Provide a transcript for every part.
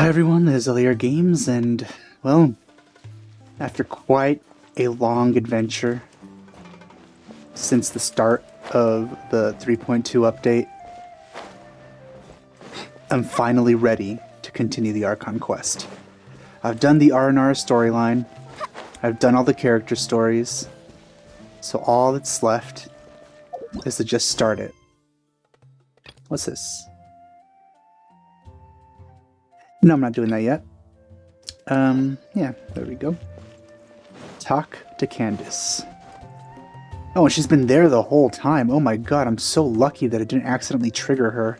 Hi everyone, this is LAR Games, and, well, after quite a long adventure since the start of the 3.2 update, I'm finally ready to continue the Archon Quest. I've done the R&R storyline, I've done all the character stories, so all that's left is to just start it. What's this? No, I'm not doing that yet. Yeah, there we go. Talk to Candace. Oh, and she's been there the whole time. Oh my god, I'm so lucky that it didn't accidentally trigger her.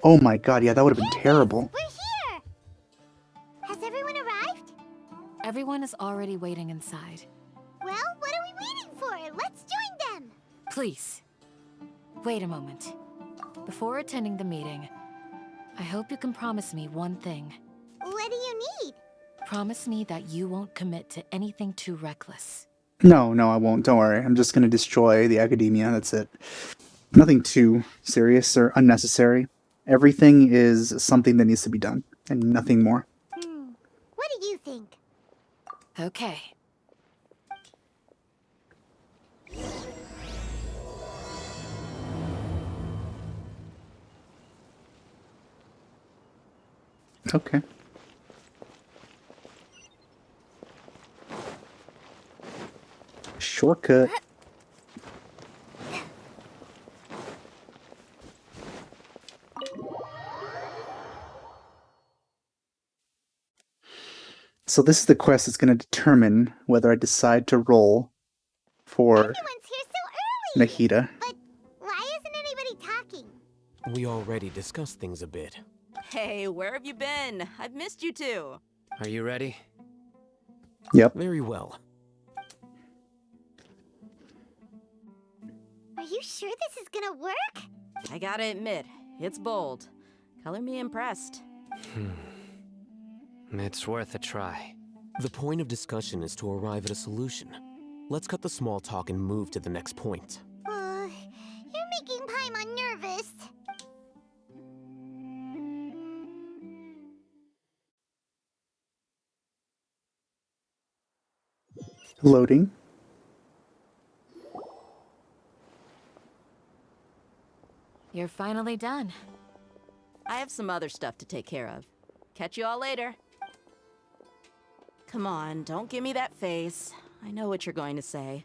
Oh my god, yeah, that would have been terrible. We're here! Has everyone arrived? Everyone is already waiting inside. Well, what are we waiting for? Let's join them! Please, wait a moment. Before attending the meeting, I hope you can promise me one thing. What do you need? Promise me that you won't commit to anything too reckless. No, I won't. Don't worry. I'm just gonna destroy the academia. That's it. Nothing too serious or unnecessary. Everything is something that needs to be done, and nothing more. What do you think? Okay. Okay. Shortcut. So this is the quest that's going to determine whether I decide to roll for Everyone's here so early! Nahida. But why isn't anybody talking? We already discussed things a bit. Hey, where have you been? I've missed you too. Are you ready? Yep. Very well. Are you sure this is gonna work? I gotta admit, it's bold. Color me impressed. It's worth a try. The point of discussion is to arrive at a solution. Let's cut the small talk and move to the next point. You're making Paimon nervous. Loading. You're finally done. I have some other stuff to take care of. Catch you all later. Come on, don't give me that face. I know what you're going to say.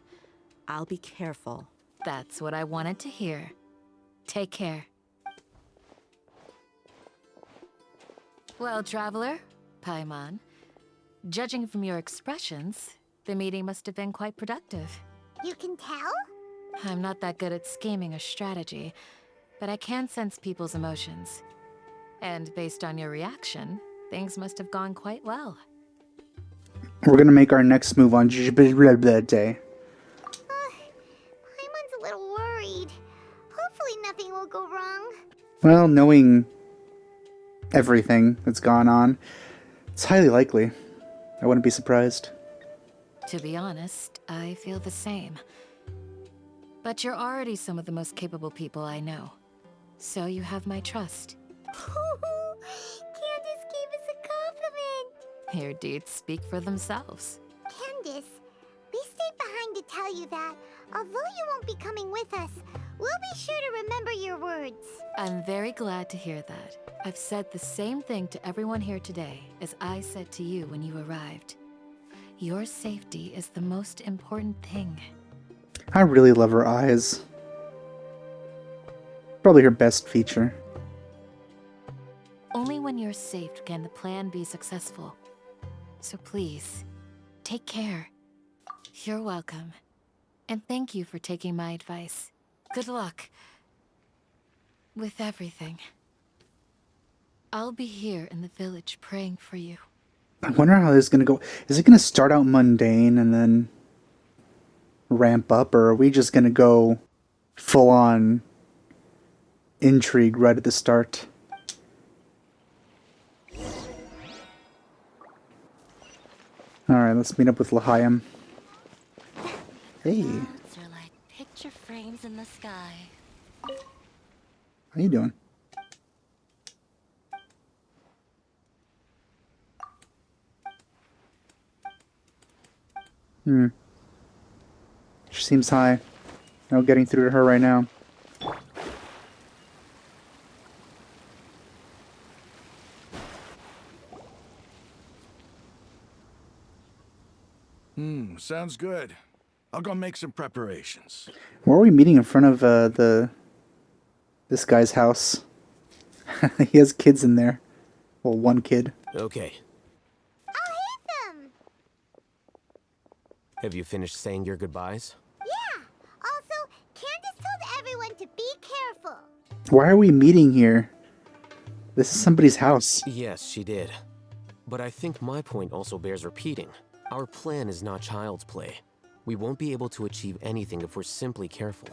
I'll be careful. That's what I wanted to hear. Take care. Well, traveler, Paimon, judging from your expressions, the meeting must have been quite productive. You can tell? I'm not that good at scheming or strategy, but I can sense people's emotions. And based on your reaction, things must have gone quite well. We're going to make our next move on that day. Paimon's a little worried. Hopefully nothing will go wrong. Well, knowing everything that's gone on, it's highly likely. I wouldn't be surprised. To be honest, I feel the same. But you're already some of the most capable people I know. So you have my trust. Candace gave us a compliment. Your deeds speak for themselves. Candace, we stayed behind to tell you that, although you won't be coming with us, we'll be sure to remember your words. I'm very glad to hear that. I've said the same thing to everyone here today as I said to you when you arrived. Your safety is the most important thing. I really love her eyes. Probably her best feature. Only when you're safe can the plan be successful. So please, take care. You're welcome. And thank you for taking my advice. Good luck with everything. I'll be here in the village praying for you. I wonder how this is going to go. Is it going to start out mundane and then ramp up, or are we just going to go full-on intrigue right at the start? Alright, let's meet up with L'Chaim. Hey, Clouds are like picture frames in the sky. how you doing? Hmm. She seems high. No getting through to her right now. Sounds good. I'll go make some preparations. Where are we meeting in front of this guy's house? He has kids in there. Well, one kid. Okay. I'll hit them! Have you finished saying your goodbyes? Yeah! Also, Candace told everyone to be careful. Why are we meeting here? This is somebody's house. Yes, she did. But I think my point also bears repeating. Our plan is not child's play. We won't be able to achieve anything if we're simply careful.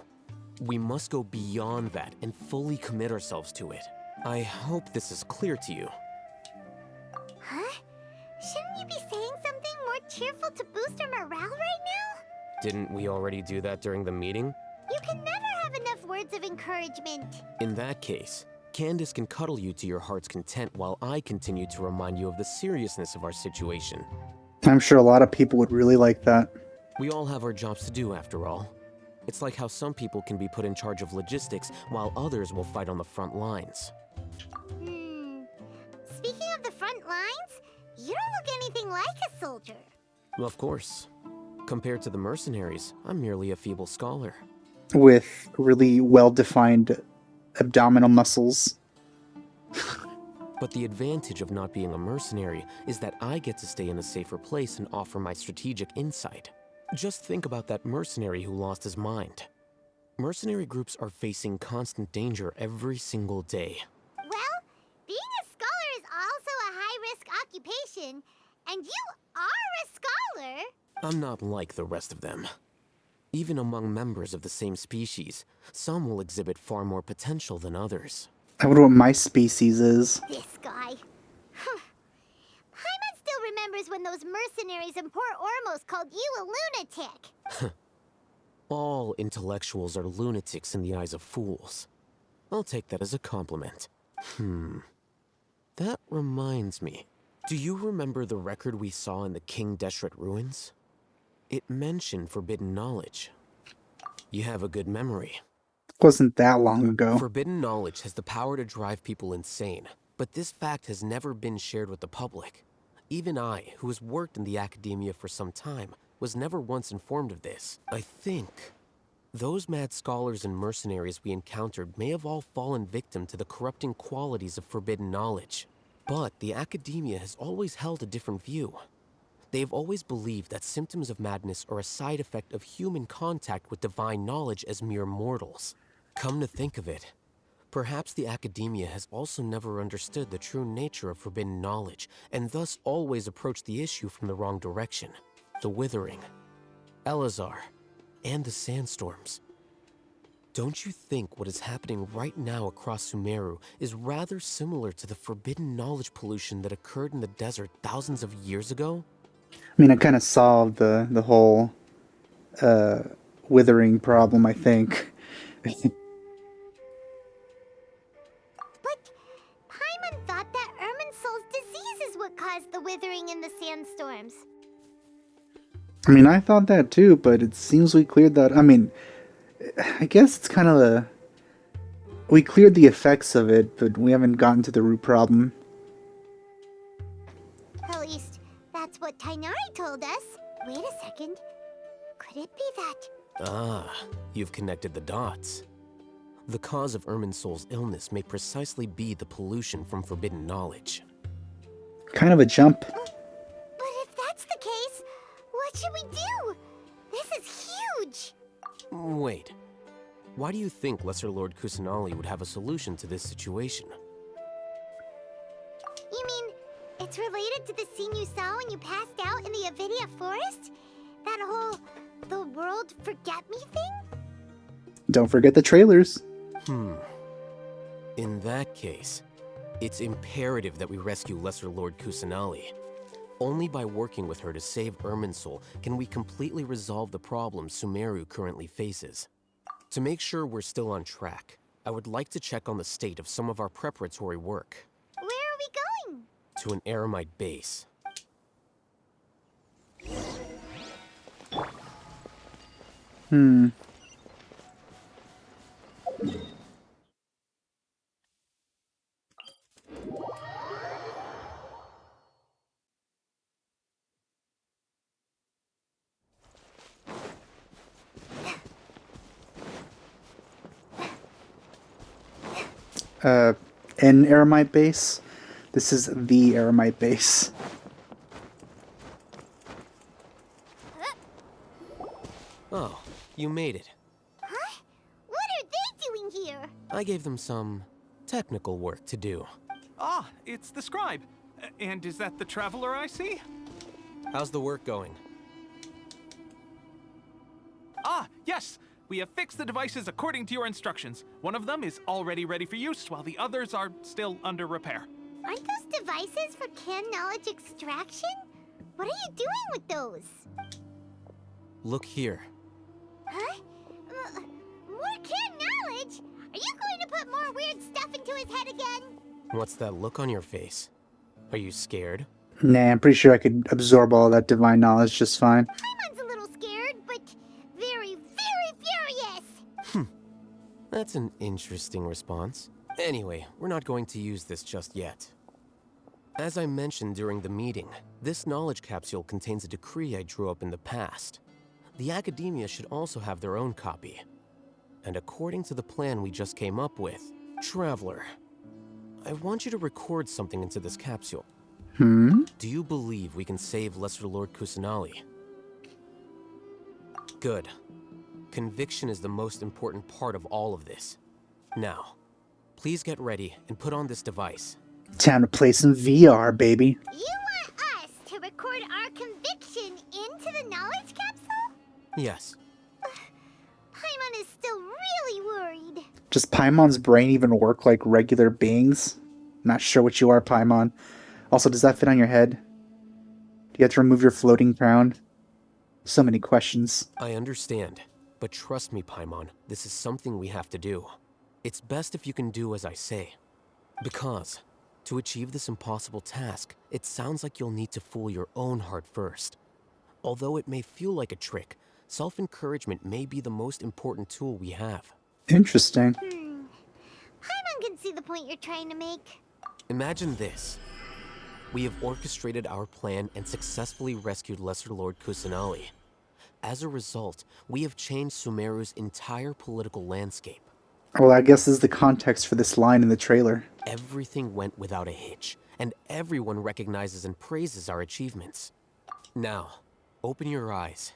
We must go beyond that and fully commit ourselves to it. I hope this is clear to you. Huh? Shouldn't you be saying something more cheerful to boost our morale right now? Didn't we already do that during the meeting? You can never have enough words of encouragement. In that case, Candace can cuddle you to your heart's content while I continue to remind you of the seriousness of our situation. I'm sure a lot of people would really like that. We all have our jobs to do after all. It's like how some people can be put in charge of logistics while others will fight on the front lines. Speaking of the front lines, you don't look anything like a soldier. Of course. Compared to the mercenaries, I'm merely a feeble scholar. With really well-defined abdominal muscles. But the advantage of not being a mercenary is that I get to stay in a safer place and offer my strategic insight. Just think about that mercenary who lost his mind. Mercenary groups are facing constant danger every single day. Well, being a scholar is also a high-risk occupation, and you are a scholar. I'm not like the rest of them. Even among members of the same species, some will exhibit far more potential than others. I wonder what my species is. This guy. Paimon still remembers when those mercenaries in Port Ormos called you a lunatic. All intellectuals are lunatics in the eyes of fools. I'll take that as a compliment. That reminds me. Do you remember the record we saw in the King Deshret ruins? It mentioned forbidden knowledge. You have a good memory. Wasn't that long ago. Forbidden knowledge has the power to drive people insane, but this fact has never been shared with the public. Even I, who has worked in the academia for some time, was never once informed of this. I think those mad scholars and mercenaries we encountered may have all fallen victim to the corrupting qualities of forbidden knowledge. But the academia has always held a different view. They have always believed that symptoms of madness are a side effect of human contact with divine knowledge as mere mortals. Come to think of it, perhaps the academia has also never understood the true nature of forbidden knowledge, and thus always approached the issue from the wrong direction. The Withering, Elazar, and the Sandstorms. Don't you think what is happening right now across Sumeru is rather similar to the forbidden knowledge pollution that occurred in the desert thousands of years ago? I mean, I kind of solved the whole withering problem, I think. But Paimon thought that Irminsul's disease is what caused the withering in the sandstorms. I mean, I thought that too, but it seems we cleared that. I mean, I guess it's kind of we cleared the effects of it, but we haven't gotten to the root problem. At least, that's what Tainari told us. Wait a second. Could it be that? Ah, you've connected the dots. The cause of Irminsul's illness may precisely be the pollution from forbidden knowledge. Kind of a jump. But if that's the case, what should we do? This is huge! Wait, why do you think Lesser Lord Kusanali would have a solution to this situation? You mean, it's related to the scene you saw when you passed out in the Avidia forest? That whole, the world forget me thing? Don't forget the trailers. In that case, it's imperative that we rescue Lesser Lord Kusanali. Only by working with her to save Irminsul can we completely resolve the problems Sumeru currently faces. To make sure we're still on track, I would like to check on the state of some of our preparatory work. Where are we going? To an Eremite base. Hmm. An Aramite base. This is the Aramite base. Oh, you made it. Huh? What are they doing here? I gave them some technical work to do. Ah, it's the scribe. And is that the traveler I see? How's the work going? Ah, yes! We have fixed the devices according to your instructions. One of them is already ready for use, while the others are still under repair. Aren't those devices for canned knowledge extraction? What are you doing with those? Look here. Huh? More canned knowledge? Are you going to put more weird stuff into his head again? What's that look on your face? Are you scared? Nah, I'm pretty sure I could absorb all that divine knowledge just fine. Paimon's a little scared, but very, very furious. That's an interesting response. Anyway, we're not going to use this just yet. As I mentioned during the meeting, this knowledge capsule contains a decree I drew up in the past. The academia should also have their own copy. And according to the plan we just came up with, Traveler, I want you to record something into this capsule. Do you believe we can save Lesser Lord Kusanali? Good. Conviction is the most important part of all of this. Now, please get ready and put on this device. Time to play some VR, baby. You want us to record our conviction into the knowledge capsule? Yes. Paimon is still really worried. Does Paimon's brain even work like regular beings? Not sure what you are, Paimon. Also, does that fit on your head? Do you have to remove your floating crown? So many questions. I understand, but trust me, Paimon, this is something we have to do. It's best if you can do as I say. Because, to achieve this impossible task, it sounds like you'll need to fool your own heart first. Although it may feel like a trick, self-encouragement may be the most important tool we have. Interesting. Paimon can see the point you're trying to make. Imagine this. We have orchestrated our plan and successfully rescued Lesser Lord Kusanali. As a result, we have changed Sumeru's entire political landscape. Well, I guess this is the context for this line in the trailer. Everything went without a hitch, and everyone recognizes and praises our achievements. Now, open your eyes.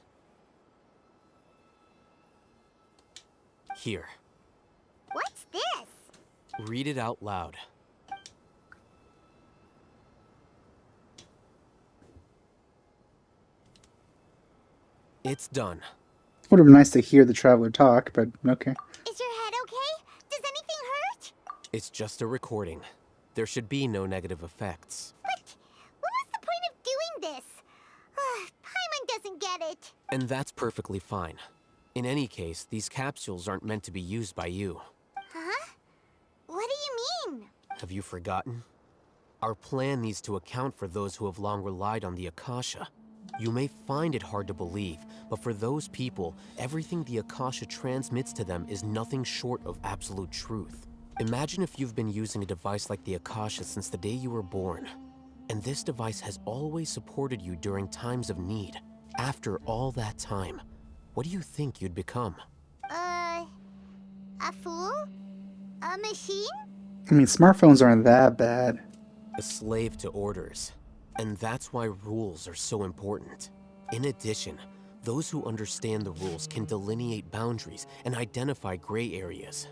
Here, What's this? read it out loud. It's done. Would have been nice to hear the traveler talk, but okay. Is your head okay? Does anything hurt? It's just a recording. There should be no negative effects. But what was the point of doing this? Paimon doesn't get it. And that's perfectly fine. In any case, these capsules aren't meant to be used by you. Huh? What do you mean? Have you forgotten? Our plan needs to account for those who have long relied on the Akasha. You may find it hard to believe, but for those people, everything the Akasha transmits to them is nothing short of absolute truth. Imagine if you've been using a device like the Akasha since the day you were born, and this device has always supported you during times of need. After all that time, what do you think you'd become? A fool? A machine? I mean, smartphones aren't that bad. A slave to orders. And that's why rules are so important. In addition, those who understand the rules can delineate boundaries and identify gray areas.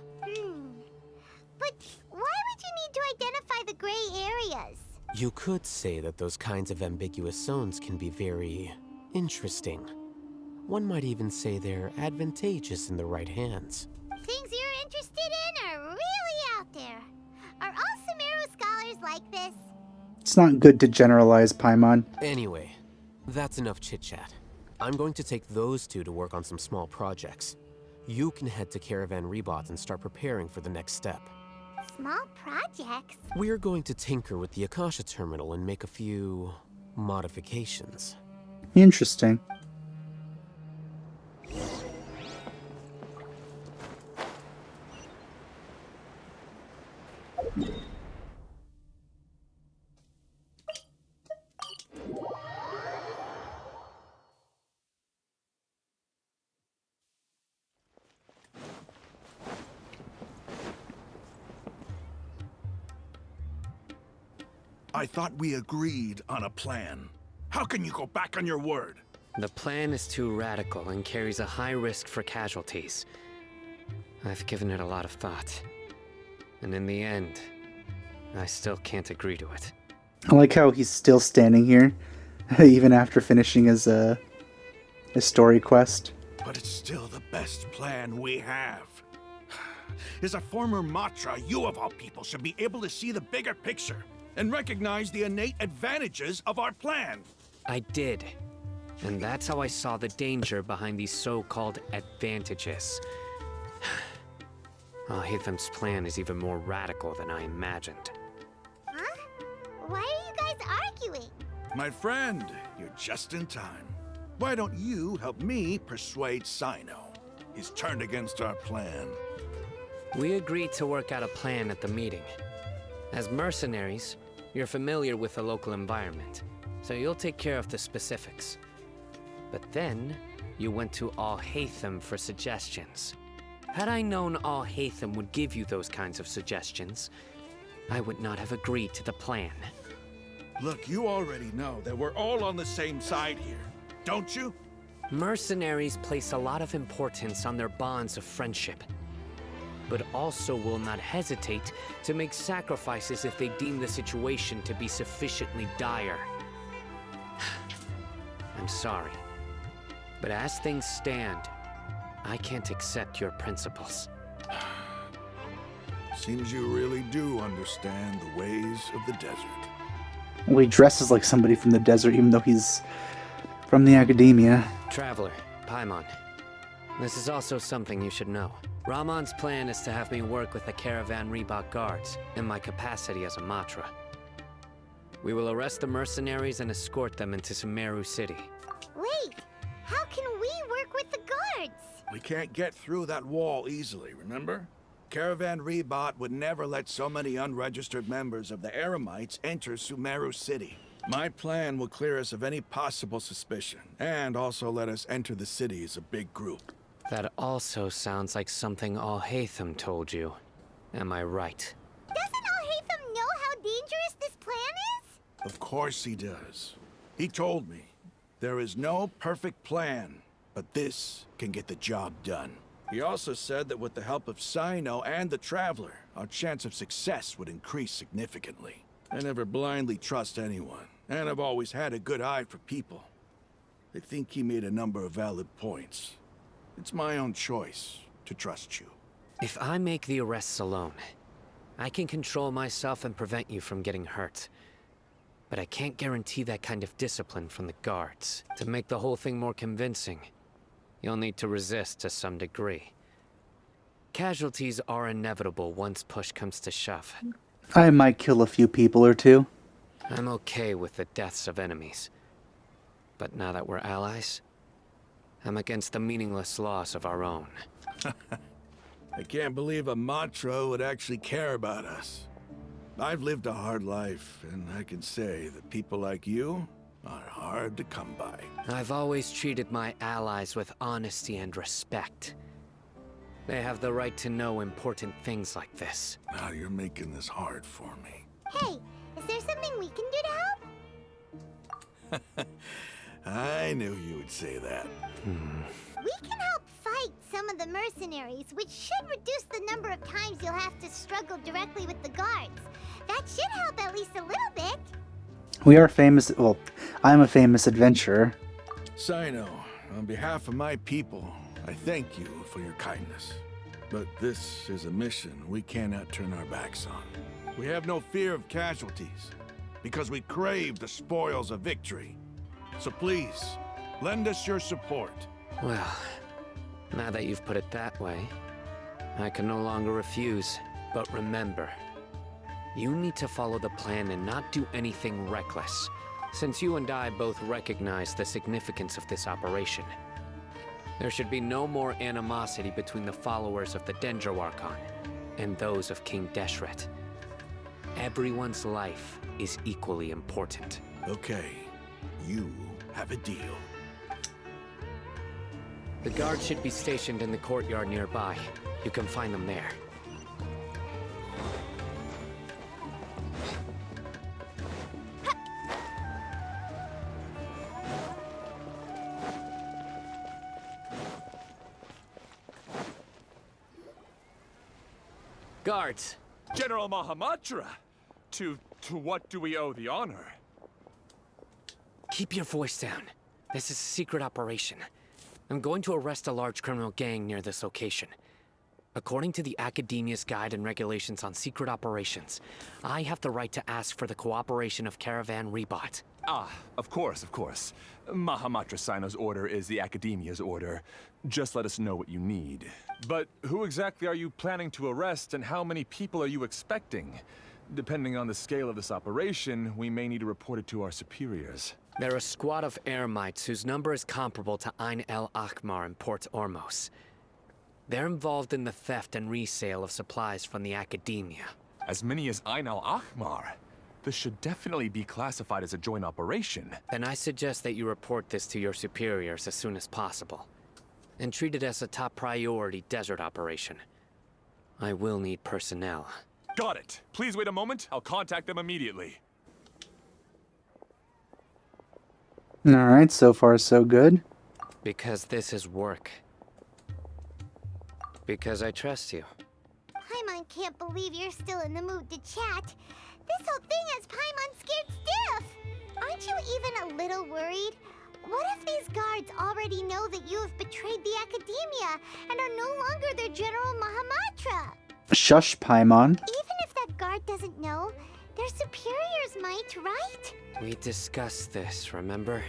But why would you need to identify the gray areas? You could say that those kinds of ambiguous zones can be very interesting. One might even say they're advantageous in the right hands. Things you're interested in are really out there. Are all Sumeru scholars like this? It's not good to generalize, Paimon. Anyway, that's enough chit-chat. I'm going to take those two to work on some small projects. You can head to Caravan Rebot and start preparing for the next step. Small projects? We're going to tinker with the Akasha terminal and make a few modifications. Interesting. I thought we agreed on a plan. How can you go back on your word? The plan is too radical and carries a high risk for casualties. I've given it a lot of thought. And in the end, I still can't agree to it. I like how he's still standing here, even after finishing his story quest. But it's still the best plan we have. As a former Matra, you of all people should be able to see the bigger picture and recognize the innate advantages of our plan. I did. And that's how I saw the danger behind these so-called advantages. Alhaitham's plan is even more radical than I imagined. Huh? Why are you guys arguing? My friend, you're just in time. Why don't you help me persuade Sino? He's turned against our plan. We agreed to work out a plan at the meeting. As mercenaries, you're familiar with the local environment, so you'll take care of the specifics. But then, you went to Alhaitham for suggestions. Had I known Alhaitham would give you those kinds of suggestions, I would not have agreed to the plan. Look, you already know that we're all on the same side here, don't you? Mercenaries place a lot of importance on their bonds of friendship, but also will not hesitate to make sacrifices if they deem the situation to be sufficiently dire. I'm sorry, but as things stand, I can't accept your principles. Seems you really do understand the ways of the desert. Well, he dresses like somebody from the desert, even though he's from the academia. Traveler, Paimon. This is also something you should know. Ramon's plan is to have me work with the Caravan Reebok guards, in my capacity as a Matra. We will arrest the mercenaries and escort them into Sumeru City. Wait, how can we work with the guards? We can't get through that wall easily, remember? Caravan Reebok would never let so many unregistered members of the Eremites enter Sumeru City. My plan will clear us of any possible suspicion, and also let us enter the city as a big group. That also sounds like something Alhaitham told you. Am I right? Doesn't Alhaitham know how dangerous this plan is? Of course he does. He told me, there is no perfect plan, but this can get the job done. He also said that with the help of Sino and the Traveler, our chance of success would increase significantly. I never blindly trust anyone, and I've always had a good eye for people. I think he made a number of valid points. It's my own choice to trust you. If I make the arrests alone, I can control myself and prevent you from getting hurt. But I can't guarantee that kind of discipline from the guards. To make the whole thing more convincing, you'll need to resist to some degree. Casualties are inevitable once push comes to shove. I might kill a few people or two. I'm okay with the deaths of enemies. But now that we're allies, I'm against the meaningless loss of our own. I can't believe a Matra would actually care about us. I've lived a hard life, and I can say that people like you are hard to come by. I've always treated my allies with honesty and respect. They have the right to know important things like this. Now you're making this hard for me. Hey, is there something we can do to help? I knew you would say that. We can help fight some of the mercenaries, which should reduce the number of times you'll have to struggle directly with the guards. That should help at least a little bit. We are famous. Well, I'm a famous adventurer. Sino, on behalf of my people, I thank you for your kindness. But this is a mission we cannot turn our backs on. We have no fear of casualties, because we crave the spoils of victory. So please, lend us your support. Well, now that you've put it that way, I can no longer refuse. But remember, you need to follow the plan and not do anything reckless, since you and I both recognize the significance of this operation. There should be no more animosity between the followers of the Dendro Archon and those of King Deshret. Everyone's life is equally important. Okay, you have a deal. The guards should be stationed in the courtyard nearby. You can find them there. Guards! General Mahamatra! To what do we owe the honor? Keep your voice down. This is a secret operation. I'm going to arrest a large criminal gang near this location. According to the Academia's Guide and Regulations on Secret Operations, I have the right to ask for the cooperation of Caravan Rebot. Ah, of course, of course. Mahamatra Sino's order is the Academia's order. Just let us know what you need. But who exactly are you planning to arrest, and how many people are you expecting? Depending on the scale of this operation, we may need to report it to our superiors. They're a squad of Eremites whose number is comparable to Ain el Akmar in Port Ormos. They're involved in the theft and resale of supplies from the Academia. As many as Ain al-Ahmar? This should definitely be classified as a joint operation. Then I suggest that you report this to your superiors as soon as possible. And treat it as a top priority desert operation. I will need personnel. Got it. Please wait a moment. I'll contact them immediately. Alright, so far so good. Because this is work. Because I trust you. Paimon can't believe you're still in the mood to chat. This whole thing has Paimon scared stiff. Aren't you even a little worried? What if these guards already know that you have betrayed the Academia and are no longer their General Mahamatra? Shush, Paimon. Even if that guard doesn't know, their superiors might, right? We discussed this, remember?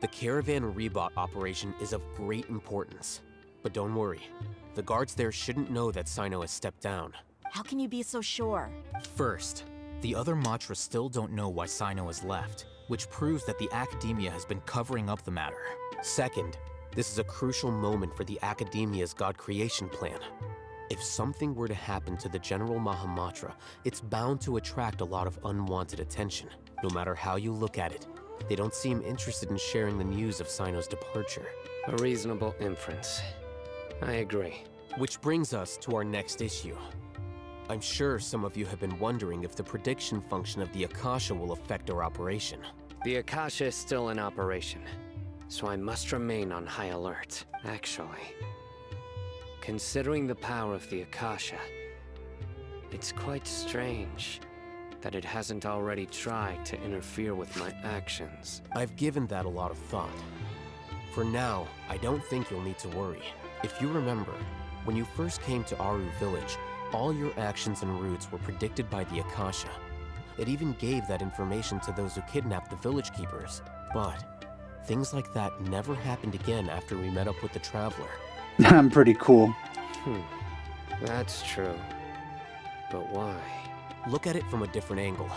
The Caravan Rebot operation is of great importance. But don't worry, the guards there shouldn't know that Sino has stepped down. How can you be so sure? First, the other Matra still don't know why Sino has left, which proves that the Academia has been covering up the matter. Second, this is a crucial moment for the Academia's God creation plan. If something were to happen to the General Mahamatra, it's bound to attract a lot of unwanted attention. No matter how you look at it, they don't seem interested in sharing the news of Sino's departure. A reasonable inference. I agree. Which brings us to our next issue. I'm sure some of you have been wondering if the prediction function of the Akasha will affect our operation. The Akasha is still in operation, so I must remain on high alert. Actually, considering the power of the Akasha, it's quite strange that it hasn't already tried to interfere with my actions. I've given that a lot of thought. For now, I don't think you'll need to worry. If you remember, when you first came to Aru Village, all your actions and routes were predicted by the Akasha. It even gave that information to those who kidnapped the village keepers. But things like that never happened again after we met up with the Traveler. I'm pretty cool. That's true. But why? Look at it from a different angle.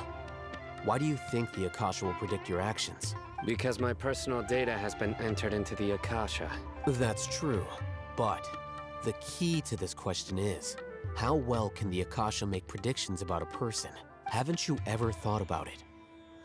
Why do you think the Akasha will predict your actions? Because my personal data has been entered into the Akasha. That's true. But the key to this question is, how well can the Akasha make predictions about a person? Haven't you ever thought about it?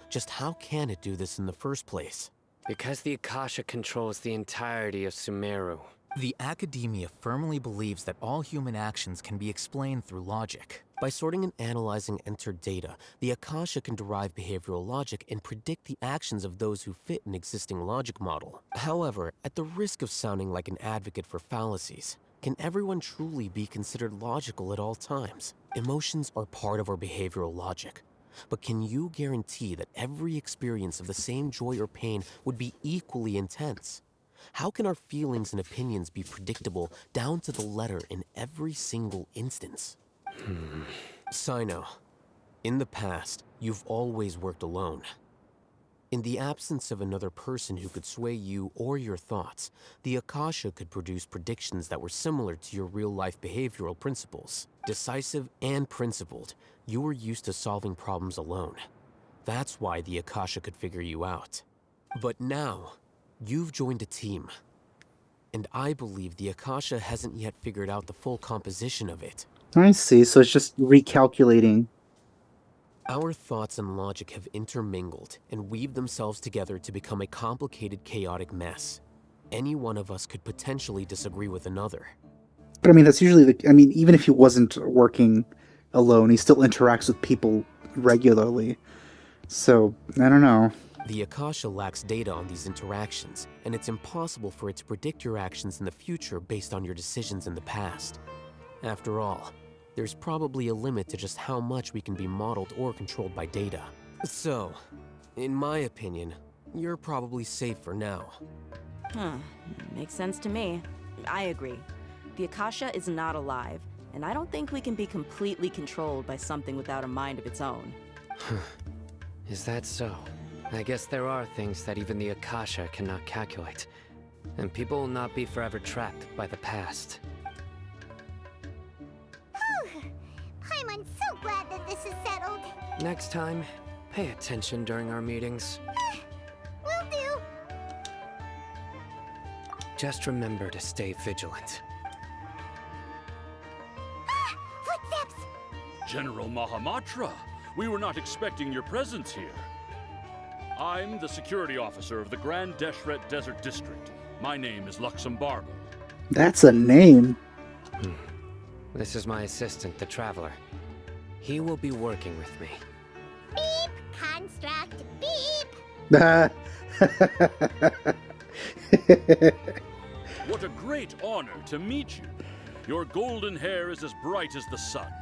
Just how can it do this in the first place? Because the Akasha controls the entirety of Sumeru. The Academia firmly believes that all human actions can be explained through logic. By sorting and analyzing entered data, the Akasha can derive behavioral logic and predict the actions of those who fit an existing logic model. However, at the risk of sounding like an advocate for fallacies, can everyone truly be considered logical at all times? Emotions are part of our behavioral logic. But can you guarantee that every experience of the same joy or pain would be equally intense? How can our feelings and opinions be predictable down to the letter in every single instance? Sino, in the past, you've always worked alone. In the absence of another person who could sway you or your thoughts, the Akasha could produce predictions that were similar to your real-life behavioral principles. Decisive and principled, you were used to solving problems alone. That's why the Akasha could figure you out. But now, you've joined a team. And I believe the Akasha hasn't yet figured out the full composition of it. I see, so it's just recalculating. Our thoughts and logic have intermingled and weaved themselves together to become a complicated, chaotic mess. Any one of us could potentially disagree with another. But I mean, that's usually the... I mean, even if he wasn't working alone, he still interacts with people regularly. So, I don't know. The Akasha lacks data on these interactions, and it's impossible for it to predict your actions in the future based on your decisions in the past. After all, there's probably a limit to just how much we can be modeled or controlled by data. So, in my opinion, you're probably safe for now. Huh. Makes sense to me. I agree. The Akasha is not alive, and I don't think we can be completely controlled by something without a mind of its own. Is that so? I guess there are things that even the Akasha cannot calculate. And people will not be forever trapped by the past. Whew. Paimon's so glad that this is settled. Next time, pay attention during our meetings. Will do. Just remember to stay vigilant. Footsteps! General Mahamatra, we were not expecting your presence here. I'm the security officer of the Grand Deshret Desert District. My name is Luxembargo. That's a name. This is my assistant, the Traveler. He will be working with me. Beep! Construct! Beep! What a great honor to meet you. Your golden hair is as bright as the sun.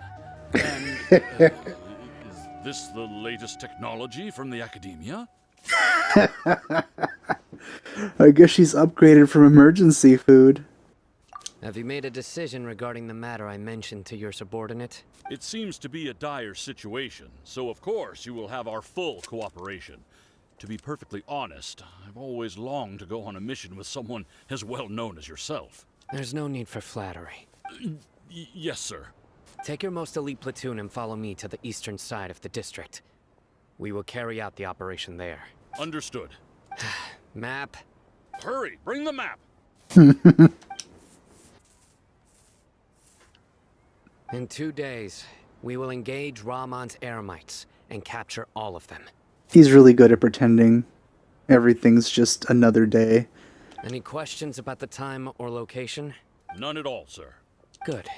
And is this the latest technology from the Academia? I guess she's upgraded from emergency food. Have you made a decision regarding the matter I mentioned to your subordinate? It seems to be a dire situation, so of course you will have our full cooperation. To be perfectly honest, I've always longed to go on a mission with someone as well known as yourself. There's no need for flattery. Yes, sir. Take your most elite platoon and follow me to the eastern side of the district. We will carry out the operation there. Understood. Map. Hurry, bring the map! In 2 days, we will engage Rahman's Eremites and capture all of them. He's really good at pretending everything's just another day. Any questions about the time or location? None at all, sir. Good.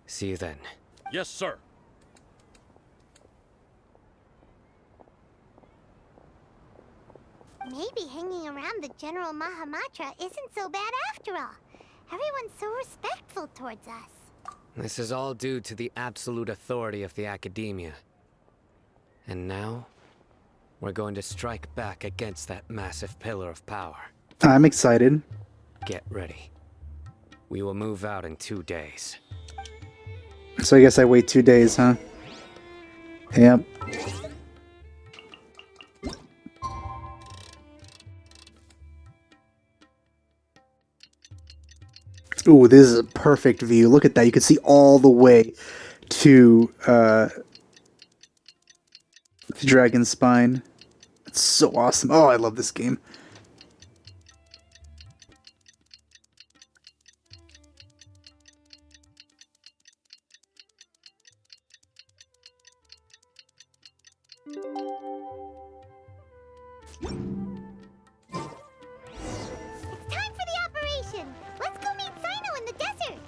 See you then. Yes, sir. Maybe hanging around the General Mahamatra isn't so bad after all. Everyone's so respectful towards us. This is all due to the absolute authority of the Academia. And now, we're going to strike back against that massive pillar of power. I'm excited. Get ready. We will move out in 2 days. So I guess I wait 2 days, huh? Yep. Ooh, this is a perfect view. Look at that. You can see all the way to the Dragon Spine. It's so awesome. Oh, I love this game. It's time for the operation! Let's go meet Sino in the desert!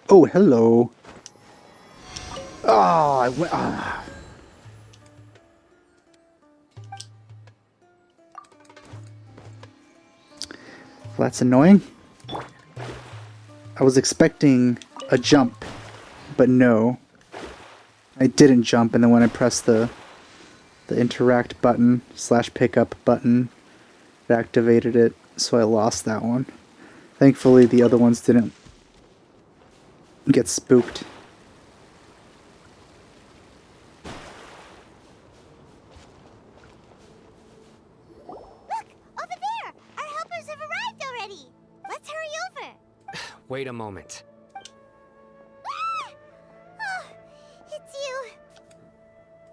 Oh, hello. Oh, I went. Well, that's annoying. I was expecting a jump, but no. I didn't jump, and then when I pressed the interact button / pickup button, it activated it, so I lost that one. Thankfully, the other ones didn't get spooked. Look! Over there! Our helpers have arrived already! Let's hurry over! Wait a moment. Ah! Oh, it's you!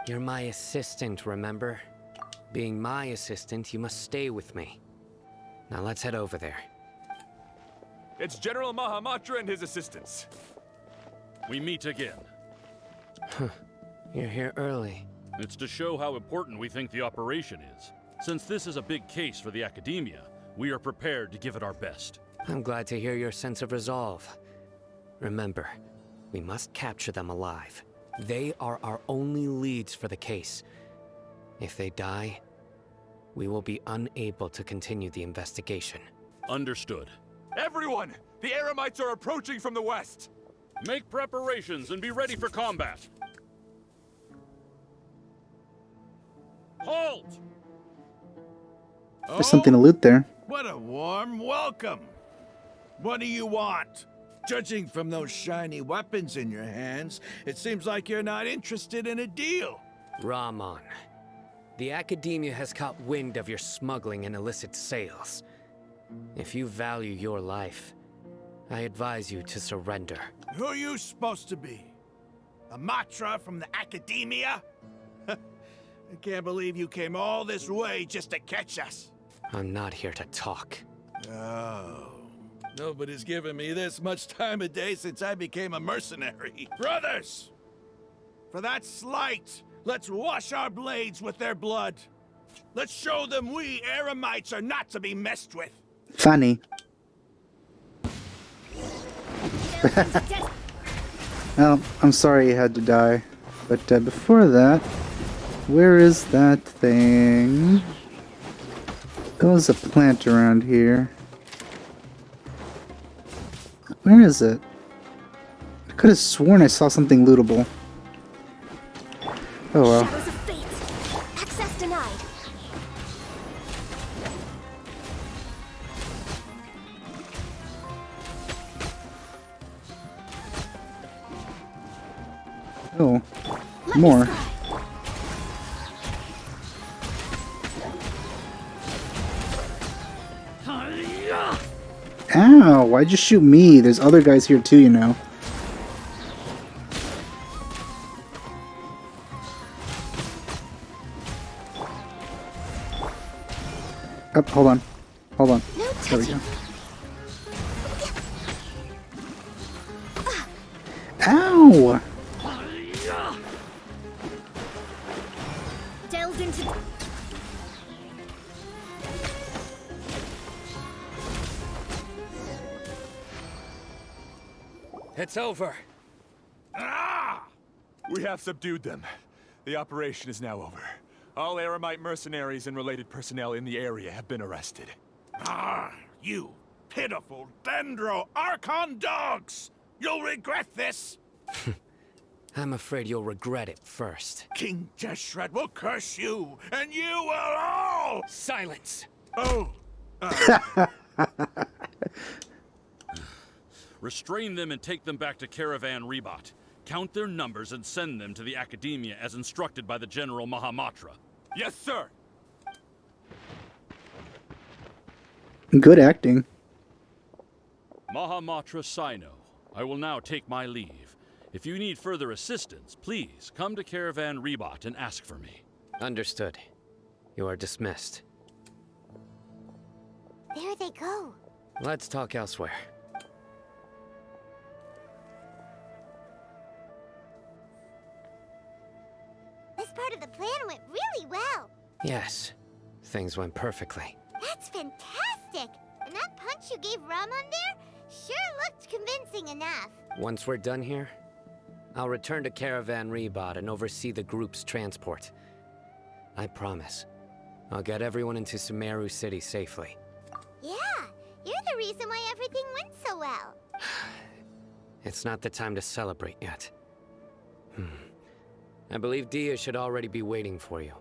You're my assistant, remember? Being my assistant, you must stay with me. Now let's head over there. It's General Mahamatra and his assistants. We meet again. You're here early. It's to show how important we think the operation is. Since this is a big case for the Academia, we are prepared to give it our best. I'm glad to hear your sense of resolve. Remember, we must capture them alive. They are our only leads for the case. If they die, we will be unable to continue the investigation. Understood. Everyone! The Eremites are approaching from the west! Make preparations and be ready for combat. Halt! There's something to loot there. What a warm welcome. What do you want? Judging from those shiny weapons in your hands, it seems like you're not interested in a deal. Rahman, the Academia has caught wind of your smuggling and illicit sales. If you value your life, I advise you to surrender. Who are you supposed to be? A Matra from the Academia? I can't believe you came all this way just to catch us. I'm not here to talk. Oh. Nobody's given me this much time of day since I became a mercenary. Brothers! For that slight, let's wash our blades with their blood. Let's show them we Eremites are not to be messed with. Funny. Well, I'm sorry you had to die. But before that, where is that thing? There was a plant around here. Where is it? I could have sworn I saw something lootable. Oh well. Shadows of fate. Access denied. Oh, more. Ow, why'd you shoot me? There's other guys here too, you know. Oh, hold on. Hold on. There we go. Ow! Delved into. It's over. Ah! We have subdued them. The operation is now over. All Eremite mercenaries and related personnel in the area have been arrested. Ah, you pitiful Dendro Archon dogs! You'll regret this! I'm afraid you'll regret it first. King Jeshred will curse you, and you will all! Silence! Oh! Restrain them and take them back to Caravan Rebot. Count their numbers and send them to the Academia as instructed by the General Mahamatra. Yes, sir! Good acting. Mahamatra Sino, I will now take my leave. If you need further assistance, please come to Caravan Rebot and ask for me. Understood. You are dismissed. There they go. Let's talk elsewhere. This part of the plan went really well. Yes, things went perfectly. That's fantastic. And that punch you gave Ramon there sure looked convincing enough. Once we're done here, I'll return to Caravan Rebot and oversee the group's transport. I promise. I'll get everyone into Sumeru City safely. Yeah, you're the reason why everything went so well. It's not the time to celebrate yet. I believe Dia should already be waiting for you.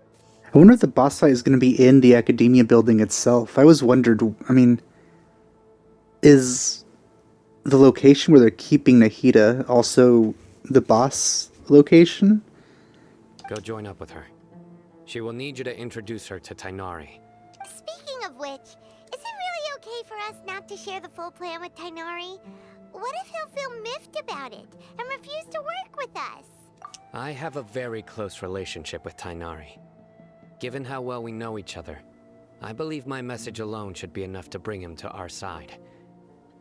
I wonder if the boss fight is going to be in the Academia building itself. I always wondered, I mean, is the location where they're keeping Nahida also the boss location? Go join up with her. She will need you to introduce her to Tainari. Speaking of which, is it really okay for us not to share the full plan with Tainari? What if he'll feel miffed about it and refuse to work with us? I have a very close relationship with Tainari. Given how well we know each other, I believe my message alone should be enough to bring him to our side.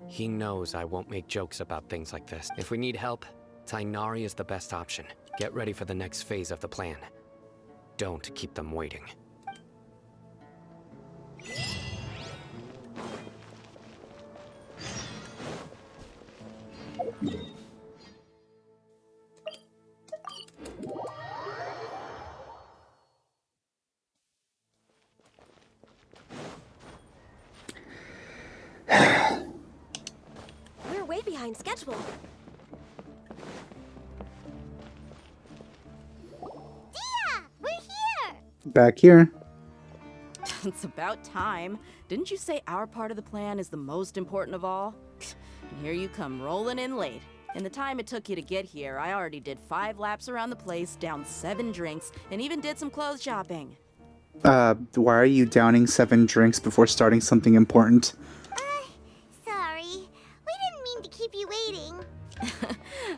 He knows I won't make jokes about things like this. If we need help, Tainari is the best option. Get ready for the next phase of the plan. Don't keep them waiting. way behind schedule. Dia! We're here! Back here. It's about time. Didn't you say our part of the plan is the most important of all? And here you come rolling in late. In the time it took you to get here, I already did 5 laps around the place, downed 7 drinks, and even did some clothes shopping. Why are you downing 7 drinks before starting something important? Sorry. We didn't mean to keep you waiting.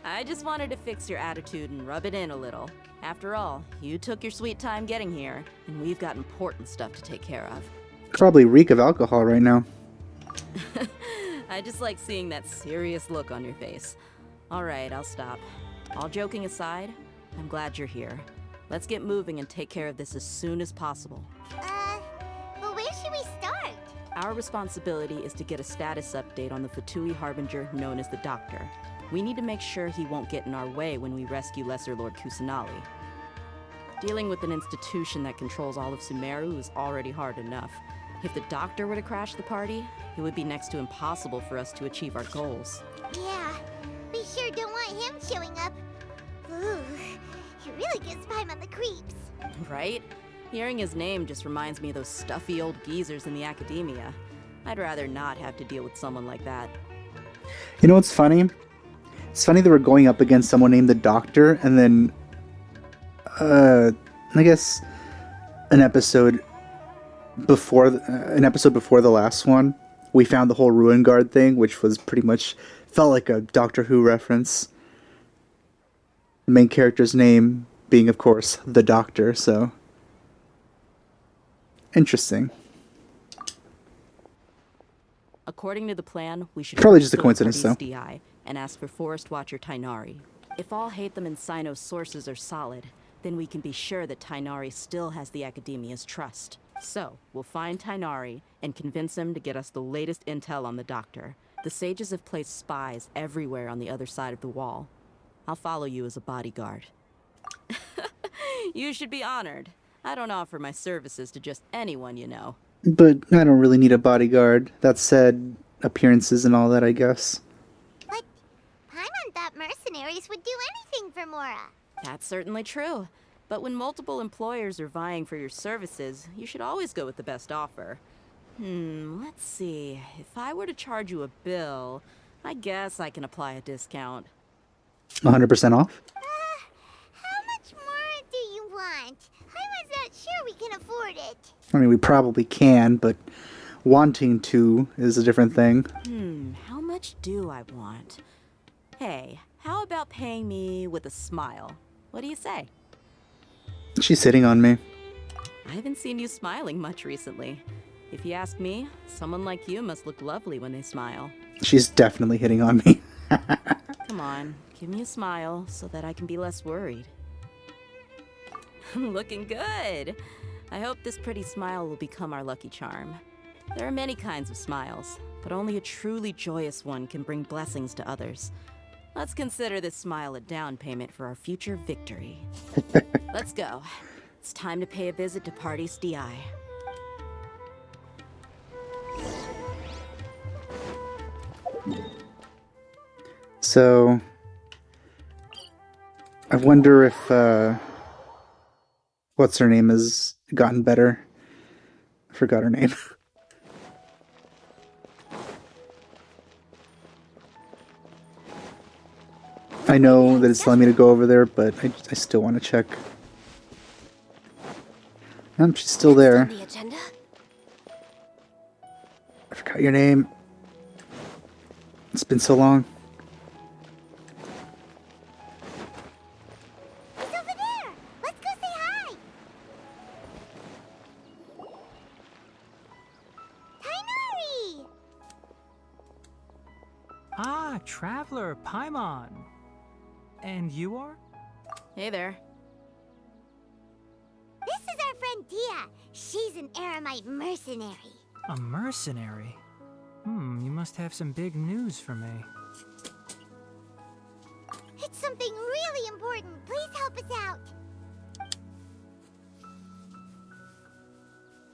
I just wanted to fix your attitude and rub it in a little. After all, you took your sweet time getting here, and we've got important stuff to take care of. Probably reek of alcohol right now. I just like seeing that serious look on your face. All right, I'll stop. All joking aside, I'm glad you're here. Let's get moving and take care of this as soon as possible. Well, where should we start? Our responsibility is to get a status update on the Fatui Harbinger known as the Doctor. We need to make sure he won't get in our way when we rescue Lesser Lord Kusanali. Dealing with an institution that controls all of Sumeru is already hard enough. If the Doctor were to crash the party, it would be next to impossible for us to achieve our goals. Yeah, we sure don't want him showing up. Ooh, he really gives Paimon the creeps. Right? Hearing his name just reminds me of those stuffy old geezers in the academia. I'd rather not have to deal with someone like that. You know what's funny? It's funny that we're going up against someone named the Doctor, and then, I guess an episode before the last one, we found the whole Ruin Guard thing, which was pretty much felt like a Doctor Who reference. The main character's name being, of course, the Doctor. So interesting. According to the plan, we should Probably just a go to coincidence, though. Party's DI and ask for Forest Watcher Tainari. If all Hatham and Sino's sources are solid, then we can be sure that Tainari still has the Academia's trust. So, we'll find Tainari and convince him to get us the latest intel on the Doctor. The sages have placed spies everywhere on the other side of the wall. I'll follow you as a bodyguard. You should be honored. I don't offer my services to just anyone you know. But I don't really need a bodyguard. That said, appearances and all that, I guess. But Paimon thought mercenaries would do anything for Mora. That's certainly true. But when multiple employers are vying for your services, you should always go with the best offer. Let's see. If I were to charge you a bill, I guess I can apply a discount. 100% off? How much more do you want? I was not sure we can afford it. I mean, we probably can, but wanting to is a different thing. How much do I want? Hey, how about paying me with a smile? What do you say? She's hitting on me. I haven't seen you smiling much recently. If you ask me, someone like you must look lovely when they smile. She's definitely hitting on me. Come on, give me a smile so that I can be less worried. Looking good! I hope this pretty smile will become our lucky charm. There are many kinds of smiles, but only a truly joyous one can bring blessings to others. Let's consider this smile a down payment for our future victory. Let's go. It's time to pay a visit to Party's DI. So, I wonder if, what's her name has gotten better. I forgot her name. I know that it's telling me to go over there, but I still want to check. She's still there. The agenda? I forgot your name. It's been so long. He's over there! Let's go say hi! Tainari! Ah, Traveler, Paimon. And you are? Hey there. This is our friend Dia. She's an Aramite mercenary. A mercenary? You must have some big news for me. It's something really important. Please help us out.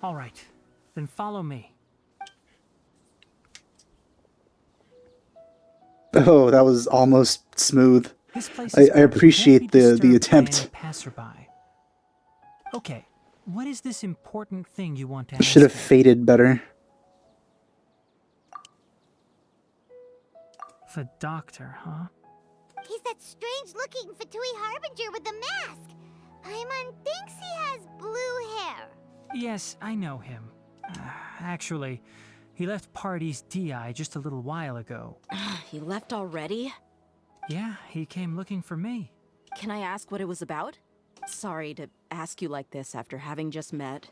All right, then follow me. Oh, that was almost smooth. This place I is guarded. appreciate Won't be the disturbed by attempt. any passerby. Okay, what is this important thing you want to I ask should have me? faded better. The doctor, huh? He's that strange-looking Fatui Harbinger with the mask. Paimon thinks he has blue hair. Yes, I know him. Actually, he left Party's DI just a little while ago. He left already? Yeah, he came looking for me. Can I ask what it was about? Sorry to ask you like this after having just met,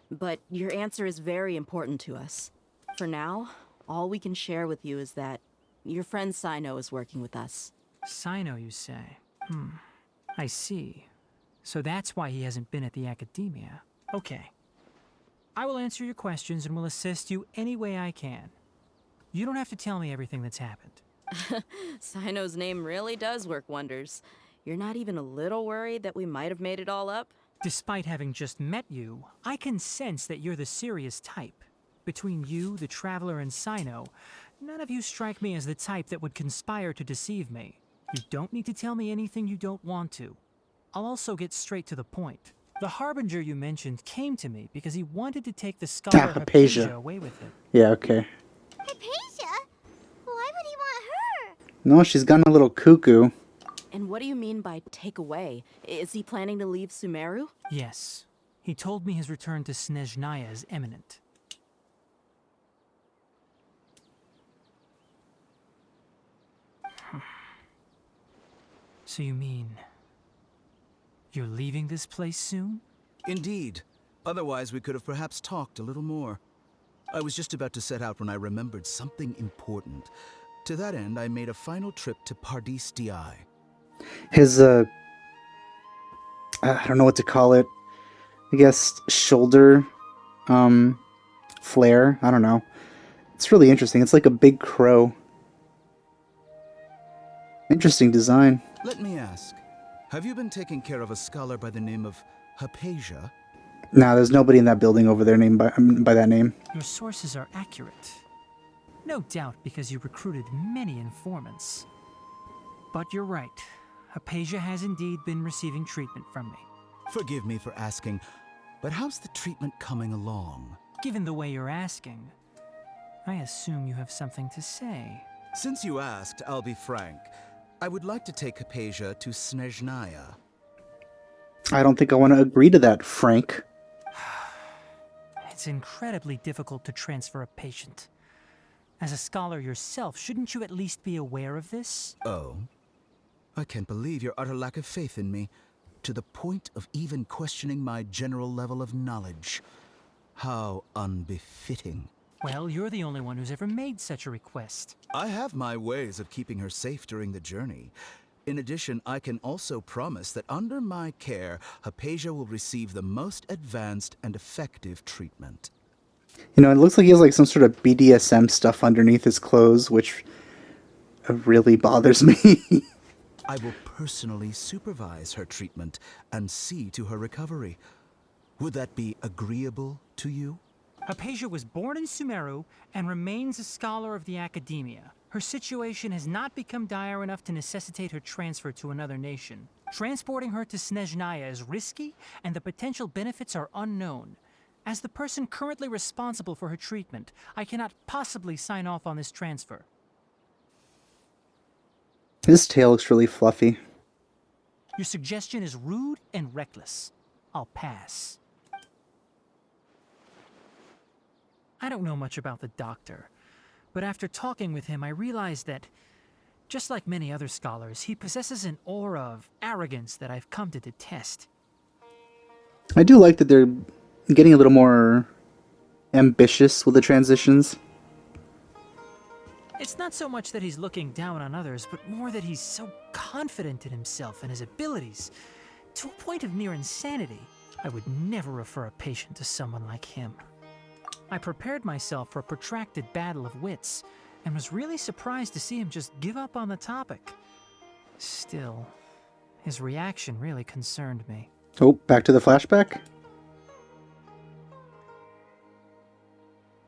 but your answer is very important to us. For now, all we can share with you is that your friend Sino is working with us. Sino, you say? I see. So that's why he hasn't been at the academia. Okay. I will answer your questions and will assist you any way I can. You don't have to tell me everything that's happened. Sino's name really does work wonders. You're not even a little worried that we might have made it all up? Despite having just met you, I can sense that you're the serious type. Between you, the Traveler, and Sino, none of you strike me as the type that would conspire to deceive me. You don't need to tell me anything you don't want to. I'll also get straight to the point. The Harbinger you mentioned came to me because he wanted to take the scholar Hypatia. Hypatia away with him. Yeah, okay. Hypatia? Why would he want her? No, she's gone a little cuckoo. And what do you mean by take away? Is he planning to leave Sumeru? Yes. He told me his return to Snezhnaya is imminent. So you mean... you're leaving this place soon? Indeed. Otherwise, we could have perhaps talked a little more. I was just about to set out when I remembered something important. To that end, I made a final trip to Pardis Di. His, I don't know what to call it. I guess shoulder, flare. I don't know. It's really interesting. It's like a big crow. Interesting design. Let me ask, have you been taking care of a scholar by the name of Hypatia? Nah, there's nobody in that building over there named by that name. Your sources are accurate. No doubt because you recruited many informants. But you're right. Hypatia has indeed been receiving treatment from me. Forgive me for asking, but how's the treatment coming along? Given the way you're asking, I assume you have something to say. Since you asked, I'll be frank. I would like to take Hypatia to Snezhnaya. I don't think I want to agree to that, Frank. It's incredibly difficult to transfer a patient. As a scholar yourself, shouldn't you at least be aware of this? Oh? I can't believe your utter lack of faith in me, to the point of even questioning my general level of knowledge. How unbefitting. Well, you're the only one who's ever made such a request. I have my ways of keeping her safe during the journey. In addition, I can also promise that under my care, Hypatia will receive the most advanced and effective treatment. You know, it looks like he has like some sort of BDSM stuff underneath his clothes, which really bothers me. I will personally supervise her treatment and see to her recovery. Would that be agreeable to you? Hypatia was born in Sumeru and remains a scholar of the academia. Her situation has not become dire enough to necessitate her transfer to another nation. Transporting her to Snezhnaya is risky, and the potential benefits are unknown. As the person currently responsible for her treatment, I cannot possibly sign off on this transfer. His tail looks really fluffy. Your suggestion is rude and reckless. I'll pass. I don't know much about the doctor, but after talking with him, I realized that, just like many other scholars, he possesses an aura of arrogance that I've come to detest. I do like that they're getting a little more ambitious with the transitions. It's not so much that he's looking down on others, but more that he's so confident in himself and his abilities, to a point of near insanity. I would never refer a patient to someone like him. I prepared myself for a protracted battle of wits, and was really surprised to see him just give up on the topic. Still, his reaction really concerned me. Oh, back to the flashback?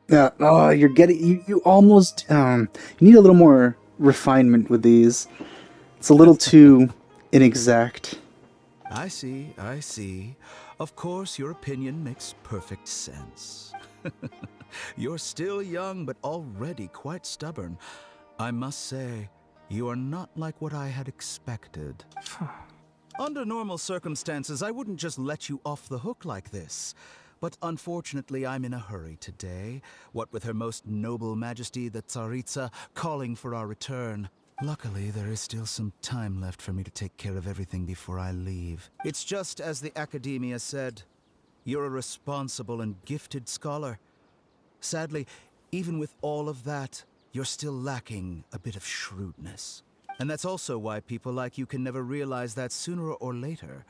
Yeah, oh, you're getting, you almost, you need a little more refinement with these. It's a little too inexact. I see, I see. Of course, your opinion makes perfect sense. You're still young, but already quite stubborn. I must say, you are not like what I had expected. Under normal circumstances, I wouldn't just let you off the hook like this. But unfortunately, I'm in a hurry today, what with Her Most Noble Majesty the Tsaritsa calling for our return. Luckily, there is still some time left for me to take care of everything before I leave. It's just as the Academia said, you're a responsible and gifted scholar. Sadly, even with all of that, you're still lacking a bit of shrewdness. And that's also why people like you can never realize that sooner or later,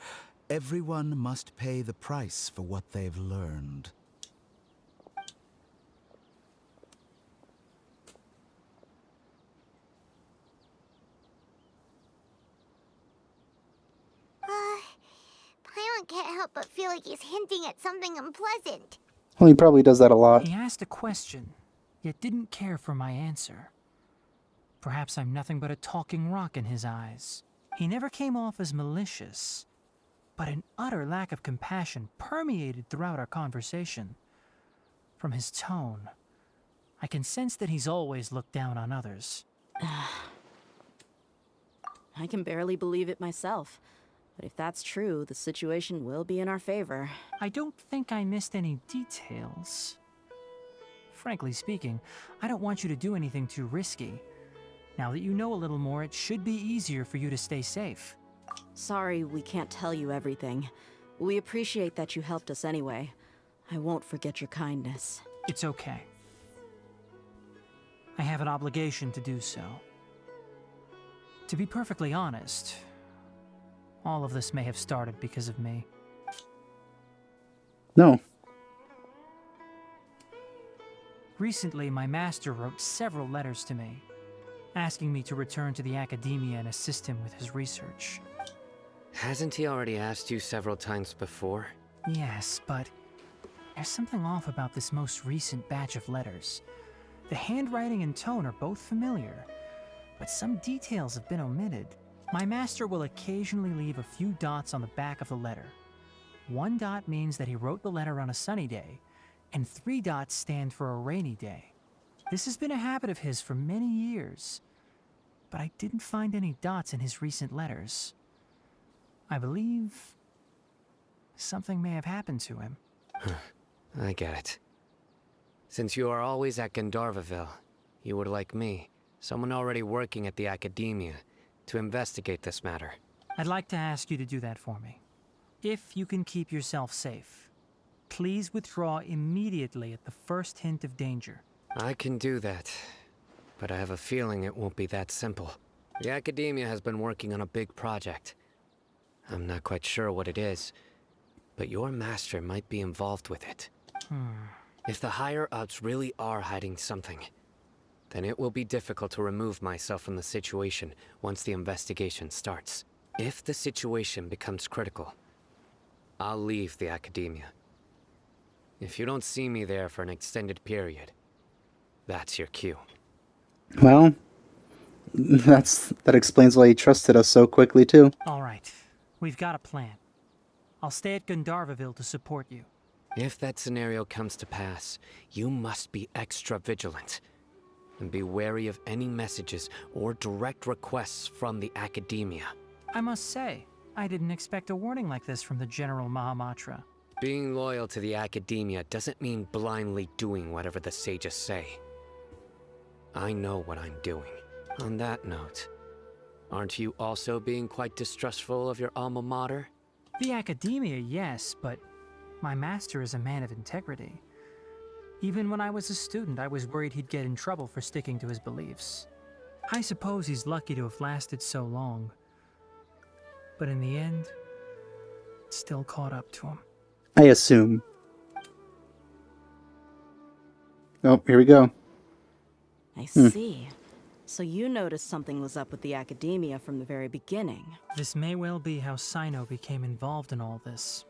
everyone must pay the price for what they've learned. Paimon can't help but feel like he's hinting at something unpleasant. Well, he probably does that a lot. He asked a question, yet didn't care for my answer. Perhaps I'm nothing but a talking rock in his eyes. He never came off as malicious, but an utter lack of compassion permeated throughout our conversation. From his tone, I can sense that he's always looked down on others. I can barely believe it myself. But if that's true, the situation will be in our favor. I don't think I missed any details. Frankly speaking, I don't want you to do anything too risky. Now that you know a little more, it should be easier for you to stay safe. Sorry we can't tell you everything. We appreciate that you helped us anyway. I won't forget your kindness. It's okay. I have an obligation to do so. To be perfectly honest, all of this may have started because of me. No. Recently, my master wrote several letters to me, asking me to return to the Academia and assist him with his research. Hasn't he already asked you several times before? Yes, but there's something off about this most recent batch of letters. The handwriting and tone are both familiar, but some details have been omitted. My master will occasionally leave a few dots on the back of the letter. 1 dot means that he wrote the letter on a sunny day, and 3 dots stand for a rainy day. This has been a habit of his for many years, but I didn't find any dots in his recent letters. I believe something may have happened to him. I get it. Since you are always at Gandharvaville, you would like me, someone already working at the Academia, to investigate this matter. I'd like to ask you to do that for me. If you can keep yourself safe, please withdraw immediately at the first hint of danger. I can do that, but I have a feeling it won't be that simple. The Academia has been working on a big project. I'm not quite sure what it is, but your master might be involved with it. If the higher-ups really are hiding something, then it will be difficult to remove myself from the situation once the investigation starts. If the situation becomes critical, I'll leave the Academia. If you don't see me there for an extended period, that's your cue. Well, that explains why he trusted us so quickly, too. All right, we've got a plan. I'll stay at Gandharvaville to support you. If that scenario comes to pass, you must be extra vigilant. And be wary of any messages or direct requests from the Academia. I must say, I didn't expect a warning like this from the General Mahamatra. Being loyal to the Academia doesn't mean blindly doing whatever the sages say. I know what I'm doing. On that note, aren't you also being quite distrustful of your alma mater? The Academia, yes, but my master is a man of integrity. Even when I was a student, I was worried he'd get in trouble for sticking to his beliefs. I suppose he's lucky to have lasted so long. But in the end, it still caught up to him. I assume. Oh, here we go. I see. So you noticed something was up with the Academia from the very beginning. This may well be how Sino became involved in all this.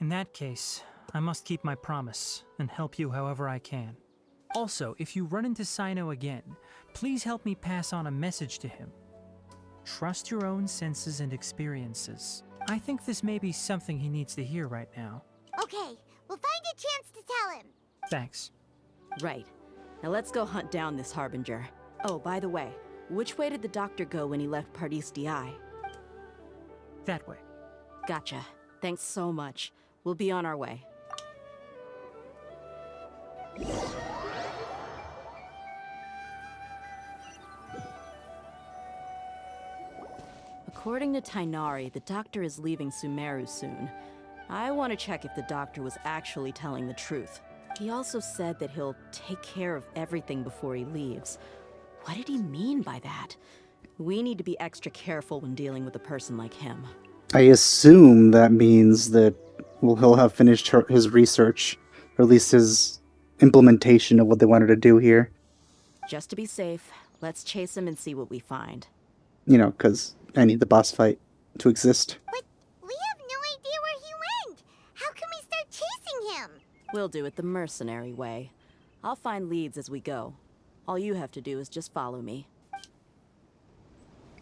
In that case, I must keep my promise and help you however I can. Also, if you run into Sino again, please help me pass on a message to him. Trust your own senses and experiences. I think this may be something he needs to hear right now. Okay, we'll find a chance to tell him. Thanks. Right. Now let's go hunt down this Harbinger. Oh, by the way, which way did the doctor go when he left Pardis DI? That way. Gotcha. Thanks so much. We'll be on our way. According to Tainari, the doctor is leaving Sumeru soon. I want to check if the doctor was actually telling the truth. He also said that he'll take care of everything before he leaves. What did he mean by that? We need to be extra careful when dealing with a person like him. I assume that means that he'll have finished his research, or at least his implementation of what they wanted to do here. Just to be safe, let's chase him and see what we find. You know, because I need the boss fight to exist. But we have no idea where he went. How can we start chasing him? We'll do it the mercenary way. I'll find leads as we go. All you have to do is just follow me.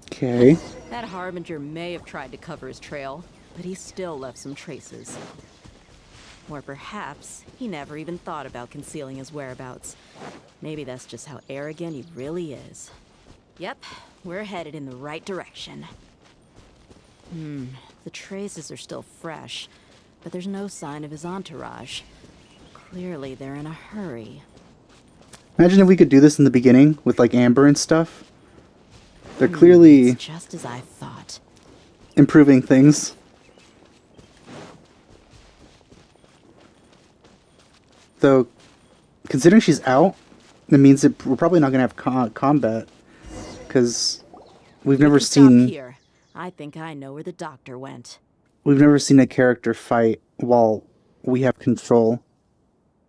Okay. That Harbinger may have tried to cover his trail, but he still left some traces. Or perhaps he never even thought about concealing his whereabouts. Maybe that's just how arrogant he really is. Yep, we're headed in the right direction. The traces are still fresh, but there's no sign of his entourage. Clearly they're in a hurry. Imagine if we could do this in the beginning with like Amber and stuff. They're clearly It's just as I thought. improving things. Though, considering she's out, it means that we're probably not going to have combat. Because we've never seen... Stop here. I think I know where the doctor went. We've never seen a character fight while we have control.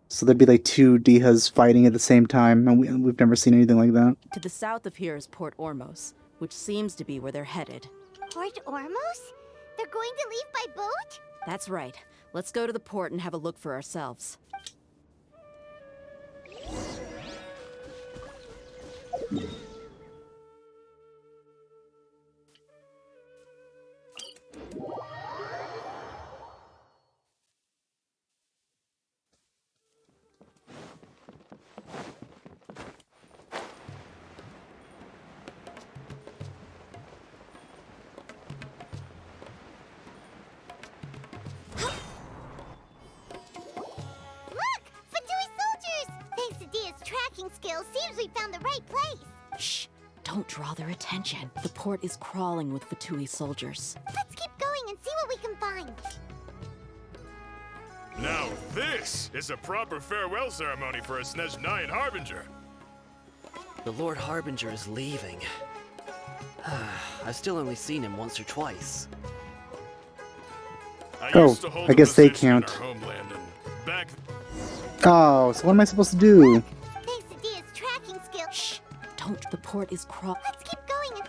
So there'd be like two Dihas fighting at the same time, and we've never seen anything like that. To the south of here is Port Ormos, which seems to be where they're headed. Port Ormos? They're going to leave by boat? That's right. Let's go to the port and have a look for ourselves. Skills seems we found the right place. Shh! Don't draw their attention. The port is crawling with Fatui soldiers. Let's keep going and see what we can find. Now this is a proper farewell ceremony for a Snezhnayan Harbinger. The Lord Harbinger is leaving. I've still only seen him once or twice. I guess they count. Oh, so what am I supposed to do? Shh! Don't. The port is Let's keep going.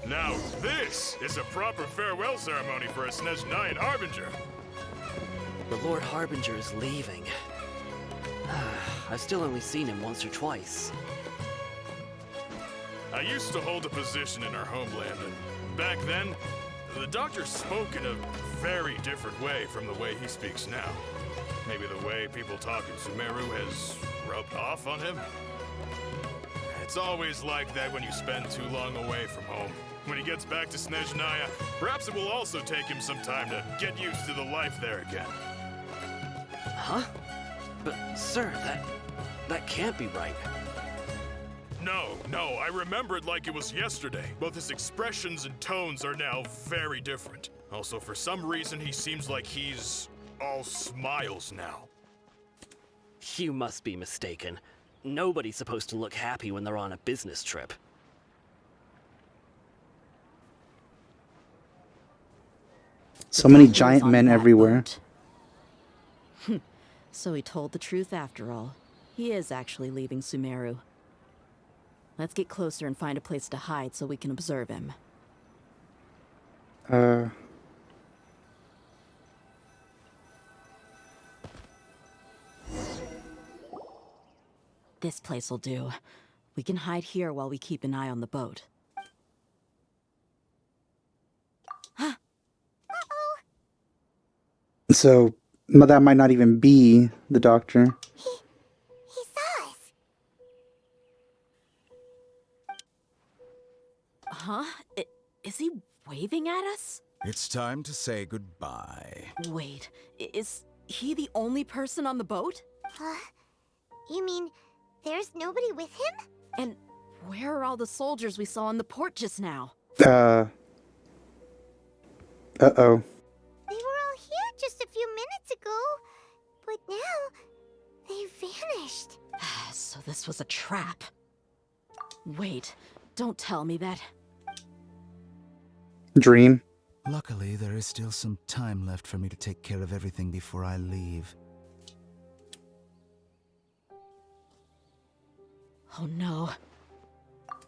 Now this is a proper farewell ceremony for a Snezhnayan Harbinger. The Lord Harbinger is leaving. I've still only seen him once or twice. I used to hold a position in our homeland, and back then, the doctor spoke in a very different way from the way he speaks now. Maybe the way people talk in Sumeru has rubbed off on him? It's always like that when you spend too long away from home. When he gets back to Snezhnaya, perhaps it will also take him some time to get used to the life there again. Huh? But, sir, that can't be right. No, I remember it like it was yesterday. Both his expressions and tones are now very different. Also, for some reason, he seems like he's all smiles now. You must be mistaken. Nobody's supposed to look happy when they're on a business trip. So many giant men everywhere. So he told the truth after all. He is actually leaving Sumeru. Let's get closer and find a place to hide so we can observe him. This place'll do. We can hide here while we keep an eye on the boat. So that might not even be the doctor. He saw us. Huh? Is he waving at us? It's time to say goodbye. Wait, is he the only person on the boat? You mean there's nobody with him? And where are all the soldiers we saw in the port just now? Uh-oh. They were all here just a few minutes ago, but now they vanished. So this was a trap. Wait, don't tell me that. Dream. Luckily, there is still some time left for me to take care of everything before I leave. Oh no.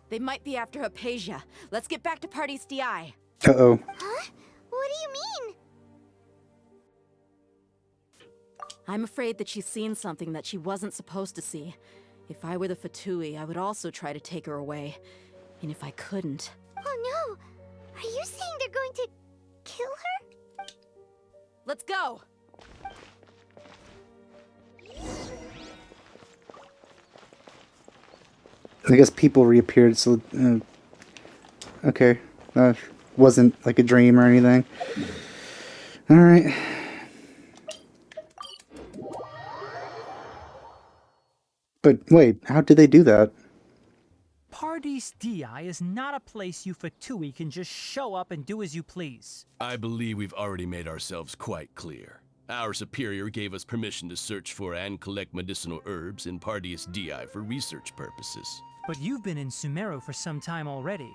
They might be after Hypatia. Let's get back to Party's DI. Uh-oh. Huh? What do you mean? I'm afraid that she's seen something that she wasn't supposed to see. If I were the Fatui, I would also try to take her away. And if I couldn't... Oh no! Are you saying they're going to kill her? Let's go! I guess people reappeared, so... okay. Wasn't like a dream or anything. Alright. But wait, how did they do that? Party's DI is not a place you Fatui can just show up and do as you please. I believe we've already made ourselves quite clear. Our superior gave us permission to search for and collect medicinal herbs in Party's DI for research purposes. But you've been in Sumeru for some time already.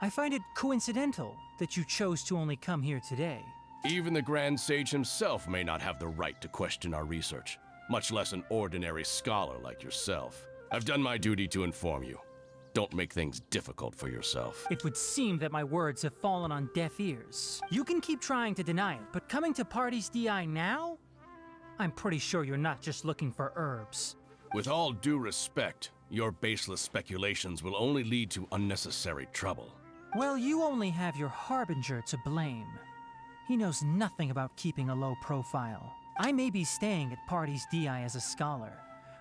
I find it coincidental that you chose to only come here today. Even the Grand Sage himself may not have the right to question our research, much less an ordinary scholar like yourself. I've done my duty to inform you. Don't make things difficult for yourself. It would seem that my words have fallen on deaf ears. You can keep trying to deny it, but coming to Party's DI now? I'm pretty sure you're not just looking for herbs. With all due respect, your baseless speculations will only lead to unnecessary trouble. Well, you only have your Harbinger to blame. He knows nothing about keeping a low profile. I may be staying at Party's DI as a scholar,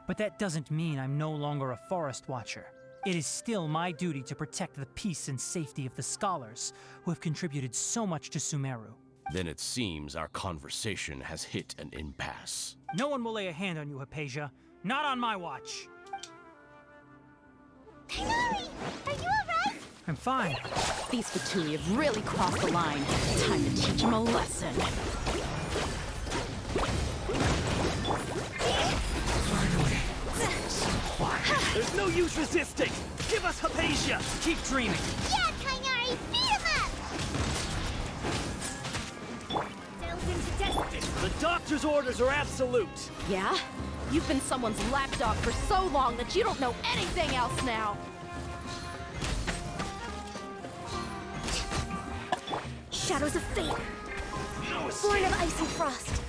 but that doesn't mean I'm no longer a forest watcher. It is still my duty to protect the peace and safety of the scholars who have contributed so much to Sumeru. Then it seems our conversation has hit an impasse. No one will lay a hand on you, Hypatia. Not on my watch. Tigari, are you alright? I'm fine. These Fatui have really crossed the line. Time to teach them a lesson. There's no use resisting! Give us Hypatia! Keep dreaming! Yeah, Tigari, beat him up! The doctor's orders are absolute! Yeah? You've been someone's lapdog for so long that you don't know anything else now! Shadows of fate! Born of icy frost!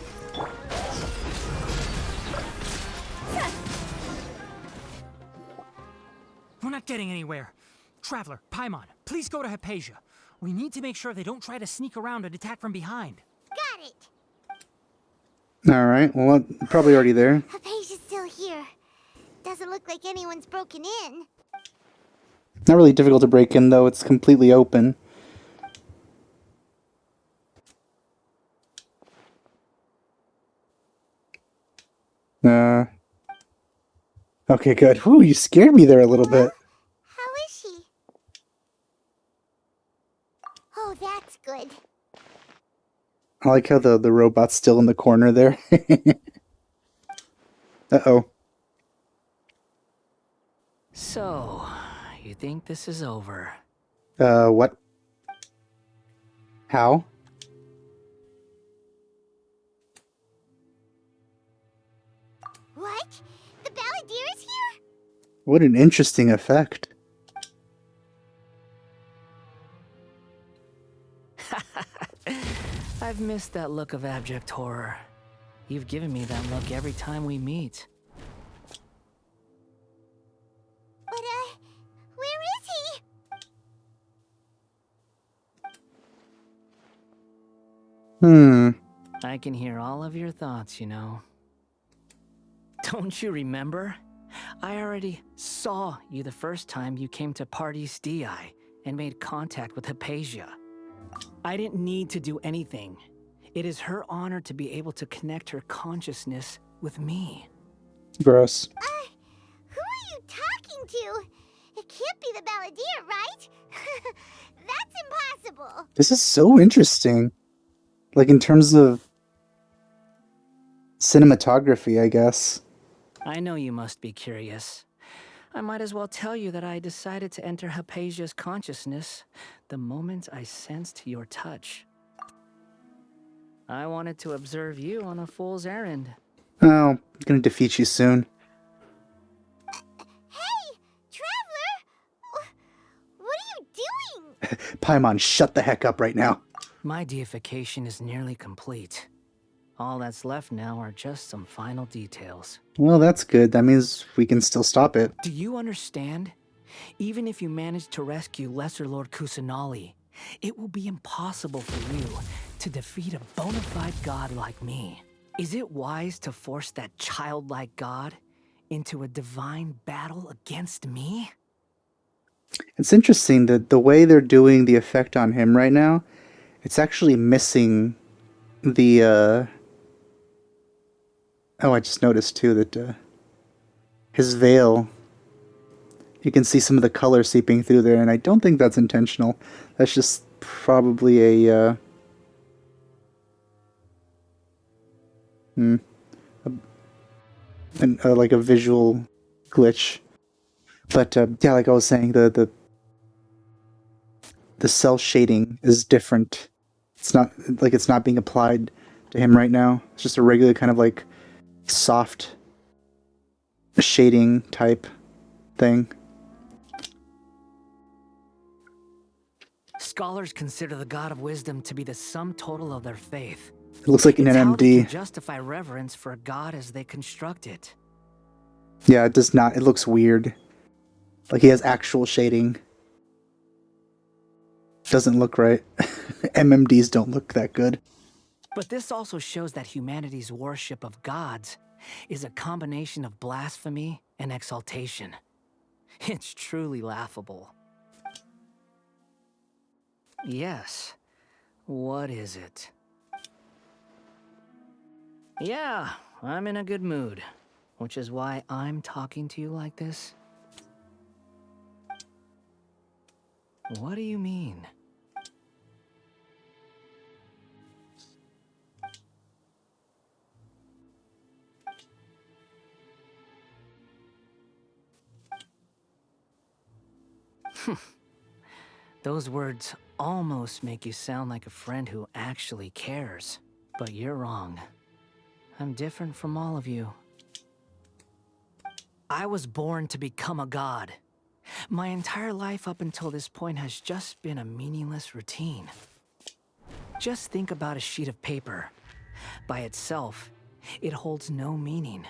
We're not getting anywhere. Traveler, Paimon, please go to Hypatia. We need to make sure they don't try to sneak around and attack from behind. Got it! Alright, well, probably already there. Hypatia's still here. Doesn't look like anyone's broken in. Not really difficult to break in, though. It's completely open. Okay, good. Whew, you scared me there a little bit. How is she? Oh, that's good. I like how the robot's still in the corner there. Uh-oh. So, you think this is over? What? How? What? The Balladeer is here? What an interesting effect. I've missed that look of abject horror. You've given me that look every time we meet. I can hear all of your thoughts, you know. Don't you remember? I already saw you the first time you came to Party's DI and made contact with Hypatia. I didn't need to do anything. It is her honor to be able to connect her consciousness with me. Gross. Who are you talking to? It can't be the Balladeer, right? That's impossible. This is so interesting. Like, in terms of cinematography, I guess. I know you must be curious. I might as well tell you that I decided to enter Hypatia's consciousness the moment I sensed your touch. I wanted to observe you on a fool's errand. Oh, I'm gonna defeat you soon. Hey, Traveler! What are you doing? Paimon, shut the heck up right now. My deification is nearly complete. All that's left now are just some final details. Well, that's good. That means we can still stop it. Do you understand? Even if you manage to rescue Lesser Lord Kusanali, it will be impossible for you to defeat a bona fide god like me. Is it wise to force that childlike god into a divine battle against me? It's interesting that the way they're doing the effect on him right now, it's actually missing the, Oh, I just noticed too that his veil, you can see some of the color seeping through there, and I don't think that's intentional. That's just probably a, like a visual glitch. But yeah, like I was saying, the cell shading is different. It's not being applied to him right now. It's just a regular kind of like soft shading type thing. Scholars consider the God of Wisdom to be the sum total of their faith. It looks like an It's how they NMD. can justify reverence for a god as they construct it. Yeah, it does not. It looks weird. Like he has actual shading. Doesn't look right. MMDs don't look that good. But this also shows that humanity's worship of gods is a combination of blasphemy and exaltation. It's truly laughable. Yes. What is it? Yeah, I'm in a good mood, which is why I'm talking to you like this. What do you mean? Those words almost make you sound like a friend who actually cares. But you're wrong. I'm different from all of you. I was born to become a god. My entire life up until this point has just been a meaningless routine. Just think about a sheet of paper. By itself, it holds no meaning.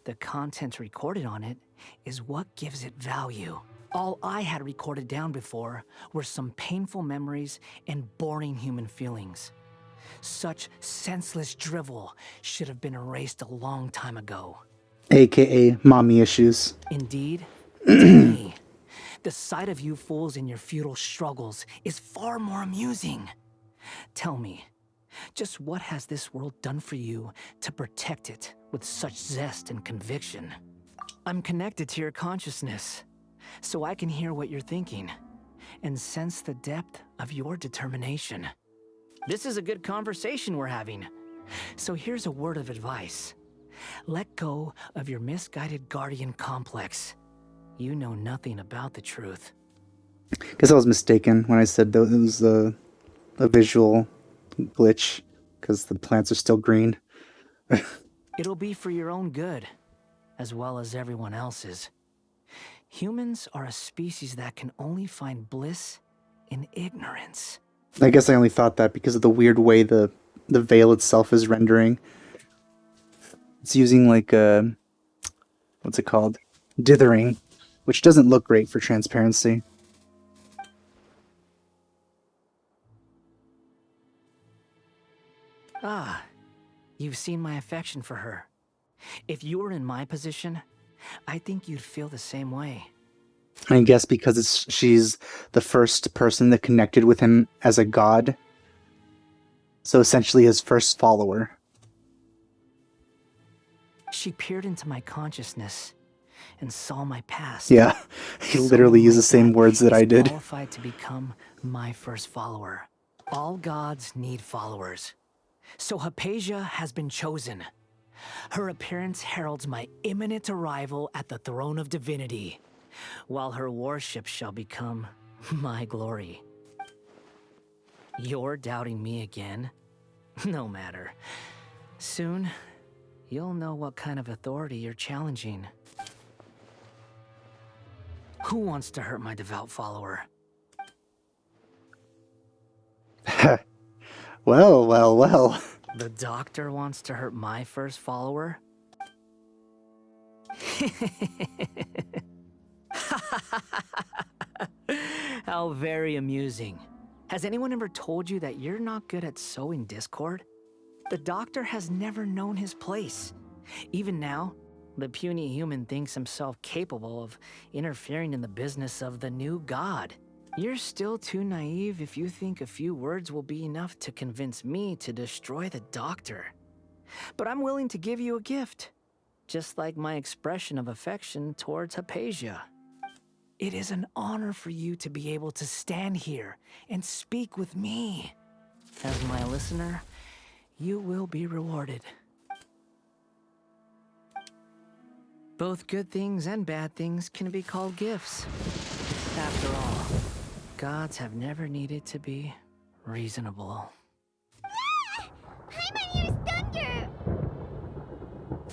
The content recorded on it is what gives it value. All I had recorded down before were some painful memories and boring human feelings. Such senseless drivel should have been erased a long time ago. AKA mommy issues. Indeed, to me, the sight of you fools in your futile struggles is far more amusing. Tell me, just what has this world done for you to protect it with such zest and conviction? I'm connected to your consciousness, so I can hear what you're thinking and sense the depth of your determination. This is a good conversation we're having. So here's a word of advice. Let go of your misguided guardian complex. You know nothing about the truth. Guess I was mistaken when I said that it was a visual glitch, because the plants are still green. It'll be for your own good, as well as everyone else's. Humans are a species that can only find bliss in ignorance. I guess I only thought that because of the weird way the veil itself is rendering. It's using like what's it called? Dithering, which doesn't look great for transparency. Ah, you've seen my affection for her. If you were in my position, I think you'd feel the same way. I guess because she's the first person that connected with him as a god. So essentially his first follower. She peered into my consciousness and saw my past. Yeah, he literally used the same words that I did. Qualified to become my first follower. All gods need followers. So Hypatia has been chosen. Her appearance heralds my imminent arrival at the throne of divinity, while her worship shall become my glory. You're doubting me again? No matter. Soon, you'll know what kind of authority you're challenging. Who wants to hurt my devout follower? Well, well, well. The doctor wants to hurt my first follower? How very amusing. Has anyone ever told you that you're not good at sowing discord? The doctor has never known his place. Even now, the puny human thinks himself capable of interfering in the business of the new god. You're still too naive if you think a few words will be enough to convince me to destroy the doctor. But I'm willing to give you a gift, just like my expression of affection towards Hypatia. It is an honor for you to be able to stand here and speak with me. As my listener, you will be rewarded. Both good things and bad things can be called gifts. After all, gods have never needed to be reasonable. Paimon hears thunder!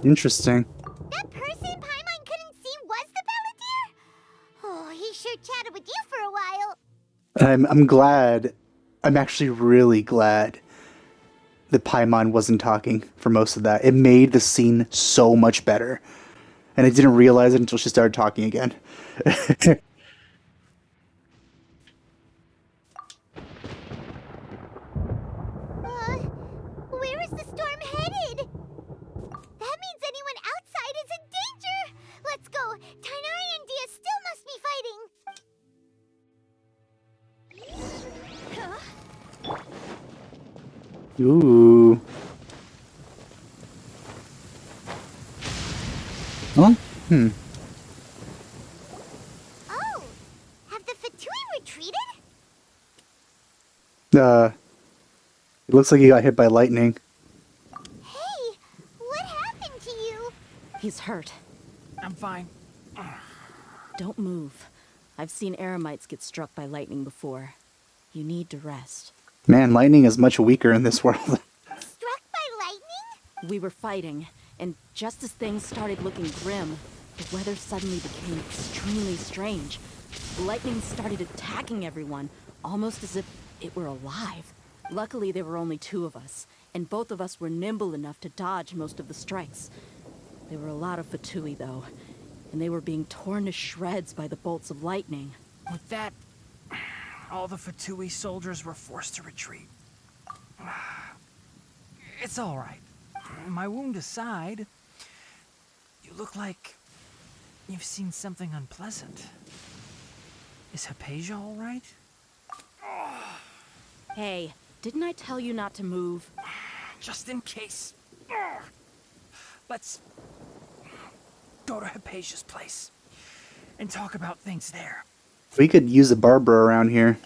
Interesting. That person Paimon couldn't see was the Balladeer? Oh, he sure chatted with you for a while. I'm glad. I'm actually really glad that Paimon wasn't talking for most of that. It made the scene so much better. And I didn't realize it until she started talking again. Where is the storm headed? That means anyone outside is in danger! Let's go! Tainari and Dia still must be fighting! Ooh. Huh? Oh! Have the Fatui retreated? It looks like he got hit by lightning. Hey! What happened to you? He's hurt. I'm fine. Don't move. I've seen eremites get struck by lightning before. You need to rest. Man, lightning is much weaker in this world. Struck by lightning? We were fighting, and just as things started looking grim, the weather suddenly became extremely strange. Lightning started attacking everyone, almost as if it were alive. Luckily, there were only two of us, and both of us were nimble enough to dodge most of the strikes. There were a lot of Fatui, though, and they were being torn to shreds by the bolts of lightning. With that, all the Fatui soldiers were forced to retreat. It's all right. My wound aside, you look like you've seen something unpleasant. Is Hypatia all right? Hey, didn't I tell you not to move? Just in case. Let's go to Hypatia's place and talk about things there. We could use a barber around here.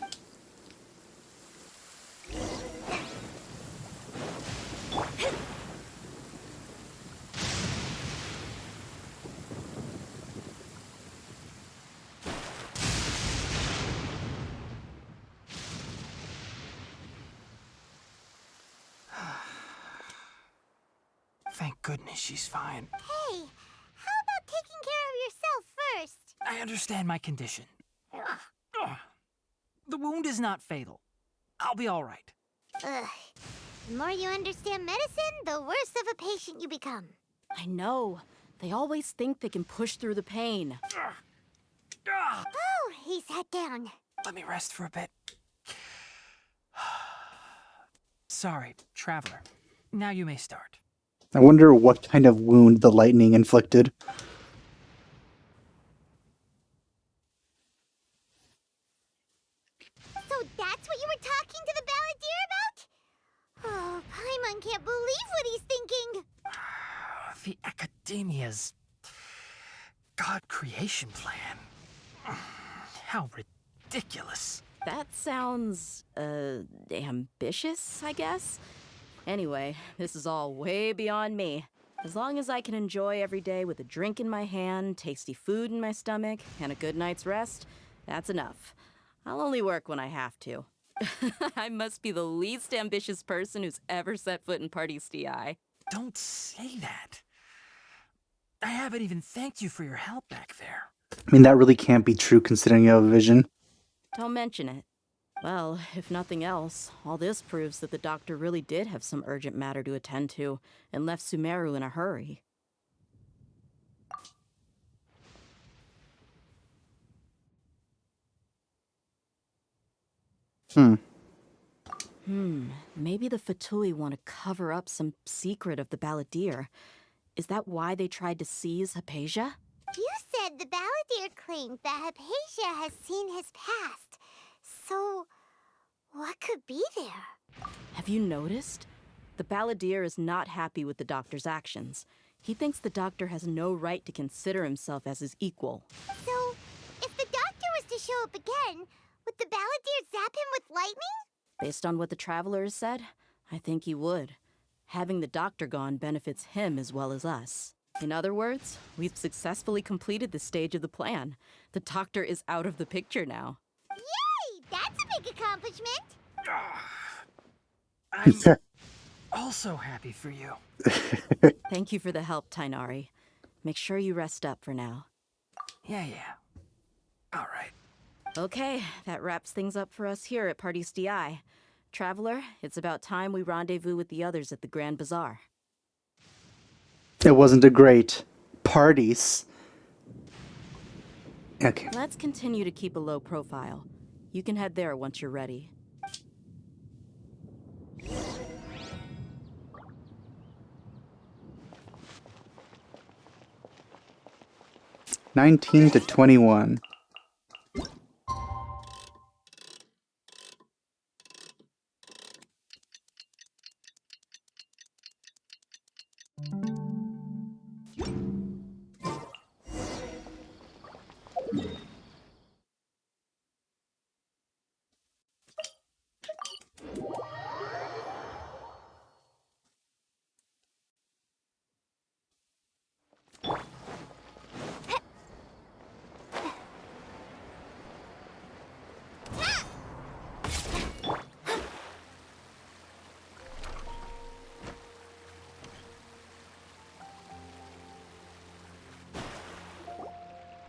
Thank goodness she's fine. Hey, how about taking care of yourself first? I understand my condition. The wound is not fatal. I'll be all right. Ugh. The more you understand medicine, the worse of a patient you become. I know. They always think they can push through the pain. Oh, he sat down. Let me rest for a bit. Sorry, Traveler. Now you may start. I wonder what kind of wound the lightning inflicted. So that's what you were talking to the balladeer about? Oh, Paimon can't believe what he's thinking. The Academia's God creation plan. How ridiculous. That sounds, ambitious, I guess? Anyway, this is all way beyond me. As long as I can enjoy every day with a drink in my hand, tasty food in my stomach, and a good night's rest, that's enough. I'll only work when I have to. I must be the least ambitious person who's ever set foot in Party STI. Don't say that. I haven't even thanked you for your help back there. I mean, that really can't be true considering you have a vision. Don't mention it. Well, if nothing else, all this proves that the doctor really did have some urgent matter to attend to and left Sumeru in a hurry. Maybe the Fatui want to cover up some secret of the balladeer. Is that why they tried to seize Hypatia? You said the balladeer claimed that Hypatia has seen his past. So, what could be there? Have you noticed? The balladeer is not happy with the doctor's actions. He thinks the doctor has no right to consider himself as his equal. So, if the doctor was to show up again, would the balladeer zap him with lightning? Based on what the Traveler has said, I think he would. Having the doctor gone benefits him as well as us. In other words, we've successfully completed this stage of the plan. The doctor is out of the picture now. Yay! That's a big accomplishment! I'm also happy for you. Thank you for the help, Tainari. Make sure you rest up for now. Yeah. All right. Okay, that wraps things up for us here at Party STI. Traveler, it's about time we rendezvous with the others at the Grand Bazaar. It wasn't a great parties. Okay. Let's continue to keep a low profile. You can head there once you're ready. $19 to $21.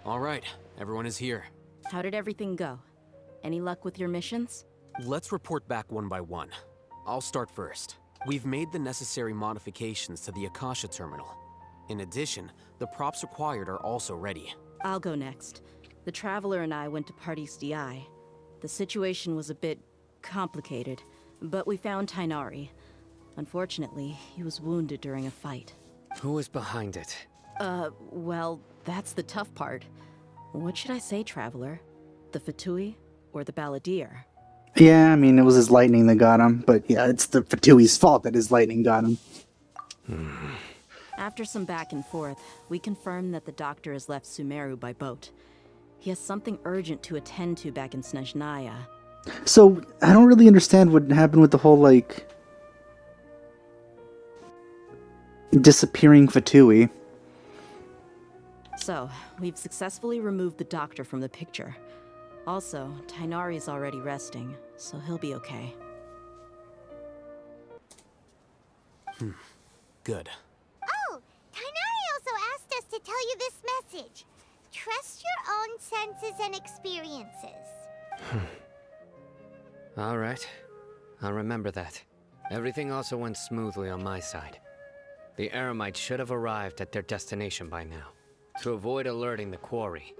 All right, everyone is here. How did everything go? Any luck with your missions? Let's report back one by one. I'll start first. We've made the necessary modifications to the Akasha terminal. In addition, the props required are also ready. I'll go next. The Traveler and I went to Party STI. The situation was a bit complicated, but we found Tainari. Unfortunately, he was wounded during a fight. Who is behind it? Well, that's the tough part. What should I say, Traveler? The Fatui or the balladeer? Yeah, I mean, it was his lightning that got him, but yeah, it's the Fatui's fault that his lightning got him. After some back and forth, we confirmed that the doctor has left Sumeru by boat. He has something urgent to attend to back in Snezhnaya. So, I don't really understand what happened with the whole, like, disappearing Fatui. So, we've successfully removed the doctor from the picture. Also, Tainari's already resting, so he'll be okay. Good. Oh, Tainari also asked us to tell you this message. Trust your own senses and experiences. All right. I'll remember that. Everything also went smoothly on my side. The Eremites should have arrived at their destination by now. To avoid alerting the quarry,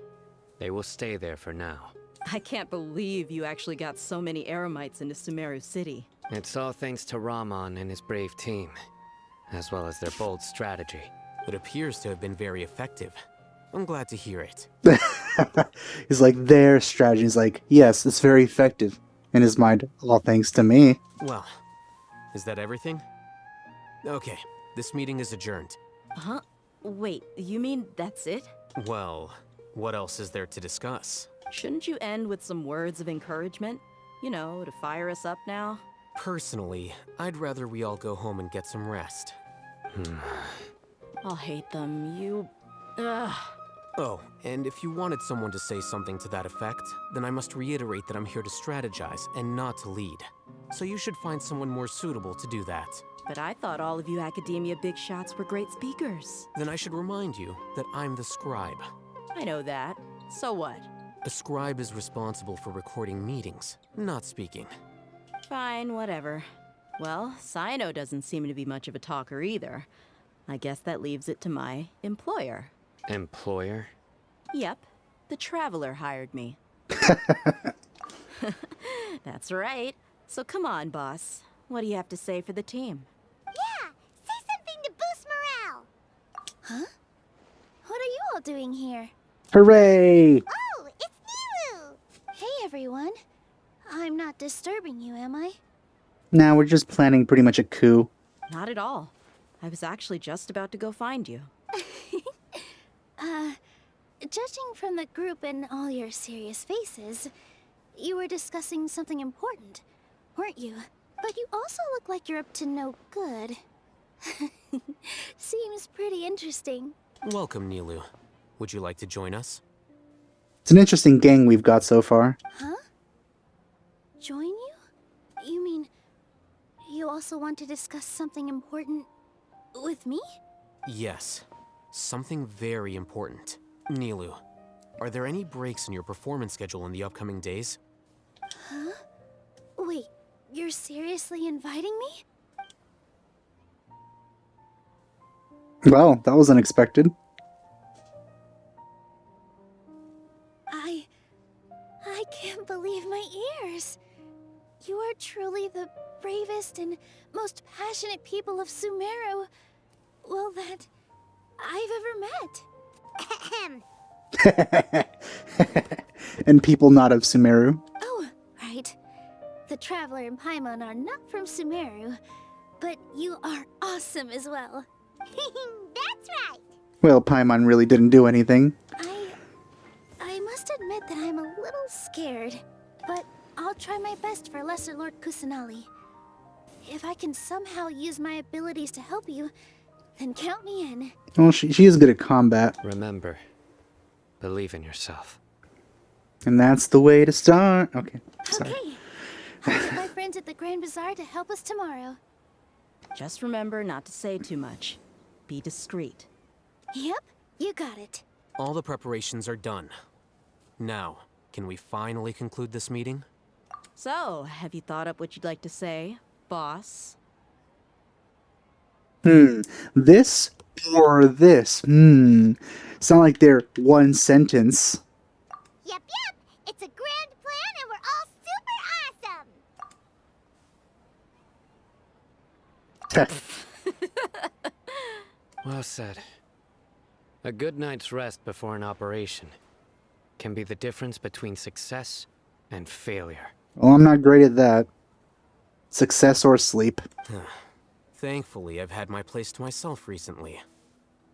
they will stay there for now. I can't believe you actually got so many Eremites into Sumeru City. It's all thanks to Rahman and his brave team, as well as their bold strategy. It appears to have been very effective. I'm glad to hear it. He's like, their strategy is like, yes, it's very effective. In his mind, all thanks to me. Well, is that everything? Okay, this meeting is adjourned. Huh? Wait, you mean that's it? Well, what else is there to discuss? Shouldn't you end with some words of encouragement? You know, to fire us up now? Personally, I'd rather we all go home and get some rest. I'll hate them. Ugh. Oh, and if you wanted someone to say something to that effect, then I must reiterate that I'm here to strategize and not to lead. So you should find someone more suitable to do that. But I thought all of you academia big shots were great speakers. Then I should remind you that I'm the scribe. I know that. So what? A scribe is responsible for recording meetings, not speaking. Fine, whatever. Well, Cyno doesn't seem to be much of a talker either. I guess that leaves it to my employer. Employer? Yep. The Traveler hired me. That's right. So come on, boss. What do you have to say for the team? Yeah, say something to boost morale. Huh? What are you all doing here? Hooray! Oh, it's Nilu! Hey, everyone. I'm not disturbing you, am I? Now we're just planning pretty much a coup. Not at all. I was actually just about to go find you. Judging from the group and all your serious faces, you were discussing something important, weren't you? But you also look like you're up to no good. Seems pretty interesting. Welcome, Nilu. Would you like to join us? It's an interesting gang we've got so far. Huh? Join you? You mean you also want to discuss something important with me? Yes. Something very important. Nilu, are there any breaks in your performance schedule in the upcoming days? Huh? Wait, you're seriously inviting me? Well, that was unexpected. I can't believe my ears. You are truly the bravest and most passionate people of Sumeru, well, that I've ever met. And people not of Sumeru. Oh, right. The Traveler and Paimon are not from Sumeru, but you are awesome as well. That's right. Well, Paimon really didn't do anything. I must admit that I'm a little scared, but I'll try my best for Lesser Lord Kusanali. If I can somehow use my abilities to help you, then count me in. Well, she is good at combat. Remember, believe in yourself. And that's the way to start. Okay, sorry. Okay. I'll get my friends at the Grand Bazaar to help us tomorrow. Just remember not to say too much. Be discreet. Yep, you got it. All the preparations are done. Now, can we finally conclude this meeting? So, have you thought up what you'd like to say, boss? This or this? Sound like they're one sentence. Yep. It's a grand plan and we're all super awesome. Well said. A good night's rest before an operation can be the difference between success and failure. Well, I'm not great at that. Success or sleep. Thankfully, I've had my place to myself recently.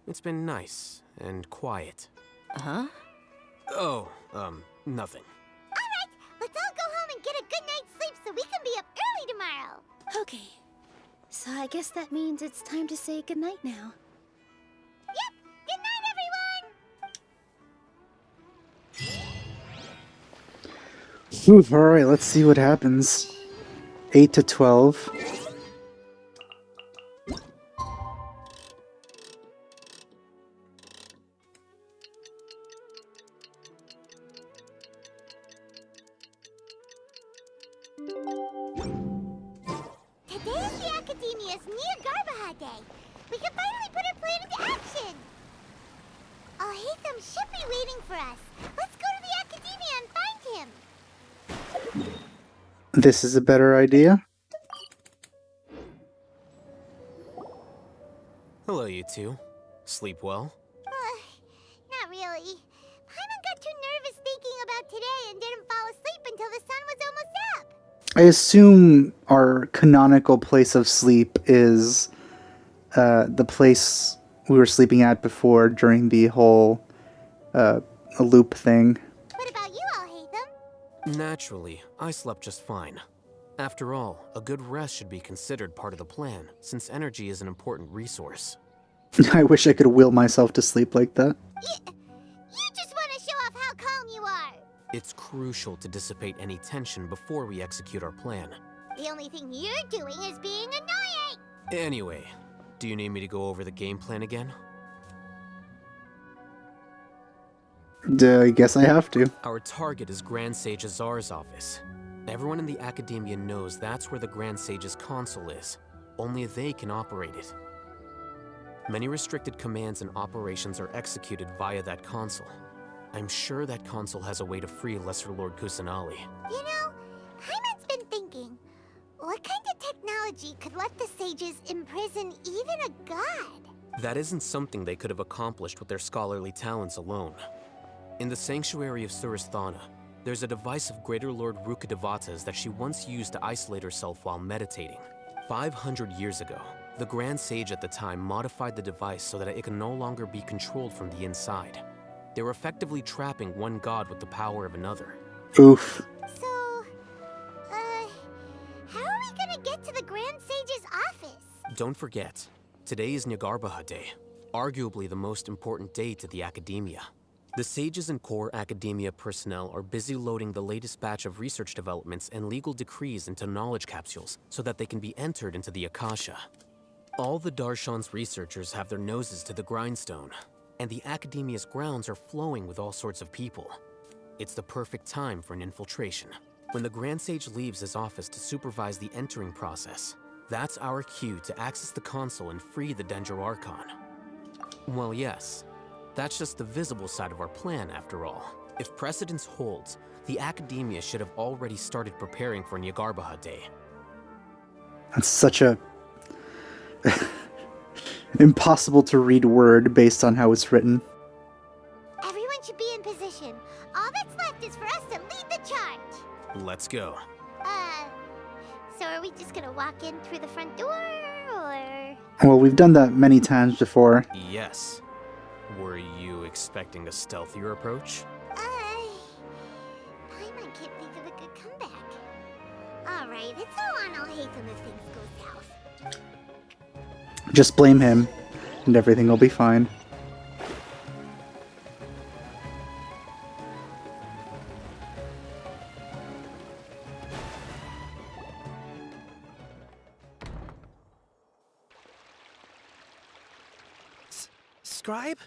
It's been nice and quiet. Huh? Oh, nothing. Alright, let's all go home and get a good night's sleep so we can be up early tomorrow. Okay, so I guess that means it's time to say goodnight now. Yep, good night, everyone! Alright, let's see what happens. 8 to 12. Today is the Academia's Nia Garbaha Day. We can finally put our plan into action. Alhaitham should be waiting for us. Let's go to the Academia and find him. This is a better idea. Hello, you two. Sleep well? Not really. Paimon got too nervous thinking about today and didn't fall asleep until the sun was almost up. I assume our canonical place of sleep is the place we were sleeping at before during the whole loop thing. What about you, Alhaitham? Naturally, I slept just fine. After all, a good rest should be considered part of the plan, since energy is an important resource. I wish I could will myself to sleep like that. You just want to show off how calm you are. It's crucial to dissipate any tension before we execute our plan. The only thing you're doing is being annoying. Anyway, do you need me to go over the game plan again? I guess I have to. Our target is Grand Sage Azar's office. Everyone in the Academia knows that's where the Grand Sage's console is. Only they can operate it. Many restricted commands and operations are executed via that console. I'm sure that console has a way to free Lesser Lord Kusanali. You know, Paimon's been thinking, what kind of technology could let the sages imprison even a god? That isn't something they could have accomplished with their scholarly talents alone. In the Sanctuary of Suristhana, there's a device of Greater Lord Rukkhadevata's that she once used to isolate herself while meditating. 500 years ago, the Grand Sage at the time modified the device so that it could no longer be controlled from the inside. They were effectively trapping one god with the power of another. Oof. So, how are we gonna get to the Grand Sage's office? Don't forget, today is Nyargarbaha Day, arguably the most important day to the Academia. The sages and core Academia personnel are busy loading the latest batch of research developments and legal decrees into knowledge capsules so that they can be entered into the Akasha. All the Darshan's researchers have their noses to the grindstone, and the Academia's grounds are flowing with all sorts of people. It's the perfect time for an infiltration. When the Grand Sage leaves his office to supervise the entering process, that's our cue to access the console and free the Danger Archon. Well, yes. That's just the visible side of our plan, after all. If precedence holds, the Academia should have already started preparing for Nyargarbaha Day. That's such a impossible to read word based on how it's written. Everyone should be in position. All that's left is for us to lead the charge. Let's go. So are we just gonna walk in through the front door, or...? Well, we've done that many times before. Yes. Were you expecting a stealthier approach? Paimon can't think of a good comeback. Alright, it's all on Alhaitham if things go south. Just blame him, and everything will be fine. Scribe?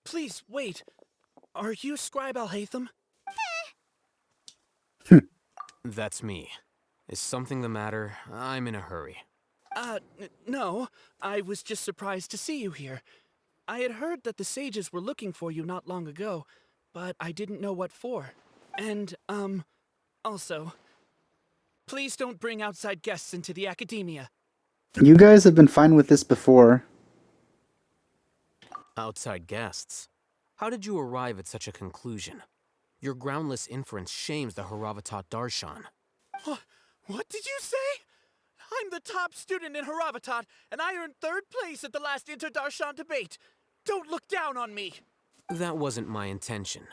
Please, wait. Are you Scribe Alhaitham? That's me. Is something the matter? I'm in a hurry. No. I was just surprised to see you here. I had heard that the sages were looking for you not long ago, but I didn't know what for. And, also, please don't bring outside guests into the Academia. You guys have been fine with this before. Outside guests? How did you arrive at such a conclusion? Your groundless inference shames the Haravatat Darshan. What did you say? I'm the top student in Haravatat, and I earned 3rd place at the last Inter-Darshan debate. Don't look down on me. That wasn't my intention.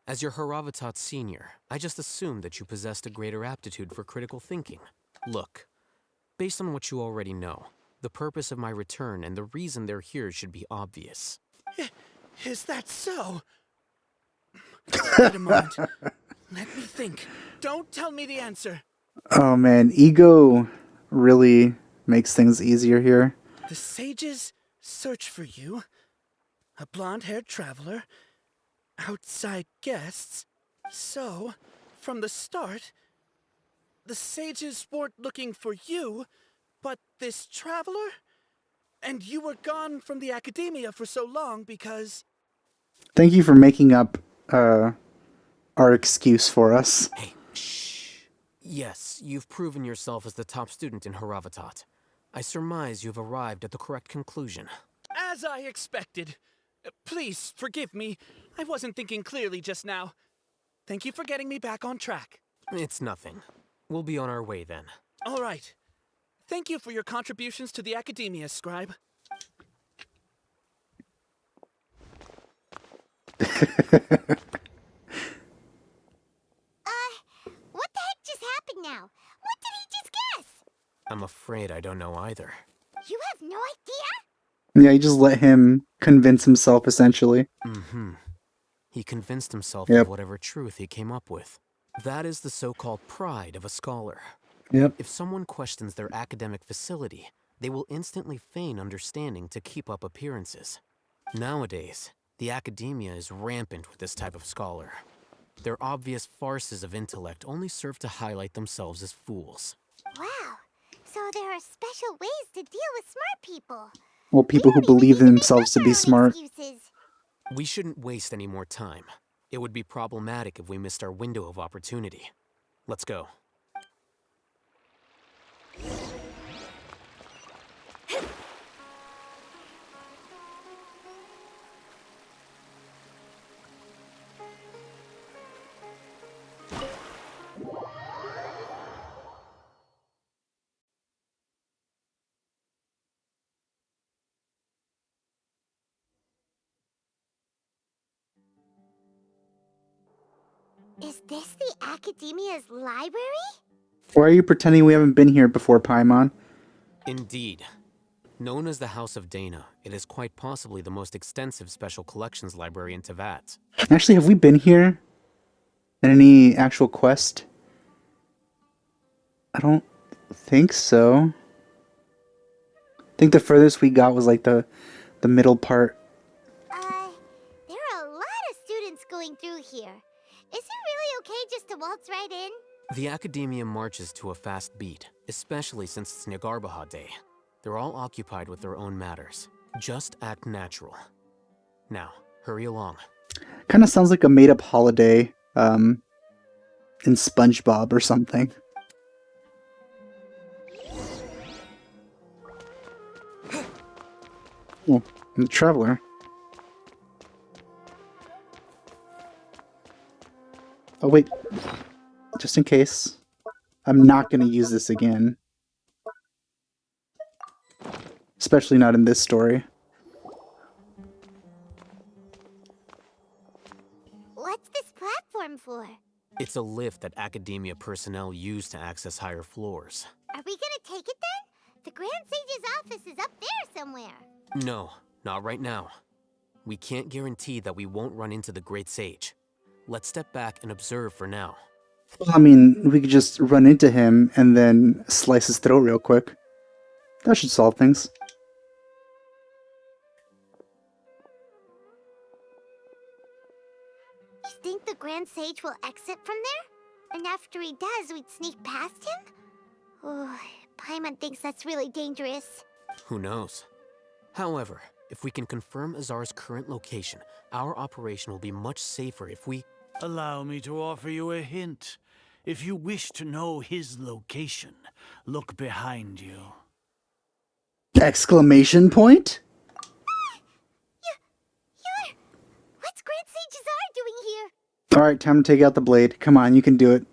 As your Haravatat senior, I just assumed that you possessed a greater aptitude for critical thinking. Look, based on what you already know, the purpose of my return and the reason they're here should be obvious. Is that so? Wait a moment. Let me think. Don't tell me the answer. Oh man, ego really makes things easier here. The sages search for you. A blonde-haired traveler. Outside guests. So, from the start, the sages weren't looking for you, but this traveler? And you were gone from the Academia for so long because... Thank you for making up our excuse for us. Hey, shh. Yes, you've proven yourself as the top student in Haravatat. I surmise you've arrived at the correct conclusion. As I expected. Please forgive me. I wasn't thinking clearly just now. Thank you for getting me back on track. It's nothing. We'll be on our way then. All right. Thank you for your contributions to the Academia, Scribe. What the heck just happened now? What did he just guess? I'm afraid I don't know either. You have no idea? Yeah, you just let him convince himself, essentially. Mm-hmm. He convinced himself Yep. of whatever truth he came up with. That is the so-called pride of a scholar. Yep. If someone questions their academic facility, they will instantly feign understanding to keep up appearances. Nowadays, the academia is rampant with this type of scholar. Their obvious farces of intellect only serve to highlight themselves as fools. Wow. So there are special ways to deal with smart people. Well, people who believe in themselves to be smart. Excuses. We shouldn't waste any more time. It would be problematic if we missed our window of opportunity. Let's go. Is this the Academia's library? Why are you pretending we haven't been here before, Paimon? Indeed. Known as the House of Dana, it is quite possibly the most extensive special collections library in Teyvat. Actually, have we been here in any actual quest? I don't think so. I think the furthest we got was like the middle part. There are a lot of students going through here. Is it really okay just to waltz right in? The Academia marches to a fast beat, especially since it's Nagarbaha Day. They're all occupied with their own matters. Just act natural. Now, hurry along. Kind of sounds like a made-up holiday in SpongeBob or something. Oh, and the Traveler. Oh, wait. Just in case. I'm not going to use this again. Especially not in this story. What's this platform for? It's a lift that Academia personnel use to access higher floors. Are we gonna take it then? The Grand Sage's office is up there somewhere. No, not right now. We can't guarantee that we won't run into the Great Sage. Let's step back and observe for now. Well, I mean, we could just run into him and then slice his throat real quick. That should solve things. You think the Grand Sage will exit from there? And after he does, we'd sneak past him? Oh, Paimon thinks that's really dangerous. Who knows? However, if we can confirm Azar's current location, our operation will be much safer if we... Allow me to offer you a hint. If you wish to know his location, look behind you. Exclamation point? What's Grand Sage Azar doing here? Alright, time to take out the blade. Come on, you can do it.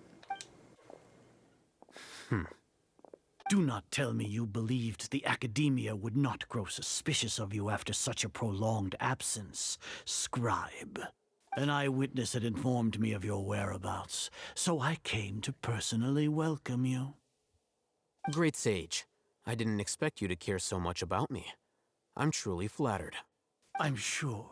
Do not tell me you believed the Academia would not grow suspicious of you after such a prolonged absence, Scribe. An eyewitness had informed me of your whereabouts, so I came to personally welcome you. Great Sage, I didn't expect you to care so much about me. I'm truly flattered. I'm sure,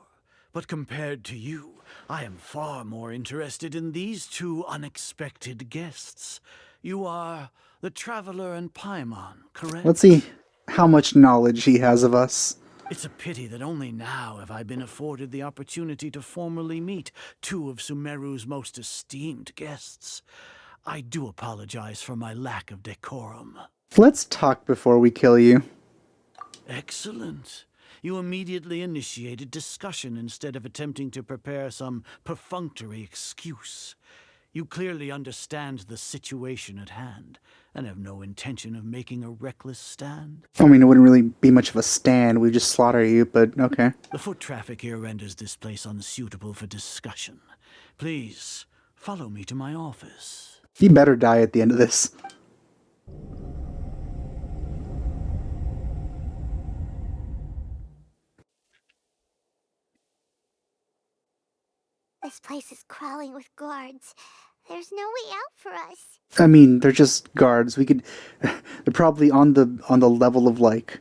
but compared to you, I am far more interested in these two unexpected guests. You are the Traveler and Paimon, correct? Let's see how much knowledge he has of us. It's a pity that only now have I been afforded the opportunity to formally meet two of Sumeru's most esteemed guests. I do apologize for my lack of decorum. Let's talk before we kill you. Excellent. You immediately initiated discussion instead of attempting to prepare some perfunctory excuse. You clearly understand the situation at hand, and have no intention of making a reckless stand. I mean, it wouldn't really be much of a stand. We just slaughter you, but okay. The foot traffic here renders this place unsuitable for discussion. Please, follow me to my office. You better die at the end of this. This place is crawling with guards. There's no way out for us. I mean, they're just guards. We could. They're probably on the level of like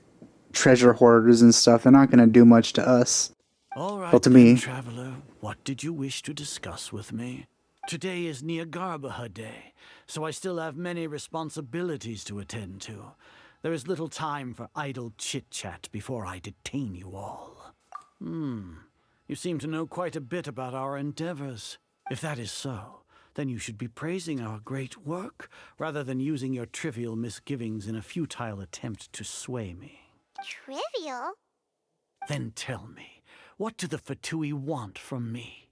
treasure hoarders and stuff. They're not gonna do much to us. All right, well, to then, me. traveler. What did you wish to discuss with me? Today is Nahida Day, so I still have many responsibilities to attend to. There is little time for idle chit-chat before I detain you all. You seem to know quite a bit about our endeavors. If that is so, then you should be praising our great work, rather than using your trivial misgivings in a futile attempt to sway me. Trivial? Then tell me, what do the Fatui want from me?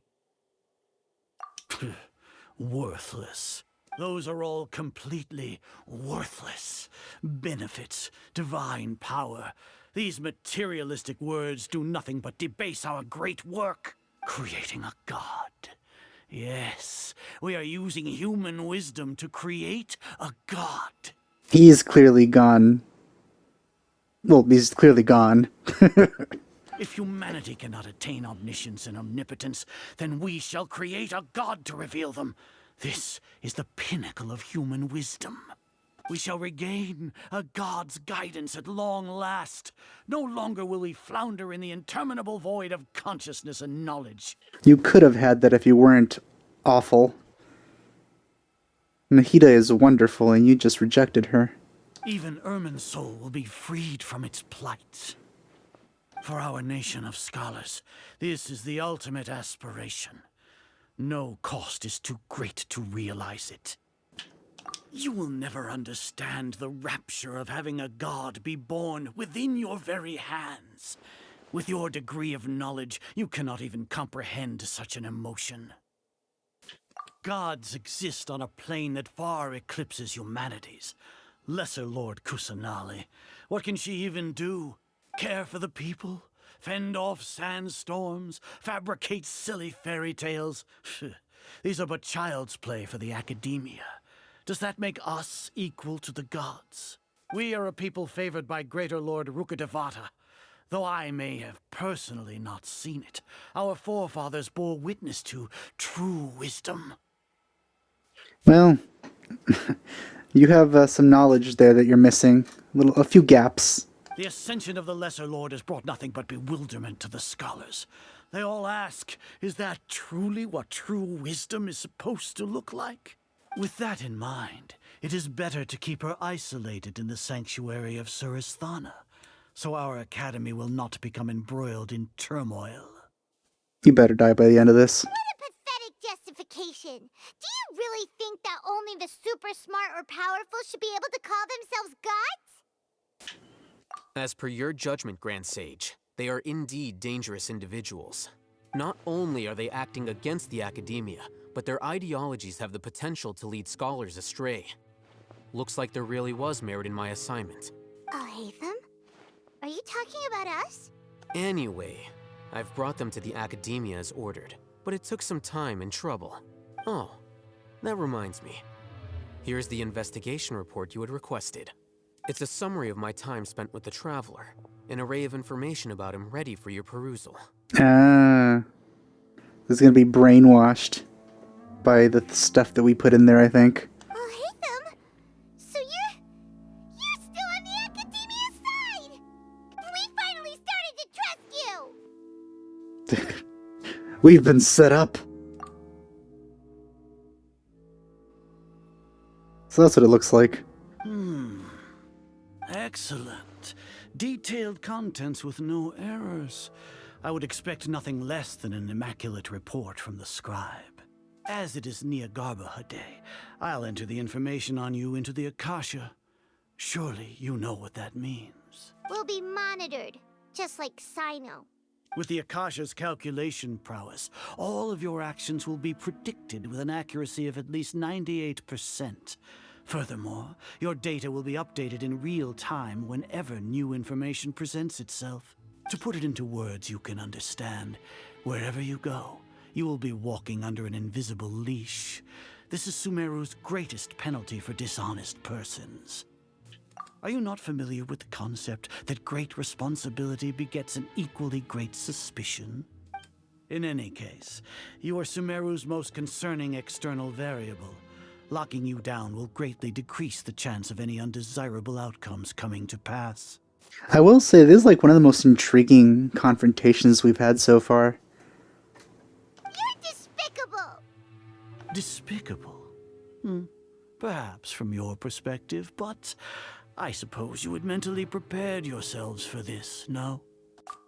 Worthless. Those are all completely worthless. Benefits, divine power. These materialistic words do nothing but debase our great work. Creating a god. Yes, we are using human wisdom to create a god. He's clearly gone. Well, he's clearly gone. If humanity cannot attain omniscience and omnipotence, then we shall create a god to reveal them. This is the pinnacle of human wisdom. We shall regain a god's guidance at long last. No longer will we flounder in the interminable void of consciousness and knowledge. You could have had that if you weren't awful. Nahida is wonderful, and you just rejected her. Even Ermin's soul will be freed from its plight. For our nation of scholars, this is the ultimate aspiration. No cost is too great to realize it. You will never understand the rapture of having a god be born within your very hands. With your degree of knowledge, you cannot even comprehend such an emotion. Gods exist on a plane that far eclipses humanity's. Lesser Lord Kusanali, what can she even do? Care for the people? Fend off sandstorms? Fabricate silly fairy tales? These are but child's play for the academia. Does that make us equal to the gods? We are a people favored by Greater Lord Rukadevata. Though I may have personally not seen it, our forefathers bore witness to true wisdom. Well, you have some knowledge there that you're missing. A few gaps. The ascension of the Lesser Lord has brought nothing but bewilderment to the scholars. They all ask, is that truly what true wisdom is supposed to look like? With that in mind, it is better to keep her isolated in the sanctuary of Suristhana, so our academy will not become embroiled in turmoil. You better die by the end of this. What a pathetic justification! Do you really think that only the super smart or powerful should be able to call themselves gods? As per your judgment, Grand Sage, they are indeed dangerous individuals. Not only are they acting against the academia, but their ideologies have the potential to lead scholars astray. Looks like there really was merit in my assignment. Alhaitham? Are you talking about us? Anyway, I've brought them to the academia as ordered, but it took some time and trouble. Oh, that reminds me. Here's the investigation report you had requested. It's a summary of my time spent with the Traveler, an array of information about him ready for your perusal. Ah. This is gonna be brainwashed by the stuff that we put in there, I think. Alhaitham? So you're still on the academia side! We finally started to trust you! We've been set up. So that's what it looks like. Excellent. Detailed contents with no errors. I would expect nothing less than an immaculate report from the scribe. As it is Nahida Day, I'll enter the information on you into the Akasha. Surely you know what that means. We'll be monitored, just like Sino. With the Akasha's calculation prowess, all of your actions will be predicted with an accuracy of at least 98%. Furthermore, your data will be updated in real time whenever new information presents itself. To put it into words you can understand, wherever you go, you will be walking under an invisible leash. This is Sumeru's greatest penalty for dishonest persons. Are you not familiar with the concept that great responsibility begets an equally great suspicion? In any case, you are Sumeru's most concerning external variable. Locking you down will greatly decrease the chance of any undesirable outcomes coming to pass. I will say this is like one of the most intriguing confrontations we've had so far. You're despicable! Despicable? Perhaps from your perspective, but I suppose you had mentally prepared yourselves for this, no?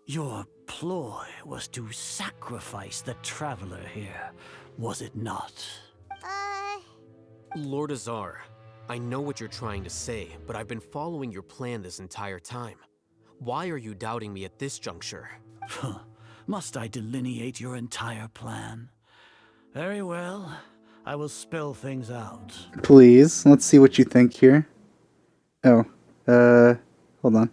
Your ploy was to sacrifice the traveler here, was it not? Lord Azar, I know what you're trying to say, but I've been following your plan this entire time. Why are you doubting me at this juncture? Must I delineate your entire plan? Very well. I will spell things out. Please, let's see what you think here. Oh, hold on.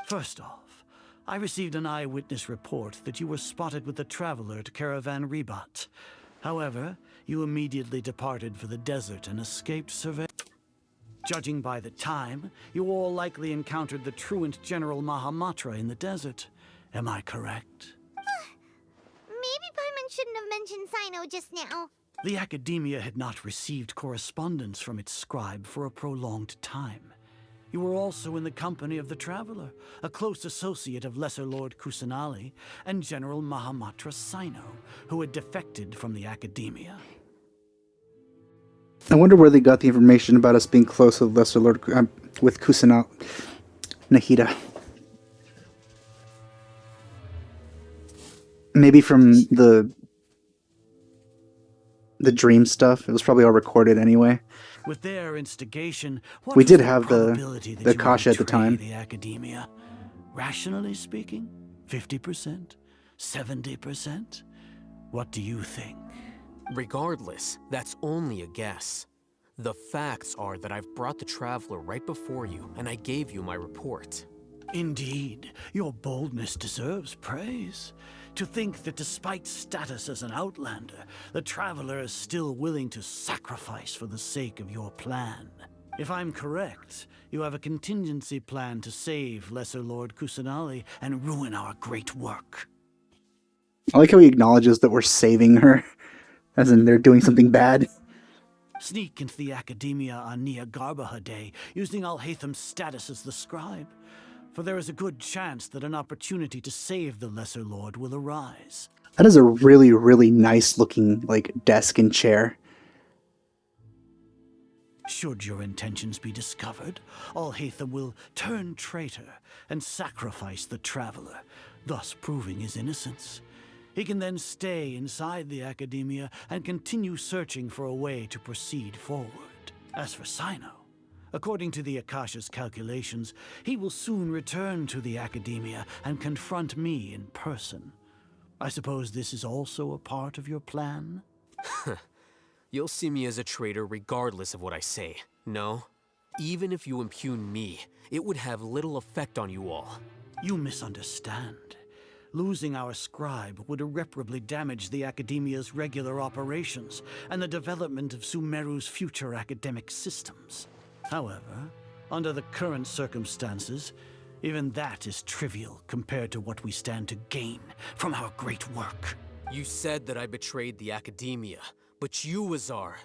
First off, I received an eyewitness report that you were spotted with the traveler at Caravan Rebat. However, you immediately departed for the desert and escaped surveillance. Judging by the time, you all likely encountered the truant General Mahamatra in the desert. Am I correct? Maybe Paimon shouldn't have mentioned Sino just now. The Academia had not received correspondence from its scribe for a prolonged time. You were also in the company of the Traveler, a close associate of Lesser Lord Kusanali and General Mahamatra Sino, who had defected from the Academia. I wonder where they got the information about us being close with Lesser Lord, with Kusanali. Nahida. Maybe from the dream stuff. It was probably all recorded anyway. With their instigation, what we was did the have probability that the you would Akasha at the betray time. The Academia? Rationally speaking, 50%? 70%? What do you think? Regardless, that's only a guess. The facts are that I've brought the Traveler right before you, and I gave you my report. Indeed, your boldness deserves praise. To think that despite status as an outlander, the Traveler is still willing to sacrifice for the sake of your plan. If I'm correct, you have a contingency plan to save Lesser Lord Kusanali and ruin our great work. I like how he acknowledges that we're saving her, as in they're doing something bad. Sneak into the Academia on Nia Garbaha Day, using Alhaitham's status as the scribe. For there is a good chance that an opportunity to save the Lesser Lord will arise. That is a really, really nice looking, like, desk and chair. Should your intentions be discovered, Alhaitham will turn traitor and sacrifice the Traveler, thus proving his innocence. He can then stay inside the Academia and continue searching for a way to proceed forward. As for Sino, according to the Akasha's calculations, he will soon return to the Academia and confront me in person. I suppose this is also a part of your plan? You'll see me as a traitor regardless of what I say, no? Even if you impugn me, it would have little effect on you all. You misunderstand. Losing our scribe would irreparably damage the Academia's regular operations and the development of Sumeru's future academic systems. However, under the current circumstances, even that is trivial compared to what we stand to gain from our great work. You said that I betrayed the Academia, but you, Azar,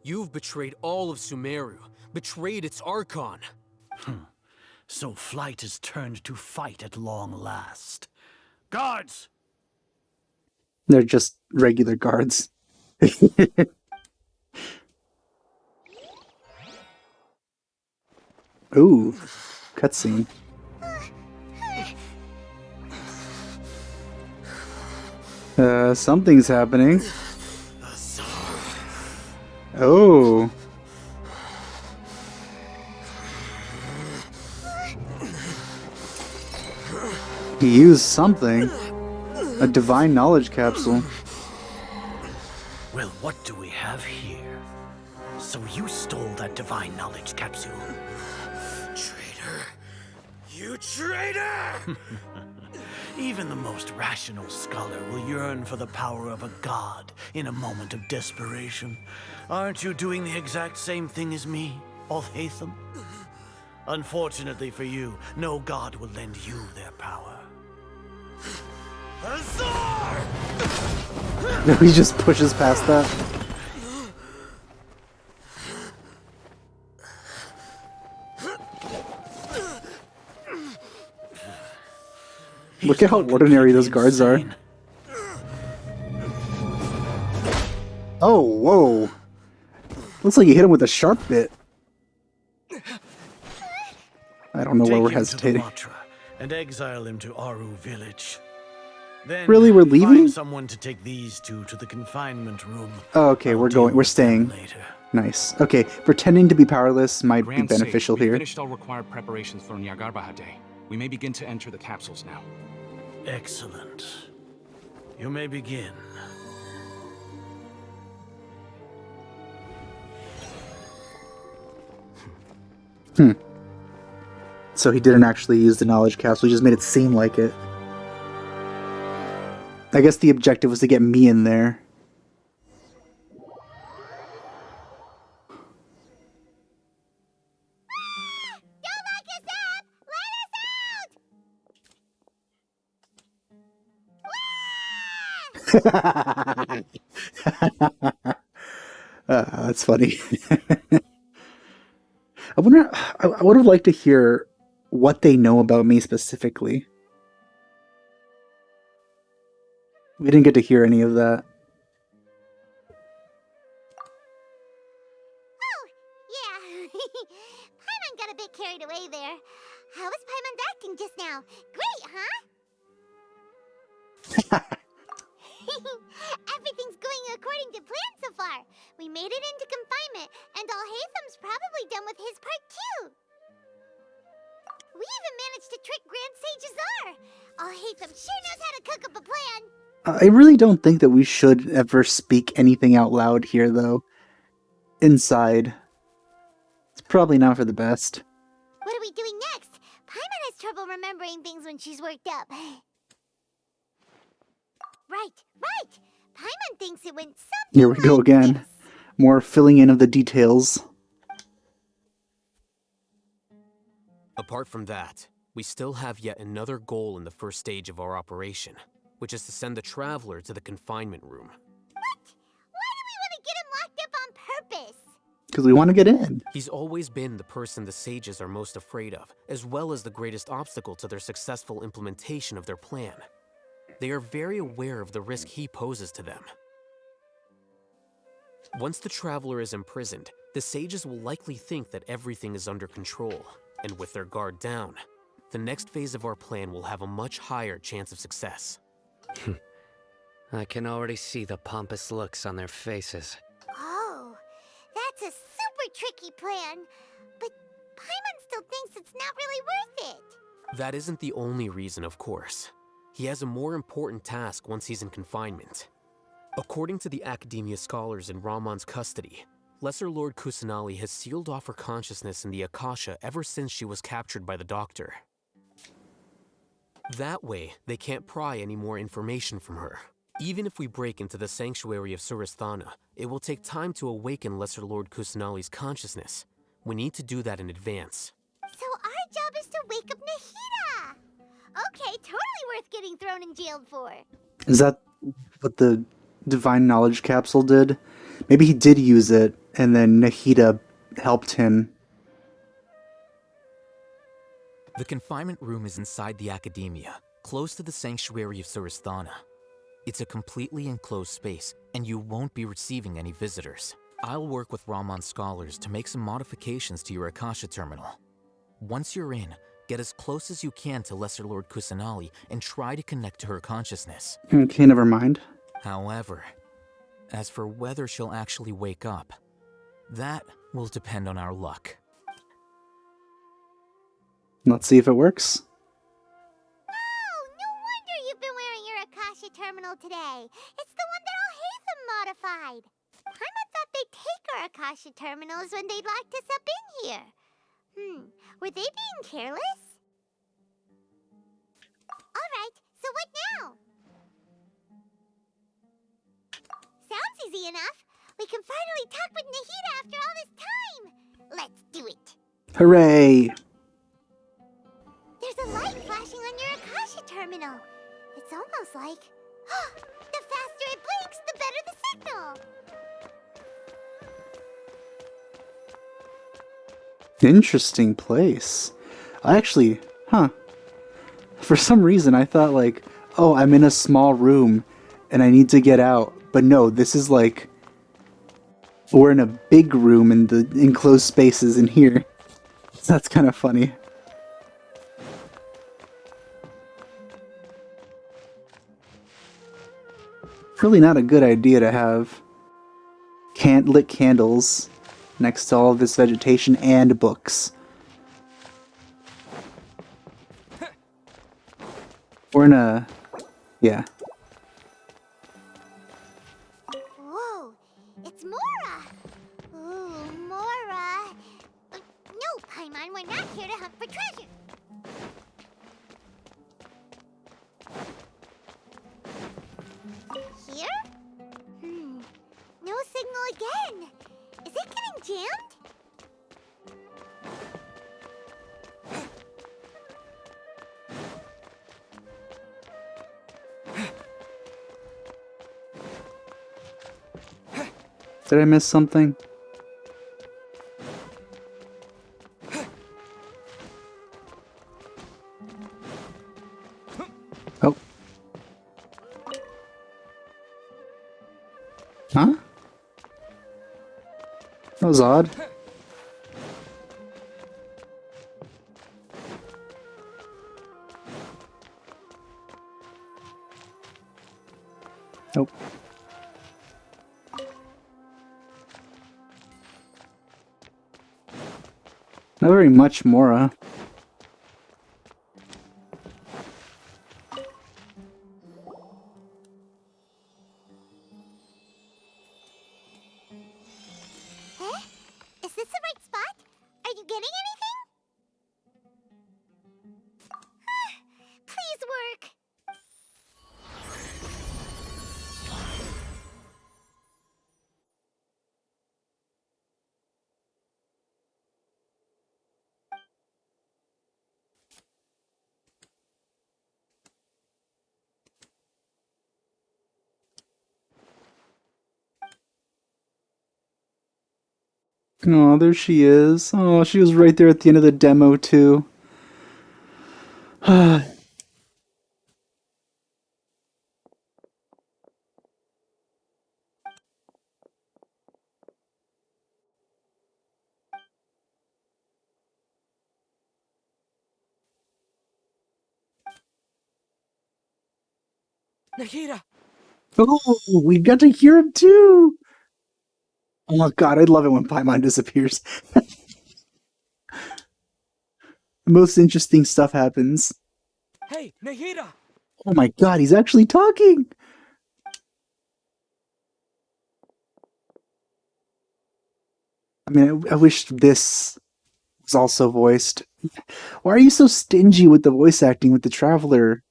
you've betrayed all of Sumeru, betrayed its Archon. So flight has turned to fight at long last. Guards! They're just regular guards. Ooh, cutscene. Something's happening. Oh. He used something. A divine knowledge capsule. Well, what do we have here? So you stole that divine knowledge capsule. Traitor! You traitor! Even the most rational scholar will yearn for the power of a god in a moment of desperation. Aren't you doing the exact same thing as me, Alhaitham? Unfortunately for you, no god will lend you their power. Azar! No, he just pushes past that. Look at how ordinary those guards are. Oh, whoa. Looks like you hit him with a sharp bit. I don't know why we're hesitating. And exile him to Aru village. Then Really, we're leaving? find someone to take these two to the confinement room. Oh, okay, we're staying. Nice. Okay, pretending to be powerless might be beneficial we here. Finished all required preparations for Nyargarbaha Day. We may begin to enter the capsules now. Excellent. You may begin. So he didn't actually use the knowledge capsule, he just made it seem like it. I guess the objective was to get me in there. That's funny. I would have liked to hear what they know about me specifically. We didn't get to hear any of that. Oh, yeah. Paimon got a bit carried away there. How was Paimon's acting just now? Great, huh? Everything's going according to plan so far. We made it into confinement, and Alhaitham's probably done with his part too. We even managed to trick Grand Sage Azar. Alhaitham sure knows how to cook up a plan. I really don't think that we should ever speak anything out loud here, though. Inside. It's probably not for the best. What are we doing next? Paimon has trouble remembering things when she's worked up. Right. Paimon thinks it went something Here we go again. More filling in of the details. Apart from that, we still have yet another goal in the first stage of our operation, which is to send the Traveler to the confinement room. What? Why do we want to get him locked up on purpose? Because we want to get in. He's always been the person the sages are most afraid of, as well as the greatest obstacle to their successful implementation of their plan. They are very aware of the risk he poses to them. Once the Traveler is imprisoned, the sages will likely think that everything is under control, and with their guard down, the next phase of our plan will have a much higher chance of success. I can already see the pompous looks on their faces. Oh, that's a super tricky plan. But Paimon still thinks it's not really worth it. That isn't the only reason, of course. He has a more important task once he's in confinement. According to the Academia scholars in Ramon's custody, Lesser Lord Kusanali has sealed off her consciousness in the Akasha ever since she was captured by the Doctor. That way, they can't pry any more information from her. Even if we break into the sanctuary of Suristhana, it will take time to awaken Lesser Lord Kusanali's consciousness. We need to do that in advance. So our job is to wake up Nahida! Okay, totally worth getting thrown in jail for. Is that what the divine knowledge capsule did? Maybe he did use it, and then Nahida helped him. The confinement room is inside the Academia, close to the sanctuary of Suristhana. It's a completely enclosed space, and you won't be receiving any visitors. I'll work with Ramon's scholars to make some modifications to your Akasha terminal. Once you're in, get as close as you can to Lesser Lord Kusanali and try to connect to her consciousness. Okay, never mind. However, as for whether she'll actually wake up, that will depend on our luck. Let's see if it works. Oh, today. It's the one that all Hatham modified. Paimon thought they'd take our Akasha terminals when they locked us up in here. Were they being careless? Alright, so what now? Sounds easy enough. We can finally talk with Nahida after all this time. Let's do it. Hooray! There's a light flashing on your Akasha terminal. It's almost like... the faster it blinks, the better the signal. Interesting place. I actually, for some reason I thought like, oh, I'm in a small room and I need to get out. But no, this is like, we're in a big room and the enclosed spaces in here. So that's kind of funny. Really not a good idea to have lit candles next to all this vegetation and books. We're in a... yeah. Whoa, it's Mora! Ooh, Mora! No, Paimon, we're not here to hunt for treasure. Here? No signal again. Is it getting jammed? Did I miss something? Oh. Huh? That was odd. Nope. Not very much, Mora. Is this the right spot? Are you getting anything? Please work. Oh, there she is. Oh, she was right there at the end of the demo, too. Nahida! Oh, we got to hear him, too! Oh, God, I love it when Paimon disappears. The most interesting stuff happens. Hey, Nahida! Oh my God, he's actually talking! I mean, I wish this was also voiced. Why are you so stingy with the voice acting with the Traveler?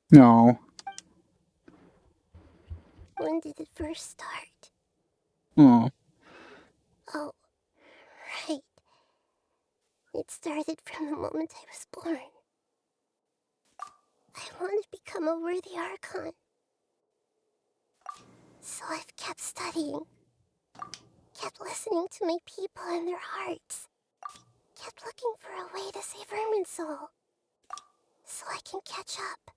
No. When did it first start? Oh. Oh, right. It started from the moment I was born. I want to become a worthy Archon. So I've kept studying. Kept listening to my people and their hearts. Kept looking for a way to save Irminsul. So I can catch up.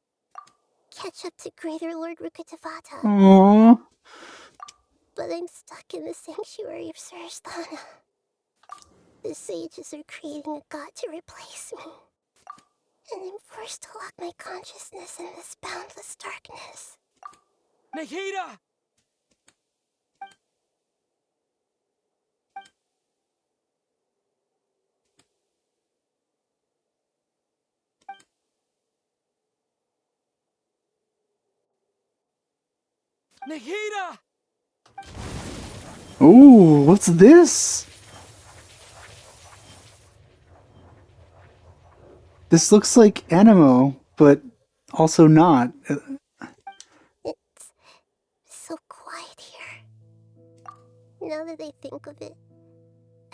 Catch up to Greater Lord Rukkhadevata. Aww. But I'm stuck in the sanctuary of Surasthana. The sages are creating a god to replace me. And I'm forced to lock my consciousness in this boundless darkness. Nahida! Nahida! Ooh, what's this? This looks like Animo, but also not. It's so quiet here. Now that I think of it,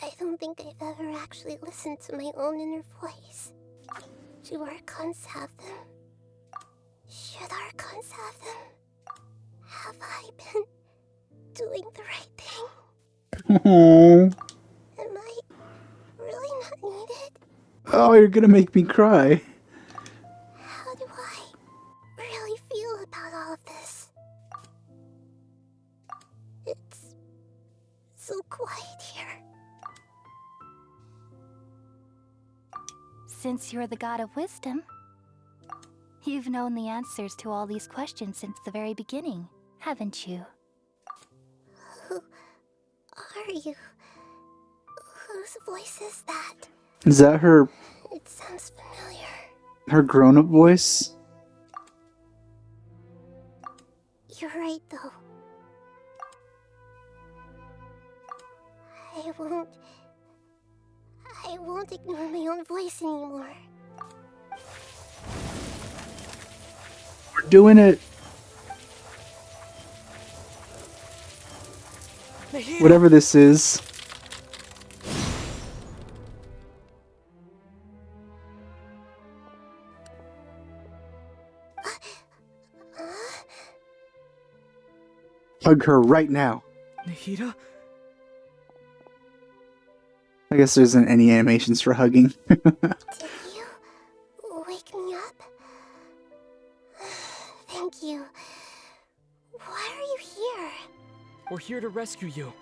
I don't think I've ever actually listened to my own inner voice. Do Archons have them? Should Archons have them? Have I been doing the right thing? Aww. Am I really not needed? Oh, you're gonna make me cry. How do I really feel about all of this? It's so quiet here. Since you're the god of wisdom, you've known the answers to all these questions since the very beginning, haven't you? Who are you? Whose voice is that? Is that her It sounds familiar. grown-up voice? You're right, though. I won't ignore my own voice anymore. We're doing it. Whatever this is. Hug her right now. Nahida? I guess there isn't any animations for hugging. Did you wake me up? Thank you. Why are you here? We're here to rescue you.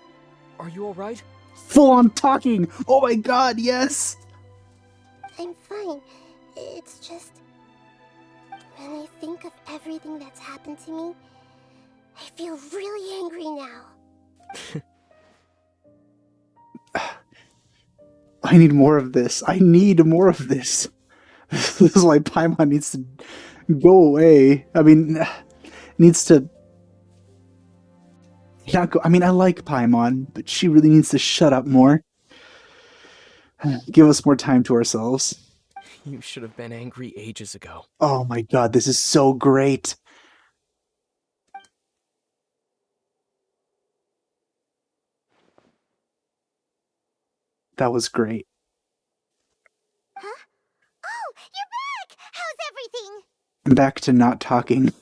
Are you alright? Full on talking! Oh my god, yes! I'm fine. It's just... when I think of everything that's happened to me, I feel really angry now. I need more of this. I need more of this. This is why Paimon needs to go away. I mean, needs to not go. I mean, I like Paimon, but she really needs to shut up more. Give us more time to ourselves. You should have been angry ages ago. Oh my god, this is so great. That was great. Huh? Oh, you're back! How's everything? Back to not talking.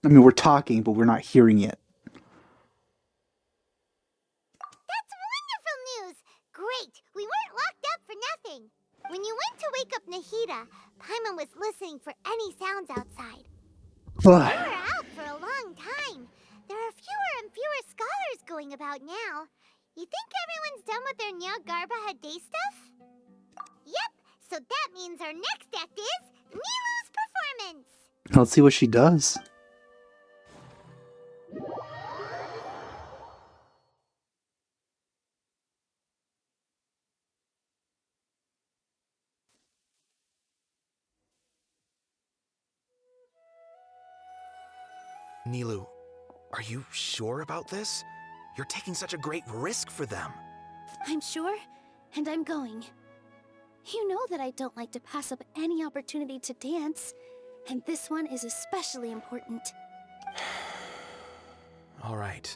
I mean, we're talking, but we're not hearing it. That's wonderful news! Great! We weren't locked up for nothing. When you went to wake up Nahida, Paimon was listening for any sounds outside. We were out for a long time. There are fewer and fewer scholars going about now. You think everyone's done with their Nyagarbaha Day stuff? Yep, so that means our next act is Nilu's performance! Let's see what she does. Nilu, are you sure about this? You're taking such a great risk for them. I'm sure, and I'm going. You know that I don't like to pass up any opportunity to dance, and this one is especially important. All right.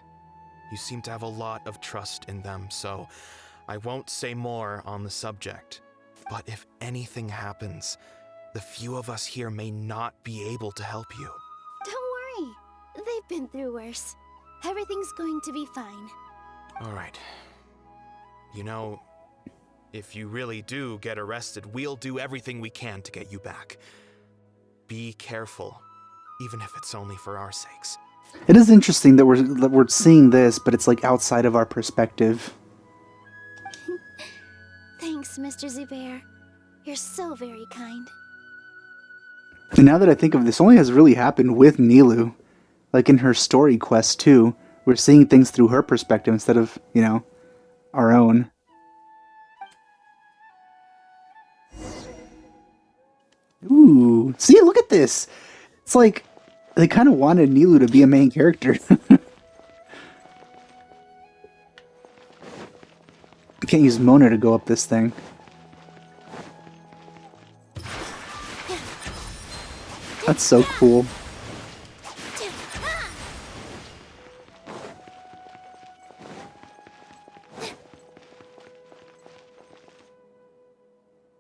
You seem to have a lot of trust in them, so I won't say more on the subject. But if anything happens, the few of us here may not be able to help you. Don't worry. They've been through worse. Everything's going to be fine. All right. You know, if you really do get arrested, we'll do everything we can to get you back. Be careful, even if it's only for our sakes. It is interesting that we're seeing this, but it's like outside of our perspective. Thanks, Mr. Zubair. You're so very kind. And now that I think of this, only has really happened with Nilu. Like in her story quest too. We're seeing things through her perspective instead of, you know, our own. Ooh. See, look at this! It's like They kind of wanted Nilu to be a main character. I can't use Mona to go up this thing. That's so cool.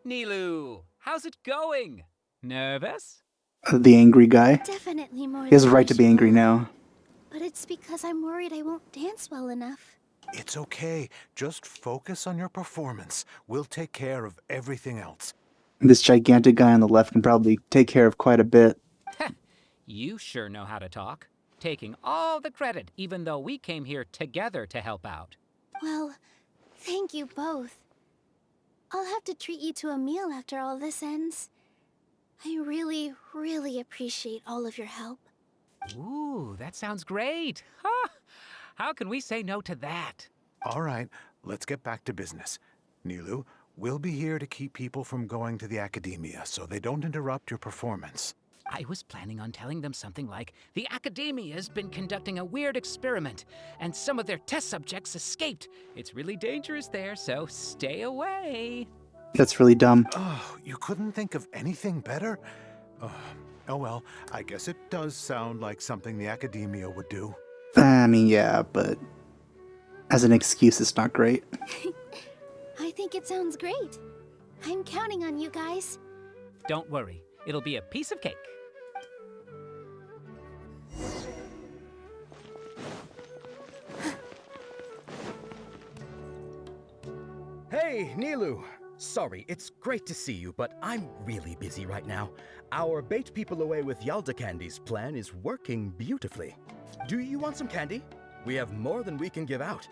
Nilu, how's it going? Nervous? The angry guy. Definitely more He has a than right to be angry usual. now. But it's because I'm worried I won't dance well enough. It's okay. Just focus on your performance. We'll take care of everything else. This gigantic guy on the left can probably take care of quite a bit. You sure know how to talk. Taking all the credit, even though we came here together to help out. Well, thank you both. I'll have to treat you to a meal after all this ends. I really, really appreciate all of your help. Ooh, that sounds great. Huh? How can we say no to that? All right, let's get back to business. Nilu, we'll be here to keep people from going to the academia so they don't interrupt your performance. I was planning on telling them something like, the Academia's been conducting a weird experiment, and some of their test subjects escaped. It's really dangerous there, so stay away. That's really dumb. Oh, you couldn't think of anything better? Oh well, I guess it does sound like something the academia would do. I mean, yeah, but as an excuse, it's not great. I think it sounds great. I'm counting on you guys. Don't worry, it'll be a piece of cake. Hey, Nilu! Sorry, it's great to see you, but I'm really busy right now. Our bait people away with Yalda candies plan is working beautifully. Do you want some candy? We have more than we can give out.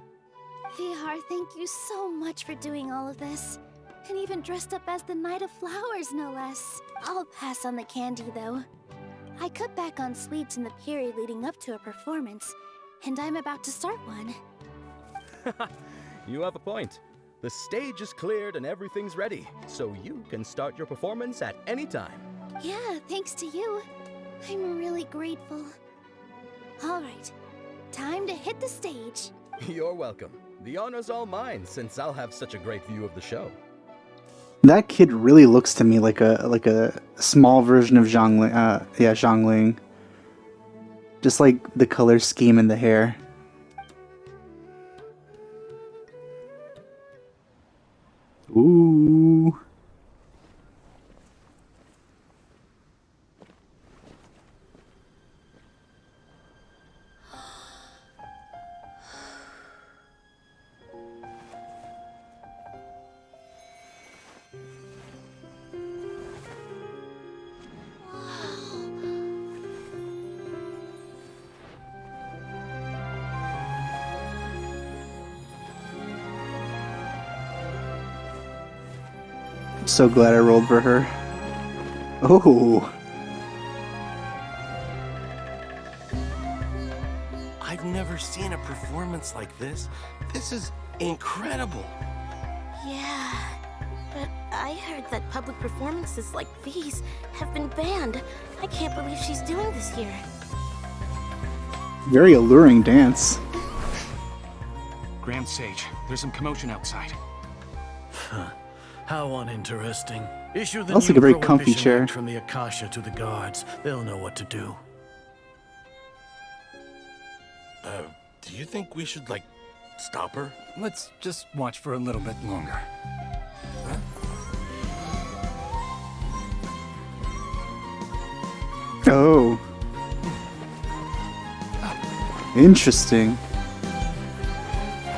Vihar, thank you so much for doing all of this. And even dressed up as the Knight of Flowers, no less. I'll pass on the candy, though. I cut back on sweets in the period leading up to a performance, and I'm about to start one. You have a point. The stage is cleared and everything's ready, so you can start your performance at any time. Yeah, thanks to you. I'm really grateful. All right, time to hit the stage. You're welcome. The honor's all mine, since I'll have such a great view of the show. That kid really looks to me like a small version of Zhongling. Zhongling. Just like the color scheme and the hair. Ooh. I'm so glad I rolled for her. Oh. I've never seen a performance like this. This is incredible. Yeah, but I heard that public performances like these have been banned. I can't believe she's doing this here. Very alluring dance. Grand Sage, there's some commotion outside. How uninteresting. Issue the That's new like a very comfy Prohibition chair. Act from the Akasha to the guards. They'll know what to do. Do you think we should, like, stop her? Let's just watch for a little bit longer. Oh. Interesting.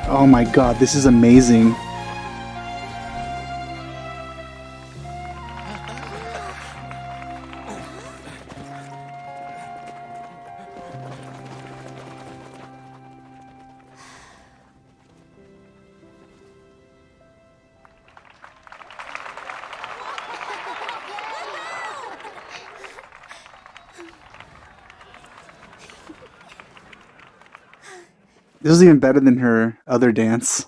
Oh my god, this is amazing. This is even better than her other dance.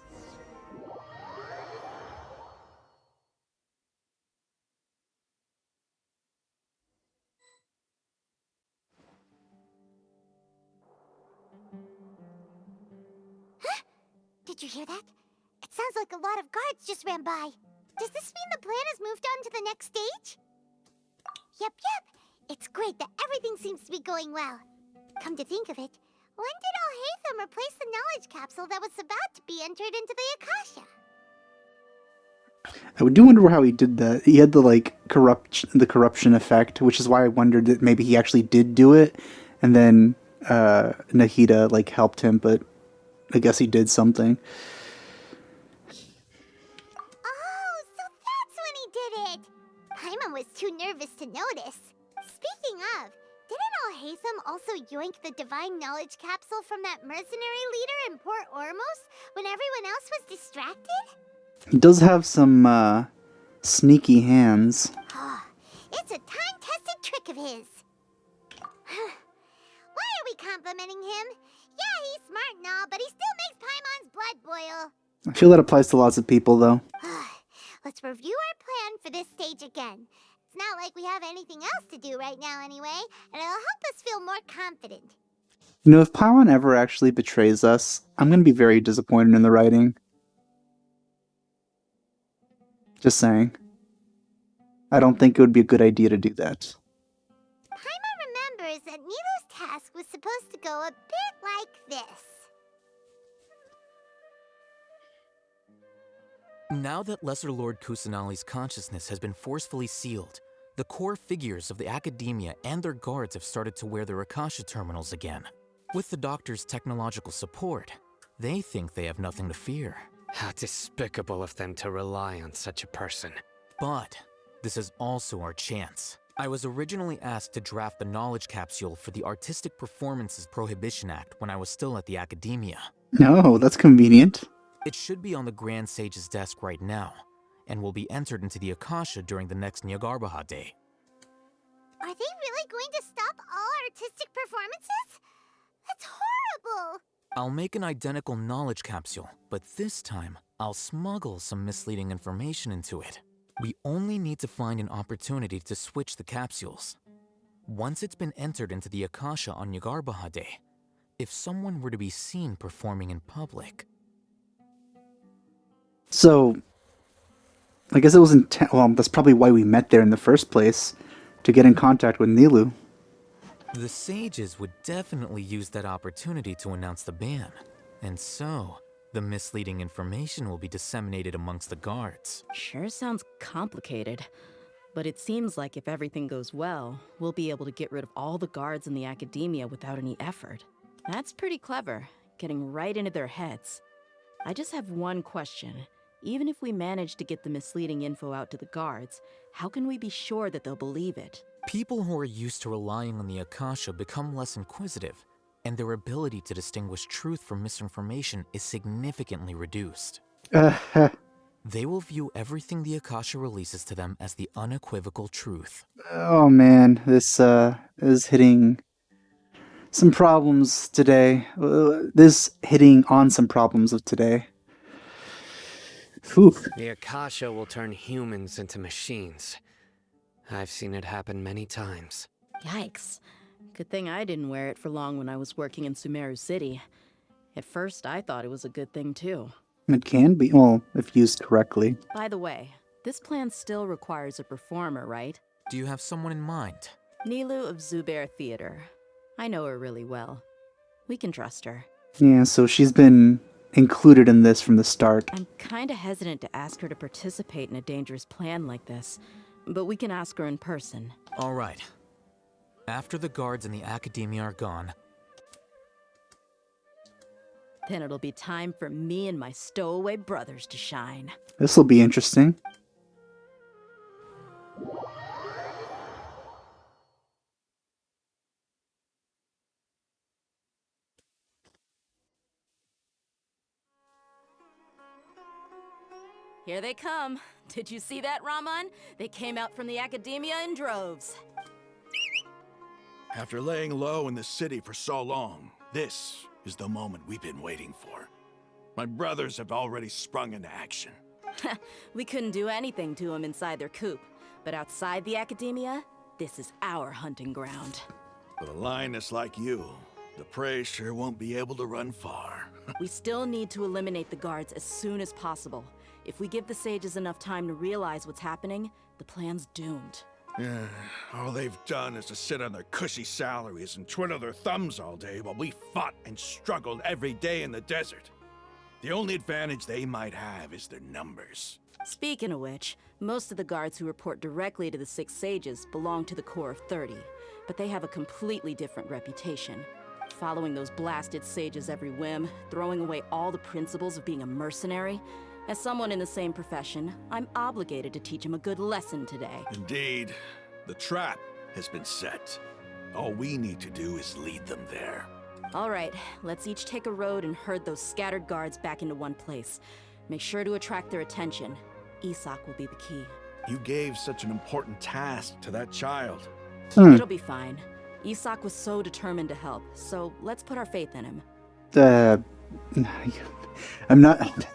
Did you hear that? It sounds like a lot of guards just ran by. Does this mean the plan has moved on to the next stage? Yep. It's great that everything seems to be going well. Come to think of it, when did Alhaitham replace the knowledge capsule that was about to be entered into the Akasha? I do wonder how he did that. He had the corruption effect, which is why I wondered that maybe he actually did do it, and then Nahida helped him, but I guess he did something. Oh, so that's when he did it! Paimon was too nervous to notice. Speaking of, didn't Alhaitham also yoink the divine knowledge capsule from that mercenary leader in Port Ormos when everyone else was distracted? He does have some sneaky hands. It's a time-tested trick of his. Why are we complimenting him? Yeah, he's smart and all, but he still makes Paimon's blood boil. I feel that applies to lots of people, though. Let's review our plan for this stage again. It's not like we have anything else to do right now anyway, and it'll help us feel more confident. You know, if Paimon ever actually betrays us, I'm going to be very disappointed in the writing. Just saying. I don't think it would be a good idea to do that. Paimon remembers that Nilou's task was supposed to go a bit like this. Now that Lesser Lord Kusanali's consciousness has been forcefully sealed, the core figures of the Academia and their guards have started to wear their Akasha terminals again. With the Doctor's technological support, they think they have nothing to fear. How despicable of them to rely on such a person. But this is also our chance. I was originally asked to draft the knowledge capsule for the Artistic Performances Prohibition Act when I was still at the Academia. No, that's convenient. It should be on the Grand Sage's desk right now, and will be entered into the Akasha during the next Nyargarbaha Day. Are they really going to stop all artistic performances? That's horrible! I'll make an identical knowledge capsule, but this time, I'll smuggle some misleading information into it. We only need to find an opportunity to switch the capsules. Once it's been entered into the Akasha on Nyargarbaha Day, if someone were to be seen performing in public... So, I guess it was well, that's probably why we met there in the first place, to get in contact with Nilou. The sages would definitely use that opportunity to announce the ban, and so the misleading information will be disseminated amongst the guards. Sure sounds complicated, but it seems like if everything goes well, we'll be able to get rid of all the guards in the Academia without any effort. That's pretty clever, getting right into their heads. I just have one question. Even if we manage to get the misleading info out to the guards, how can we be sure that they'll believe it? People who are used to relying on the Akasha become less inquisitive, and their ability to distinguish truth from misinformation is significantly reduced. They will view everything the Akasha releases to them as the unequivocal truth. Oh man, this is hitting some problems today. This hitting on some problems of today. Whew. The Akasha will turn humans into machines. I've seen it happen many times. Yikes. Good thing I didn't wear it for long when I was working in Sumeru City. At first, I thought it was a good thing too. It can be, well, if used correctly. By the way, this plan still requires a performer, right? Do you have someone in mind? Nilou of Zubair Theater. I know her really well. We can trust her. Yeah, so she's been included in this from the start. I'm kinda hesitant to ask her to participate in a dangerous plan like this, but we can ask her in person. All right. After the guards in the Academia are gone, then it'll be time for me and my stowaway brothers to shine. This'll be interesting. Here they come. Did you see that, Raman? They came out from the Academia in droves. After laying low in the city for so long, this is the moment we've been waiting for. My brothers have already sprung into action. We couldn't do anything to them inside their coop, but outside the Academia, this is our hunting ground. With a lioness like you, the prey sure won't be able to run far. We still need to eliminate the guards as soon as possible. If we give the sages enough time to realize what's happening, the plan's doomed. Yeah, all they've done is to sit on their cushy salaries and twiddle their thumbs all day while we fought and struggled every day in the desert. The only advantage they might have is their numbers. Speaking of which, most of the guards who report directly to the 6 sages belong to the Corps of 30, but they have a completely different reputation. Following those blasted sages every whim, throwing away all the principles of being a mercenary. As someone in the same profession, I'm obligated to teach them a good lesson today. Indeed, the trap has been set. All we need to do is lead them there. All right, let's each take a road and herd those scattered guards back into one place. Make sure to attract their attention. Isak will be the key. You gave such an important task to that child. It'll be fine. Isak was so determined to help, so let's put our faith in him. I'm not...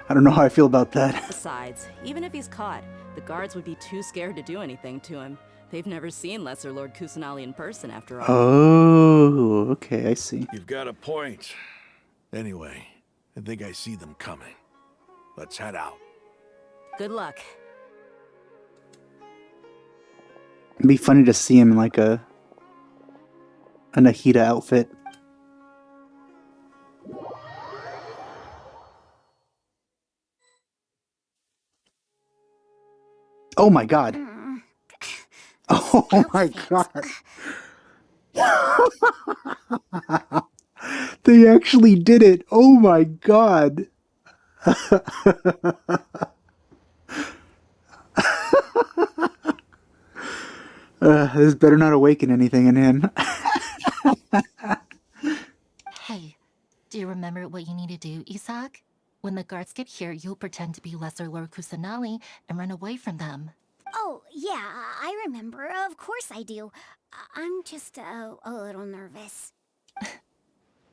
I don't know how I feel about that. Besides, even if he's caught, the guards would be too scared to do anything to him. They've never seen Lesser Lord Kusanali in person, after all. Oh, okay, I see. You've got a point. Anyway, I think I see them coming. Let's head out. Good luck. It'd be funny to see him in like a Nahida outfit. Oh my god. Oh my god. They actually did it. Oh my god. This better not awaken anything in him. Hey, do you remember what you need to do, Isak? When the guards get here, you'll pretend to be Lesser Lord Kusanali and run away from them. Oh, yeah, I remember. Of course I do. I'm just a little nervous.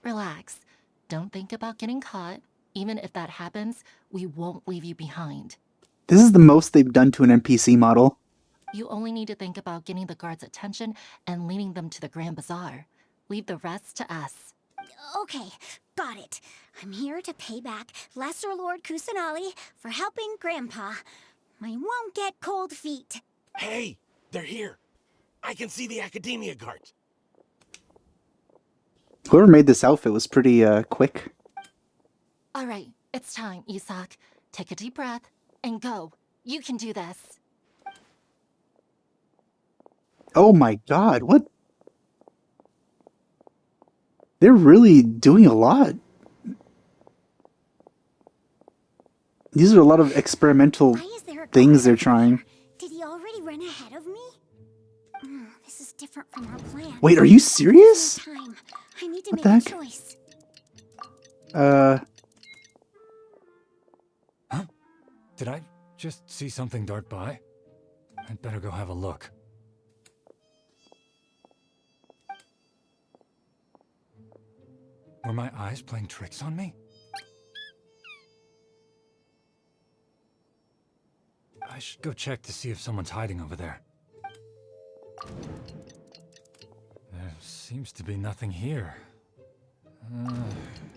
Relax. Don't think about getting caught. Even if that happens, we won't leave you behind. This is the most they've done to an NPC model. You only need to think about getting the guards' attention and leading them to the Grand Bazaar. Leave the rest to us. Okay, got it. I'm here to pay back Lesser Lord Kusanali for helping Grandpa. I won't get cold feet. Hey, they're here. I can see the Academia guards. Whoever made this outfit was pretty quick. All right, it's time, Isak. Take a deep breath and go. You can do this. Oh my god, what? They're really doing a lot. These are a lot of experimental things they're trying. Did he already run ahead of me? This is different from our plan. Wait, are you serious? Time. I need to What make the a heck? choice. Huh? Did I just see something dart by? I'd better go have a look. Were my eyes playing tricks on me? I should go check to see if someone's hiding over there. There seems to be nothing here.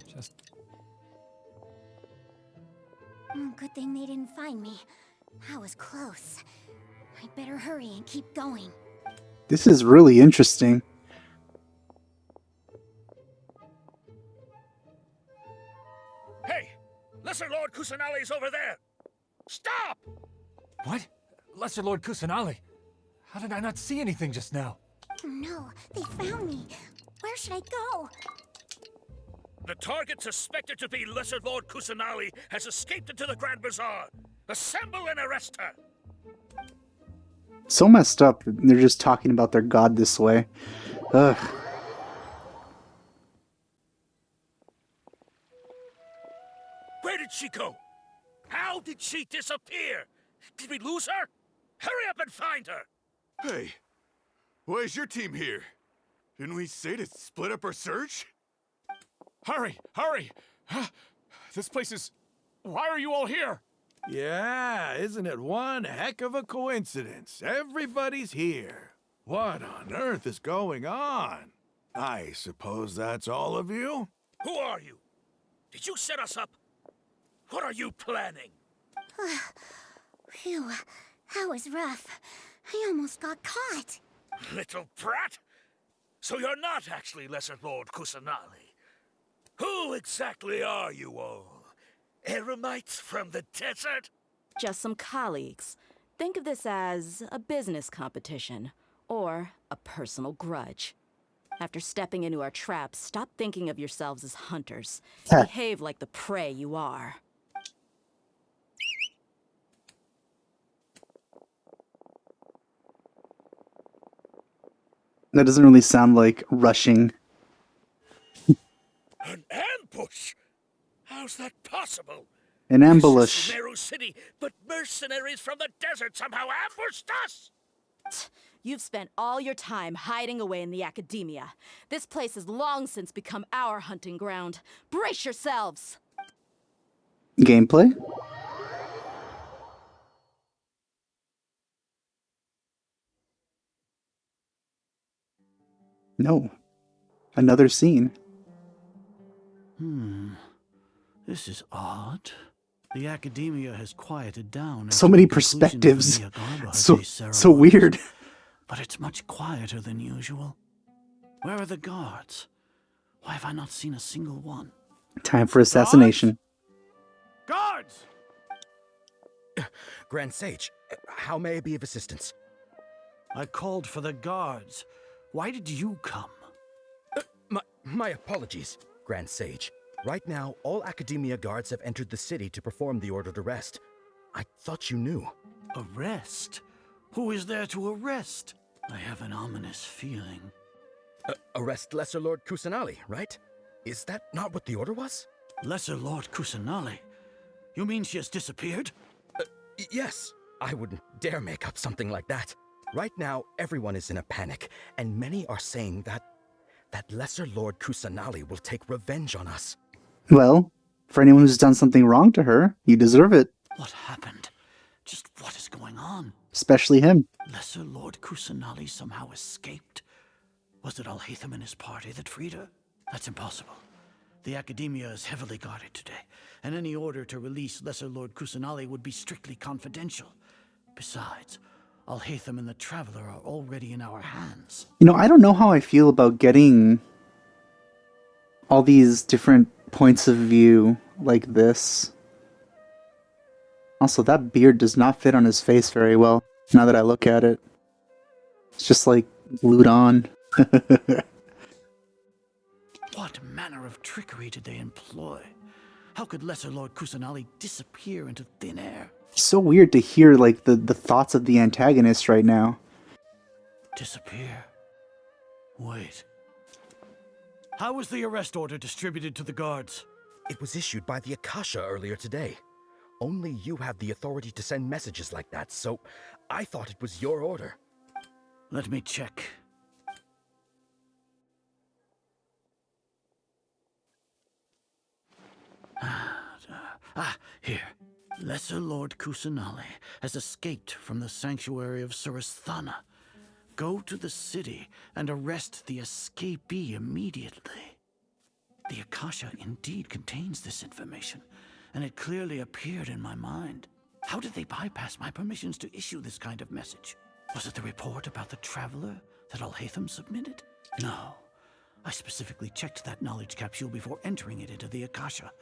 Just... Good thing they didn't find me. That was close. I'd better hurry and keep going. This is really interesting. Hey! Lesser Lord Kusanali's over there! Stop! What? Lesser Lord Kusanali? How did I not see anything just now? Oh no, they found me. Where should I go? The target suspected to be Lesser Lord Kusanali has escaped into the Grand Bazaar. Assemble and arrest her! So messed up. They're just talking about their god this way. Ugh. Where did she go? How did she disappear? Did we lose her? Hurry up and find her! Hey, why is your team here? Didn't we say to split up our search? Hurry! Hurry! This place is... Why are you all here? Yeah, isn't it one heck of a coincidence? Everybody's here. What on earth is going on? I suppose that's all of you? Who are you? Did you set us up? What are you planning? Phew, that was rough. I almost got caught. Little brat? So you're not actually Lesser Lord Kusanali. Who exactly are you all? Eremites from the desert? Just some colleagues. Think of this as a business competition, or a personal grudge. After stepping into our traps, stop thinking of yourselves as hunters. Behave like the prey you are. That doesn't really sound like rushing. An ambush? How's that possible? An ambush. This is Sumeru City, but mercenaries from the desert somehow ambushed us! You've spent all your time hiding away in the academia. This place has long since become our hunting ground. Brace yourselves! Gameplay? No. Another scene. This is odd. The academia has quieted down. So many perspectives. So weird. But it's much quieter than usual. Where are the guards? Why have I not seen a single one? Time for assassination. Guards! Grand Sage, how may I be of assistance? I called for the guards. Why did you come? My apologies, Grand Sage. Right now, all Academia guards have entered the city to perform the ordered arrest. I thought you knew. Arrest? Who is there to arrest? I have an ominous feeling. Arrest Lesser Lord Kusanali, right? Is that not what the order was? Lesser Lord Kusanali? You mean she has disappeared? Yes. I wouldn't dare make up something like that. Right now, everyone is in a panic, and many are saying that Lesser Lord Kusanali will take revenge on us. Well, for anyone who's done something wrong to her, you deserve it. What happened? Just what is going on? Especially him. Lesser Lord Kusanali somehow escaped? Was it Alhaitham and his party that freed her? That's impossible. The Academia is heavily guarded today, and any order to release Lesser Lord Kusanali would be strictly confidential. Besides, Alhaitham and the Traveler are already in our hands. You know, I don't know how I feel about getting all these different points of view like this. Also, that beard does not fit on his face very well, now that I look at it. It's just like glued on. What manner of trickery did they employ? How could Lesser Lord Kusanali disappear into thin air? So weird to hear like the thoughts of the antagonist right now. Disappear? Wait. How was the arrest order distributed to the guards? It was issued by the Akasha earlier today. Only you have the authority to send messages like that, so I thought it was your order. Let me check. Here. Lesser Lord Kusanali has escaped from the sanctuary of Surasthana. Go to the city and arrest the escapee immediately. The Akasha indeed contains this information, and it clearly appeared in my mind. How did they bypass my permissions to issue this kind of message? Was it the report about the Traveler that Alhaitham submitted? No. I specifically checked that knowledge capsule before entering it into the Akasha.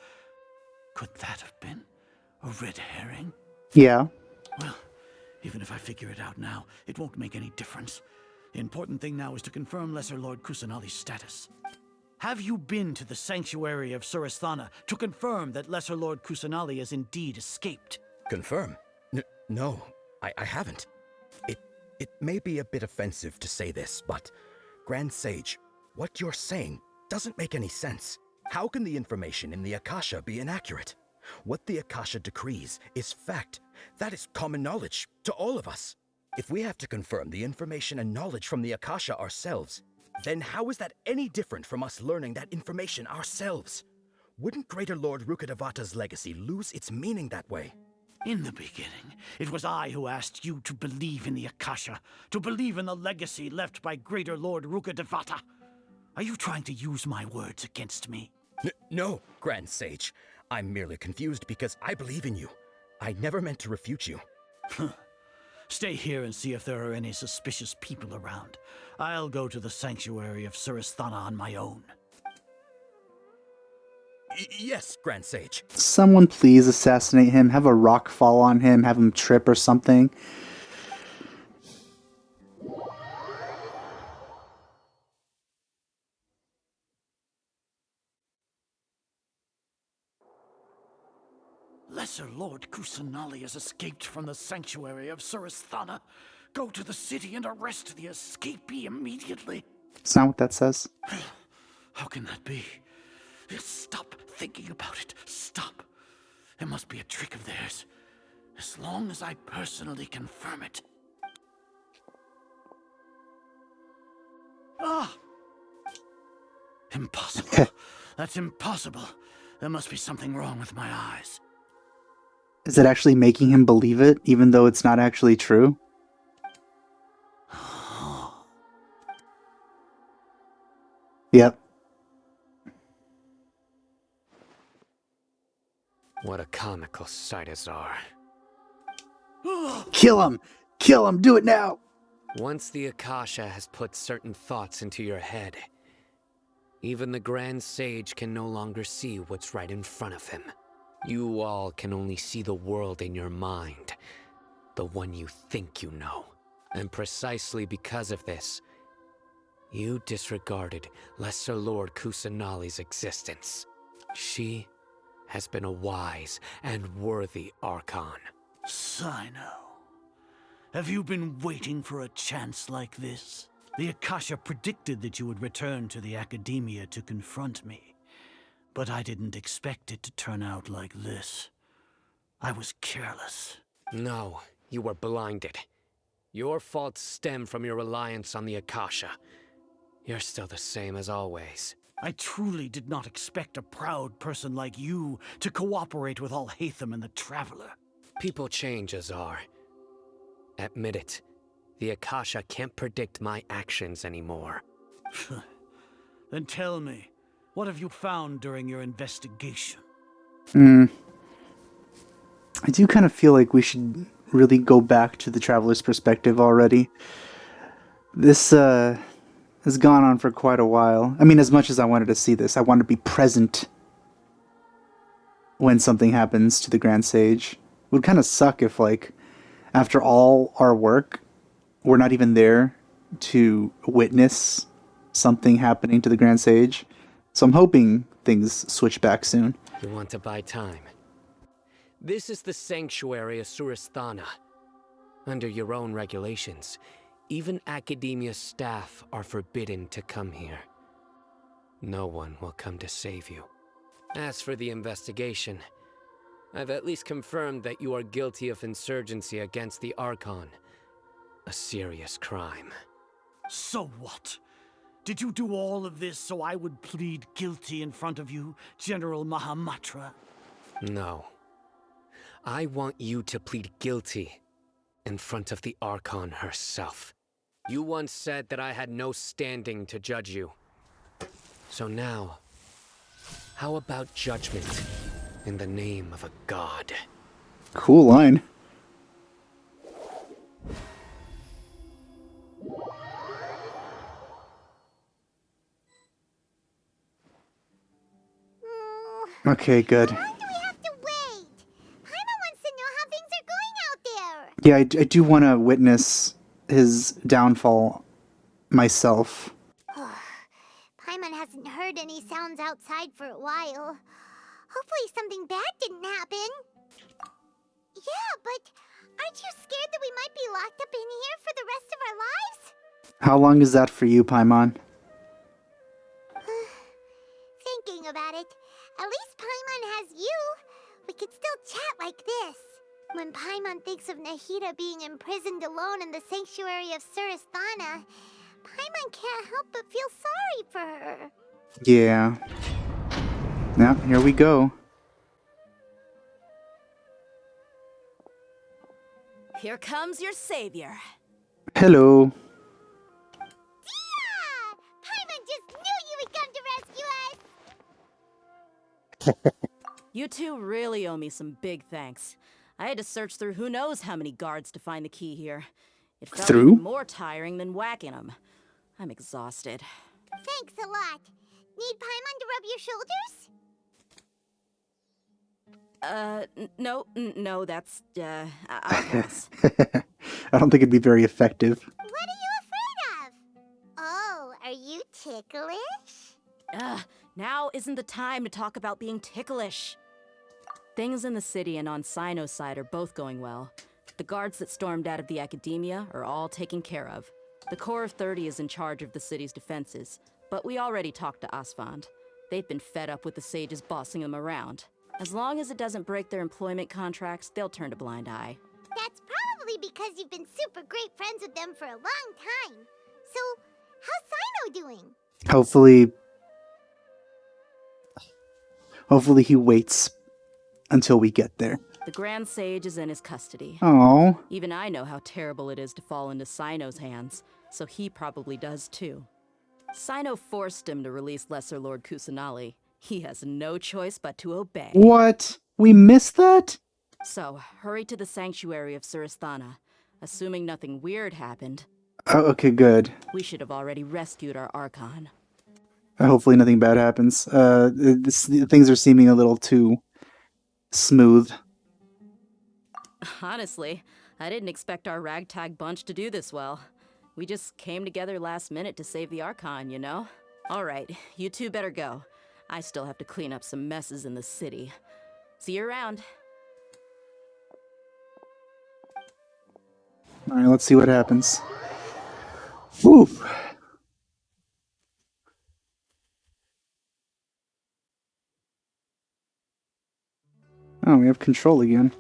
Could that have been a red herring? Yeah. Well, even if I figure it out now, it won't make any difference. The important thing now is to confirm Lesser Lord Kusanali's status. Have you been to the sanctuary of Surasthana to confirm that Lesser Lord Kusanali has indeed escaped? Confirm? No, I haven't. It may be a bit offensive to say this, but Grand Sage, what you're saying doesn't make any sense. How can the information in the Akasha be inaccurate? What the Akasha decrees is fact. That is common knowledge to all of us. If we have to confirm the information and knowledge from the Akasha ourselves, then how is that any different from us learning that information ourselves? Wouldn't Greater Lord Rukkhadevata's legacy lose its meaning that way? In the beginning, it was I who asked you to believe in the Akasha, to believe in the legacy left by Greater Lord Rukkhadevata. Are you trying to use my words against me? No, Grand Sage. I'm merely confused because I believe in you. I never meant to refute you. Stay here and see if there are any suspicious people around. I'll go to the sanctuary of Surasthana on my own. Yes, Grand Sage. Someone please assassinate him, have a rock fall on him, have him trip or something. Lesser Lord Kusanali has escaped from the sanctuary of Surasthana. Go to the city and arrest the escapee immediately. It's not what that says. How can that be? Stop thinking about it. Stop. It must be a trick of theirs. As long as I personally confirm it. Ah! Impossible. That's impossible. There must be something wrong with my eyes. Is it actually making him believe it, even though it's not actually true? Yep. What a comical sight, Azar. Kill him! Kill him! Do it now! Once the Akasha has put certain thoughts into your head, even the Grand Sage can no longer see what's right in front of him. You all can only see the world in your mind, the one you think you know. And precisely because of this, you disregarded Lesser Lord Kusanali's existence. She has been a wise and worthy Archon. Sino, have you been waiting for a chance like this? The Akasha predicted that you would return to the Academia to confront me. But I didn't expect it to turn out like this. I was careless. No, you were blinded. Your faults stem from your reliance on the Akasha. You're still the same as always. I truly did not expect a proud person like you to cooperate with Alhaitham and the Traveler. People change, Azar. Admit it. The Akasha can't predict my actions anymore. Then tell me, what have you found during your investigation? I do kind of feel like we should really go back to the Traveler's perspective already. This has gone on for quite a while. I mean, as much as I wanted to see this, I wanted to be present when something happens to the Grand Sage. It would kind of suck if, like, after all our work, we're not even there to witness something happening to the Grand Sage. So I'm hoping things switch back soon. You want to buy time? This is the sanctuary of Surasthana. Under your own regulations, even Academia staff are forbidden to come here. No one will come to save you. As for the investigation, I've at least confirmed that you are guilty of insurgency against the Archon. A serious crime. So what? Did you do all of this so I would plead guilty in front of you, General Mahamatra? No. I want you to plead guilty in front of the Archon herself. You once said that I had no standing to judge you. So now, how about judgment in the name of a god? Cool line. Okay, good. Why do we have to wait? Paimon wants to know how things are going out there. Yeah, I do want to witness his downfall myself. Paimon hasn't heard any sounds outside for a while. Hopefully something bad didn't happen. Yeah, but aren't you scared that we might be locked up in here for the rest of our lives? How long is that for you, Paimon? Thinking about it, at least Paimon has you. We could still chat like this. When Paimon thinks of Nahida being imprisoned alone in the sanctuary of Surasthana, Paimon can't help but feel sorry for her. Yeah. Now, here we go. Here comes your savior. Hello. Paimon just knew you would come to rescue us! You two really owe me some big thanks. I had to search through who knows how many guards to find the key here. It felt even more tiring than whacking them. I'm exhausted. Thanks a lot. Need Paimon to rub your shoulders? No, that's, I'll pass. I don't think it'd be very effective. What are you afraid of? Oh, are you ticklish? Now isn't the time to talk about being ticklish. Things in the city and on Sino's side are both going well. The guards that stormed out of the academia are all taken care of. The Corps of 30 is in charge of the city's defenses, but we already talked to Asfand. They've been fed up with the sages bossing them around. As long as it doesn't break their employment contracts, they'll turn a blind eye. That's probably because you've been super great friends with them for a long time. So, how's Sino doing? Hopefully he waits until we get there. The Grand Sage is in his custody. Oh. Even I know how terrible it is to fall into Sino's hands, so he probably does too. Sino forced him to release Lesser Lord Kusanali. He has no choice but to obey. What? We missed that? So, hurry to the sanctuary of Surasthana. Assuming nothing weird happened. Oh, okay, good. We should have already rescued our Archon. Hopefully nothing bad happens. Things are seeming a little too smooth. Honestly, I didn't expect our ragtag bunch to do this well. We just came together last minute to save the Archon, you know? Alright, you two better go. I still have to clean up some messes in the city. See you around. Alright, let's see what happens. Whew. Oh, we have control again.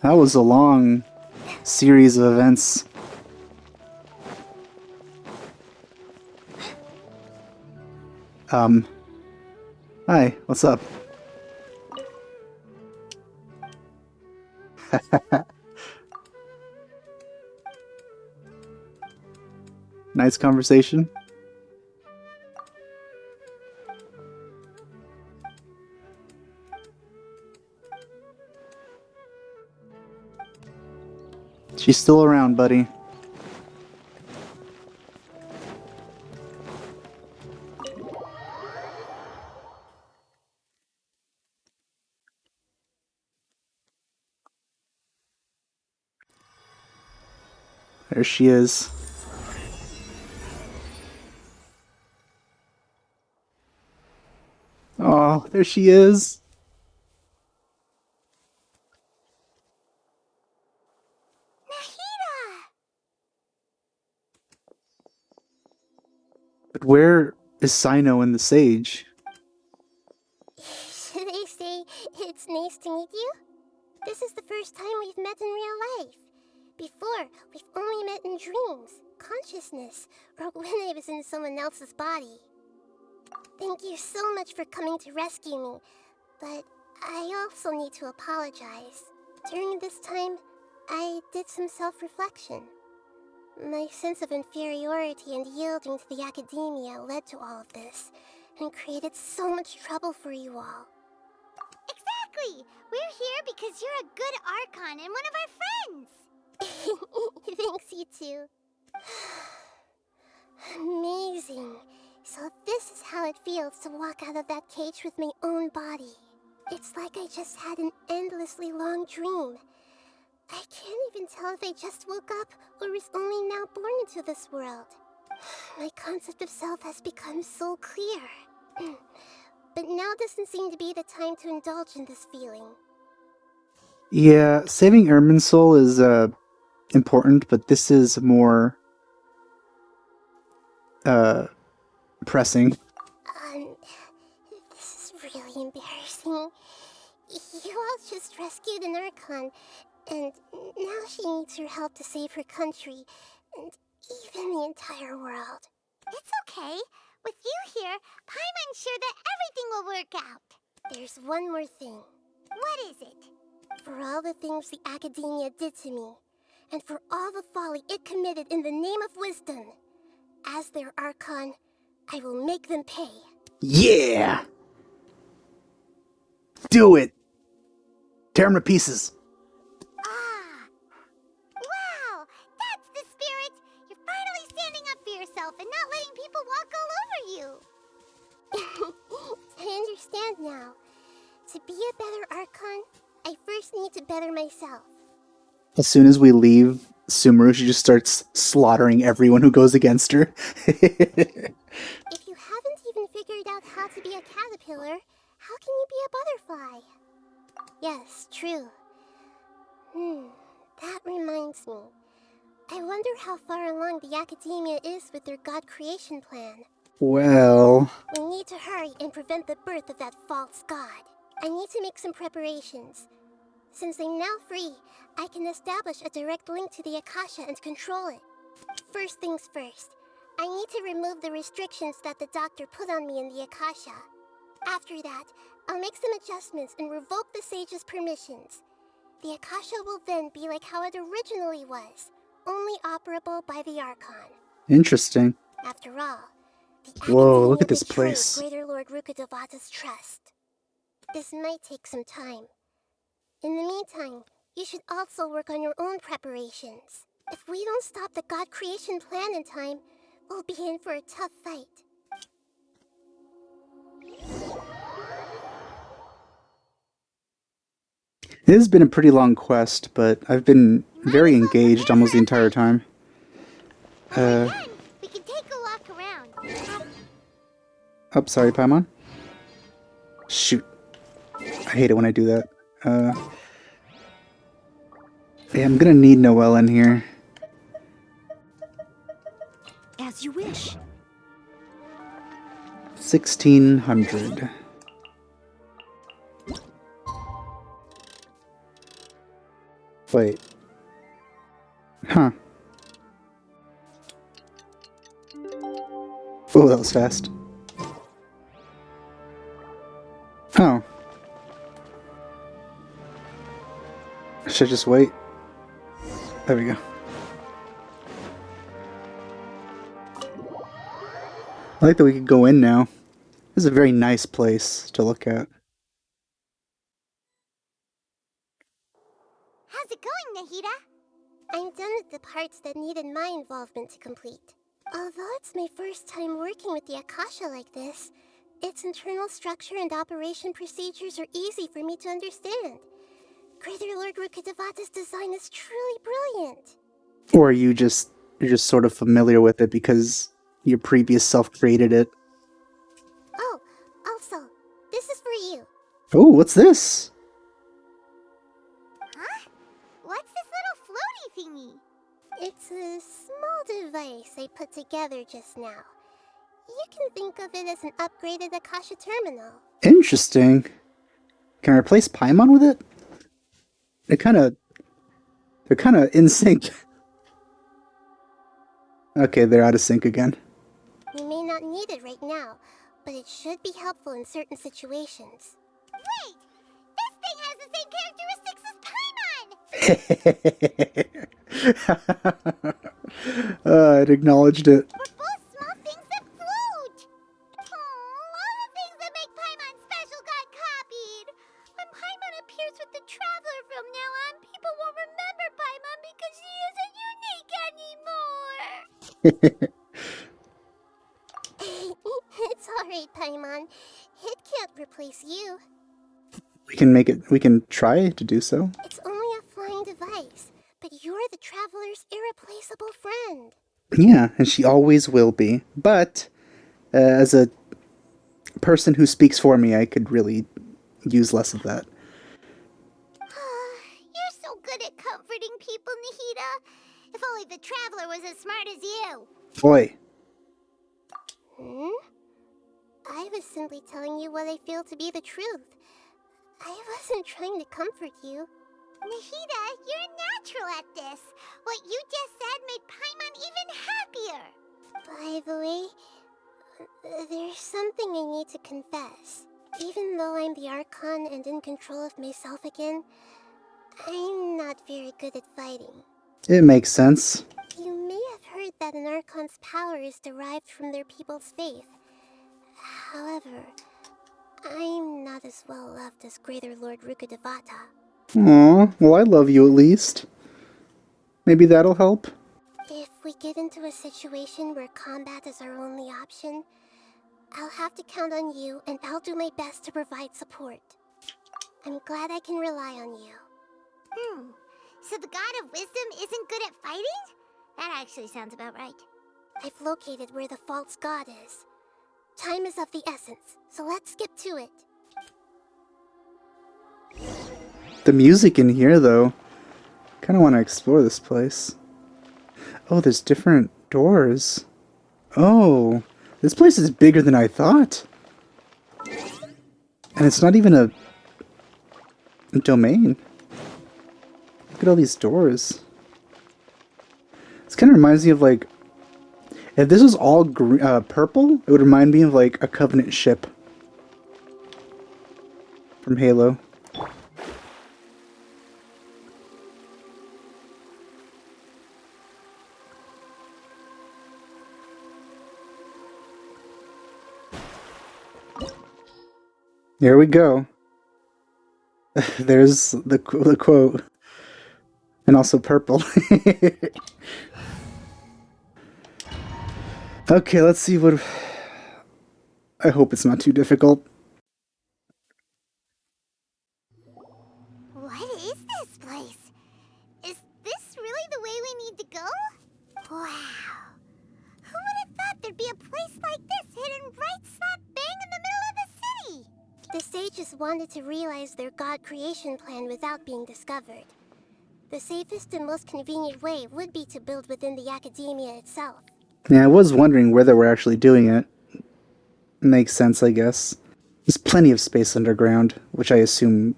That was a long series of events. Hi, what's up? Nice conversation. She's still around, buddy. There she is. Oh, there she is. Nahida! But where is Sino and the Sage? Should I say it's nice to meet you? This is the first time we've met in real life. Before, we've only met in dreams, consciousness, or when I was in someone else's body. Thank you so much for coming to rescue me, but I also need to apologize. During this time, I did some self-reflection. My sense of inferiority and yielding to the academia led to all of this, and created so much trouble for you all. Exactly! We're here because you're a good Archon and one of our friends! Thanks, you two. Amazing. So this is how it feels to walk out of that cage with my own body. It's like I just had an endlessly long dream. I can't even tell if I just woke up or was only now born into this world. My concept of self has become so clear. But now doesn't seem to be the time to indulge in this feeling. Yeah, saving Ermin's soul is important, but this is more pressing. This is really embarrassing. You all just rescued an Archon, and now she needs your help to save her country, and even the entire world. It's okay. With you here, Paimon's sure that everything will work out. There's one more thing. What is it? For all the things the academia did to me, and for all the folly it committed in the name of wisdom, as their Archon, I will make them pay. Yeah! Do it! Tear him to pieces. Wow, that's the spirit! You're finally standing up for yourself and not letting people walk all over you! I understand now. To be a better Archon, I first need to better myself. As soon as we leave Sumeru, she just starts slaughtering everyone who goes against her. If you haven't even figured out how to be a caterpillar, how can you be a butterfly? Yes, true. That reminds me. I wonder how far along the Academia is with their god creation plan. Well... We need to hurry and prevent the birth of that false god. I need to make some preparations. Since I'm now free, I can establish a direct link to the Akasha and control it. First things first, I need to remove the restrictions that the doctor put on me in the Akasha. After that, I'll make some adjustments and revoke the sage's permissions. The Akasha will then be like how it originally was, only operable by the Archon. Interesting. After all, the Whoa, look Academia at this betrayed place. Greater Lord Rukkhadevata's trust. This might take some time. In the meantime, you should also work on your own preparations. If we don't stop the god creation plan in time, we'll be in for a tough fight. It has been a pretty long quest, but I've been very engaged almost the entire time. We can take a walk around. Oh, sorry, Paimon. Shoot. I hate it when I do that. Yeah, I'm gonna need Noelle in here. As you wish. 1600. Wait. Huh. Oh, that was fast. Oh. Should I just wait? There we go. I like that we could go in now. This is a very nice place to look at. How's it going, Nahida? I'm done with the parts that needed my involvement to complete. Although it's my first time working with the Akasha like this, its internal structure and operation procedures are easy for me to understand. Greater Lord Rukkhadevata's design is truly brilliant. Or you're just sort of familiar with it because your previous self created it. Oh, also, this is for you. Oh, what's this? Huh? What's this little floaty thingy? It's a small device I put together just now. You can think of it as an upgraded Akasha terminal. Interesting. Can I replace Paimon with it? They're kind of in sync. Okay, they're out of sync again. You may not need it right now, but it should be helpful in certain situations. Wait! This thing has the same characteristics as Paimon! It acknowledged it. We're both small things that float! All the things that make Paimon special got copied! When Paimon appears with the Traveler from now on, people won't remember Paimon because she isn't unique anymore! It's alright, Paimon. It can't replace you. We can try to do so. It's only a flying device, but you're the Traveler's irreplaceable friend. Yeah, and she always will be. But as a person who speaks for me, I could really use less of that. You're so good at comforting people, Nahida. If only the Traveler was as smart as you. Boy. I was simply telling you what I feel to be the truth. I wasn't trying to comfort you. Nahida, you're natural at this. What you just said made Paimon even happier. By the way, there's something I need to confess. Even though I'm the Archon and in control of myself again, I'm not very good at fighting. It makes sense. You may have heard that an Archon's power is derived from their people's faith. However, I'm not as well loved as Greater Lord Rukkhadevata. Aw, well, I love you at least. Maybe that'll help? If we get into a situation where combat is our only option, I'll have to count on you, and I'll do my best to provide support. I'm glad I can rely on you. So the God of Wisdom isn't good at fighting? That actually sounds about right. I've located where the false god is. Time is of the essence, so let's skip to it. The music in here, though. Kind of want to explore this place. Oh, there's different doors. Oh, this place is bigger than I thought. And it's not even a domain. Look at all these doors. This kind of reminds me of, like, if this was all purple, it would remind me of, like, a Covenant ship from Halo. Here we go. There's the quote. And also purple. Okay, let's see what... I hope it's not too difficult. What is this place? Is this really the way we need to go? Wow. Who would have thought there'd be a place like this hidden right slap bang in the middle of the city? The sages wanted to realize their god creation plan without being discovered. The safest and most convenient way would be to build within the academia itself. Yeah, I was wondering where they were actually doing it. Makes sense, I guess. There's plenty of space underground, which I assume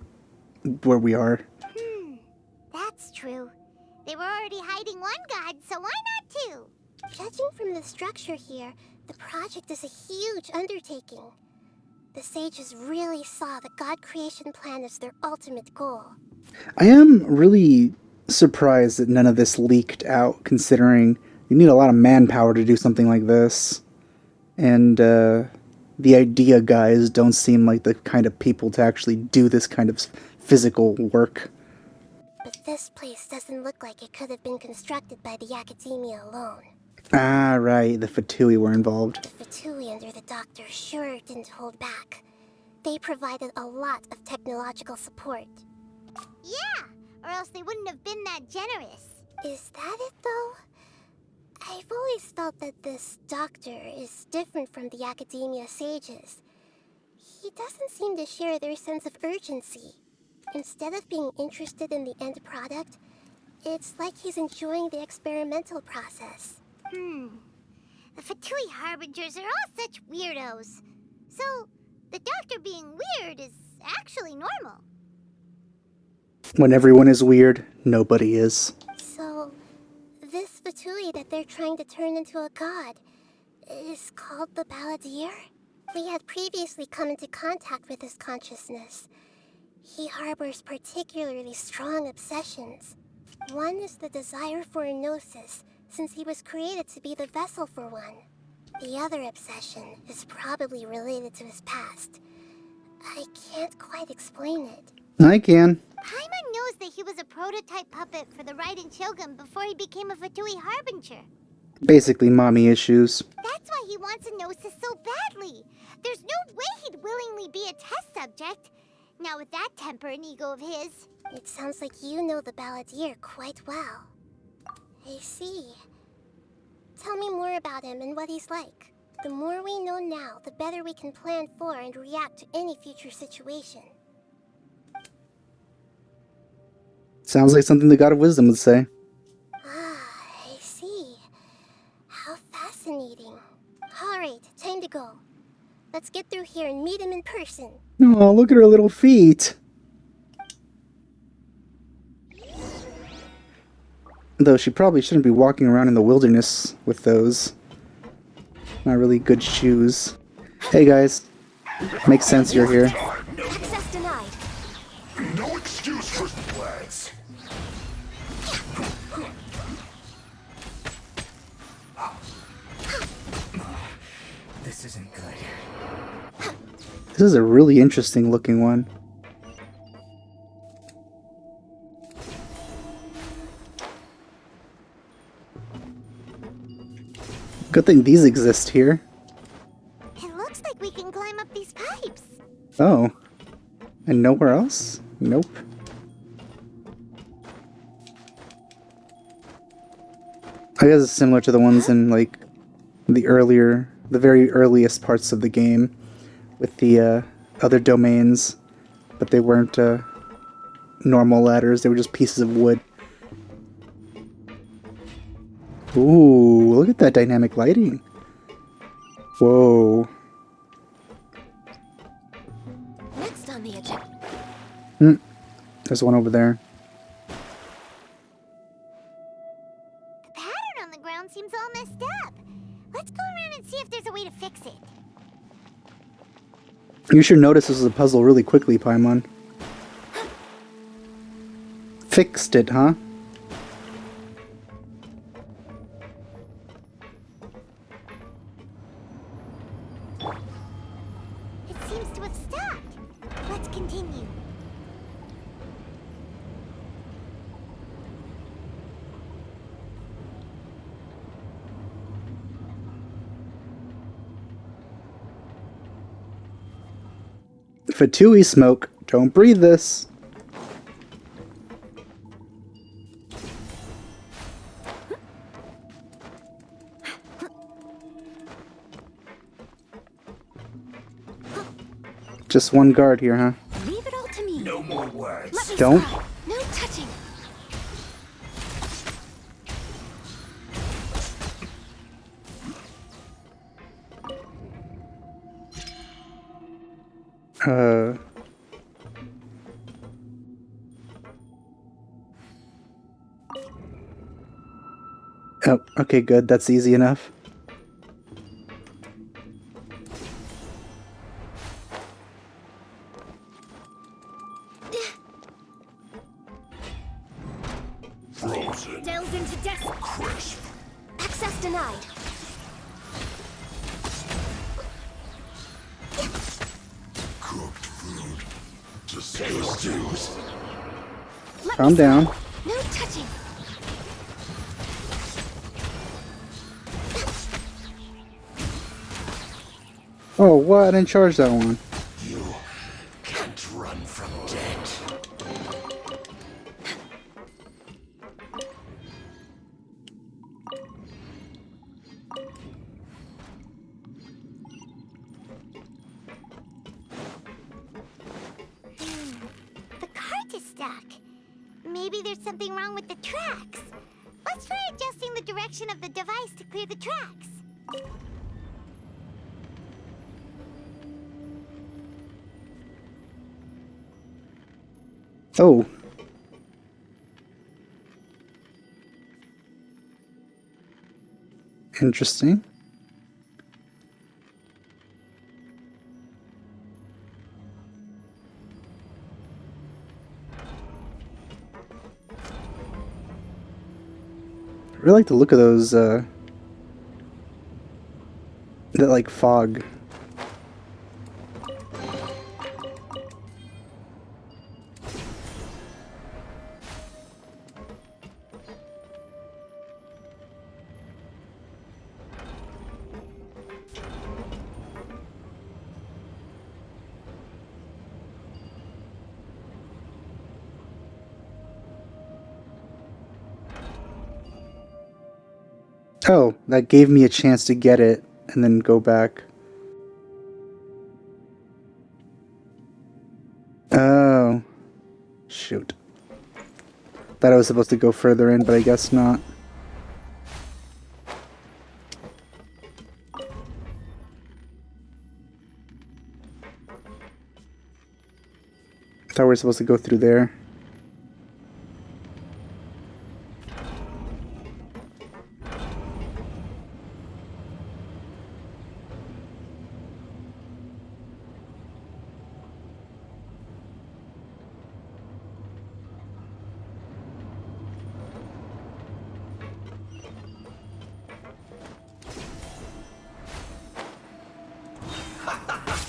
where we are. That's true. They were already hiding one god, so why not two? Judging from the structure here, the project is a huge undertaking. The sages really saw the god creation plan as their ultimate goal. I am really surprised that none of this leaked out, considering you need a lot of manpower to do something like this. And the idea guys don't seem like the kind of people to actually do this kind of physical work. But this place doesn't look like it could have been constructed by the academia alone. Ah, right, the Fatui were involved. The Fatui under the Doctor sure didn't hold back. They provided a lot of technological support. Yeah, or else they wouldn't have been that generous. Is that it, though? I've always felt that this Doctor is different from the academia sages. He doesn't seem to share their sense of urgency. Instead of being interested in the end product, it's like he's enjoying the experimental process. The Fatui Harbingers are all such weirdos. So, the Doctor being weird is actually normal. When everyone is weird, nobody is. So, this Fatui that they're trying to turn into a god is called the Balladeer? We had previously come into contact with his consciousness. He harbors particularly strong obsessions. One is the desire for a gnosis, since he was created to be the vessel for one. The other obsession is probably related to his past. I can't quite explain it. I can. Paimon knows that he was a prototype puppet for the Raiden Shogun before he became a Fatui Harbinger. Basically mommy issues. That's why he wants a gnosis so badly. There's no way he'd willingly be a test subject. Not with that temper and ego of his. It sounds like you know the Balladeer quite well. I see. Tell me more about him and what he's like. The more we know now, the better we can plan for and react to any future situation. Sounds like something the God of Wisdom would say. Ah, I see. How fascinating. Alright, time to go. Let's get through here and meet him in person. Oh, look at her little feet. Though she probably shouldn't be walking around in the wilderness with those. Not really good shoes. Hey guys. Makes sense you're here. Access denied. No excuse for flags. This isn't good. This is a really interesting looking one. Good thing these exist here. It looks like we can climb up these pipes. Oh. And nowhere else? Nope. I guess it's similar to the ones in, like, the very earliest parts of the game with the other domains, but they weren't normal ladders, they were just pieces of wood. Ooh, look at that dynamic lighting. Whoa. Next on the agenda. There's one over there. The pattern on the ground seems all messed up. Let's go around and see if there's a way to fix it. You should notice this is a puzzle really quickly, Paimon. Fixed it, huh? It seems to have stopped. Let's continue. Fatui smoke. Don't breathe this. Just one guard here, huh? Leave it all to me. No more words. Let me Don't. try. No touching. Oh, okay, good. That's easy enough. Frozen. Delved into death. Crisp. Access denied. Cooked food. Disgusting. Calm down. No touching. Oh, what? I didn't charge that one. You can't run from death. The cart is stuck. Maybe there's something wrong with the tracks. Let's try adjusting the direction of the device to clear the tracks. Oh. Interesting. I really like the look of those, that like fog. Oh, that gave me a chance to get it and then go back. Oh. Shoot. Thought I was supposed to go further in, but I guess not. Thought we were supposed to go through there.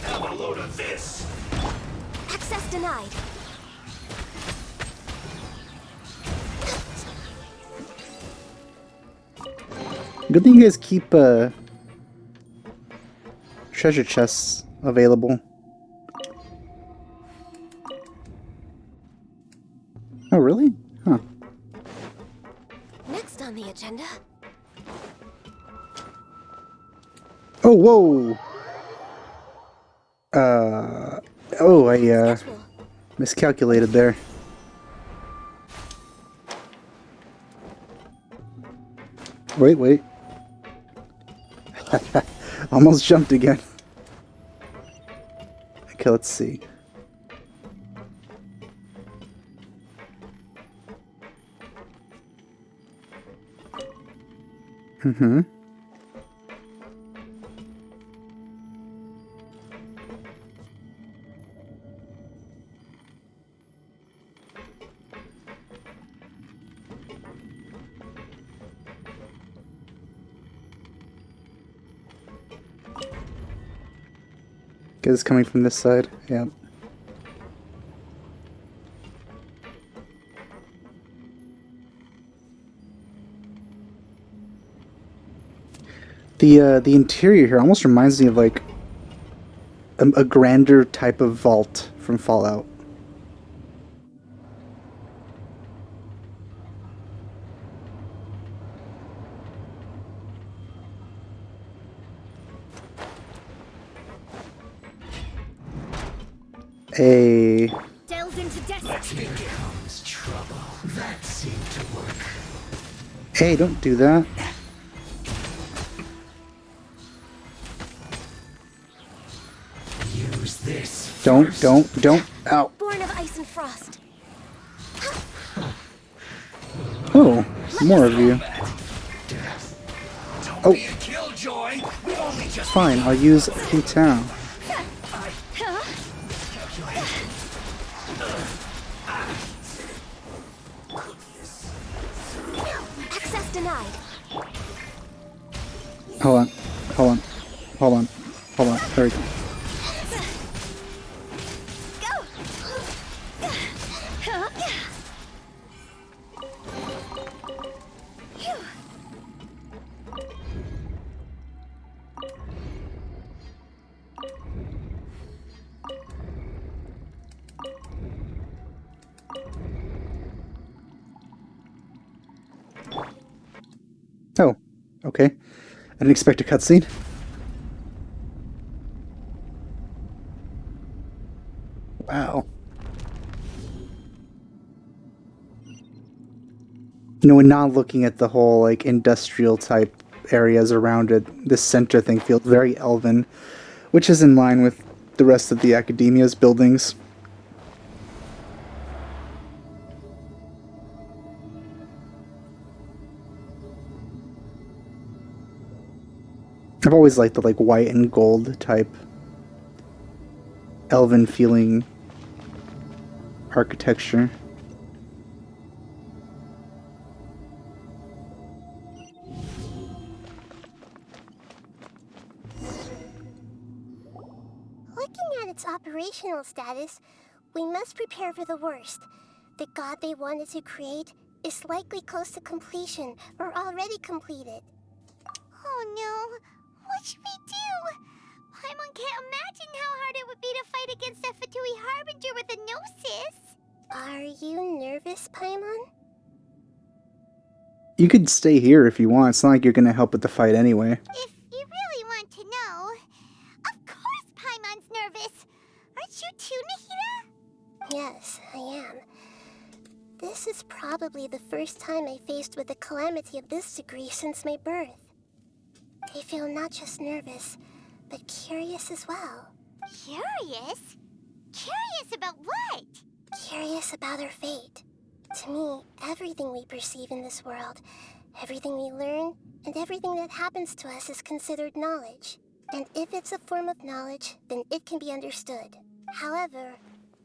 Have a load of this. Access denied. Good thing you guys keep treasure chests available. Oh, really? Huh. Next on the agenda. Oh, whoa! Oh, I miscalculated there. Wait. Almost jumped again. Okay, let's see. Mm-hmm. Okay, it's coming from this side. Yep. The interior here almost reminds me of like a grander type of vault from Fallout. Hey. Delve into destiny. Here comes trouble. That seemed to work. Hey, don't do that. Use this. Don't. Ow. Born of ice and frost. Oh, more of you. Oh. Fine, I'll use Q-Town. Access denied. Hold on. There we go. Oh, okay. I didn't expect a cutscene. Wow. You know, and not looking at the whole, like, industrial type areas around it, this center thing feels very elven, which is in line with the rest of the Academia's buildings. I've always liked the like white and gold type elven feeling architecture. Looking at its operational status, we must prepare for the worst. The god they wanted to create is likely close to completion or already completed. Oh no, what should we do? Paimon can't imagine how hard it would be to fight against a Fatui Harbinger with a Gnosis. Are you nervous, Paimon? You could stay here if you want. It's not like you're gonna help with the fight anyway. If you really want to know, of course Paimon's nervous. Aren't you too, Nahida? Yes, I am. This is probably the first time I faced with a calamity of this degree since my birth. I feel not just nervous, but curious as well. Curious? Curious about what? Curious about our fate. To me, everything we perceive in this world, everything we learn, and everything that happens to us is considered knowledge. And if it's a form of knowledge, then it can be understood. However,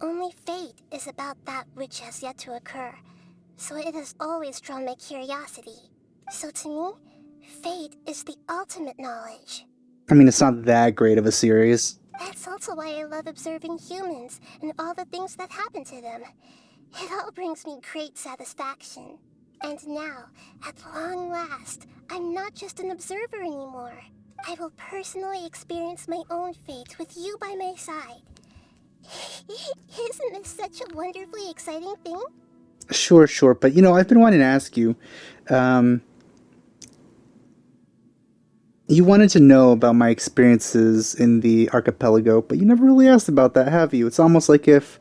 only fate is about that which has yet to occur, so it has always drawn my curiosity. So to me, fate is the ultimate knowledge. I mean, it's not that great of a series. That's also why I love observing humans and all the things that happen to them. It all brings me great satisfaction. And now, at long last, I'm not just an observer anymore. I will personally experience my own fate with you by my side. Isn't this such a wonderfully exciting thing? Sure, sure. But, you know, I've been wanting to ask you, you wanted to know about my experiences in the archipelago, but you never really asked about that, have you? It's almost like if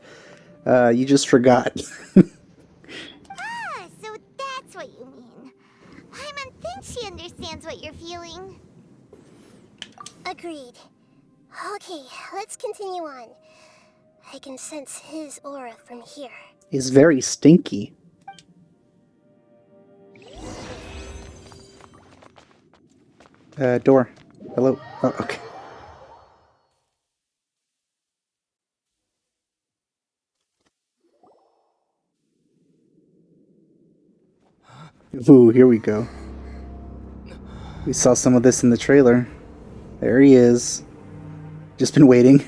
you just forgot. Ah, so that's what you mean. Paimon thinks she understands what you're feeling. Agreed. Okay, let's continue on. I can sense his aura from here. It's very stinky. Door. Hello. Oh, okay. Ooh, here we go. We saw some of this in the trailer. There he is. Just been waiting.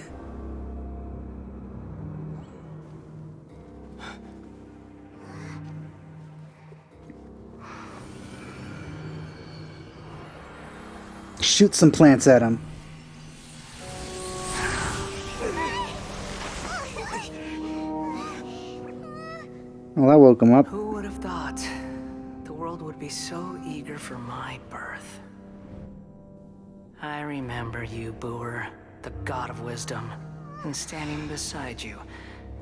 Shoot some plants at him. Well, that woke him up. Who would have thought the world would be so eager for my birth? I remember you, Booer, the god of wisdom, and standing beside you,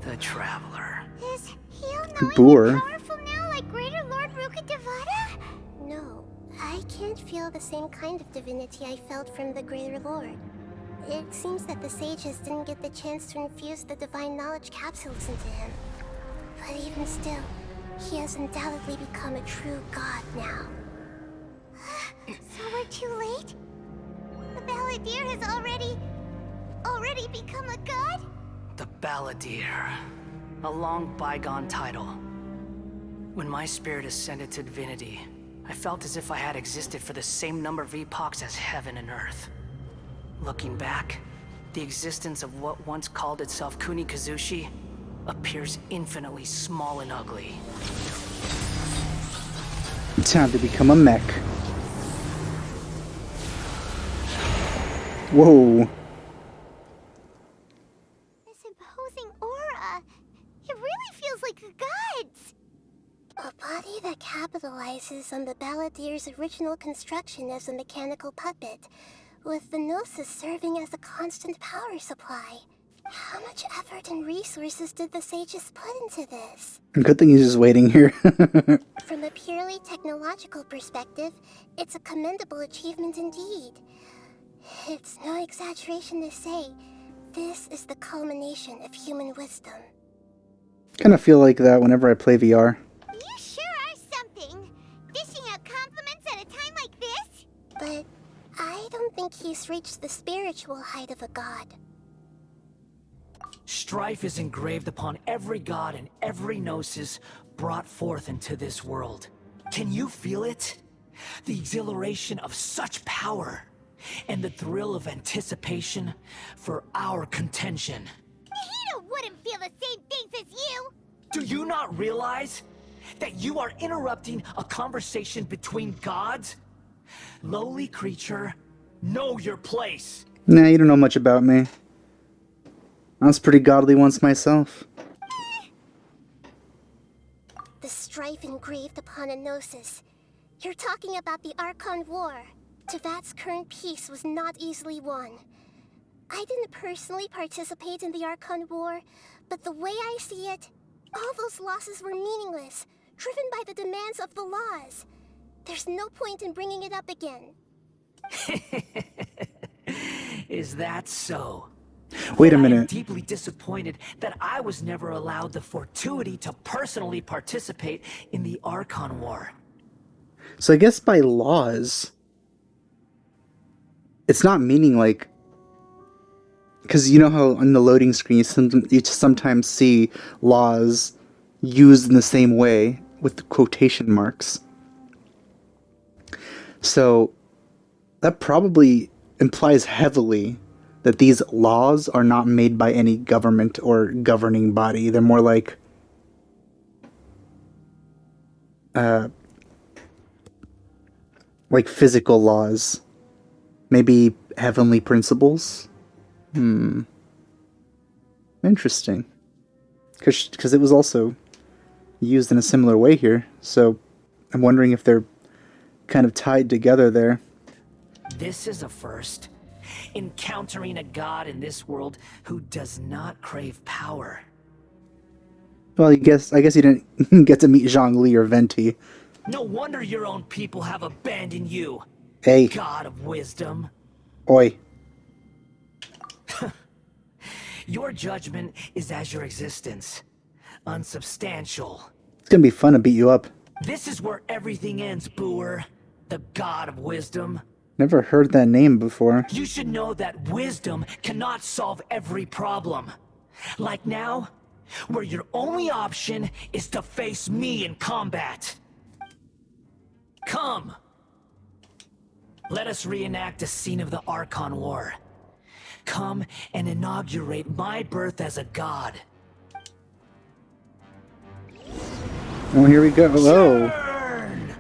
the traveler. Is Heal Boor. powerful now like Greater Lord Rukkhadevata? No, I can't feel the same kind of divinity I felt from the Greater Lord. It seems that the sages didn't get the chance to infuse the divine knowledge capsules into him. But even still, he has undoubtedly become a true god now. So we're too late? The Balladeer has already become a god? The Balladeer. A long bygone title. When my spirit ascended to divinity, I felt as if I had existed for the same number of epochs as heaven and earth. Looking back, the existence of what once called itself Kuni Kazushi appears infinitely small and ugly. Time to become a mech. Whoa. This imposing aura. It really feels like a god's. A body that capitalizes on the Balladeer's original construction as a mechanical puppet, with the Gnosis serving as a constant power supply. How much effort and resources did the sages put into this? Good thing he's just waiting here. From a purely technological perspective, it's a commendable achievement indeed. It's no exaggeration to say, this is the culmination of human wisdom. Kind of feel like that whenever I play VR. You sure are something. Dishing out compliments at a time like this? But I don't think he's reached the spiritual height of a god. Strife is engraved upon every god and every gnosis brought forth into this world. Can you feel it? The exhilaration of such power, and the thrill of anticipation for our contention. Nahida wouldn't feel the same things as you! Do you not realize that you are interrupting a conversation between gods? Lowly creature, know your place. Nah, you don't know much about me. I was pretty godly once myself. The strife engraved upon a gnosis. You're talking about the Archon War. Tevat's current peace was not easily won. I didn't personally participate in the Archon War, but the way I see it, all those losses were meaningless, driven by the demands of the laws. There's no point in bringing it up again. Is that so? Wait a I am minute. deeply disappointed that I was never allowed the fortuity to personally participate in the Archon War. So I guess by laws, it's not meaning like, because you know how on the loading screen you sometimes see laws used in the same way with quotation marks. So that probably implies heavily that these laws are not made by any government or governing body. They're more like physical laws. Maybe heavenly principles? Interesting. Because it was also used in a similar way here, so I'm wondering if they're kind of tied together there. This is a first. Encountering a god in this world who does not crave power. Well, I guess you didn't get to meet Zhongli or Venti. No wonder your own people have abandoned you. Hey. God of wisdom. Oi. Your judgment is as your existence. Unsubstantial. It's gonna be fun to beat you up. This is where everything ends, Booer. The God of wisdom. Never heard that name before. You should know that wisdom cannot solve every problem. Like now, where your only option is to face me in combat. Come! Let us reenact a scene of the Archon War. Come and inaugurate my birth as a god. Oh, here we go. Oh.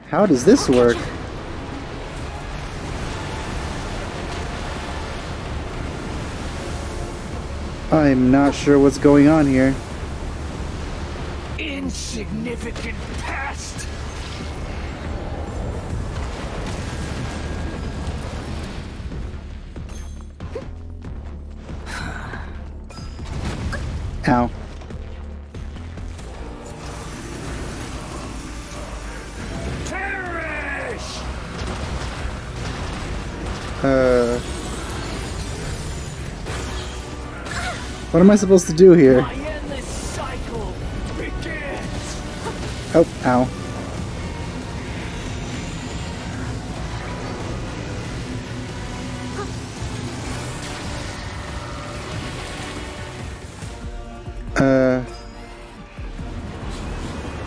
How does this work? I'm not sure what's going on here. Insignificant past! Ow. Perish! What am I supposed to do here? My endless cycle begins! Oh, ow.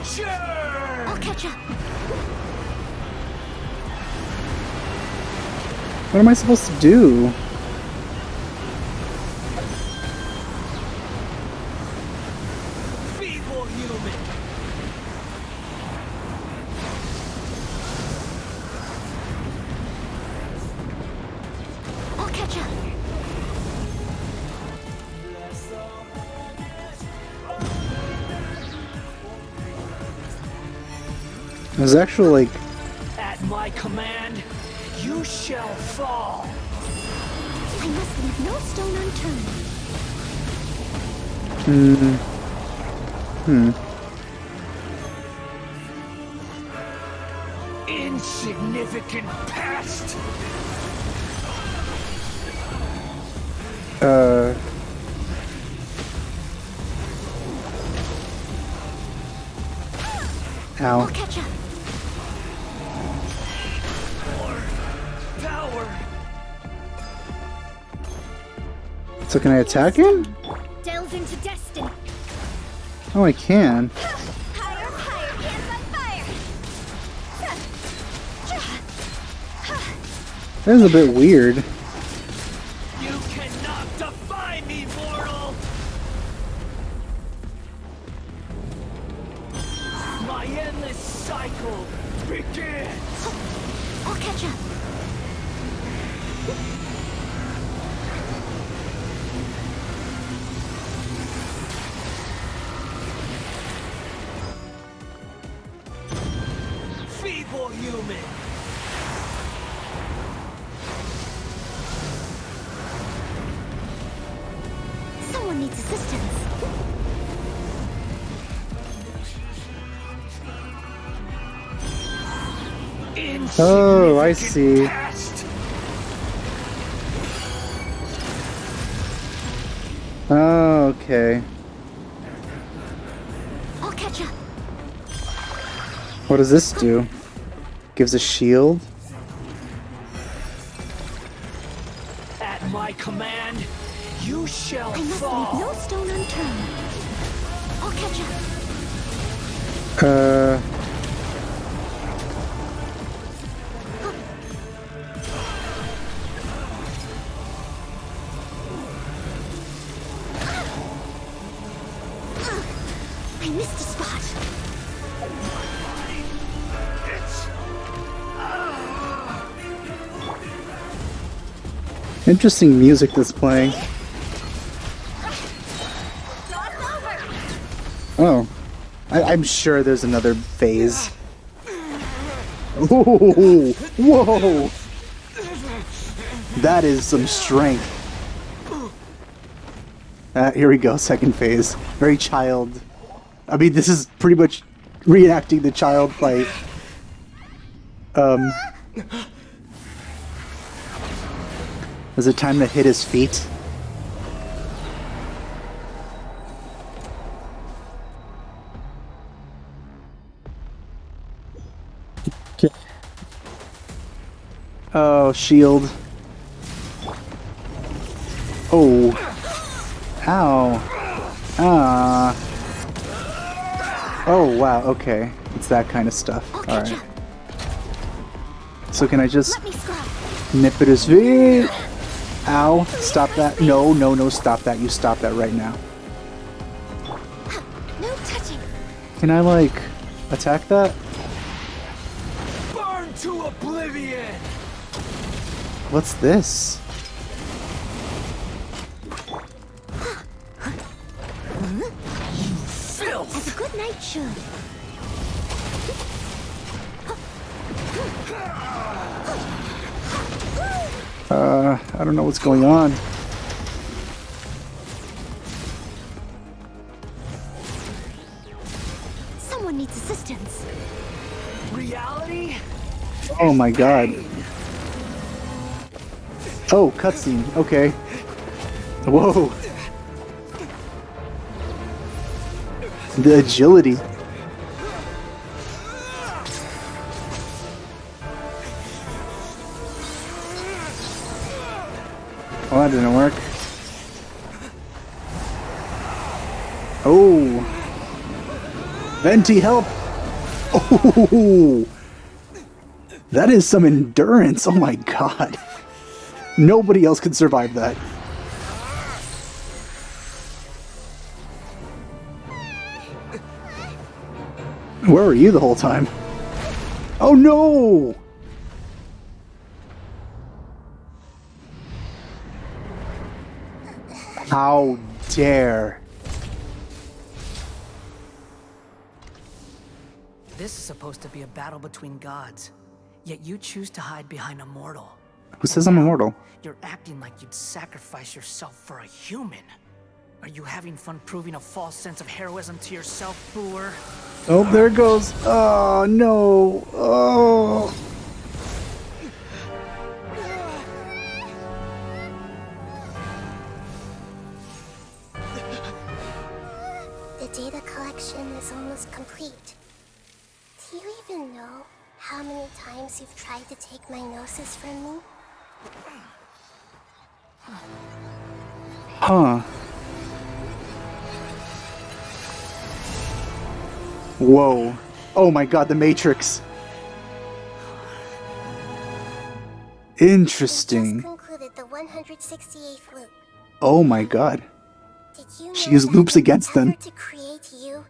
Sure! I'll catch up. What am I supposed to do? Feeble human! I'll catch up. There's actually like... At my command, you shall fall! I must leave no stone unturned. Insignificant past! Ow. I'll catch up. Power! So can I attack him? Delve into destiny. Oh, I can. Higher, higher, hands on fire. That is a bit weird. You cannot defy me, mortal! My endless cycle begins! I'll catch up. Feeble human! Someone needs assistance. Oh, I see. Past. Oh, okay. I'll catch up. What does this do? Gives a shield? At my command, you shall I must fall! leave no stone unturned. I'll catch up. missed a spot. Interesting music that's playing. Oh. I'm sure there's another phase. Ooh, whoa! That is some strength. Here we go, second phase. Very child. I mean, this is pretty much reenacting the child fight. Was it time to hit his feet? Oh, shield. Oh. Ow. Ah. Oh, wow, okay. It's that kind of stuff. Alright. So can I just nip at his feet? Ow. Stop that. No, no, no, stop that. You stop that right now. No touching. Can I, like, attack that? Burn to oblivion! What's this? As a good night should. I don't know what's going on. Someone needs assistance. Reality? Oh my god. Oh, cutscene. Okay. Whoa. The agility. Oh, that didn't work. Oh. Venti, help! Oh. That is some endurance. Oh my god. Nobody else could survive that. Where were you the whole time? Oh no! How dare. This is supposed to be a battle between gods, yet you choose to hide behind a mortal. Who says I'm immortal? You're acting like you'd sacrifice yourself for a human. Are you having fun proving a false sense of heroism to yourself, Boor? Oh, there it goes. Oh, no. Oh. The data collection is almost complete. Do you even know how many times you've tried to take my gnosis from me? Huh. Whoa. Oh my god, the Matrix. Interesting. Just concluded the 168th loop. Oh my god. Did you know She used that loops in against an them. effort to create you,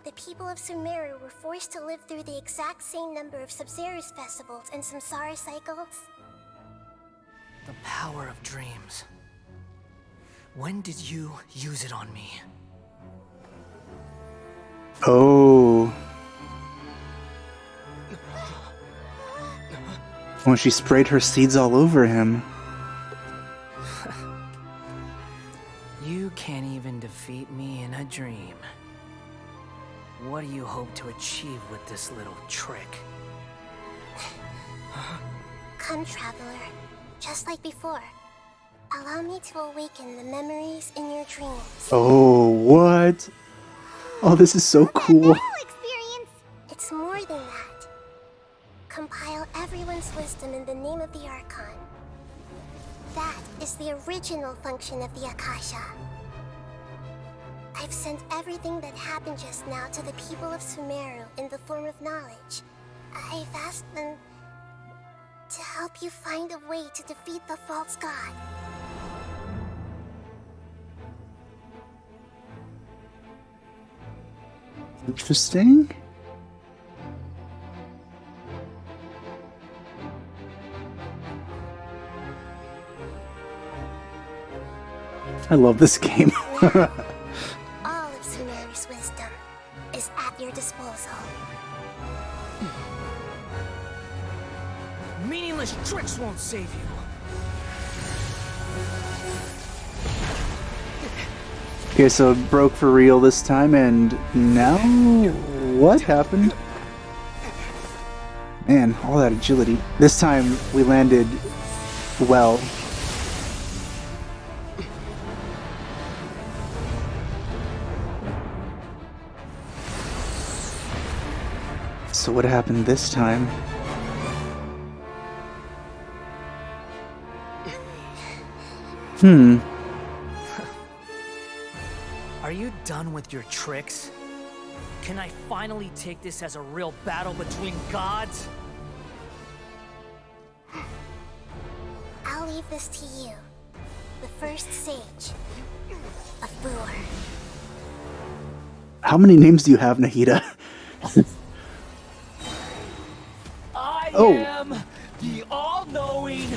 the people of Sumeru were forced to live through the exact same number of Sabzerus festivals and Samsara cycles? The power of dreams. When did you use it on me? Oh. When she sprayed her seeds all over him. You can't even defeat me in a dream. What do you hope to achieve with this little trick? Come, traveler. Just like before. Allow me to awaken the memories in your dreams. Oh, what? Oh, this is so cool. It's more than that. Compile everyone's wisdom in the name of the Archon. That is the original function of the Akasha. I've sent everything that happened just now to the people of Sumeru in the form of knowledge. I've asked them to help you find a way to defeat the false god. Interesting. I love this game. All of Tsunary's wisdom is at your disposal. Meaningless tricks won't save you. Okay, so it broke for real this time, and now what happened? Man, all that agility. This time we landed well. So what happened this time? Are you done with your tricks? Can I finally take this as a real battle between gods? I'll leave this to you. The first sage of Boor. How many names do you have, Nahida? I Oh. am the all-knowing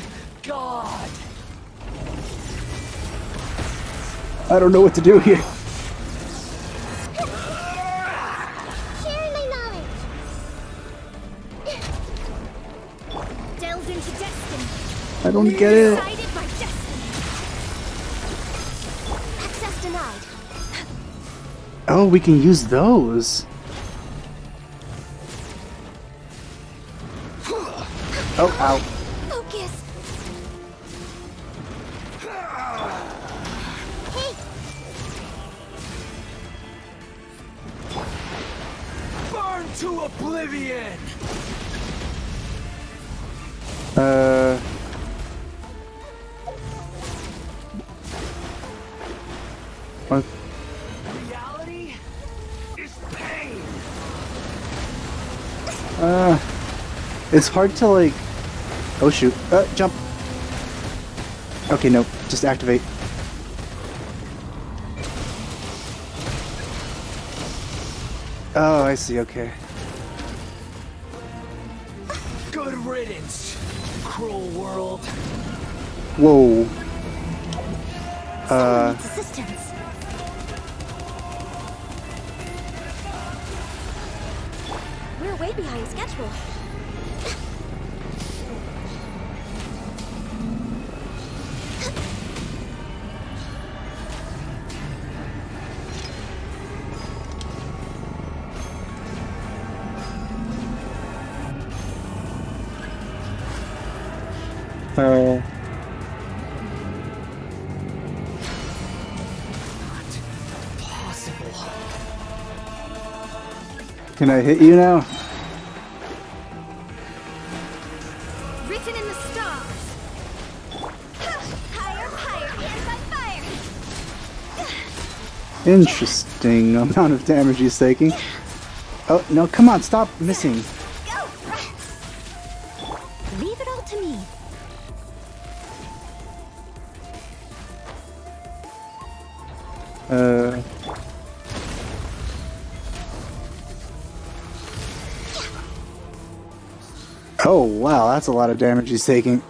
God. I don't know what to do here. Share my knowledge. Delve into destiny. I don't get it. Guided by destiny. Access denied. Oh, we can use those. Oh, ow. Focus. Hey, Burn to oblivion! What? Reality is pain. It's hard to like. Oh shoot! Jump. Okay, no, just activate. Oh, I see. Okay. Good riddance, cruel world. Whoa. someone needs assistance. We're way behind schedule. Can I hit you now? Written in the stars. Higher, higher, hands on fire. Interesting amount of damage he's taking. Oh, no, come on, stop missing. Go! Leave it all to me. Oh, wow, that's a lot of damage he's taking.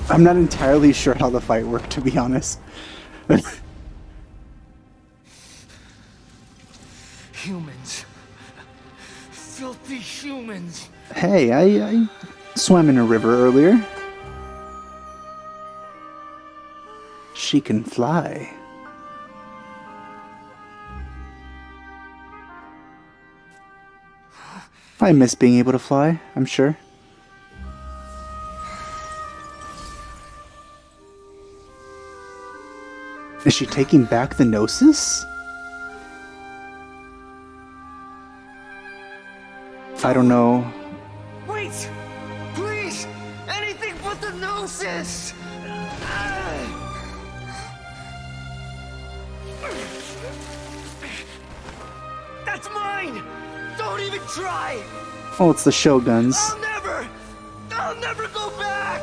I'm not entirely sure how the fight worked, to be honest. Humans. Filthy humans. Hey, I swam in a river earlier. She can fly. I miss being able to fly, I'm sure. Is she taking back the Gnosis? I don't know. Wait! Please! Anything but the Gnosis! That's mine! Don't even try! Oh, it's the Shoguns. I'll never go back!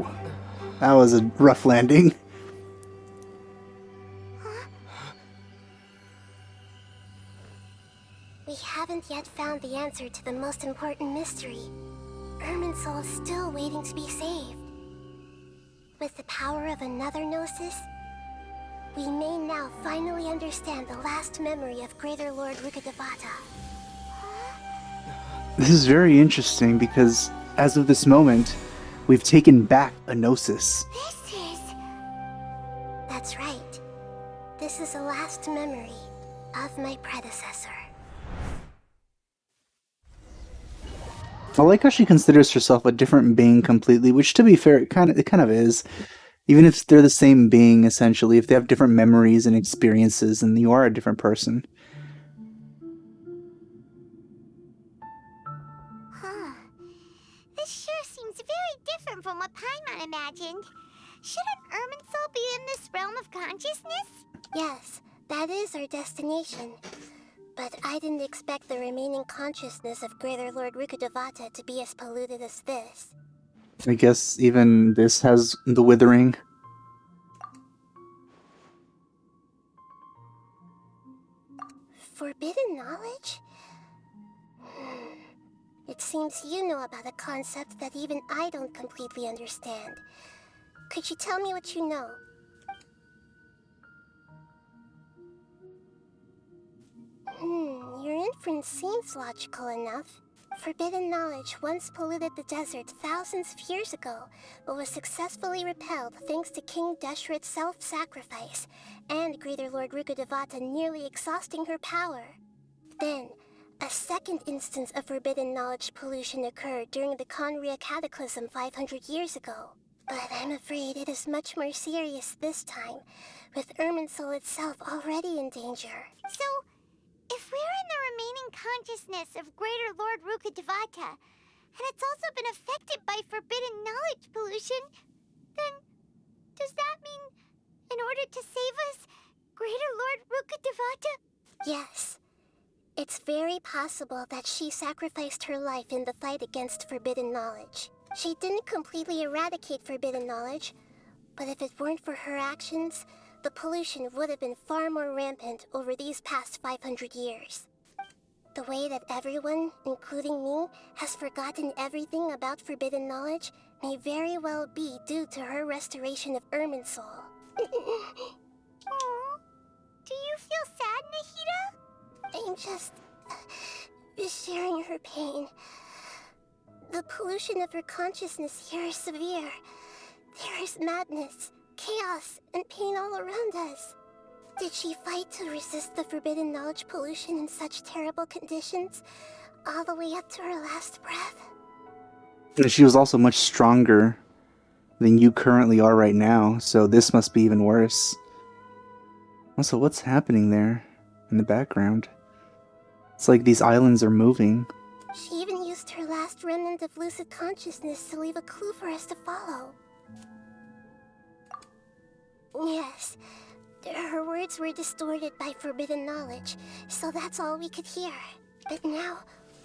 Whoa. That was a rough landing. We haven't yet found the answer to the most important mystery. Irminsul is still waiting to be saved. With the power of another Gnosis, we may now finally understand the last memory of Greater Lord Rukkhadevata. This is very interesting because, as of this moment, we've taken back a Gnosis. That's right. This is the last memory of my predecessor. I like how she considers herself a different being completely, which, to be fair, it kind of is. Even if they're the same being, essentially, if they have different memories and experiences, then you are a different person. Huh. This sure seems very different from what Paimon imagined. Shouldn't Irminsul be in this realm of consciousness? Yes, that is our destination. But I didn't expect the remaining consciousness of Greater Lord Rukkhadevata to be as polluted as this. I guess even this has the withering. Forbidden knowledge? It seems you know about a concept that even I don't completely understand. Could you tell me what you know? Your inference seems logical enough. Forbidden knowledge once polluted the desert thousands of years ago, but was successfully repelled thanks to King Deshret's self-sacrifice, and Greater Lord Rukkhadevata nearly exhausting her power. Then, a second instance of forbidden knowledge pollution occurred during the Conria Cataclysm 500 years ago. But I'm afraid it is much more serious this time, with Irminsul itself already in danger. So, if we're in the remaining consciousness of Greater Lord Rukkhadevata, and it's also been affected by forbidden knowledge pollution, then does that mean, in order to save us, Greater Lord Rukkhadevata? Yes. It's very possible that she sacrificed her life in the fight against forbidden knowledge. She didn't completely eradicate forbidden knowledge, but if it weren't for her actions, the pollution would have been far more rampant over these past 500 years. The way that everyone, including me, has forgotten everything about forbidden knowledge may very well be due to her restoration of Irminsul. Aww. Do you feel sad, Nahida? I'm just sharing her pain. The pollution of her consciousness here is severe. There is madness, chaos, and pain all around us. Did she fight to resist the forbidden knowledge pollution in such terrible conditions, all the way up to her last breath? And she was also much stronger than you currently are right now, so this must be even worse. Also, what's happening there in the background? It's like these islands are moving. She even used her last remnant of lucid consciousness to leave a clue for us to follow. Yes, her words were distorted by forbidden knowledge, so that's all we could hear. But now,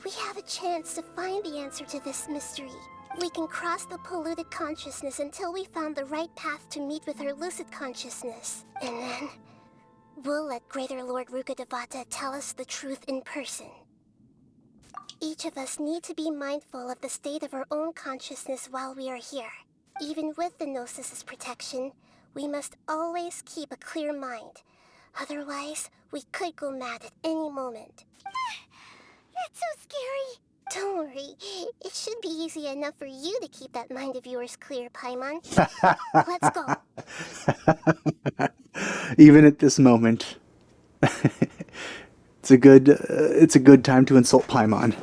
we have a chance to find the answer to this mystery. We can cross the polluted consciousness until we found the right path to meet with her lucid consciousness. And then, we'll let Greater Lord Rukkhadevata tell us the truth in person. Each of us need to be mindful of the state of our own consciousness while we are here. Even with the Gnosis's protection, we must always keep a clear mind. Otherwise, we could go mad at any moment. That's so scary. Don't worry. It should be easy enough for you to keep that mind of yours clear, Paimon. Let's go. Even at this moment. It's a good time to insult Paimon.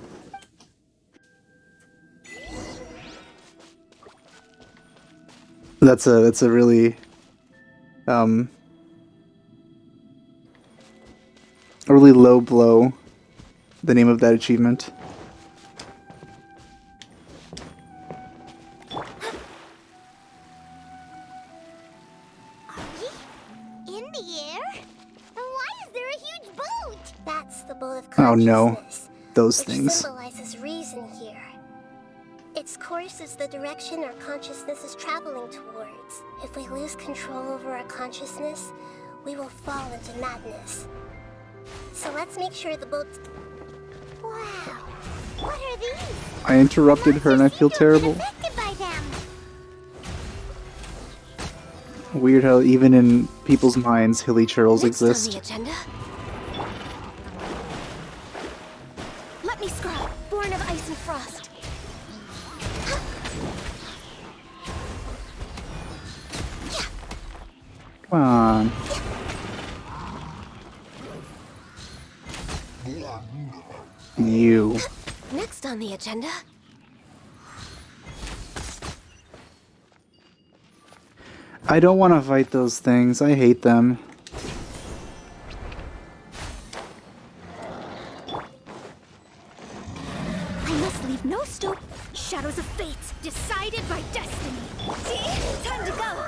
That's a really a really low blow, the name of that achievement. In the air? And why is there a huge boat? That's the boat of Oh consciousness. no, those which things. symbolizes reason here. Its course is the direction our consciousness is traveling towards. If we lose control over our consciousness, we will fall into madness. So let's make sure the boat's... Wow. What are these? I interrupted her and I feel terrible. Affected by them. Weird how even in people's minds, hilly churls Next on exist. the agenda. Let me scrub. Born of ice and frost. Come on. You. Next on the agenda. I don't want to fight those things. I hate them. I must leave no stone. Shadows of fate, decided by destiny. See? Time to go.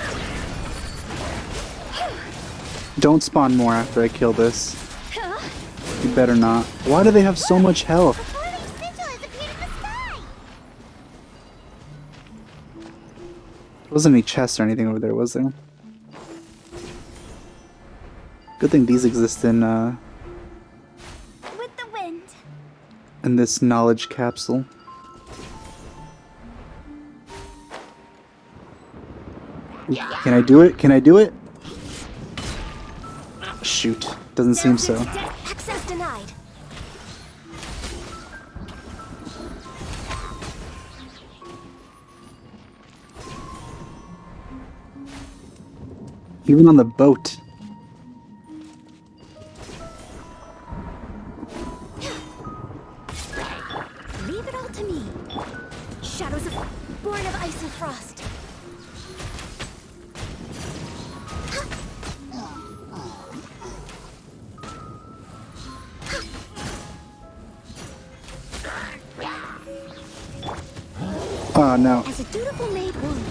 Don't spawn more after I kill this. You better not. Why do they have so much health? There wasn't any chests or anything over there, was there? Good thing these exist in With the wind. this knowledge capsule. Can I do it? Can I do it? Shoot. Doesn't seem so. Access denied. Even on the boat. Leave it all to me. Shadows of... Born of ice and frost. Oh no. As a dutiful maid would.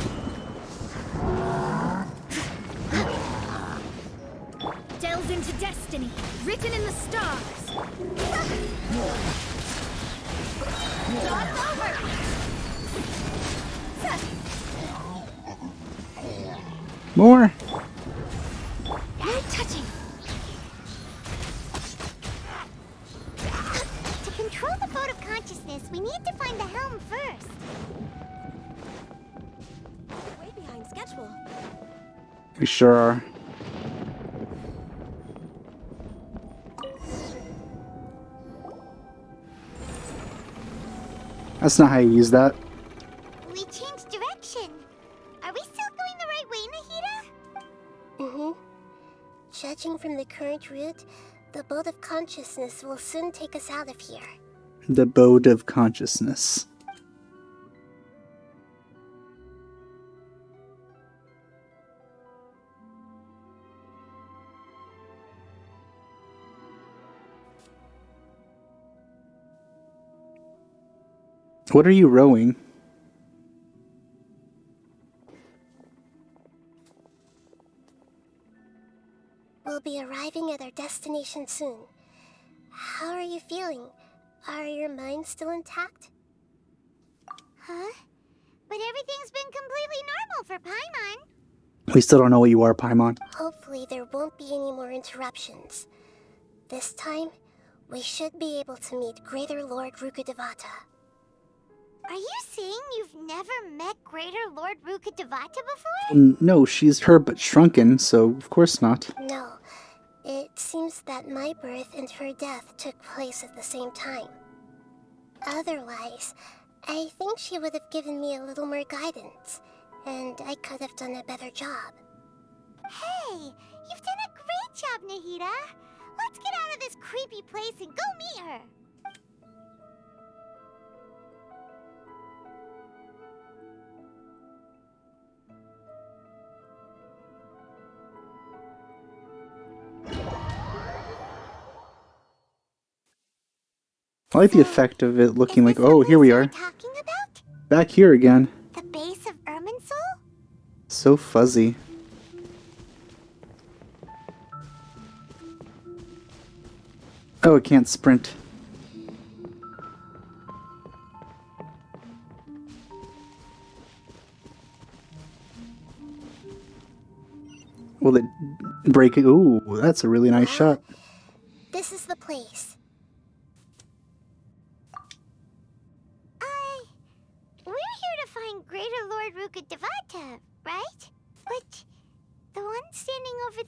Delves into destiny, written in the stars. Dance over. More. No touching. To control the boat of consciousness, we need to find the helm first. Way behind schedule. We sure are. That's not how you use that. We changed direction. Are we still going the right way, Nahida? Mm-hmm. Judging from the current route, the boat of consciousness will soon take us out of here. The boat of consciousness. What are you rowing? We'll be arriving at our destination soon. How are you feeling? Are your minds still intact? Huh? But everything's been completely normal for Paimon. We still don't know what you are, Paimon. Hopefully there won't be any more interruptions. This time, we should be able to meet Greater Lord Rukkhadevata. Are you saying you've never met Greater Lord Rukkhadevata before? No, she's her but shrunken, so of course not. No. It seems that my birth and her death took place at the same time. Otherwise, I think she would have given me a little more guidance, and I could have done a better job. Hey, you've done a great job, Nahida. Let's get out of this creepy place and go meet her. I like the effect of it looking like, oh, here we are. Back here again. The base of Irminsul? So fuzzy. Oh, it can't sprint. Will it break it? Ooh, that's a really nice shot. This is the place. We're here to find Greater Lord Rukkhadevata, right? But the one standing over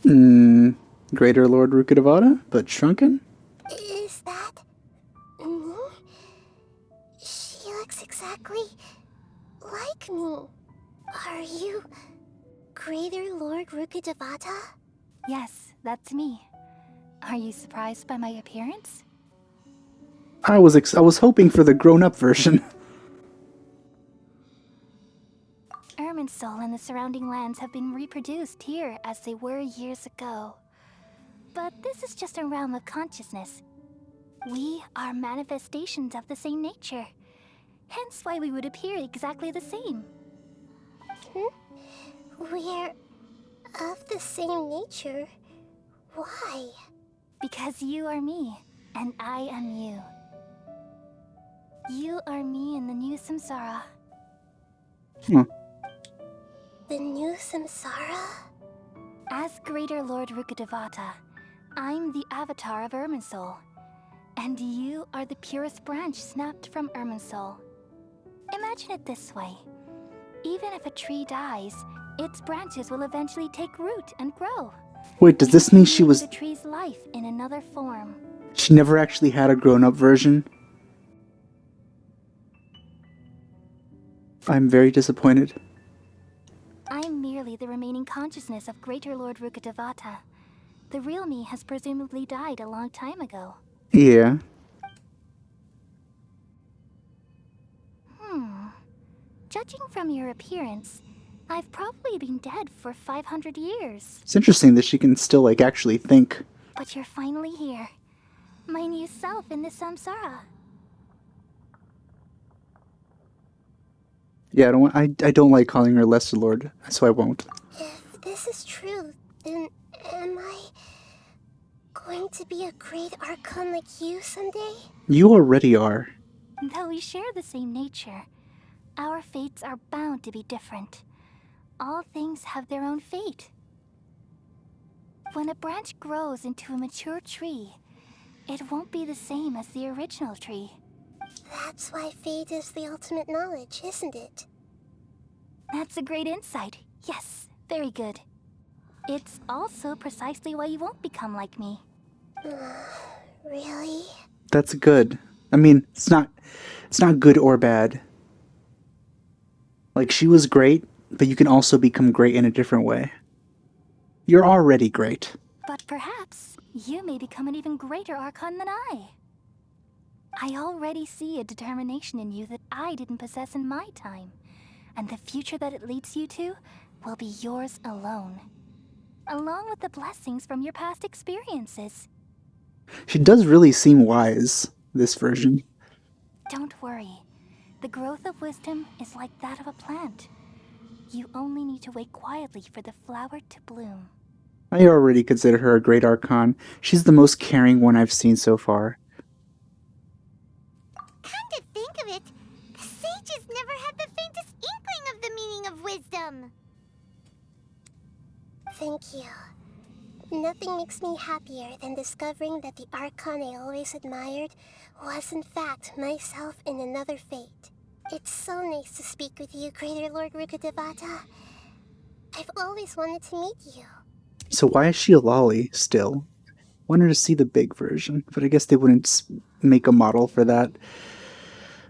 there is... Greater Lord Rukkhadevata, but shrunken? Is that me? She looks exactly like me. Are you Greater Lord Rukkhadevata? Yes, that's me. Are you surprised by my appearance? I was hoping for the grown-up version. Irminsul and the surrounding lands have been reproduced here as they were years ago. But this is just a realm of consciousness. We are manifestations of the same nature. Hence why we would appear exactly the same. We're of the same nature. Why? Because you are me, and I am you. You are me in the new samsara. The new samsara? As Greater Lord Rukkhadevata, I'm the avatar of Irminsul. And you are the purest branch snapped from Irminsul. Imagine it this way. Even if a tree dies, its branches will eventually take root and grow. Wait, does this mean she was... the tree's life in another form? She never actually had a grown-up version? I'm very disappointed. I'm merely the remaining consciousness of Greater Lord Rukkhadevata. The real me has presumably died a long time ago. Yeah. Judging from your appearance, I've probably been dead for 500 years. It's interesting that she can still, like, actually think. But you're finally here. My new self in the samsara. Yeah, I don't like calling her Lesser Lord, so I won't. If this is true, then am I going to be a great Archon like you someday? You already are. Though we share the same nature, our fates are bound to be different. All things have their own fate. When a branch grows into a mature tree, it won't be the same as the original tree. That's why fate is the ultimate knowledge, isn't it? That's a great insight. Yes, very good. It's also precisely why you won't become like me. Really? That's good. I mean, it's not good or bad. Like, she was great, but you can also become great in a different way. You're already great. But perhaps you may become an even greater Archon than I. I already see a determination in you that I didn't possess in my time. And the future that it leads you to will be yours alone. Along with the blessings from your past experiences. She does really seem wise, this version. Don't worry. The growth of wisdom is like that of a plant. You only need to wait quietly for the flower to bloom. I already consider her a great Archon. She's the most caring one I've seen so far. Come to think of it, the sages never had the faintest inkling of the meaning of wisdom. Thank you. Nothing makes me happier than discovering that the Archon I always admired was in fact myself in another fate. It's so nice to speak with you, Greater Lord Rukkhadevata. I've always wanted to meet you. So why is she a lolly still? Wanted to see the big version, but I guess they wouldn't make a model for that.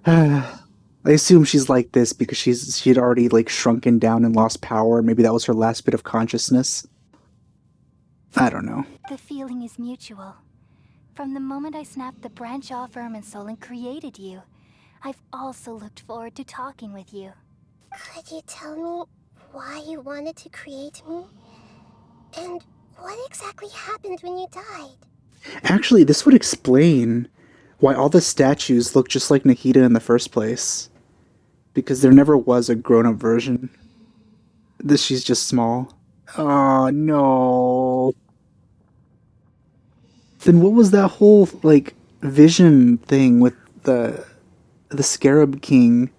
I assume she's like this because she'd already like shrunken down and lost power. Maybe that was her last bit of consciousness. I don't know. The feeling is mutual. From the moment I snapped the branch off Irminsul and created you, I've also looked forward to talking with you. Could you tell me why you wanted to create me? And what exactly happened when you died? Actually, this would explain why all the statues look just like Nahida in the first place. Because there never was a grown-up version. She's just small. Oh, no. Then what was that whole, like, vision thing with the Scarab King?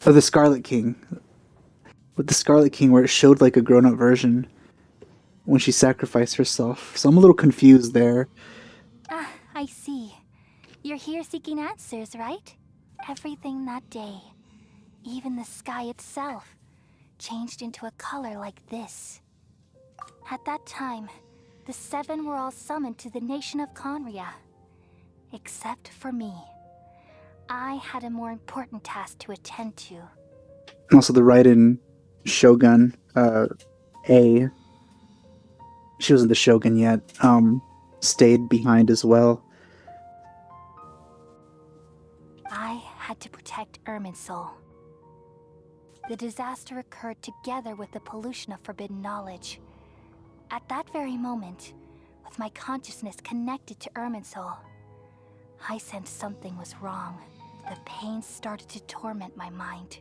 Or the Scarlet King. with the Scarlet King where it showed like a grown-up version when she sacrificed herself. So I'm a little confused there. Ah, I see. You're here seeking answers, right? Everything that day, even the sky itself, changed into a color like this. At that time, the 7 were all summoned to the nation of Conria. Except for me. I had a more important task to attend to. Also, the Raiden Shogun, A, she wasn't the Shogun yet, stayed behind as well. I had to protect Irminsul. The disaster occurred together with the pollution of forbidden knowledge. At that very moment, with my consciousness connected to Irminsul, I sensed something was wrong. The pain started to torment my mind.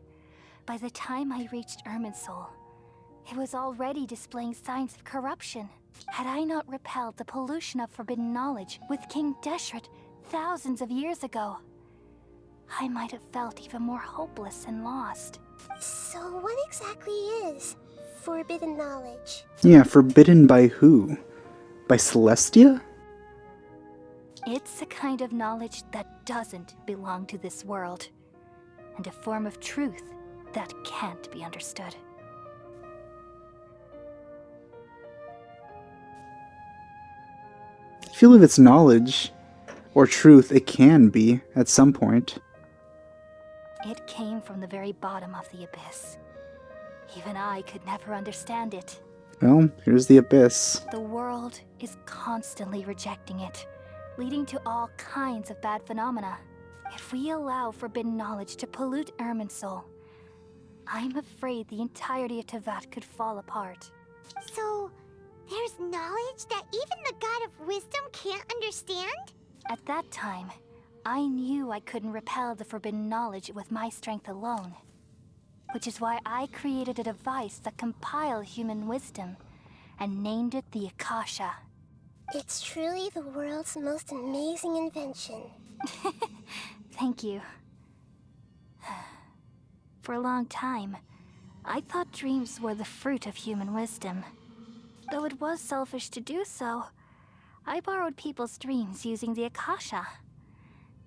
By the time I reached Irminsul, it was already displaying signs of corruption. Had I not repelled the pollution of forbidden knowledge with King Deshret thousands of years ago, I might have felt even more hopeless and lost. So what exactly is forbidden knowledge? Yeah, forbidden by who? By Celestia? It's a kind of knowledge that doesn't belong to this world, and a form of truth that can't be understood. I feel if it's knowledge or truth, it can be at some point. It came from the very bottom of the abyss. Even I could never understand it. Well, here's the abyss. The world is constantly rejecting it, leading to all kinds of bad phenomena. If we allow forbidden knowledge to pollute Irminsul, I'm afraid the entirety of Tevat could fall apart. So, there's knowledge that even the God of Wisdom can't understand? At that time, I knew I couldn't repel the forbidden knowledge with my strength alone. Which is why I created a device that compiled human wisdom and named it the Akasha. It's truly the world's most amazing invention. Thank you. For a long time, I thought dreams were the fruit of human wisdom. Though it was selfish to do so, I borrowed people's dreams using the Akasha.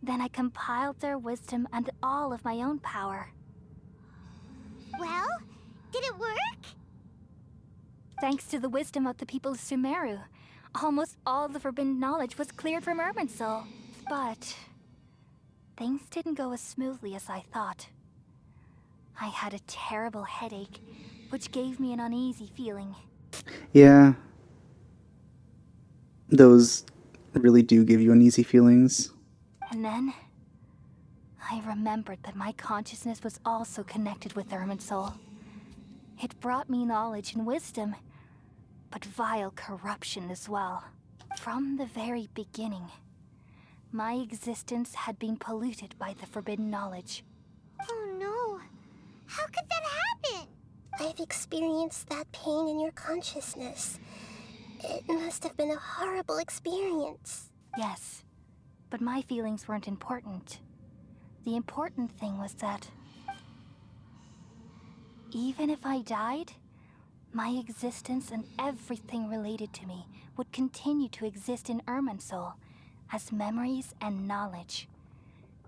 Then I compiled their wisdom and all of my own power. Well, did it work? Thanks to the wisdom of the people of Sumeru, almost all the forbidden knowledge was cleared from Irminsul. But things didn't go as smoothly as I thought. I had a terrible headache, which gave me an uneasy feeling. Yeah. Those really do give you uneasy feelings. And then, I remembered that my consciousness was also connected with Irminsul. It brought me knowledge and wisdom, but vile corruption as well. From the very beginning, my existence had been polluted by the forbidden knowledge. Oh no! How could that happen? I've experienced that pain in your consciousness. It must have been a horrible experience. Yes, but my feelings weren't important. The important thing was that even if I died, my existence and everything related to me would continue to exist in Irminsul as memories and knowledge,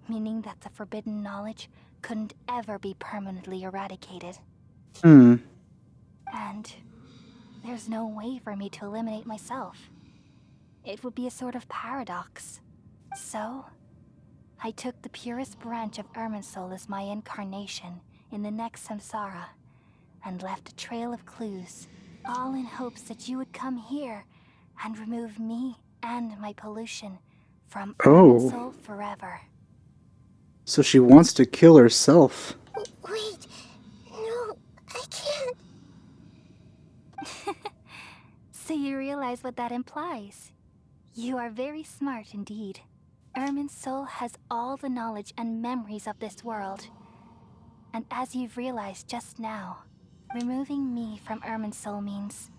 meaning that the forbidden knowledge couldn't ever be permanently eradicated. And there's no way for me to eliminate myself. It would be a sort of paradox. So, I took the purest branch of Irminsul as my incarnation in the next samsara, and left a trail of clues, all in hopes that you would come here and remove me and my pollution from Irminsul forever. So she wants to kill herself. Wait, no, I can't. So you realize what that implies. You are very smart indeed. Irminsul has all the knowledge and memories of this world. And as you've realized just now, removing me from Irminsul means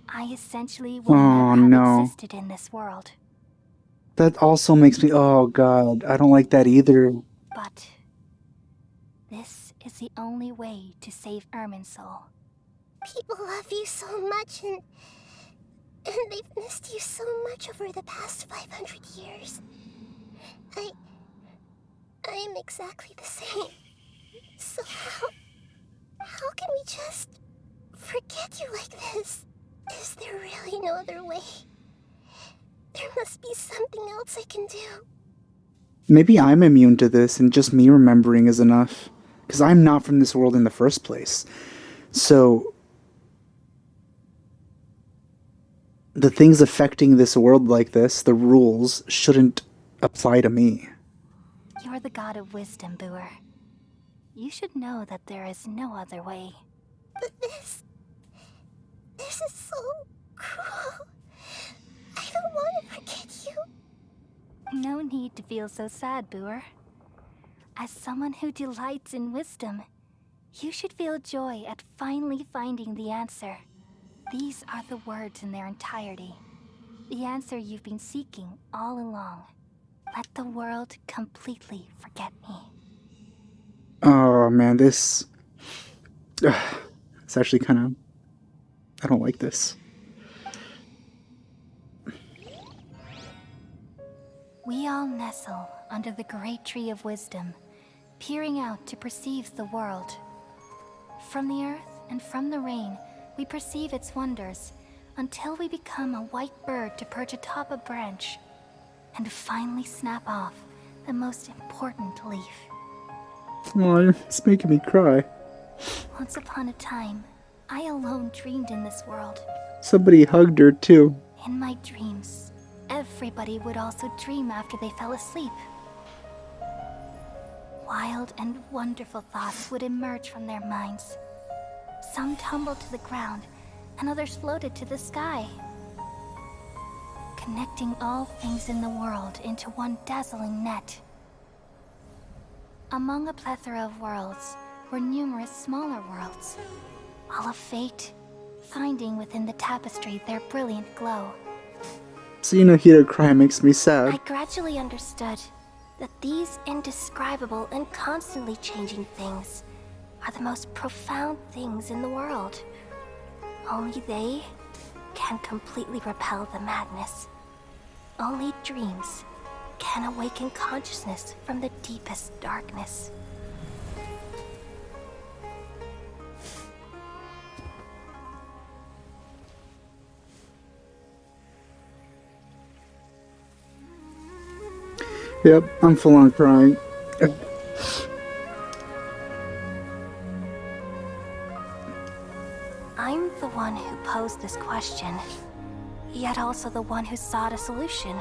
I essentially will never have existed in this world. That also makes me... Oh god, I don't like that either. But This is the only way to save Irminsul. People love you so much, and they've missed you so much over the past 500 years. I am exactly the same. So how can we just forget you like this? Is there really no other way? There must be something else I can do. Maybe I'm immune to this and just me remembering is enough. Because I'm not from this world in the first place. So the things affecting this world like this, the rules, shouldn't apply to me. You're the god of wisdom, Boer. You should know that there is no other way. But this is so cruel. I don't want to forget you. No need to feel so sad, Boer. As someone who delights in wisdom, you should feel joy at finally finding the answer. These are the words in their entirety. The answer you've been seeking all along. Let the world completely forget me. Oh man, this... it's actually kind of... I don't like this. We all nestle under the great tree of wisdom, peering out to perceive the world. From the earth and from the rain, we perceive its wonders, until we become a white bird to perch atop a branch, and finally snap off the most important leaf. Oh, it's making me cry. Once upon a time, I alone dreamed in this world. Somebody hugged her too. In my dreams, everybody would also dream after they fell asleep. Wild and wonderful thoughts would emerge from their minds. Some tumbled to the ground, and others floated to the sky, connecting all things in the world into one dazzling net. Among a plethora of worlds were numerous smaller worlds, all of fate, finding within the tapestry their brilliant glow. Seeing Nahida cry makes me sad. I gradually understood that these indescribable and constantly changing things are the most profound things in the world. Only they can completely repel the madness. Only dreams can awaken consciousness from the deepest darkness. Yep, I'm full on crying. I'm the one who posed this question, yet also the one who sought a solution.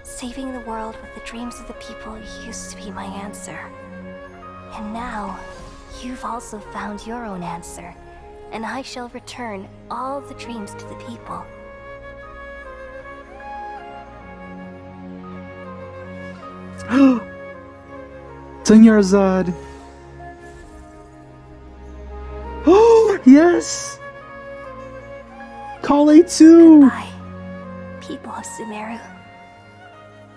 Saving the world with the dreams of the people used to be my answer. And now, you've also found your own answer, and I shall return all the dreams to the people. Senyorzad! Oh, yes! Kale too! Goodbye, people of Sumeru.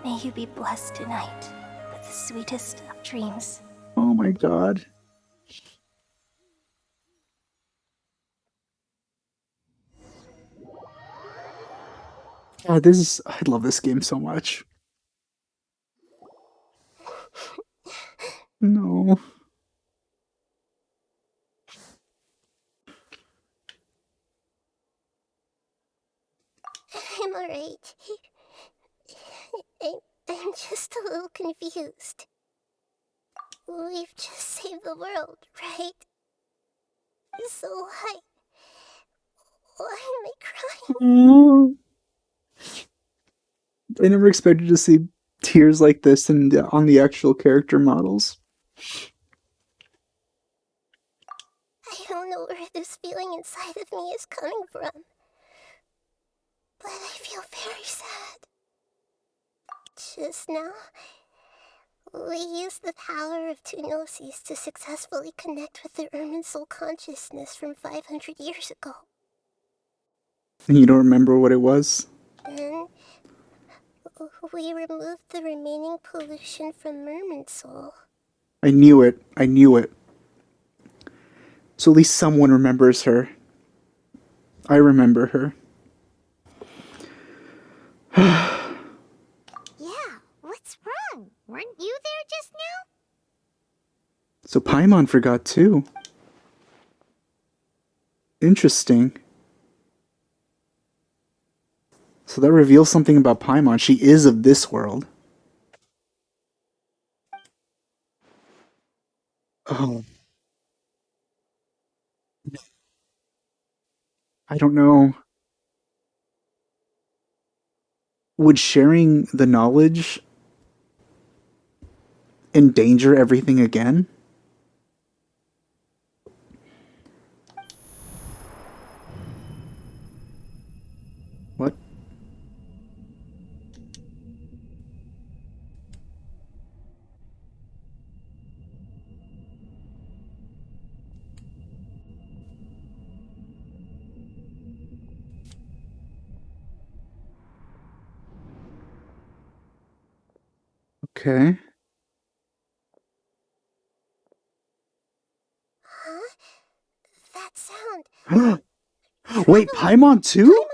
May you be blessed tonight with the sweetest of dreams. Oh my god. God, I love this game so much. No. I'm alright. I'm just a little confused. We've just saved the world, right? So why am I crying? I never expected to see tears like this on the actual character models. I don't know where this feeling inside of me is coming from, but I feel very sad. Just now, we used the power of two gnosis to successfully connect with the Irminsul consciousness from 500 years ago. And you don't remember what it was? Then, we removed the remaining pollution from Irminsul. I knew it. I knew it. So at least someone remembers her. I remember her. Yeah, what's wrong? Weren't you there just now? So Paimon forgot too. Interesting. So that reveals something about Paimon. She is of this world. Oh. I don't know. Would sharing the knowledge endanger everything again? What? Okay. Huh? That sound. Wait, Paimon too?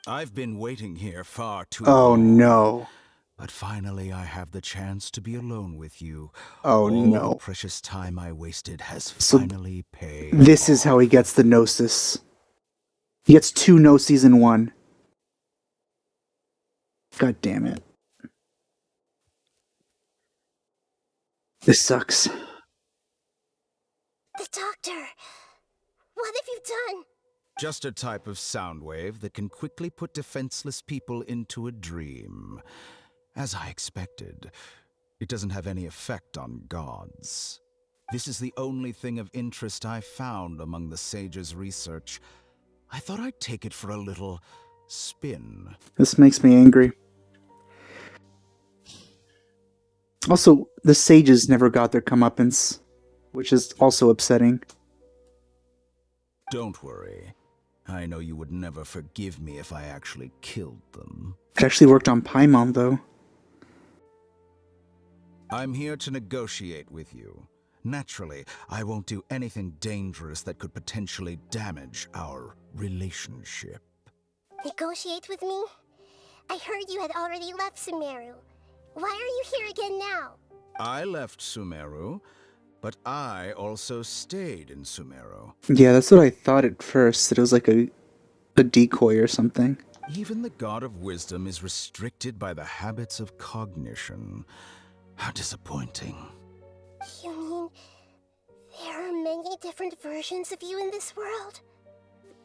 I've been waiting here far too Oh long. no. But finally I have the chance to be alone with you. Oh All no. the precious time I wasted has So finally paid this is how he gets the Gnosis. He gets 2 Gnosis in 1. God damn it. This sucks. The doctor. What have you done? Just a type of sound wave that can quickly put defenseless people into a dream. As I expected, it doesn't have any effect on gods. This is the only thing of interest I found among the sage's research. I thought I'd take it for a little spin. This makes me angry. Also, the sages never got their comeuppance, which is also upsetting. Don't worry. I know you would never forgive me if I actually killed them. It actually worked on Paimon, though. I'm here to negotiate with you. Naturally, I won't do anything dangerous that could potentially damage our relationship. Negotiate with me? I heard you had already left Sumeru. Why are you here again now? I left Sumeru, but I also stayed in Sumeru. Yeah, that's what I thought at first, that it was like a decoy or something. Even the God of Wisdom is restricted by the habits of cognition. How disappointing. You mean there are many different versions of you in this world?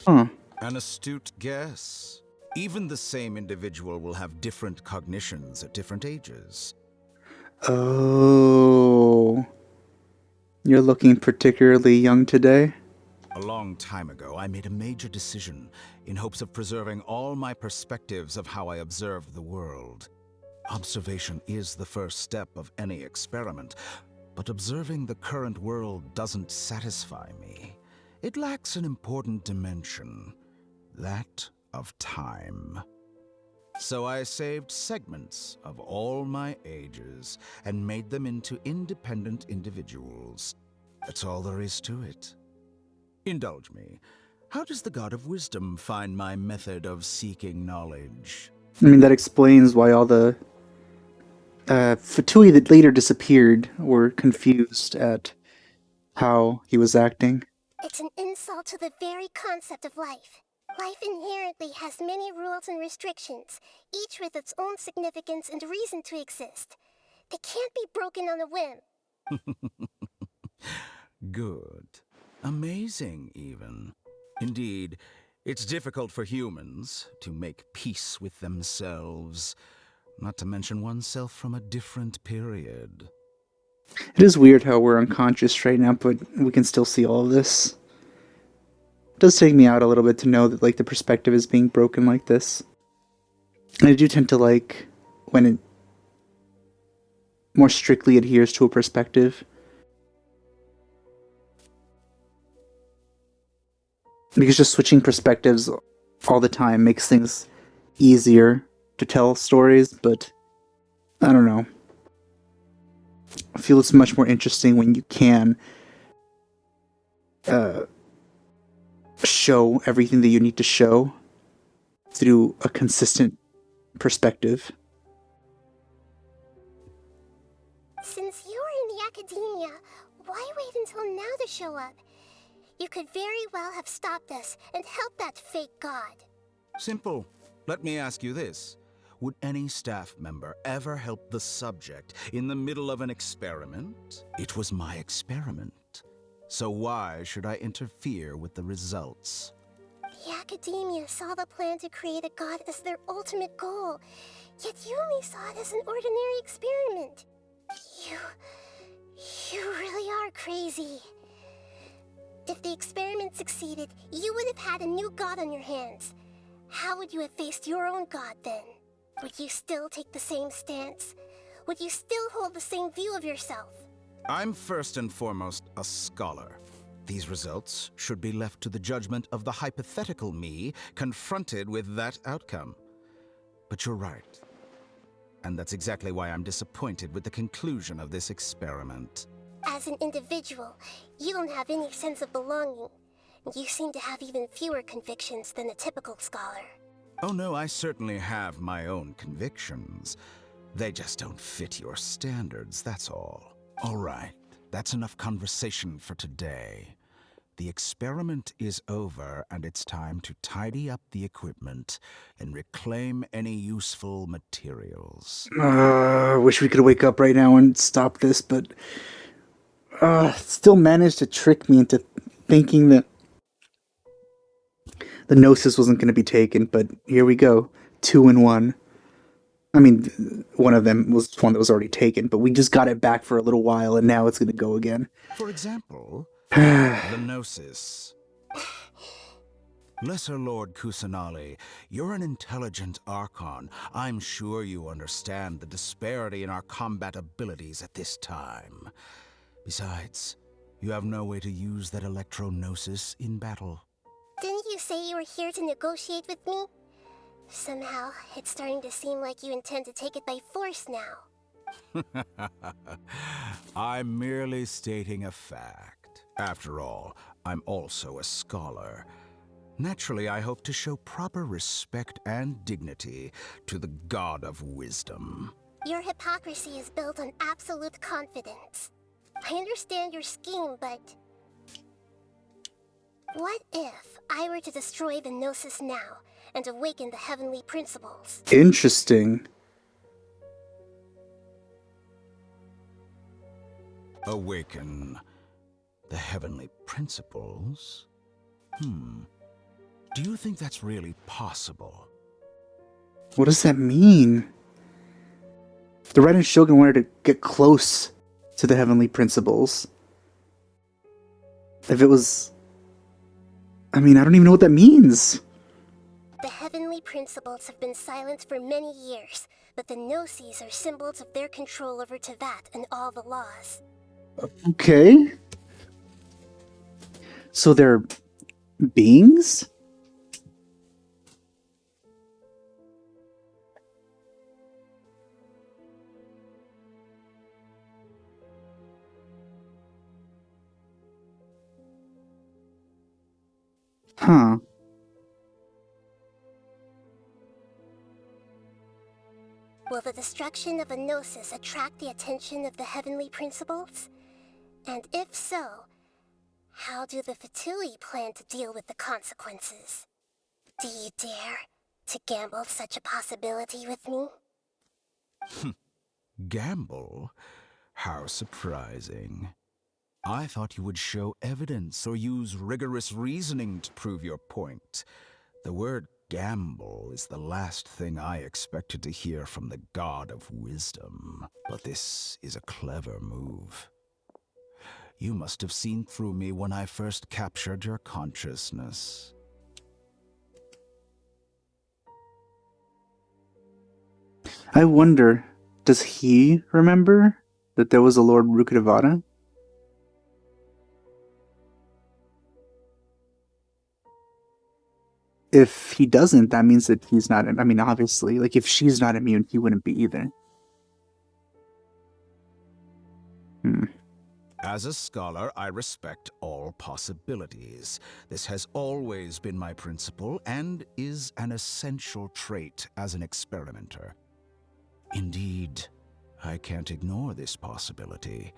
Huh. An astute guess. Even the same individual will have different cognitions at different ages. Oh. You're looking particularly young today? A long time ago, I made a major decision in hopes of preserving all my perspectives of how I observe the world. Observation is the first step of any experiment, but observing the current world doesn't satisfy me. It lacks an important dimension, that of time. So I saved segments of all my ages and made them into independent individuals. That's all there is to it. Indulge me. How does the God of Wisdom find my method of seeking knowledge? I mean, that explains why all the Fatui that later disappeared were confused at how he was acting. It's an insult to the very concept of life. Life inherently has many rules and restrictions, each with its own significance and reason to exist. They can't be broken on a whim. Good. Amazing, even. Indeed, it's difficult for humans to make peace with themselves, not to mention oneself from a different period. It is weird how we're unconscious right now, but we can still see all of this. It does take me out a little bit to know that, like, the perspective is being broken like this. And I do tend to like when it more strictly adheres to a perspective. Because just switching perspectives all the time makes things easier to tell stories, but I don't know. I feel it's much more interesting when you can show everything that you need to show through a consistent perspective. Since you were in the academia, why wait until now to show up? You could very well have stopped us and helped that fake god. Simple. Let me ask you this. Would any staff member ever help the subject in the middle of an experiment? It was my experiment. So why should I interfere with the results? The academia saw the plan to create a god as their ultimate goal, yet you only saw it as an ordinary experiment. You really are crazy. If the experiment succeeded, you would have had a new god on your hands. How would you have faced your own god then? Would you still take the same stance? Would you still hold the same view of yourself? I'm first and foremost a scholar. These results should be left to the judgment of the hypothetical me confronted with that outcome. But you're right. And that's exactly why I'm disappointed with the conclusion of this experiment. As an individual, you don't have any sense of belonging. You seem to have even fewer convictions than a typical scholar. Oh no, I certainly have my own convictions. They just don't fit your standards, that's all. All right, that's enough conversation for today. The experiment is over, and it's time to tidy up the equipment and reclaim any useful materials. I wish we could wake up right now and stop this, but still managed to trick me into thinking that the Gnosis wasn't going to be taken, but here we go. 2 in 1. I mean, one of them was one that was already taken, but we just got it back for a little while, and now it's going to go again. For example, the Gnosis. Lesser Lord Kusanali, you're an intelligent Archon. I'm sure you understand the disparity in our combat abilities at this time. Besides, you have no way to use that Electro-Gnosis in battle. Didn't you say you were here to negotiate with me? Somehow, it's starting to seem like you intend to take it by force now. I'm merely stating a fact. After all, I'm also a scholar. Naturally, I hope to show proper respect and dignity to the God of Wisdom. Your hypocrisy is built on absolute confidence. I understand your scheme, but... what if I were to destroy the Gnosis now and awaken the heavenly principles? Interesting. Awaken the heavenly principles? Do you think that's really possible? What does that mean? The Red and Shogun wanted to get close to the heavenly principles. If it was... I mean, I don't even know what that means. The heavenly principles have been silent for many years, but the Gnosis are symbols of their control over Tevat and all the laws. Okay. So they're beings? Huh. Will the destruction of a Gnosis attract the attention of the heavenly principles? And if so, how do the Fatui plan to deal with the consequences? Do you dare to gamble such a possibility with me? Gamble? How surprising. I thought you would show evidence or use rigorous reasoning to prove your point. The word gamble is the last thing I expected to hear from the God of Wisdom. But this is a clever move. You must have seen through me when I first captured your consciousness. I wonder, does he remember that there was a Lord Rukkhadevata? If he doesn't, that means that he's not... I mean, obviously, like, if she's not immune, he wouldn't be either. As a scholar, I respect all possibilities. This has always been my principle and is an essential trait as an experimenter. Indeed, I can't ignore this possibility.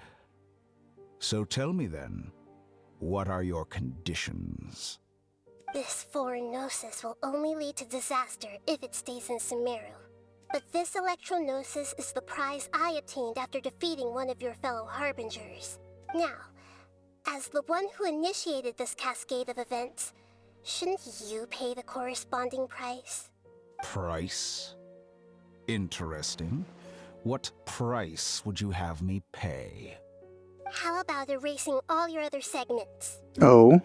So tell me then, what are your conditions? This foreign gnosis will only lead to disaster if it stays in Sumeru. But this electro-gnosis is the prize I obtained after defeating one of your fellow Harbingers. Now, as the one who initiated this cascade of events, shouldn't you pay the corresponding price? Price? Interesting. What price would you have me pay? How about erasing all your other segments? Oh.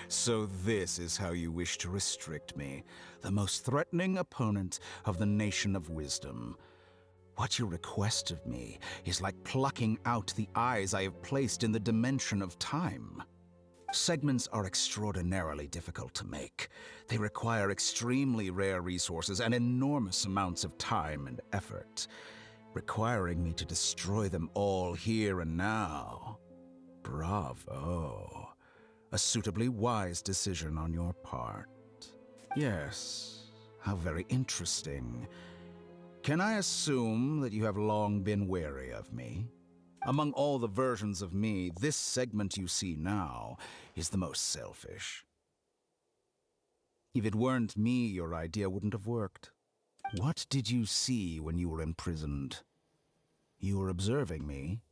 So this is how you wish to restrict me, the most threatening opponent of the Nation of Wisdom. What you request of me is like plucking out the eyes I have placed in the dimension of time. Segments are extraordinarily difficult to make. They require extremely rare resources and enormous amounts of time and effort, requiring me to destroy them all here and now. Bravo. A suitably wise decision on your part. Yes, how very interesting. Can I assume that you have long been wary of me? Among all the versions of me, this segment you see now is the most selfish. If it weren't me, your idea wouldn't have worked. What did you see when you were imprisoned? You were observing me,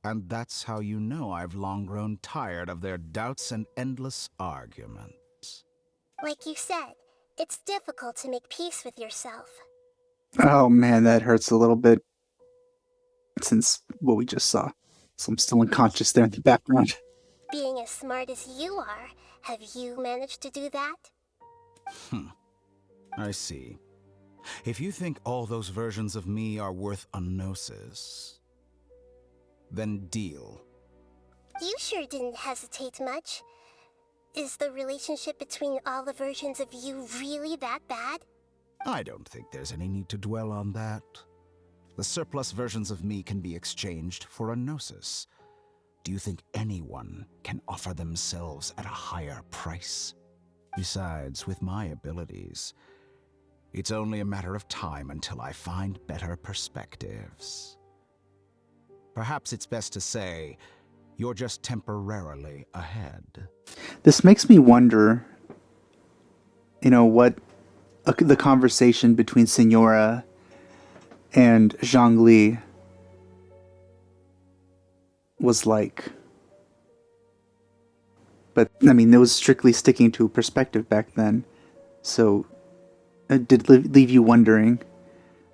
and that's how you know I've long grown tired of their doubts and endless arguments. Like you said, it's difficult to make peace with yourself. Oh man, that hurts a little bit. Since what we just saw. So I'm still unconscious there in the background. Being as smart as you are, have you managed to do that? I see. If you think all those versions of me are worth a gnosis, then deal. You sure didn't hesitate much. Is the relationship between all the versions of you really that bad? I don't think there's any need to dwell on that. The surplus versions of me can be exchanged for a gnosis. Do you think anyone can offer themselves at a higher price? Besides, with my abilities, it's only a matter of time until I find better perspectives. Perhaps it's best to say, you're just temporarily ahead. This makes me wonder, what the conversation between Signora and Zhongli was like. But, I mean, it was strictly sticking to perspective back then. So, it did leave you wondering.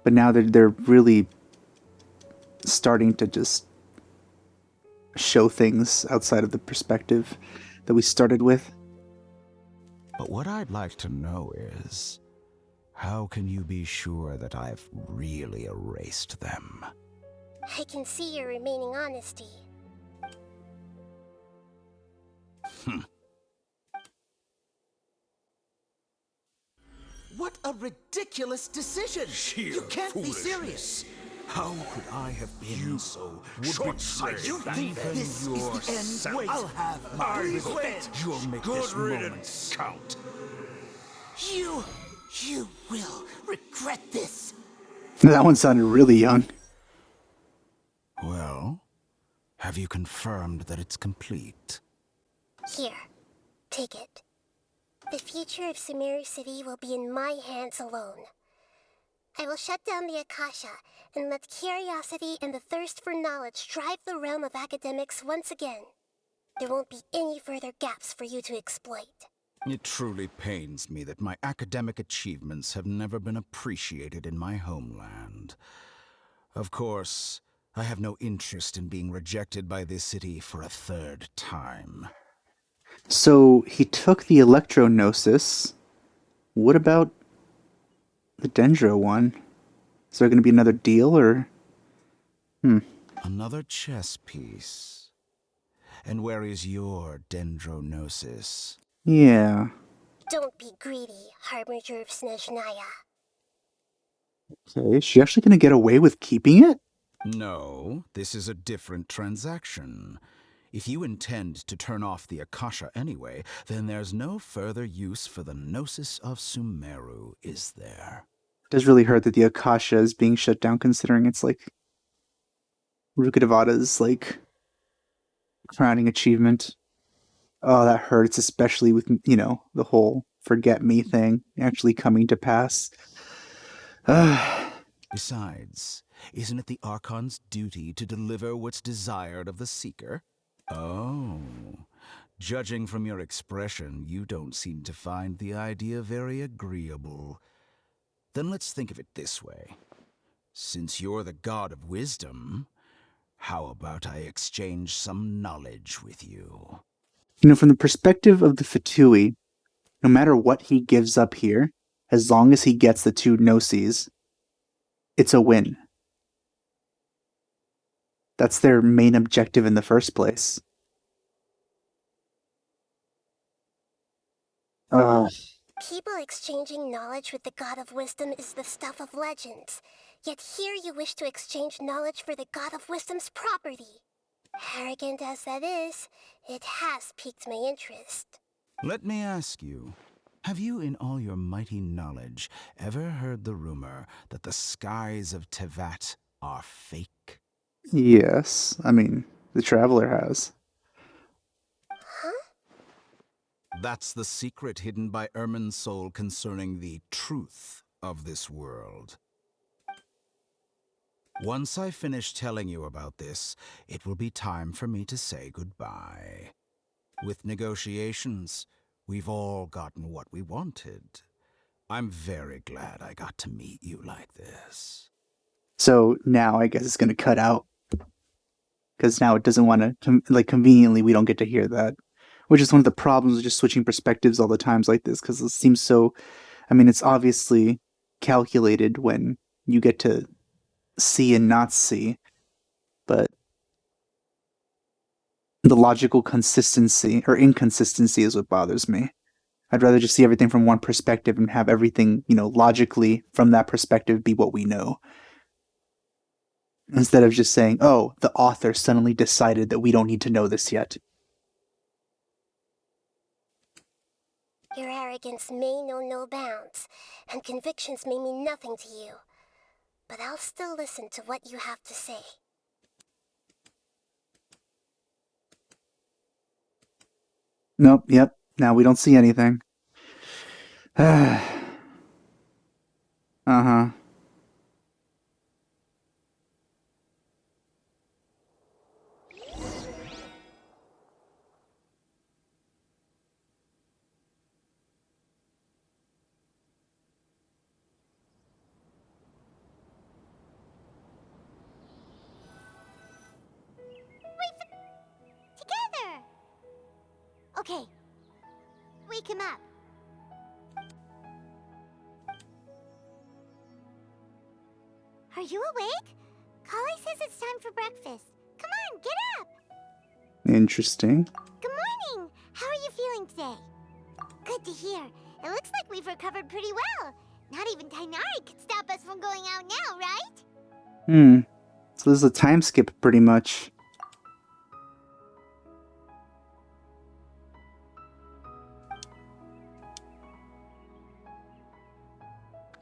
But now they're really starting to just show things outside of the perspective that we started with. But what I'd like to know is, how can you be sure that I've really erased them? I can see your remaining honesty. What a ridiculous decision! You can't be serious! How could I have been so short-sighted? You think this is the end? Wait, I'll have my revenge. You'll make this moment count. You will regret this. That one sounded really young. Well, have you confirmed that it's complete? Here, take it. The future of Sumeru City will be in my hands alone. I will shut down the Akasha and let curiosity and the thirst for knowledge drive the realm of academics once again. There won't be any further gaps for you to exploit. It truly pains me that my academic achievements have never been appreciated in my homeland. Of course, I have no interest in being rejected by this city for a third time. So he took the Electro-Gnosis. What about the Dendro one? Is there going to be another deal, or? Another chess piece. And where is your Dendro-Gnosis? Yeah. Don't be greedy, Harbinger of Snezhnaya. Okay, is she actually going to get away with keeping it? No, this is a different transaction. If you intend to turn off the Akasha anyway, then there's no further use for the Gnosis of Sumeru, is there? It does really hurt that the Akasha is being shut down, considering it's like Rukkhadevata's like crowning achievement. Oh, that hurts, especially with, you know, the whole forget me thing actually coming to pass. Besides, isn't it the Archon's duty to deliver what's desired of the Seeker? Oh, judging from your expression, you don't seem to find the idea very agreeable. Then let's think of it this way. Since you're the god of wisdom, how about I exchange some knowledge with you? You know, from the perspective of the Fatui, no matter what he gives up here, as long as he gets the 2 Gnosis, it's a win. That's their main objective in the first place. People exchanging knowledge with the God of Wisdom is the stuff of legends. Yet here you wish to exchange knowledge for the God of Wisdom's property. Arrogant as that is, it has piqued my interest. Let me ask you, have you in all your mighty knowledge ever heard the rumor that the skies of Tevat are fake? Yes, I mean, the Traveler has. That's the secret hidden by Ermin's soul concerning the truth of this world. Once I finish telling you about this, it will be time for me to say goodbye. With negotiations, we've all gotten what we wanted. I'm very glad I got to meet you like this. So now I guess it's going to cut out. Because now it doesn't want to, like, conveniently we don't get to hear that. Which is one of the problems with just switching perspectives all the times like this, because it seems so, I mean, it's obviously calculated when you get to see and not see, but the logical consistency, or inconsistency, is what bothers me. I'd rather just see everything from one perspective and have everything, you know, logically from that perspective be what we know. Instead of just saying, oh, the author suddenly decided that we don't need to know this yet. Your arrogance may know no bounds, and convictions may mean nothing to you. But I'll still listen to what you have to say. Nope, yep, now we don't see anything. Uh-huh. Together! Okay. Wake him up. Are you awake? Kali says it's time for breakfast. Come on, get up! Interesting. Good morning! How are you feeling today? Good to hear. It looks like we've recovered pretty well. Not even Tainari could stop us from going out now, right? So this is a time skip, pretty much.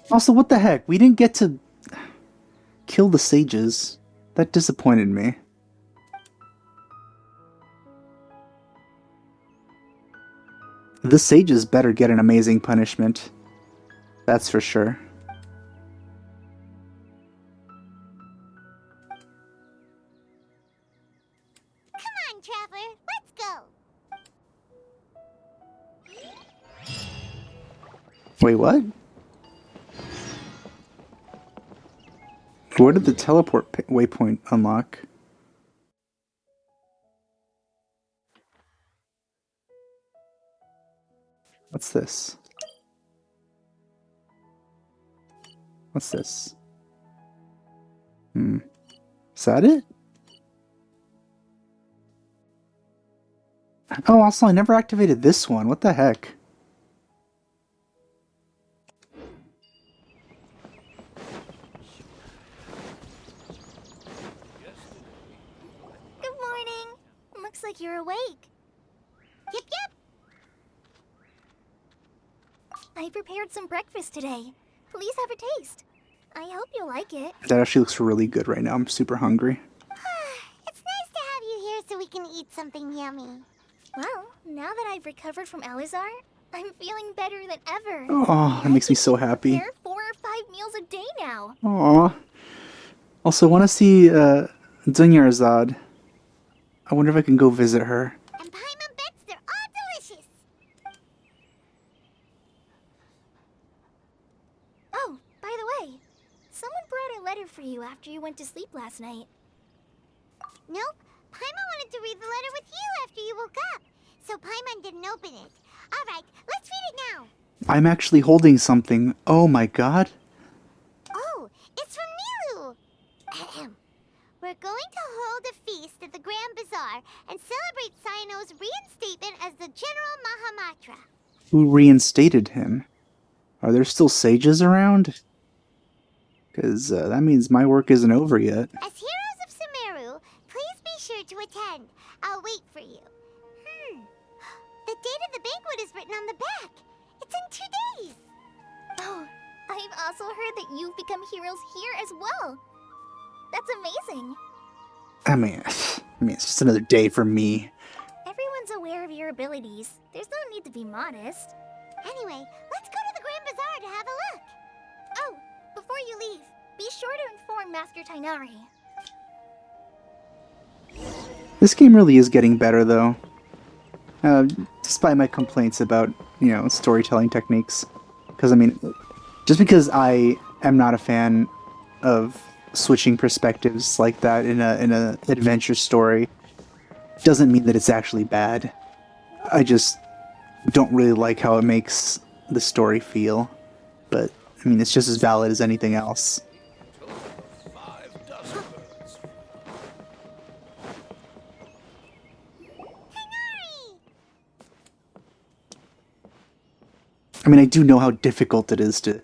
Also, what the heck? We didn't get to kill the sages. That disappointed me. The sages better get an amazing punishment. That's for sure. Come on, Traveler, let's go! Wait, what? Where did the teleport waypoint unlock? What's this? What's this? Is that it? Oh, also, I never activated this one. What the heck? Looks like you're awake. Yep, yep. I prepared some breakfast today. Please have a taste. I hope you like it. That actually looks really good right now. I'm super hungry. It's nice to have you here so we can eat something yummy. Well, now that I've recovered from LAR, I'm feeling better than ever. Oh, that makes me so happy. Prepare 4 or 5 meals a day now. Aw. Also, I want to see Dunyarzad. I wonder if I can go visit her. And Paimon bets they're all delicious. Oh, by the way, someone brought a letter for you after you went to sleep last night. Nope. Paimon wanted to read the letter with you after you woke up. So Paimon didn't open it. Alright, let's read it now. I'm actually holding something. Oh my god. Oh, it's from Nilu. Ahem. We're going to hold a feast at the Grand Bazaar and celebrate Sino's reinstatement as the General Mahamatra. Who reinstated him? Are there still sages around? Because that means my work isn't over yet. As heroes of Sumeru, please be sure to attend. I'll wait for you. The date of the banquet is written on the back. It's in 2 days. Oh, I've also heard that you've become heroes here as well. That's amazing. I mean, it's just another day for me. Everyone's aware of your abilities. There's no need to be modest. Anyway, let's go to the Grand Bazaar to have a look. Oh, before you leave, be sure to inform Master Tainari. This game really is getting better, though. Despite my complaints about, storytelling techniques. Because, I mean, just because I am not a fan of switching perspectives like that in a adventure story doesn't mean that it's actually bad. I just don't really like how it makes the story feel. But, I mean, it's just as valid as anything else. I mean, I do know how difficult it is to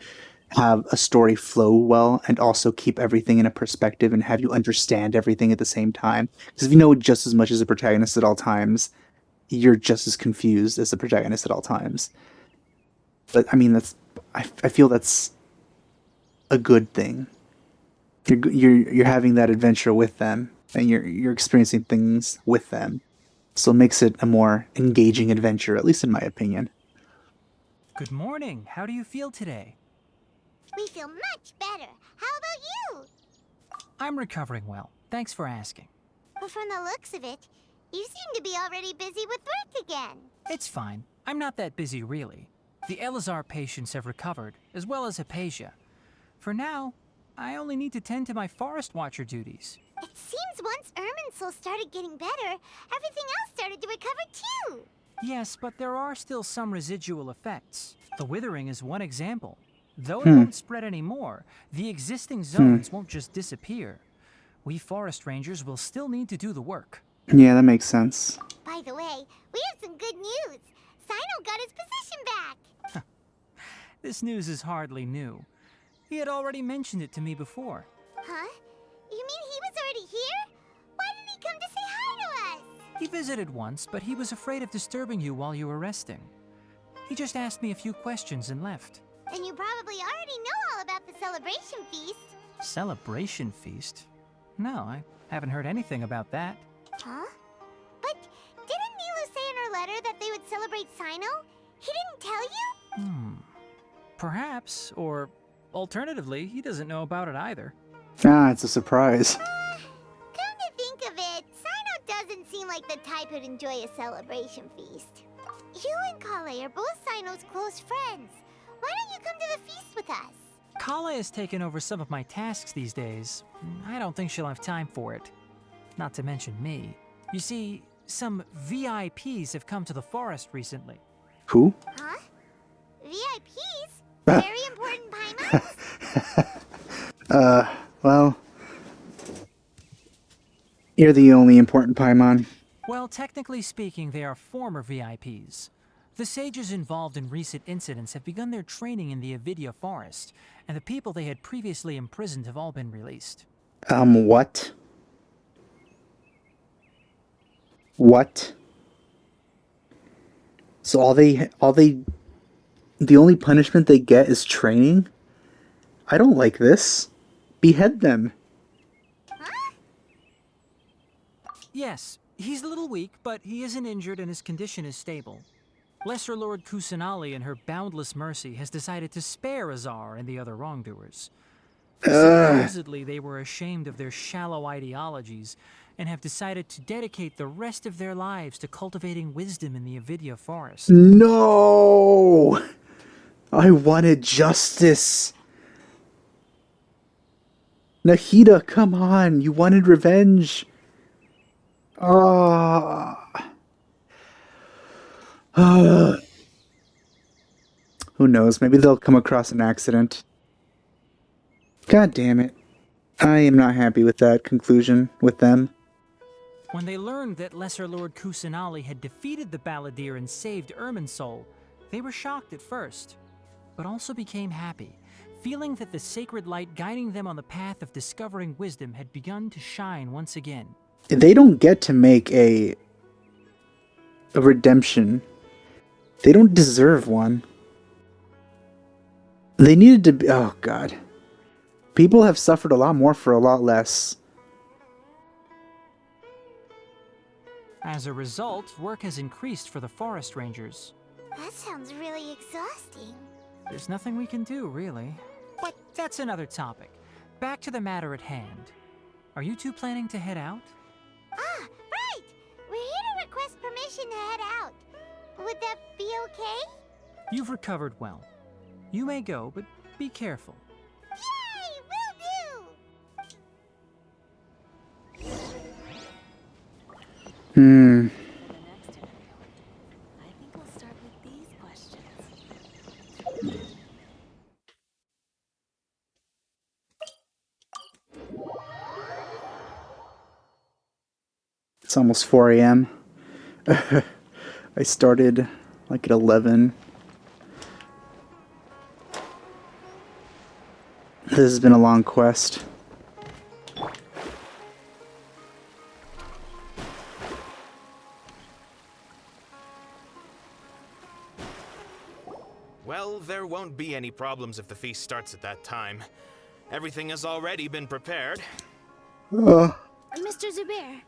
have a story flow well and also keep everything in a perspective and have you understand everything at the same time. Because if you know just as much as the protagonist at all times, you're just as confused as the protagonist at all times. But, I mean, I feel that's a good thing. You're having that adventure with them, and you're experiencing things with them. So it makes it a more engaging adventure, at least in my opinion. Good morning. How do you feel today? We feel much better. How about you? I'm recovering well. Thanks for asking. But from the looks of it, you seem to be already busy with work again. It's fine. I'm not that busy, really. The LAR patients have recovered, as well as Hypatia. For now, I only need to tend to my forest watcher duties. It seems once Irminsul started getting better, everything else started to recover too. Yes, but there are still some residual effects. The withering is one example. Though it won't spread anymore, the existing zones won't just disappear. We forest rangers will still need to do the work. Yeah, that makes sense. By the way, we have some good news. Sino got his position back. This news is hardly new. He had already mentioned it to me before. Huh? You mean he was already here? Why didn't he come to say hi to us? He visited once, but he was afraid of disturbing you while you were resting. He just asked me a few questions and left. Then you probably already know all about the celebration feast. Celebration feast? No, I haven't heard anything about that. Huh? But didn't Nilu say in her letter that they would celebrate Sino? He didn't tell you? Perhaps, or alternatively, he doesn't know about it either. Ah, it's a surprise. Come to think of it, Sino doesn't seem like the type who'd enjoy a celebration feast. You and Kale are both Sino's close friends. Why don't you come to the feast with us? Kala has taken over some of my tasks these days. I don't think she'll have time for it. Not to mention me. You see, some VIPs have come to the forest recently. Who? Huh? VIPs? Very important Paimons? Well... You're the only important Paimon. Well, technically speaking, they are former VIPs. The sages involved in recent incidents have begun their training in the Avidya forest, and the people they had previously imprisoned have all been released. What? What? So the only punishment they get is training? I don't like this. Behead them. Yes, he's a little weak, but he isn't injured and his condition is stable. Lesser Lord Kusanali, in her boundless mercy, has decided to spare Azar and the other wrongdoers. Supposedly, they were ashamed of their shallow ideologies and have decided to dedicate the rest of their lives to cultivating wisdom in the Avidya forest. No! I wanted justice. Nahida, come on. You wanted revenge. Who knows? Maybe they'll come across an accident. God damn it. I am not happy with that conclusion with them. When they learned that Lesser Lord Kusanali had defeated the Balladeer and saved Irminsul, they were shocked at first, but also became happy, feeling that the sacred light guiding them on the path of discovering wisdom had begun to shine once again. They don't get to make a redemption. They don't deserve one. They needed to be... Oh, God. People have suffered a lot more for a lot less. As a result, work has increased for the forest rangers. That sounds really exhausting. There's nothing we can do, really. But that's another topic. Back to the matter at hand. Are you two planning to head out? Ah, right! We're here to request permission to head out. Would that be okay? You've recovered well. You may go, but be careful. Yay! Will do! Hmm. I think we'll start with these questions. It's almost 4 a.m. I started like at 11. This has been a long quest. Well, there won't be any problems if the feast starts at that time. Everything has already been prepared. Mr. Zubair,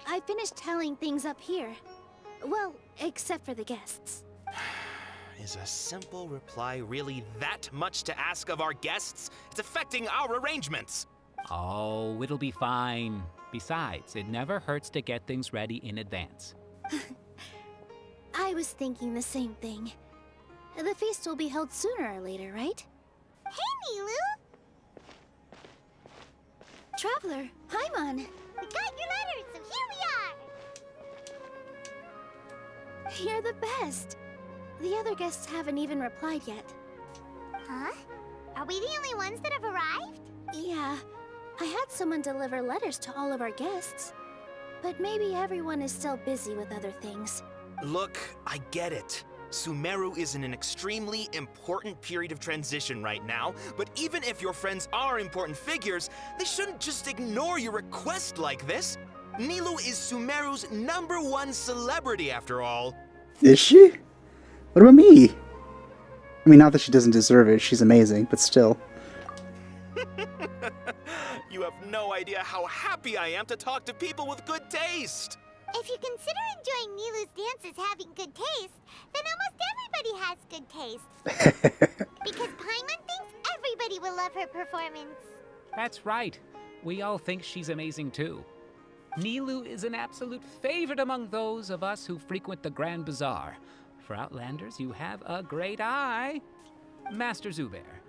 I finished telling things up here. Well, except for the guests. Is a simple reply really that much to ask of our guests? It's affecting our arrangements. Oh, it'll be fine. Besides, it never hurts to get things ready in advance. I was thinking the same thing. The feast will be held sooner or later, right? Hey, Nilu! Traveler, Paimon! We got your letters, so here we are! You're the best. The other guests haven't even replied yet. Huh? Are we the only ones that have arrived? Yeah. I had someone deliver letters to all of our guests. But maybe everyone is still busy with other things. Look, I get it. Sumeru is in an extremely important period of transition right now, but even if your friends are important figures, they shouldn't just ignore your request like this. Nilou is Sumeru's #1 celebrity after all. Is she? What about me? I mean, not that she doesn't deserve it, she's amazing, but still. You have no idea how happy I am to talk to people with good taste. If you consider enjoying Nilu's dances having good taste, then almost everybody has good taste. Because Paimon thinks everybody will love her performance. That's right. We all think she's amazing too. Nilou is an absolute favorite among those of us who frequent the Grand Bazaar. For Outlanders, you have a great eye. Master Zubair,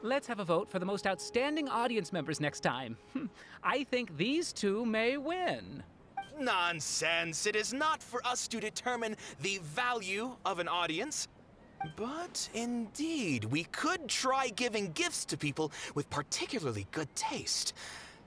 let's have a vote for the most outstanding audience members next time. I think these two may win. Nonsense. It is not for us to determine the value of an audience. But indeed, we could try giving gifts to people with particularly good taste.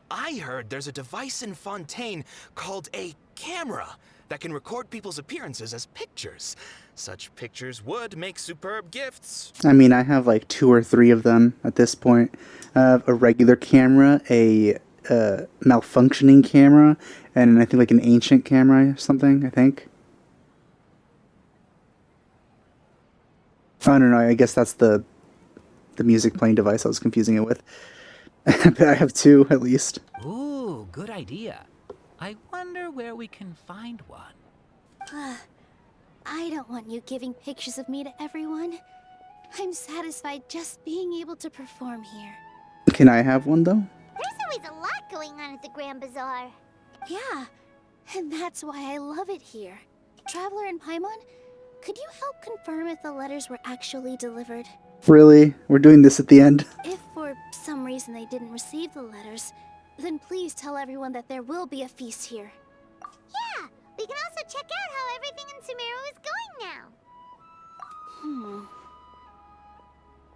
I heard there's a device in Fontaine called a camera that can record people's appearances as pictures. Such pictures would make superb gifts. I mean, I have like 2 or 3 of them at this point. I have a regular camera, a malfunctioning camera, and I think like an ancient camera or something, I think. Oh, no, I guess that's the music playing device I was confusing it with. But I have two, at least. Ooh, good idea. I wonder where we can find one. I don't want you giving pictures of me to everyone. I'm satisfied just being able to perform here. Can I have one, though? There's always a lot going on at the Grand Bazaar. Yeah, and that's why I love it here. Traveler and Paimon, could you help confirm if the letters were actually delivered? Really? We're doing this at the end? If for some reason they didn't receive the letters, then please tell everyone that there will be a feast here. Yeah, we can also check out how everything in Sumeru is going now.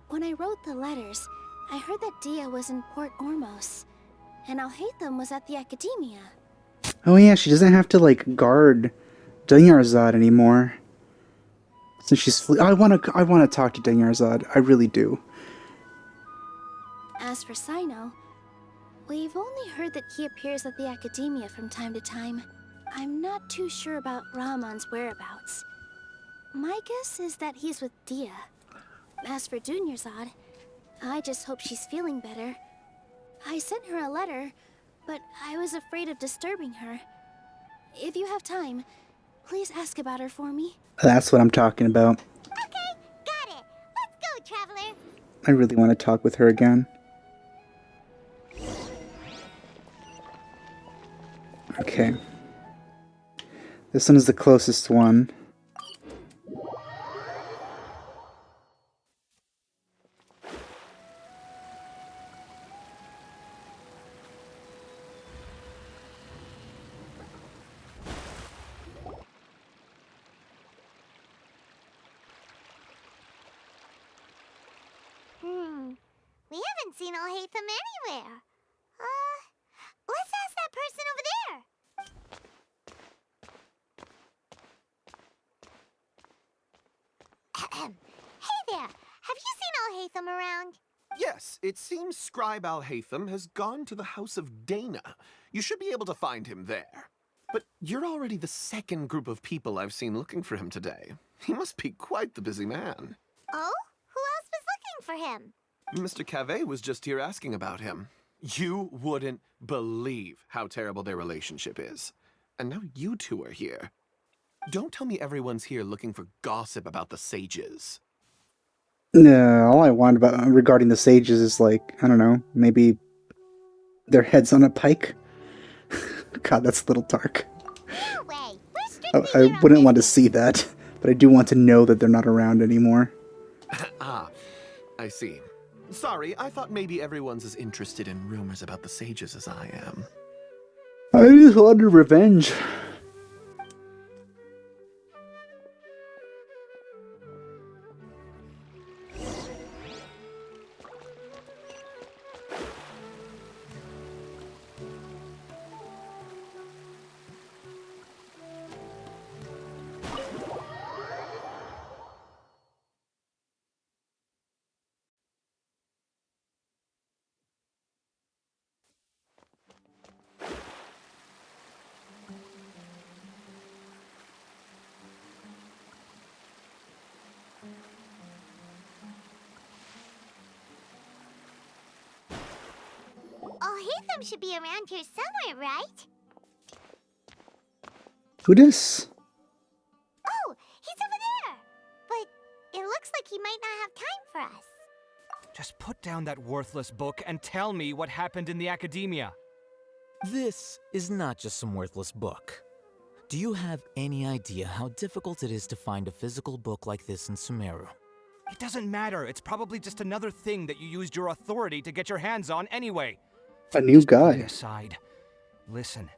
When I wrote the letters, I heard that Dia was in Port Ormos, and Alhaitham was at the Academia. Oh yeah, she doesn't have to, like, guard Dunyarzad anymore. Since she's I wanna talk to Dunyarzad. I really do. As for Sino, we've only heard that he appears at the Academia from time to time. I'm not too sure about Rahman's whereabouts. My guess is that he's with Dia. As for Dunyarzad, I just hope she's feeling better. I sent her a letter, but I was afraid of disturbing her. If you have time, please ask about her for me. That's what I'm talking about. Okay, got it. Let's go, Traveler. I really want to talk with her again. Okay. This one is the closest one. We haven't seen Alhaitham anywhere. Let's ask that person over there. Hey there, have you seen Alhaitham around? Yes, it seems Scribe Alhaitham has gone to the House of Dana. You should be able to find him there. But you're already the second group of people I've seen looking for him today. He must be quite the busy man. Oh? Who else was looking for him? Mr. Cavey was just here asking about him. You wouldn't believe how terrible their relationship is. And now you two are here. Don't tell me everyone's here looking for gossip about the sages. No, all I want about regarding the sages is, like, I don't know, maybe their heads on a pike. God, that's a little dark. No way. We're strictly I wouldn't want to see that, but I do want to know that they're not around anymore. Ah, I see. Sorry, I thought maybe everyone's as interested in rumors about the sages as I am. I just wanted revenge. Alhaitham should be around here somewhere, right? Who dis? Oh, he's over there! But it looks like he might not have time for us. Just put down that worthless book and tell me what happened in the Academia. This is not just some worthless book. Do you have any idea how difficult it is to find a physical book like this in Sumeru? It doesn't matter. It's probably just another thing that you used your authority to get your hands on anyway. A new Just put guy. it aside. Listen,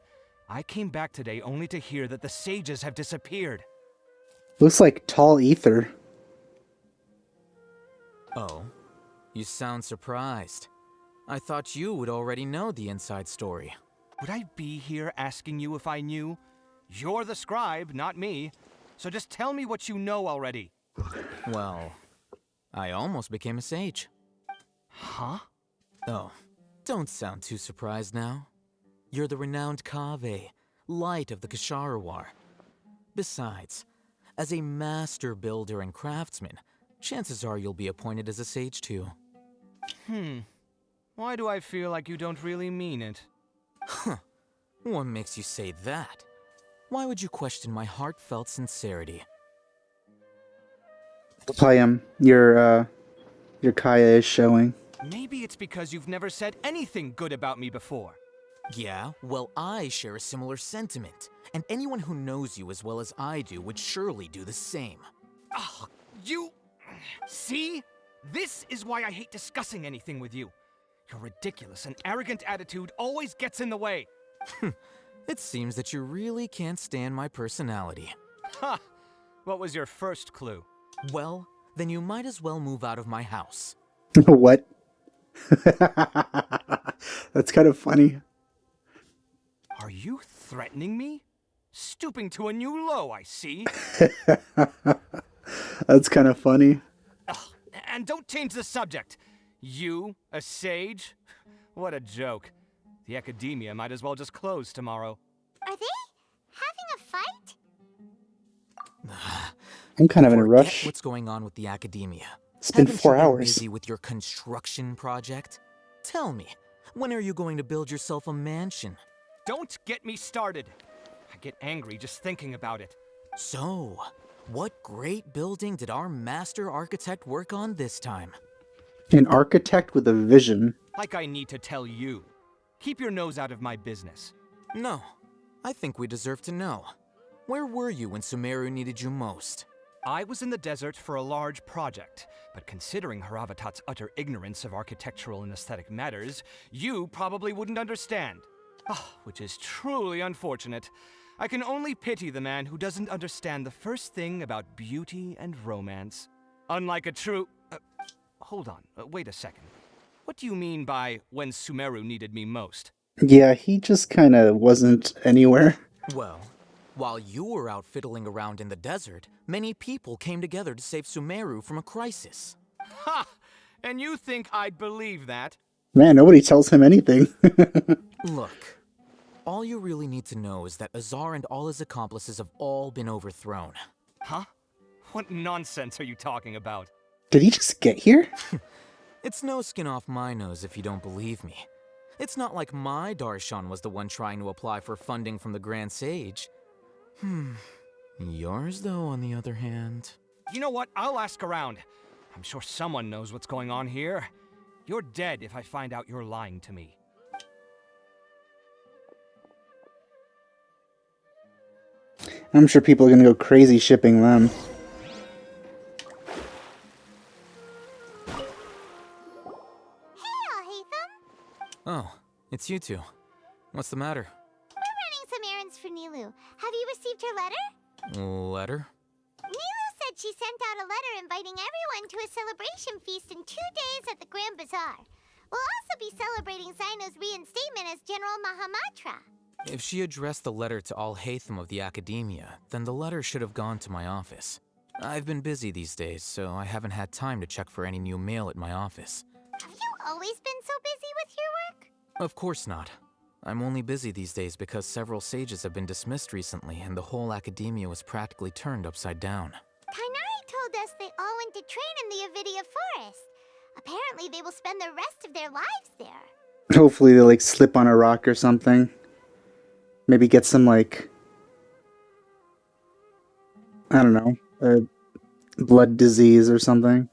I came back today only to hear that the sages have disappeared. Looks like tall ether. Oh, you sound surprised. I thought you would already know the inside story. Would I be here asking you if I knew? You're the scribe, not me. So just tell me what you know already. Well, I almost became a sage. Huh? Oh, don't sound too surprised now. You're the renowned Kaveh, light of the Kasharawar. Besides, as a master builder and craftsman, chances are you'll be appointed as a sage too. Why do I feel like you don't really mean it? Huh. What makes you say that? Why would you question my heartfelt sincerity? Payam, your Kaya is showing. Maybe it's because you've never said anything good about me before. Yeah, well, I share a similar sentiment, and anyone who knows you as well as I do would surely do the same. Oh, you... See? This is why I hate discussing anything with you. Your ridiculous and arrogant attitude always gets in the way. It seems that you really can't stand my personality. Ha! What was your first clue? Well, then you might as well move out of my house. What? That's kind of funny. Are you threatening me? Stooping to a new low, I see. That's kind of funny. Ugh, and don't change the subject. You, a sage? What a joke. The academia might as well just close tomorrow. Are they having a fight? I'm kind of in a rush. What's going on with the academia? It's been Haven't 4 you been hours. busy with your construction project? Tell me, when are you going to build yourself a mansion? Don't get me started. I get angry just thinking about it. So, what great building did our master architect work on this time? An architect with a vision. Like I need to tell you. Keep your nose out of my business. No, I think we deserve to know. Where were you when Sumeru needed you most? I was in the desert for a large project, but considering Haravatat's utter ignorance of architectural and aesthetic matters, you probably wouldn't understand. Which is truly unfortunate. I can only pity the man who doesn't understand the first thing about beauty and romance. Unlike a true... hold on, wait a second. What do you mean by when Sumeru needed me most? Yeah, he just kind of wasn't anywhere. Well, while you were out fiddling around in the desert, many people came together to save Sumeru from a crisis. Ha! And you think I'd believe that? Man, nobody tells him anything. Look, all you really need to know is that Azar and all his accomplices have all been overthrown. Huh? What nonsense are you talking about? Did he just get here? It's no skin off my nose if you don't believe me. It's not like my Darshan was the one trying to apply for funding from the Grand Sage. Yours, though, on the other hand... You know what? I'll ask around. I'm sure someone knows what's going on here. You're dead if I find out you're lying to me. I'm sure people are gonna go crazy shipping them. Oh, it's you two. What's the matter? We're running some errands for Nilou. Have you received her letter? Letter? Nilou said she sent out a letter inviting everyone to a celebration feast in 2 days at the Grand Bazaar. We'll also be celebrating Zaino's reinstatement as General Mahamatra. If she addressed the letter to all Hatham of the Academia, then the letter should have gone to my office. I've been busy these days, so I haven't had time to check for any new mail at my office. Have you always been so busy with your work? Of course not. I'm only busy these days because several sages have been dismissed recently and the whole Academia was practically turned upside down. Kainari told us they all went to train in the Avidia Forest. Apparently they will spend the rest of their lives there. Hopefully they like slip on a rock or something. Maybe get some like... I don't know. A blood disease or something.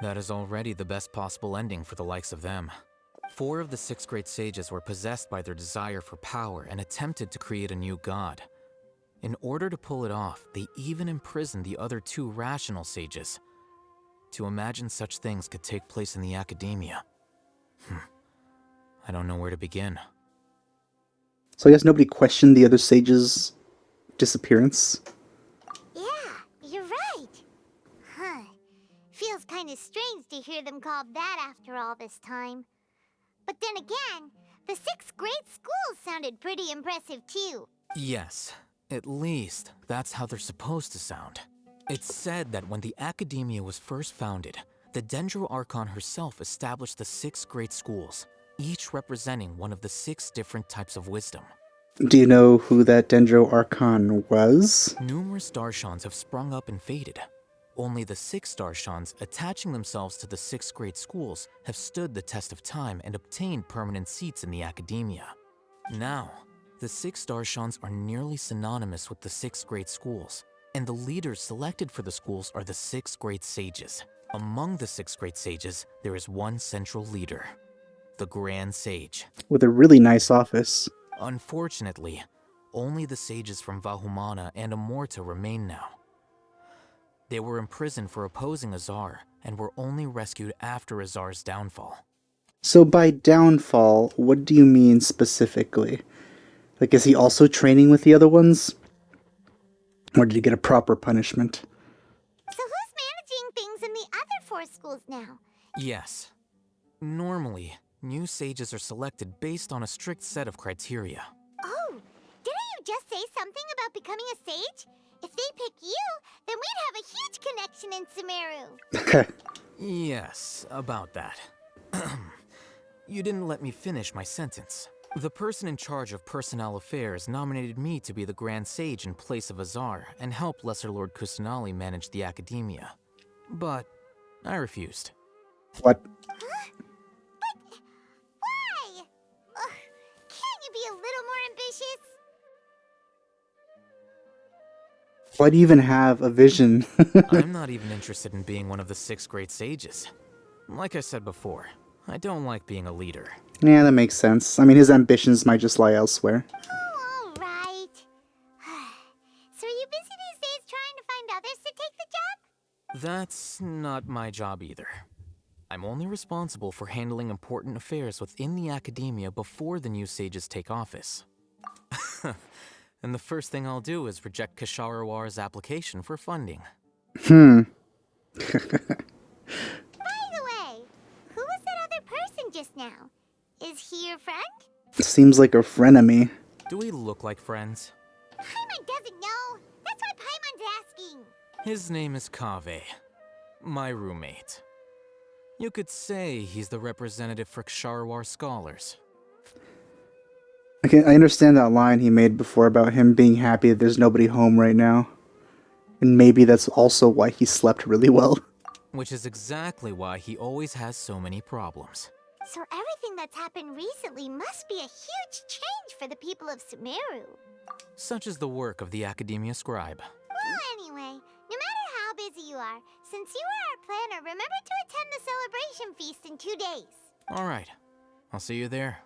That is already the best possible ending for the likes of them. 4 of the 6 great sages were possessed by their desire for power and attempted to create a new god. In order to pull it off, they even imprisoned the other 2 rational sages. To imagine such things could take place in the Academia. I don't know where to begin. So I guess nobody questioned the other sage's disappearance. Yeah, you're right. Huh. Feels kind of strange to hear them called that after all this time. But then again, the 6 great schools sounded pretty impressive too. Yes, at least that's how they're supposed to sound. It's said that when the Academia was first founded, the Dendro Archon herself established the 6 great schools, each representing one of the 6 different types of wisdom. Do you know who that Dendro Archon was? Numerous Darshans have sprung up and faded. Only the 6 Darshans attaching themselves to the 6th grade schools have stood the test of time and obtained permanent seats in the academia. Now, the 6 Darshans are nearly synonymous with the 6th grade schools, and the leaders selected for the schools are the 6th grade sages. Among the 6th grade sages, there is one central leader, the Grand Sage. With a really nice office. Unfortunately, only the sages from Vahumana and Amorta remain now. They were imprisoned for opposing Azar and were only rescued after Azar's downfall. So by downfall, what do you mean specifically? Like, is he also training with the other ones? Or did he get a proper punishment? So who's managing things in the other 4 schools now? Yes. Normally, new sages are selected based on a strict set of criteria. Oh, didn't you just say something about becoming a sage? If they pick you, then we'd have a huge connection in Sumeru. Yes, about that. You didn't let me finish my sentence. The person in charge of personnel affairs nominated me to be the Grand Sage in place of Azar and help Lesser Lord Kusanali manage the academia. But I refused. What? Huh? But why? Can't you be a little more ambitious? Why do you even have a vision? I'm not even interested in being one of the 6th grade sages. Like I said before, I don't like being a leader. Yeah, that makes sense. I mean, his ambitions might just lie elsewhere. Oh, all right. So are you busy these days trying to find others to take the job? That's not my job either. I'm only responsible for handling important affairs within the academia before the new sages take office. And the first thing I'll do is reject Kasharawar's application for funding. By the way, who was that other person just now? Is he your friend? Seems like a frenemy. Do we look like friends? Paimon doesn't know. That's why Paimon's asking. His name is Kaveh, my roommate. You could say he's the representative for Ksharawar scholars. Okay, I understand that line he made before about him being happy that there's nobody home right now. And maybe that's also why he slept really well. Which is exactly why he always has so many problems. So everything that's happened recently must be a huge change for the people of Sumeru. Such is the work of the Academia Scribe. Well, anyway, no matter how busy you are, since you are our planner, remember to attend the celebration feast in 2 days. All right. I'll see you there.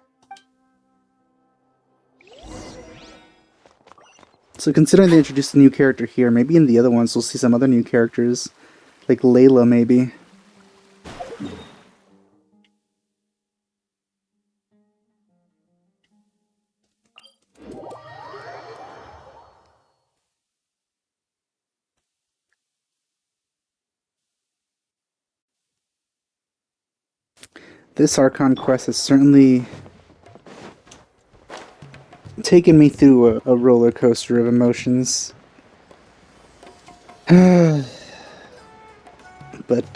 So considering they introduced a new character here, maybe in the other ones we'll see some other new characters. Like Layla, maybe. This Archon Quest has certainly taken me through a roller coaster of emotions. But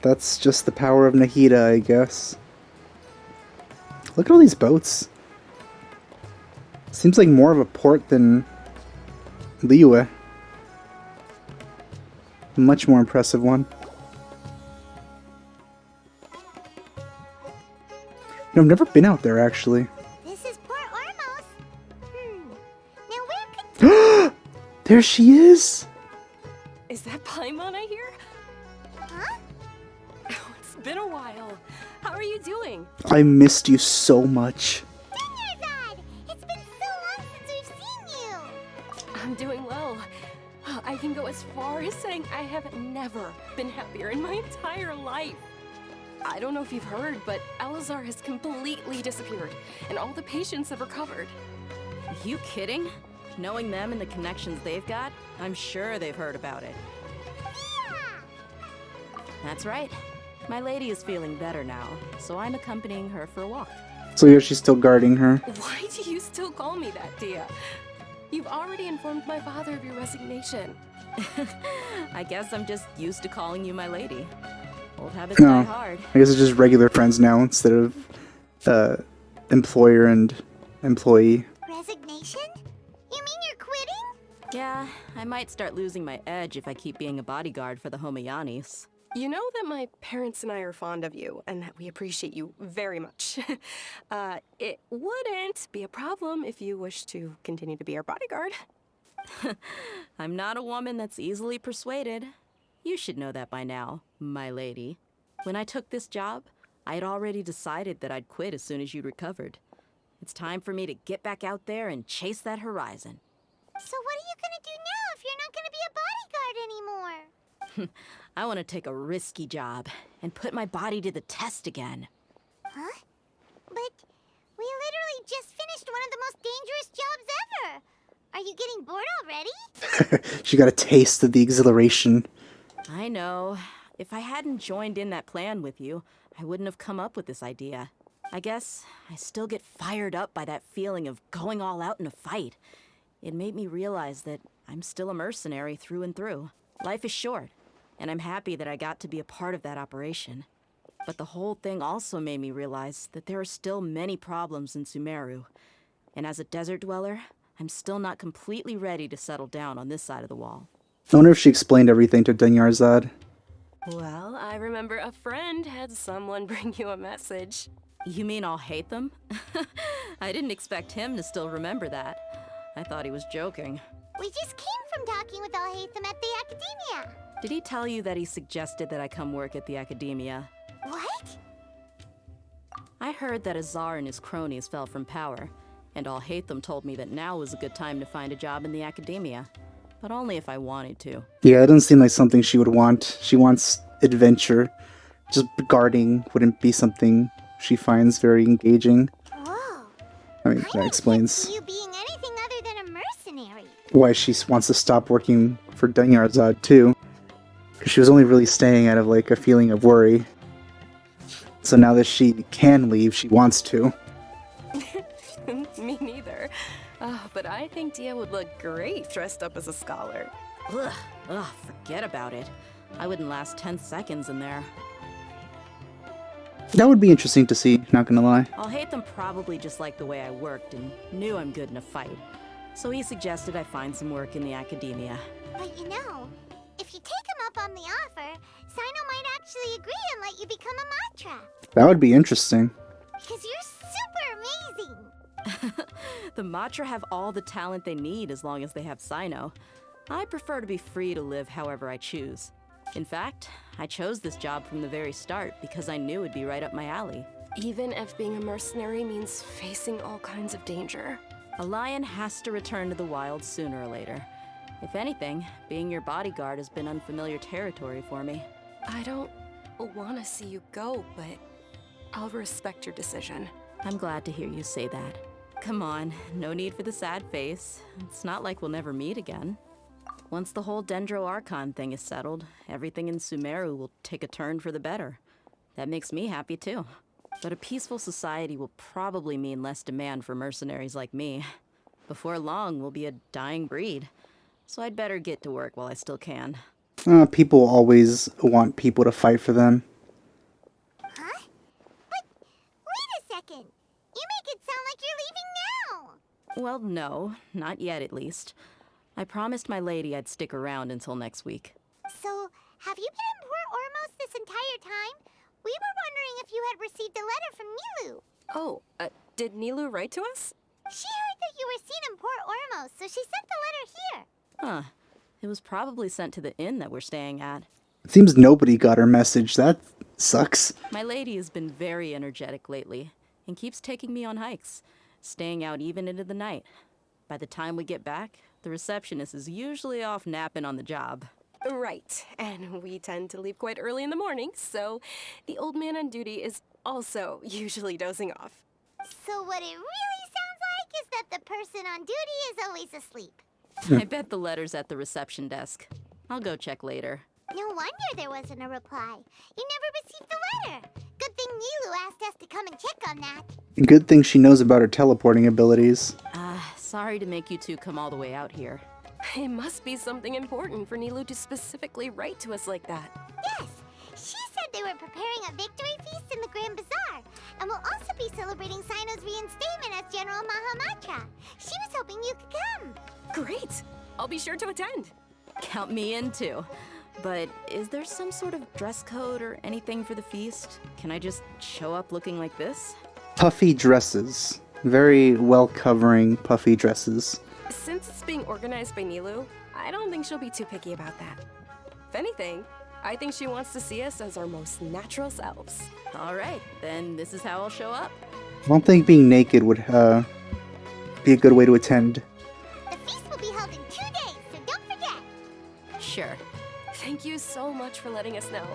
that's just the power of Nahida, I guess. Look at all these boats. Seems like more of a port than Liyue. Much more impressive one. No, I've never been out there, actually. This is Port Ormos. Now where could... There she is! Is that Paimon I hear? Huh? Oh, it's been a while. How are you doing? I missed you so much. It's been so long since we've seen you! I'm doing well. I can go as far as saying I have never been happier in my entire life. I don't know if you've heard, but Elazar has completely disappeared, and all the patients have recovered. You kidding? Knowing them and the connections they've got, I'm sure they've heard about it. That's right. My lady is feeling better now, so I'm accompanying her for a walk. So here she's still guarding her. Why do you still call me that, Dia? You've already informed my father of your resignation. I guess I'm just used to calling you my lady. Old habits die hard. I guess it's just regular friends now instead of employer and employee. Resignation? You mean you're quitting? Yeah, I might start losing my edge if I keep being a bodyguard for the Homayanis. You know that my parents and I are fond of you, and that we appreciate you very much. It wouldn't be a problem if you wish to continue to be our bodyguard. I'm not a woman that's easily persuaded. You should know that by now, my lady. When I took this job, I had already decided that I'd quit as soon as you recovered. It's time for me to get back out there and chase that horizon. So what are you gonna do now if you're not gonna be a bodyguard anymore? I want to take a risky job and put my body to the test again. Huh? But we literally just finished one of the most dangerous jobs ever. Are you getting bored already? She got a taste of the exhilaration. I know. If I hadn't joined in that plan with you, I wouldn't have come up with this idea. I guess I still get fired up by that feeling of going all out in a fight. It made me realize that I'm still a mercenary through and through. Life is short, and I'm happy that I got to be a part of that operation. But the whole thing also made me realize that there are still many problems in Sumeru. And as a desert dweller, I'm still not completely ready to settle down on this side of the wall. I wonder if she explained everything to Dunyarzad. Well, I remember a friend had someone bring you a message. You mean I'll hate them? I didn't expect him to still remember that. I thought he was joking. We just came from talking with Alhaitham at the Academia. Did he tell you that he suggested that I come work at the Academia? What? I heard that Azar and his cronies fell from power, and Alhaitham told me that now was a good time to find a job in the Academia. But only if I wanted to. Yeah, it doesn't seem like something she would want. She wants adventure. Just guarding wouldn't be something she finds very engaging. Whoa. I mean, that explains You being anything other than a mercenary. why she wants to stop working for Dunyarzad too. Because she was only really staying out of like a feeling of worry. So now that she can leave, she wants to. Me neither. But I think Dia would look great dressed up as a scholar. Ugh, forget about it. I wouldn't last 10 seconds in there. That would be interesting to see, not gonna lie. Alhaitham probably just liked the way I worked and knew I'm good in a fight. So he suggested I find some work in the Academia. But you know, if you take him up on the offer, Sino might actually agree and let you become a Matra. That would be interesting. Because you're super amazing. The Matra have all the talent they need as long as they have Sino. I prefer to be free to live however I choose. In fact, I chose this job from the very start because I knew it'd be right up my alley. Even if being a mercenary means facing all kinds of danger. A lion has to return to the wild sooner or later. If anything, being your bodyguard has been unfamiliar territory for me. I don't want to see you go, but I'll respect your decision. I'm glad to hear you say that. Come on, no need for the sad face. It's not like we'll never meet again. Once the whole Dendro Archon thing is settled, everything in Sumeru will take a turn for the better. That makes me happy too. But a peaceful society will probably mean less demand for mercenaries like me. Before long, we'll be a dying breed. So I'd better get to work while I still can. People always want people to fight for them. Huh? But wait a second. You make it sound like you're leaving now. Well, no, not yet at least. I promised my lady I'd stick around until next week. So, have you been in Port Ormos this entire time? We were wondering if you had received a letter from Nilu. Oh, did Nilu write to us? She heard that you were seen in Port Ormos, so she sent the letter here. Huh. It was probably sent to the inn that we're staying at. It seems nobody got her message. That sucks. My lady has been very energetic lately and keeps taking me on hikes, staying out even into the night. By the time we get back, the receptionist is usually off napping on the job. Right, and we tend to leave quite early in the morning, so the old man on duty is also usually dozing off. So what it really sounds like is that the person on duty is always asleep. I bet the letter's at the reception desk. I'll go check later. No wonder there wasn't a reply. You never received the letter. Good thing Nilu asked us to come and check on that. Good thing she knows about her teleporting abilities. Sorry to make you two come all the way out here. It must be something important for Nilu to specifically write to us like that. Yes, she said they were preparing a victory feast in the Grand Bazaar, And we'll also be celebrating Sino's reinstatement as General Mahamatra. She was hoping you could come. Great! I'll be sure to attend. Count me in too. But is there some sort of dress code or anything for the feast? Can I just show up looking like this? Puffy dresses. Very well-covering puffy dresses. Since it's being organized by Nilou, I don't think she'll be too picky about that. If anything, I think she wants to see us as our most natural selves. All right, then this is how I'll show up. I don't think being naked would be a good way to attend. The feast will be held in 2 days, so don't forget. Sure. Thank you so much for letting us know.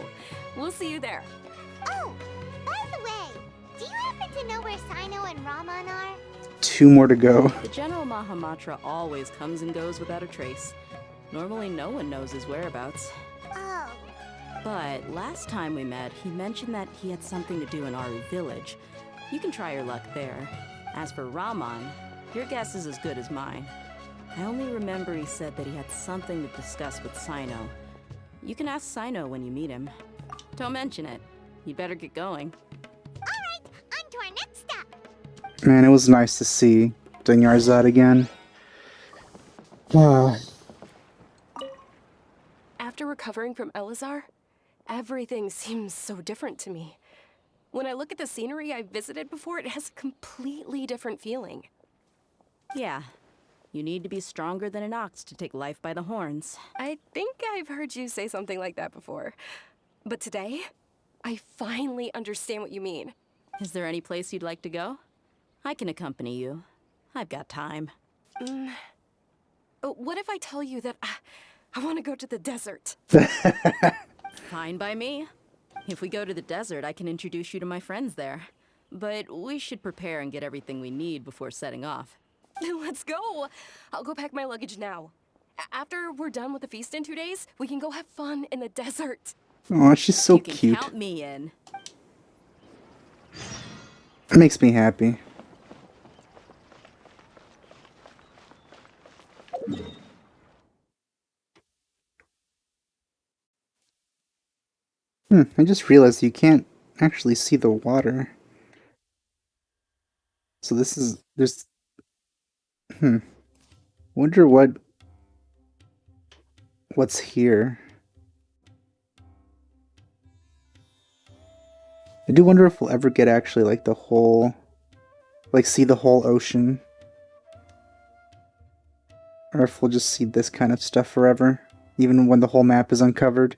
We'll see you there. Oh, by the way, do you happen to know where Sino and Raman are? 2 more to go. The General Mahamatra always comes and goes without a trace. Normally no one knows his whereabouts. Oh. But last time we met, he mentioned that he had something to do in Aru village. You can try your luck there. As for Raman, your guess is as good as mine. I only remember he said that he had something to discuss with Sino. You can ask Sino when you meet him. Don't mention it. You'd better get going. Alright, on to our next stop. Man, it was nice to see Dunyarzad again. After recovering from Elazar, everything seems so different to me. When I look at the scenery I visited before, it has a completely different feeling. Yeah. You need to be stronger than an ox to take life by the horns. I think I've heard you say something like that before. But today, I finally understand what you mean. Is there any place you'd like to go? I can accompany you. I've got time. What if I tell you that I want to go to the desert? Fine by me. If we go to the desert, I can introduce you to my friends there. But we should prepare and get everything we need before setting off. Let's go! I'll go pack my luggage now. After we're done with the feast in 2 days, we can go have fun in the desert. Oh, she's so you can cute. Count me in. It makes me happy. I just realized you can't actually see the water. So this is... there's... Wonder what's here. I do wonder if we'll ever get actually like the whole... like see the whole ocean. Or if we'll just see this kind of stuff forever. Even when the whole map is uncovered.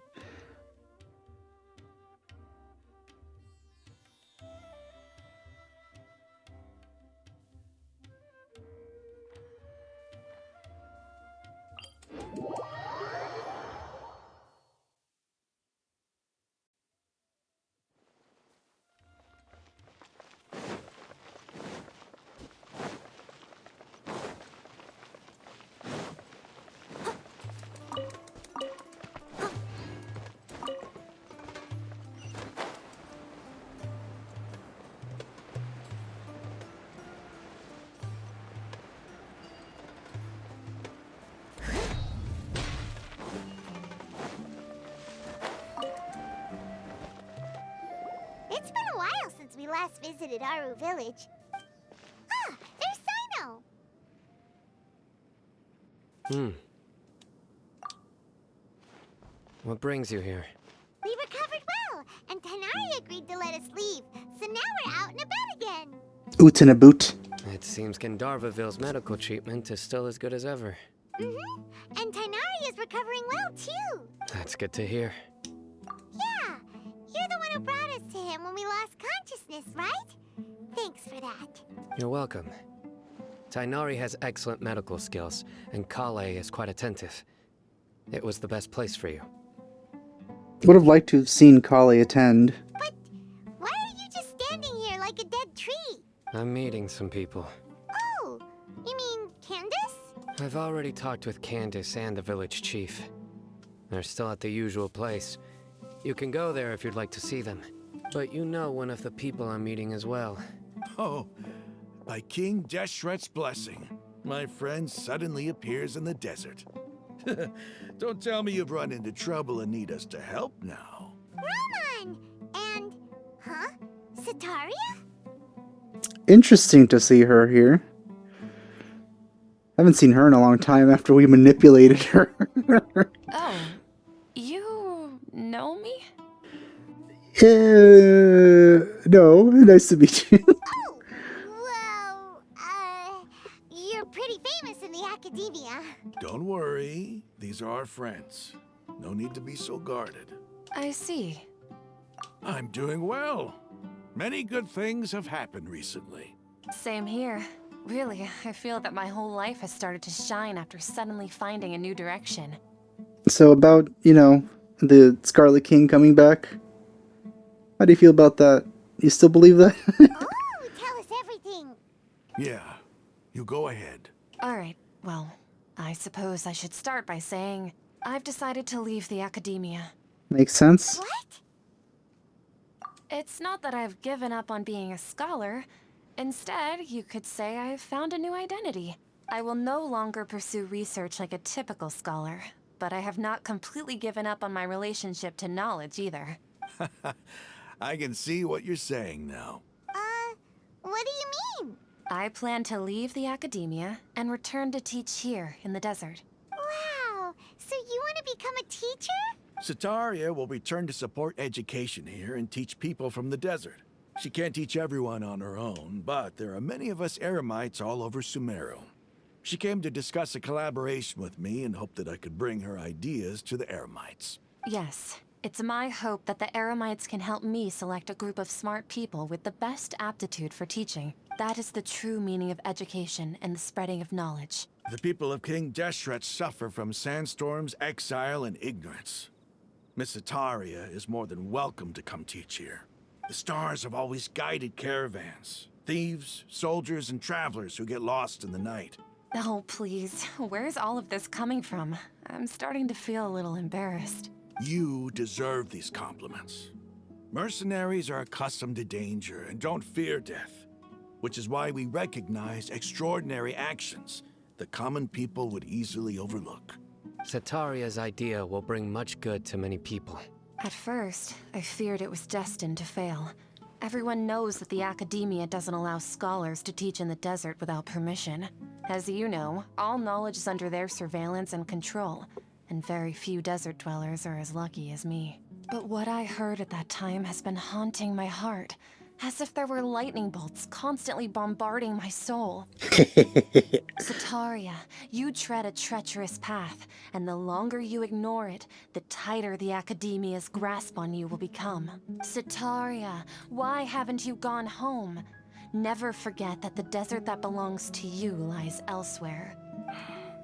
It's been a while since we last visited Aru village. Ah, there's Sino! What brings you here? We recovered well, and Tighnari agreed to let us leave, so now we're out and about again. Oot in a boot. It seems Gandharvaville's medical treatment is still as good as ever. And Tighnari is recovering well, too. That's good to hear. Yeah, you're the one who brought us to him when we lost consciousness, right? Thanks for that. You're welcome. Tighnari has excellent medical skills, and Kale is quite attentive. It was the best place for you. Would have liked to have seen Kale attend. But why are you just standing here like a dead tree? I'm meeting some people. Oh, you mean Candace? I've already talked with Candace and the village chief. They're still at the usual place. You can go there if you'd like to see them. But you know one of the people I'm meeting as well. Oh, by King Deshret's blessing, my friend suddenly appears in the desert. Don't tell me you've run into trouble and need us to help now. Raman! And... huh? Sataria? interesting to see her here. I haven't seen her in a long time after we manipulated her. Oh, you know me? No, nice to meet you. Well, you're pretty famous in the academia. Don't worry, these are our friends. No need to be so guarded. I see. I'm doing well. Many good things have happened recently. Same here. Really, I feel that my whole life has started to shine after suddenly finding a new direction. So about, the Scarlet King coming back? How do you feel about that? You still believe that? Oh, tell us everything. Yeah, you go ahead. Alright, well, I suppose I should start by saying I've decided to leave the academia. Makes sense. What? It's not that I've given up on being a scholar. Instead, you could say I've found a new identity. I will no longer pursue research like a typical scholar, but I have not completely given up on my relationship to knowledge either. I can see what you're saying now. What do you mean? I plan to leave the academia and return to teach here in the desert. Wow, so you want to become a teacher? Sataria will return to support education here and teach people from the desert. She can't teach everyone on her own, but there are many of us Eremites all over Sumeru. She came to discuss a collaboration with me and hoped that I could bring her ideas to the Eremites. Yes, it's my hope that the Eremites can help me select a group of smart people with the best aptitude for teaching. That is the true meaning of education and the spreading of knowledge. The people of King Deshret suffer from sandstorms, exile, and ignorance. Miss Sataria is more than welcome to come teach here. The stars have always guided caravans, thieves, soldiers, and travelers who get lost in the night. Oh, please. Where's all of this coming from? I'm starting to feel a little embarrassed. You deserve these compliments. Mercenaries are accustomed to danger and don't fear death, which is why we recognize extraordinary actions that common people would easily overlook. Sataria's idea will bring much good to many people. At first, I feared it was destined to fail. Everyone knows that the academia doesn't allow scholars to teach in the desert without permission. As you know, all knowledge is under their surveillance and control, and very few desert dwellers are as lucky as me. But what I heard at that time has been haunting my heart, as if there were lightning bolts constantly bombarding my soul. Sataria, you tread a treacherous path, and the longer you ignore it, the tighter the academia's grasp on you will become. Sataria, why haven't you gone home? Never forget that the desert that belongs to you lies elsewhere.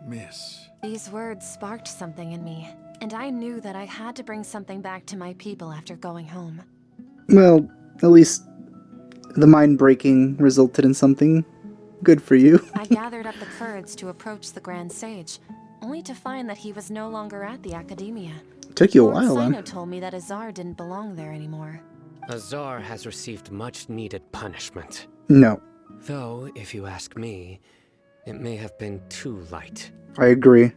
Miss. These words sparked something in me, and I knew that I had to bring something back to my people after going home. Well, at least the mind breaking resulted in something good for you. I gathered up the courage to approach the Grand Sage, only to find that he was no longer at the academia. Took you a Lord while, Sino then. told me that Azar didn't belong there anymore. Azar has received much needed punishment. No. Though, if you ask me, it may have been too light. I agree.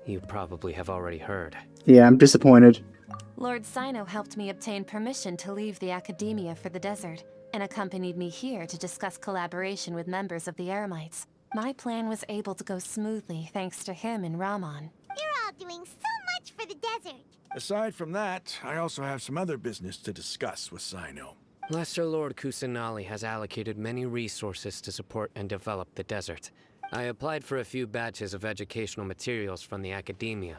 You probably have already heard. Yeah, I'm disappointed. Lord Sino helped me obtain permission to leave the academia for the desert, and accompanied me here to discuss collaboration with members of the Eremites. My plan was able to go smoothly thanks to him and Rahman. You're all doing so much for the desert. Aside from that, I also have some other business to discuss with Sino. Lesser Lord Kusanali has allocated many resources to support and develop the desert. I applied for a few batches of educational materials from the academia,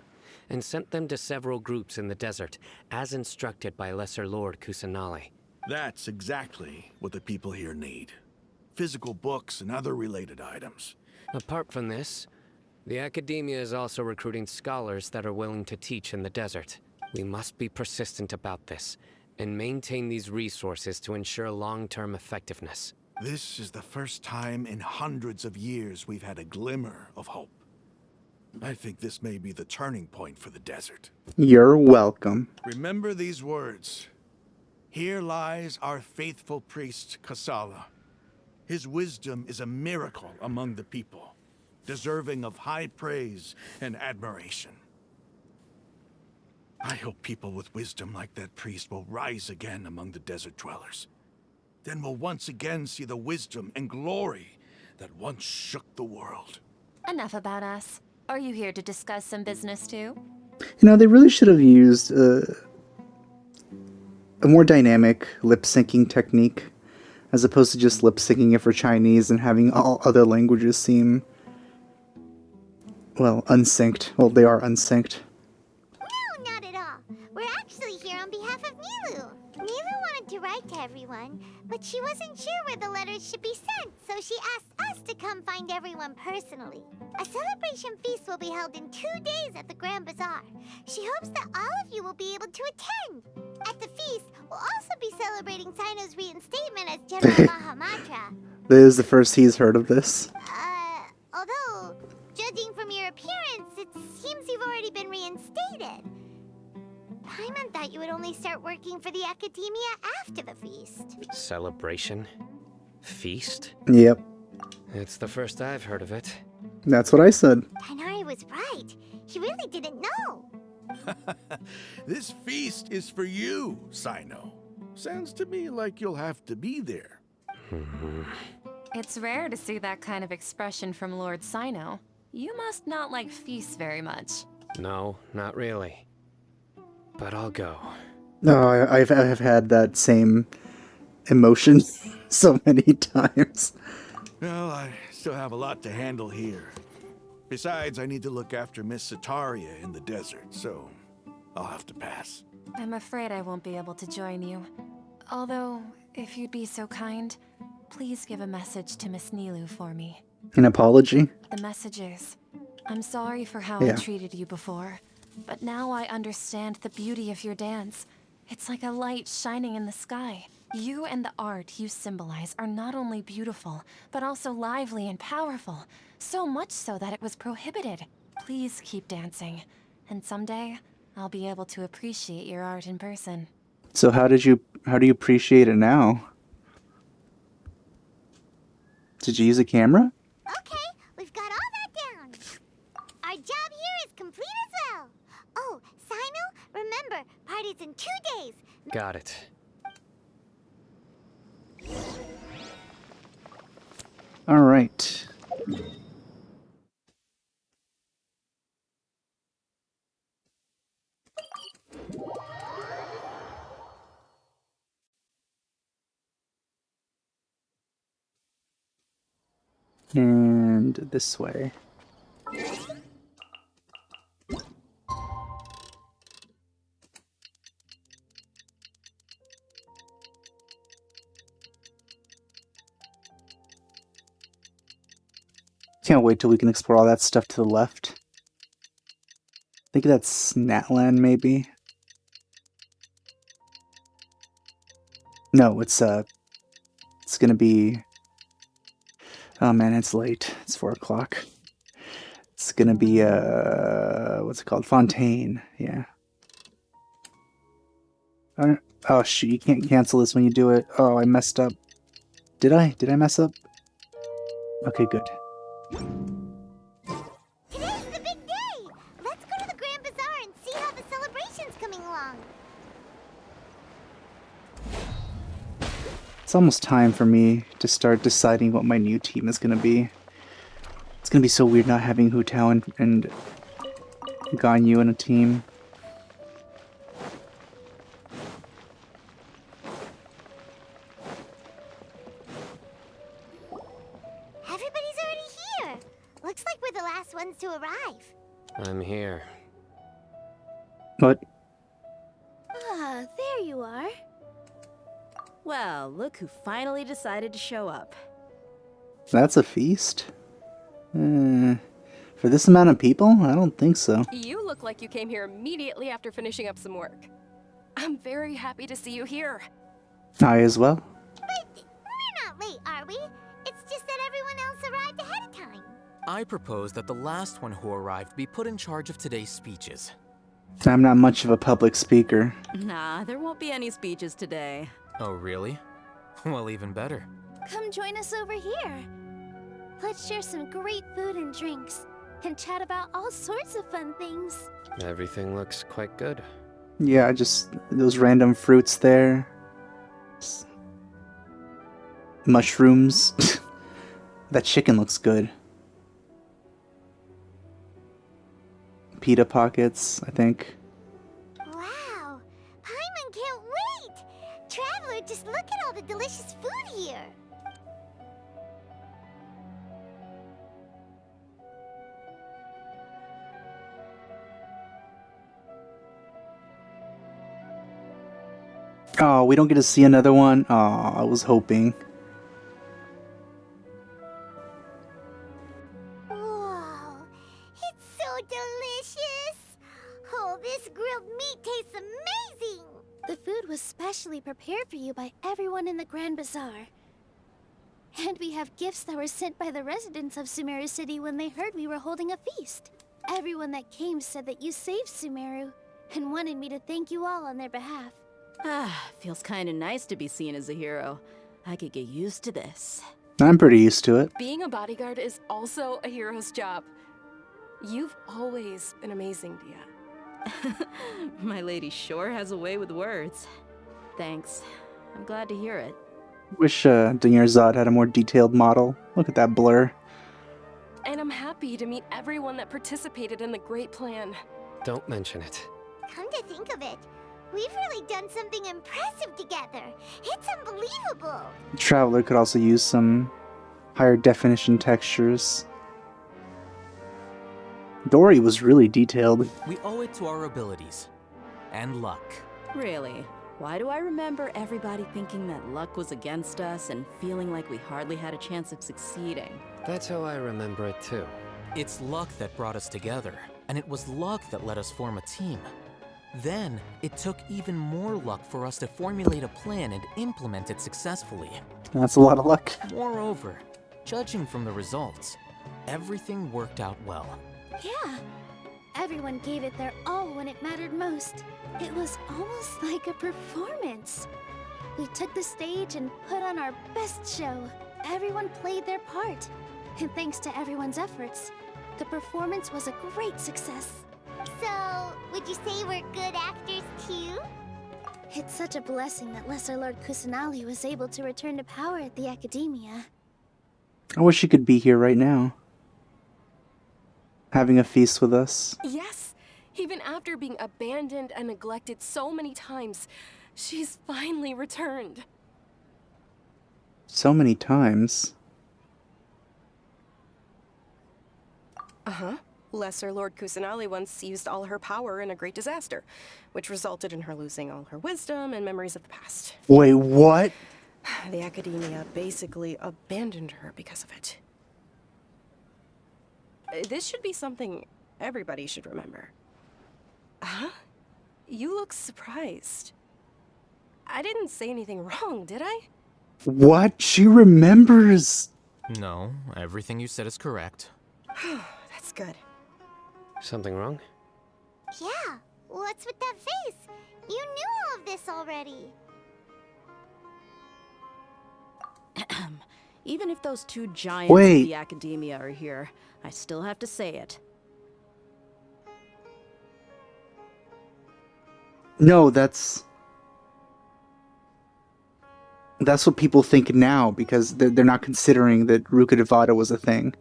and sent them to several groups in the desert, as instructed by Lesser Lord Kusanali. That's exactly what the people here need. Physical books and other related items. Apart from this, the academia is also recruiting scholars that are willing to teach in the desert. We must be persistent about this, and maintain these resources to ensure long-term effectiveness. This is the first time in hundreds of years we've had a glimmer of hope. I think this may be the turning point for the desert. You're welcome. Remember these words. Here lies our faithful priest, Kasala. His wisdom is a miracle among the people, deserving of high praise and admiration. I hope people with wisdom like that priest will rise again among the desert dwellers. then we'll once again see the wisdom and glory that once shook the world. Enough about us. Are you here to discuss some business too? You know, they really should have used a more dynamic lip-syncing technique, as opposed to just lip-syncing it for Chinese and having all other languages seem, well, unsynced. Well, they are unsynced. No, not at all. We're actually here on behalf of Nilou. Nilou wanted to write to everyone, but she wasn't sure where the letters should be sent, so she asked us to come find everyone personally. A celebration feast will be held in 2 days at the Grand Bazaar. She hopes that all of you will be able to attend. At the feast, we'll also be celebrating Sino's reinstatement as General Mahamatra. This is the first he's heard of this. Although, judging from your appearance, it seems you've already been reinstated. Paimon thought you would only start working for the Academia after the feast. Celebration? Feast? Yep. It's the first I've heard of it. That's what I said. Tighnari was right. He really didn't know. This feast is for you, Sino. Sounds to me like you'll have to be there. It's rare to see that kind of expression from Lord Sino. You must not like feasts very much. No, not really. But I'll go. No, I've had that same emotion so many times. Well, I still have a lot to handle here. Besides, I need to look after Miss Sataria in the desert, so I'll have to pass. I'm afraid I won't be able to join you. Although, if you'd be so kind, please give a message to Miss Nilou for me. An apology? The message is, I'm sorry for how Yeah. I treated you before, but now I understand the beauty of your dance. It's like a light shining in the sky. You and the art you symbolize are not only beautiful, but also lively and powerful. So much so that it was prohibited. Please keep dancing, and someday I'll be able to appreciate your art in person. So how do you appreciate it now? Did you use a camera? Okay, we've got all that down. Our job here is complete as well. Oh, Sino, remember, party's in 2 days. Got it. All right. And this way. Can't wait till we can explore all that stuff to the left. I think that's Snatland, maybe. No, it's gonna be... Oh man, it's late. It's 4 o'clock. It's gonna be, what's it called? Fontaine, yeah. Oh shoot, you can't cancel this when you do it. Oh, I messed up. Did I? Did I mess up? Okay, good. Today's the big day. Let's go to the Grand Bazaar and see how the celebration's coming along. It's almost time for me to start deciding what my new team is gonna be. It's gonna be so weird not having Hu Tao and Ganyu in a team. Everybody's already here. Looks like we're the last ones to arrive. I'm here. What? Ah, there you are. Well, look who finally decided to show up. That's a feast? For this amount of people? I don't think so. You look like you came here immediately after finishing up some work. I'm very happy to see you here. I as well. But we're not late, are we? It's just that everyone else arrived ahead of time. I propose that the last one who arrived be put in charge of today's speeches. I'm not much of a public speaker. Nah, there won't be any speeches today. Oh, really? Well, even better. Come join us over here. Let's share some great food and drinks, and chat about all sorts of fun things. Everything looks quite good. Yeah, just those random fruits there. mushrooms. That chicken looks good. Pita pockets, I think. Wow! Paimon can't wait! Traveler, just look at all the delicious food here! Oh, we don't get to see another one? Oh, I was hoping. Whoa! It's so delicious! Oh, this grilled meat tastes amazing! The food was specially prepared for you by everyone in the Grand Bazaar. And we have gifts that were sent by the residents of Sumeru City when they heard we were holding a feast. Everyone that came said that you saved Sumeru and wanted me to thank you all on their behalf. Ah, feels kind of nice to be seen as a hero. I could get used to this. I'm pretty used to it. Being a bodyguard is also a hero's job. You've always been amazing, Dia. My lady sure has a way with words. Thanks. I'm glad to hear it. Wish Dinyarzad had a more detailed model. Look at that blur. And I'm happy to meet everyone that participated in the great plan. Don't mention it. Come to think of it, we've really done something impressive together. It's unbelievable. Traveler could also use some higher definition textures. Dory was really detailed. We owe it to our abilities. And luck. Really? Why do I remember everybody thinking that luck was against us and feeling like we hardly had a chance of succeeding? That's how I remember it too. It's luck that brought us together, and it was luck that let us form a team. Then, it took even more luck for us to formulate a plan and implement it successfully. That's a lot of luck. Moreover, judging from the results, everything worked out well. Yeah. Everyone gave it their all when it mattered most. It was almost like a performance. We took the stage and put on our best show. Everyone played their part. And thanks to everyone's efforts, the performance was a great success. So, would you say we're good actors too? It's such a blessing that Lesser Lord Kusanali was able to return to power at the Academia. I wish she could be here right now. Having a feast with us. Yes, even after being abandoned and neglected so many times, she's finally returned. So many times. Uh-huh. Lesser Lord Kusanali once used all her power in a great disaster, which resulted in her losing all her wisdom and memories of the past. Wait, what? The Academia basically abandoned her because of it. This should be something everybody should remember. Huh? You look surprised. I didn't say anything wrong, did I? What? She remembers. No, everything you said is correct. That's good. Something wrong? Yeah, what's with that face? You knew all of this already. Even if those two giants of the Academia are here, I still have to say it. No, that's what people think now, because they're not considering that Ruka Devata was a thing.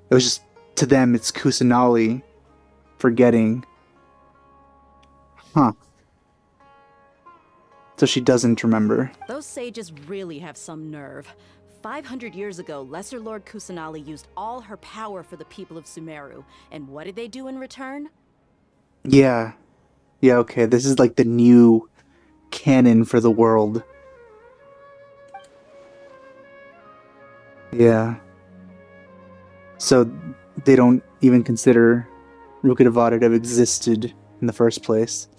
It was just, to them, it's Kusanali forgetting. Huh. So she doesn't remember. Those sages really have some nerve. 500 years ago, Lesser Lord Kusanali used all her power for the people of Sumeru. And what did they do in return? Yeah. Yeah, okay. This is like the new canon for the world. Yeah. So they don't even consider Ruka Devata to have existed in the first place.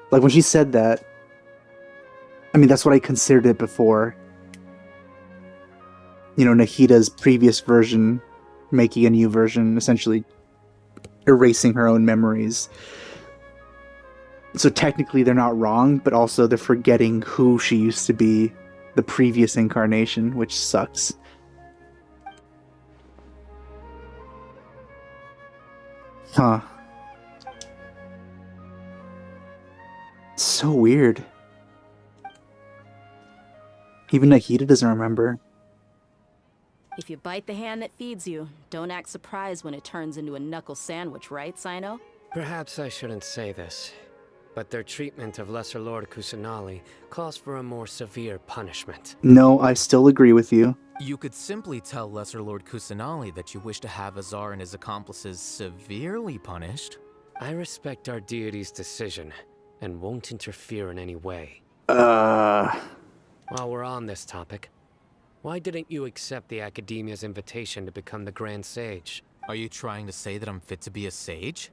Like when she said that, I mean, that's what I considered it before. You know, Nahida's previous version making a new version, essentially erasing her own memories. So technically they're not wrong, but also they're forgetting who she used to be, the previous incarnation, which sucks. Huh. So weird. Even Nahida doesn't remember. If you bite the hand that feeds you, don't act surprised when it turns into a knuckle sandwich, right, Sino? Perhaps I shouldn't say this, but their treatment of Lesser Lord Kusanali calls for a more severe punishment. No, I still agree with you. You could simply tell Lesser Lord Kusanali that you wish to have Azar and his accomplices severely punished. I respect our deity's decision, and won't interfere in any way. Uh... While we're on this topic, why didn't you accept the Academia's invitation to become the Grand Sage? Are you trying to say that I'm fit to be a sage?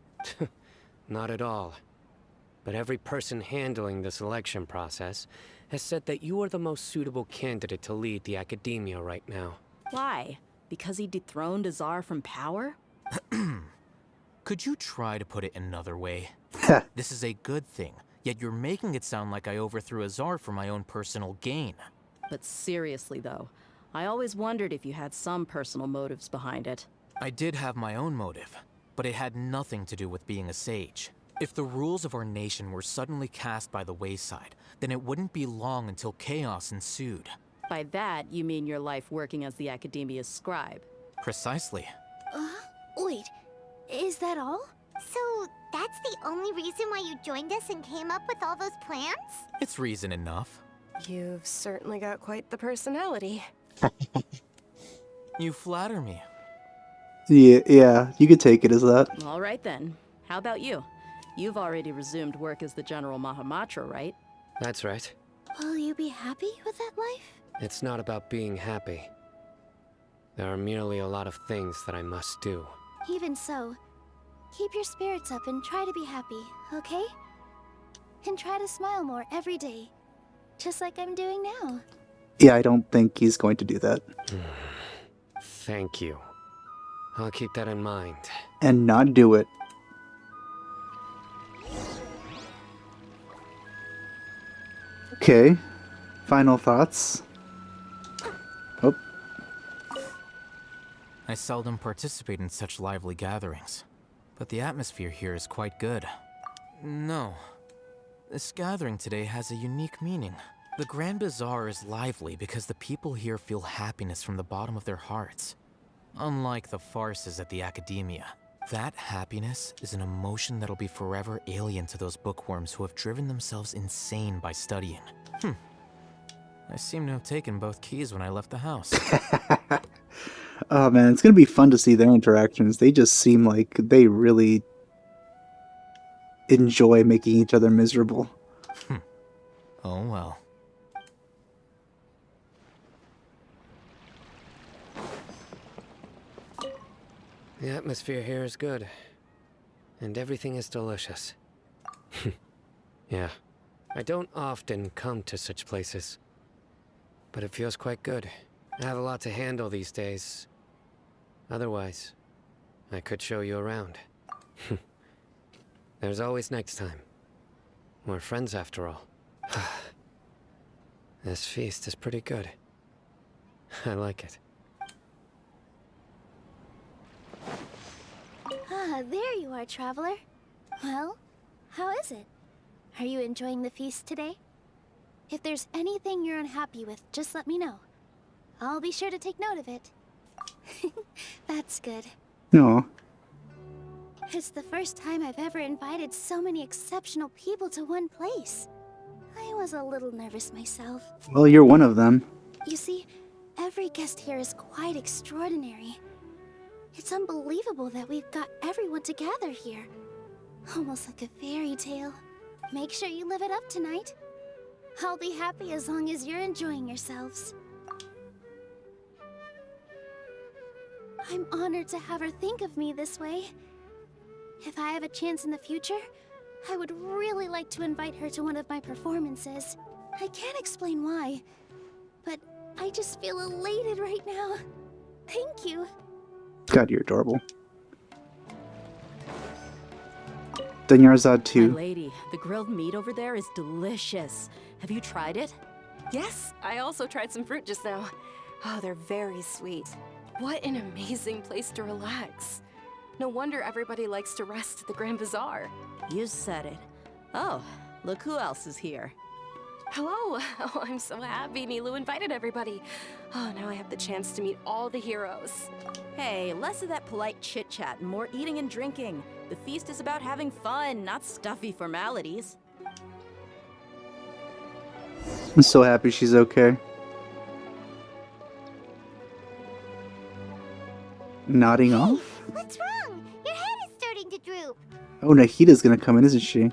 Not at all. But every person handling the selection process has said that you are the most suitable candidate to lead the Academia right now. Why? Because he dethroned Azar from power? Could you try to put it another way? This is a good thing, yet you're making it sound like I overthrew Azar for my own personal gain. But seriously though, I always wondered if you had some personal motives behind it. I did have my own motive, but it had nothing to do with being a sage. If the rules of our nation were suddenly cast by the wayside, then it wouldn't be long until chaos ensued. By that, you mean your life working as the Academia's scribe? Precisely. Wait, is that all? So that's the only reason why you joined us and came up with all those plans? It's reason enough. You've certainly got quite the personality. You flatter me. Yeah, you could take it as that. All right then. How about you? You've already resumed work as the General Mahamatra, right? That's right. Will you be happy with that life? It's not about being happy. There are merely a lot of things that I must do. Even so, keep your spirits up and try to be happy, okay? And try to smile more every day, just like I'm doing now. Yeah, I don't think he's going to do that. Thank you. I'll keep that in mind. And not do it. Okay. Final thoughts. Oh. I seldom participate in such lively gatherings, but the atmosphere here is quite good. No. This gathering today has a unique meaning. The Grand Bazaar is lively because the people here feel happiness from the bottom of their hearts. Unlike the farces at the Academia, that happiness is an emotion that'll be forever alien to those bookworms who have driven themselves insane by studying. I seem to have taken both keys when I left the house. Oh man, it's gonna be fun to see their interactions. They just seem like they really enjoy making each other miserable. Oh well. The atmosphere here is good. And everything is delicious. Yeah. I don't often come to such places. But it feels quite good. I have a lot to handle these days. Otherwise, I could show you around. There's always next time. We're friends after all. This feast is pretty good. I like it. Ah, there you are, traveler. Well, how is it? Are you enjoying the feast today? If there's anything you're unhappy with, just let me know. I'll be sure to take note of it. That's good. No. It's the first time I've ever invited so many exceptional people to one place. I was a little nervous myself. Well, you're one of them. You see, every guest here is quite extraordinary. It's unbelievable that we've got everyone together here. Almost like a fairy tale. Make sure you live it up tonight. I'll be happy as long as you're enjoying yourselves. I'm honored to have her think of me this way. If I have a chance in the future, I would really like to invite her to one of my performances. I can't explain why, but I just feel elated right now. Thank you. God, you're adorable. Dunyarzad too. My lady, the grilled meat over there is delicious. Have you tried it? Yes, I also tried some fruit just now. Oh, they're very sweet. What an amazing place to relax. No wonder everybody likes to rest at the Grand Bazaar. You said it. Oh, look who else is here. Hello! Oh, I'm so happy Nilou invited everybody. Oh, now I have the chance to meet all the heroes. Hey, less of that polite chit-chat and more eating and drinking. The feast is about having fun, not stuffy formalities. I'm so happy she's okay. Nodding off? What's wrong? Your head is starting to droop. Oh, Nahida's gonna come in, isn't she? Hey,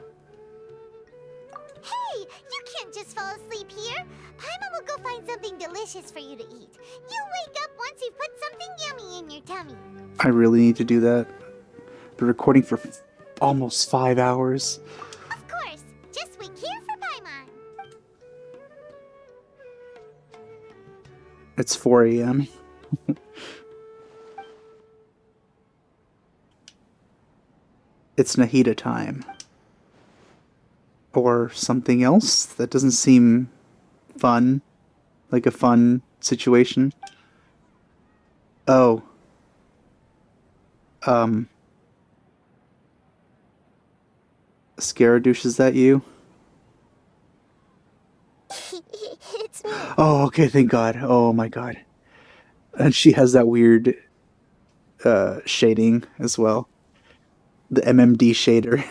you can't just fall asleep here. Paimon will go find something delicious for you to eat. You wake up once you've put something yummy in your tummy. I really need to do that. Been recording for almost 5 hours. Of course. Just wait here for Paimon. It's 4 a.m. It's Nahida time. Or something else that doesn't seem fun. Like a fun situation. Oh. Scaradouche, is that you? It's me. Oh, okay, thank God. Oh my God. And she has that weird shading as well. The MMD shader.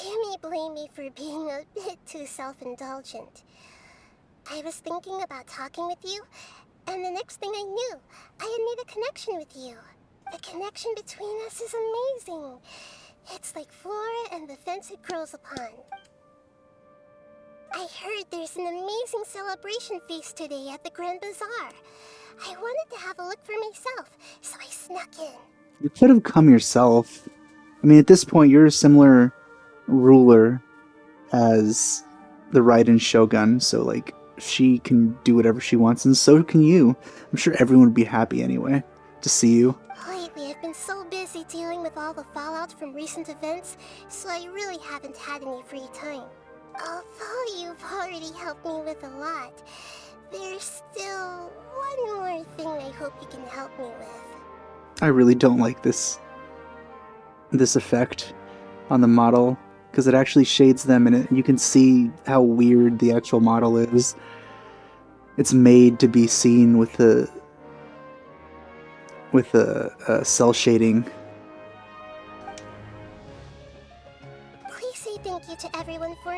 You may blame me for being a bit too self-indulgent. I was thinking about talking with you, and the next thing I knew, I had made a connection with you. The connection between us is amazing. It's like flora and the fence it grows upon. I heard there's an amazing celebration feast today at the Grand Bazaar. I wanted to have a look for myself, so I snuck in. You could have come yourself. I mean, at this point, you're a similar ruler as the Raiden Shogun, so, like, she can do whatever she wants, and so can you. I'm sure everyone would be happy anyway to see you. Lately, I've been so busy dealing with all the fallout from recent events, so I really haven't had any free time. Although you've already helped me with a lot, there's still one more thing I hope you can help me with. I really don't like this effect on the model, because it actually shades them, and you can see how weird the actual model is. It's made to be seen with the cell shading. Please say thank you to everyone for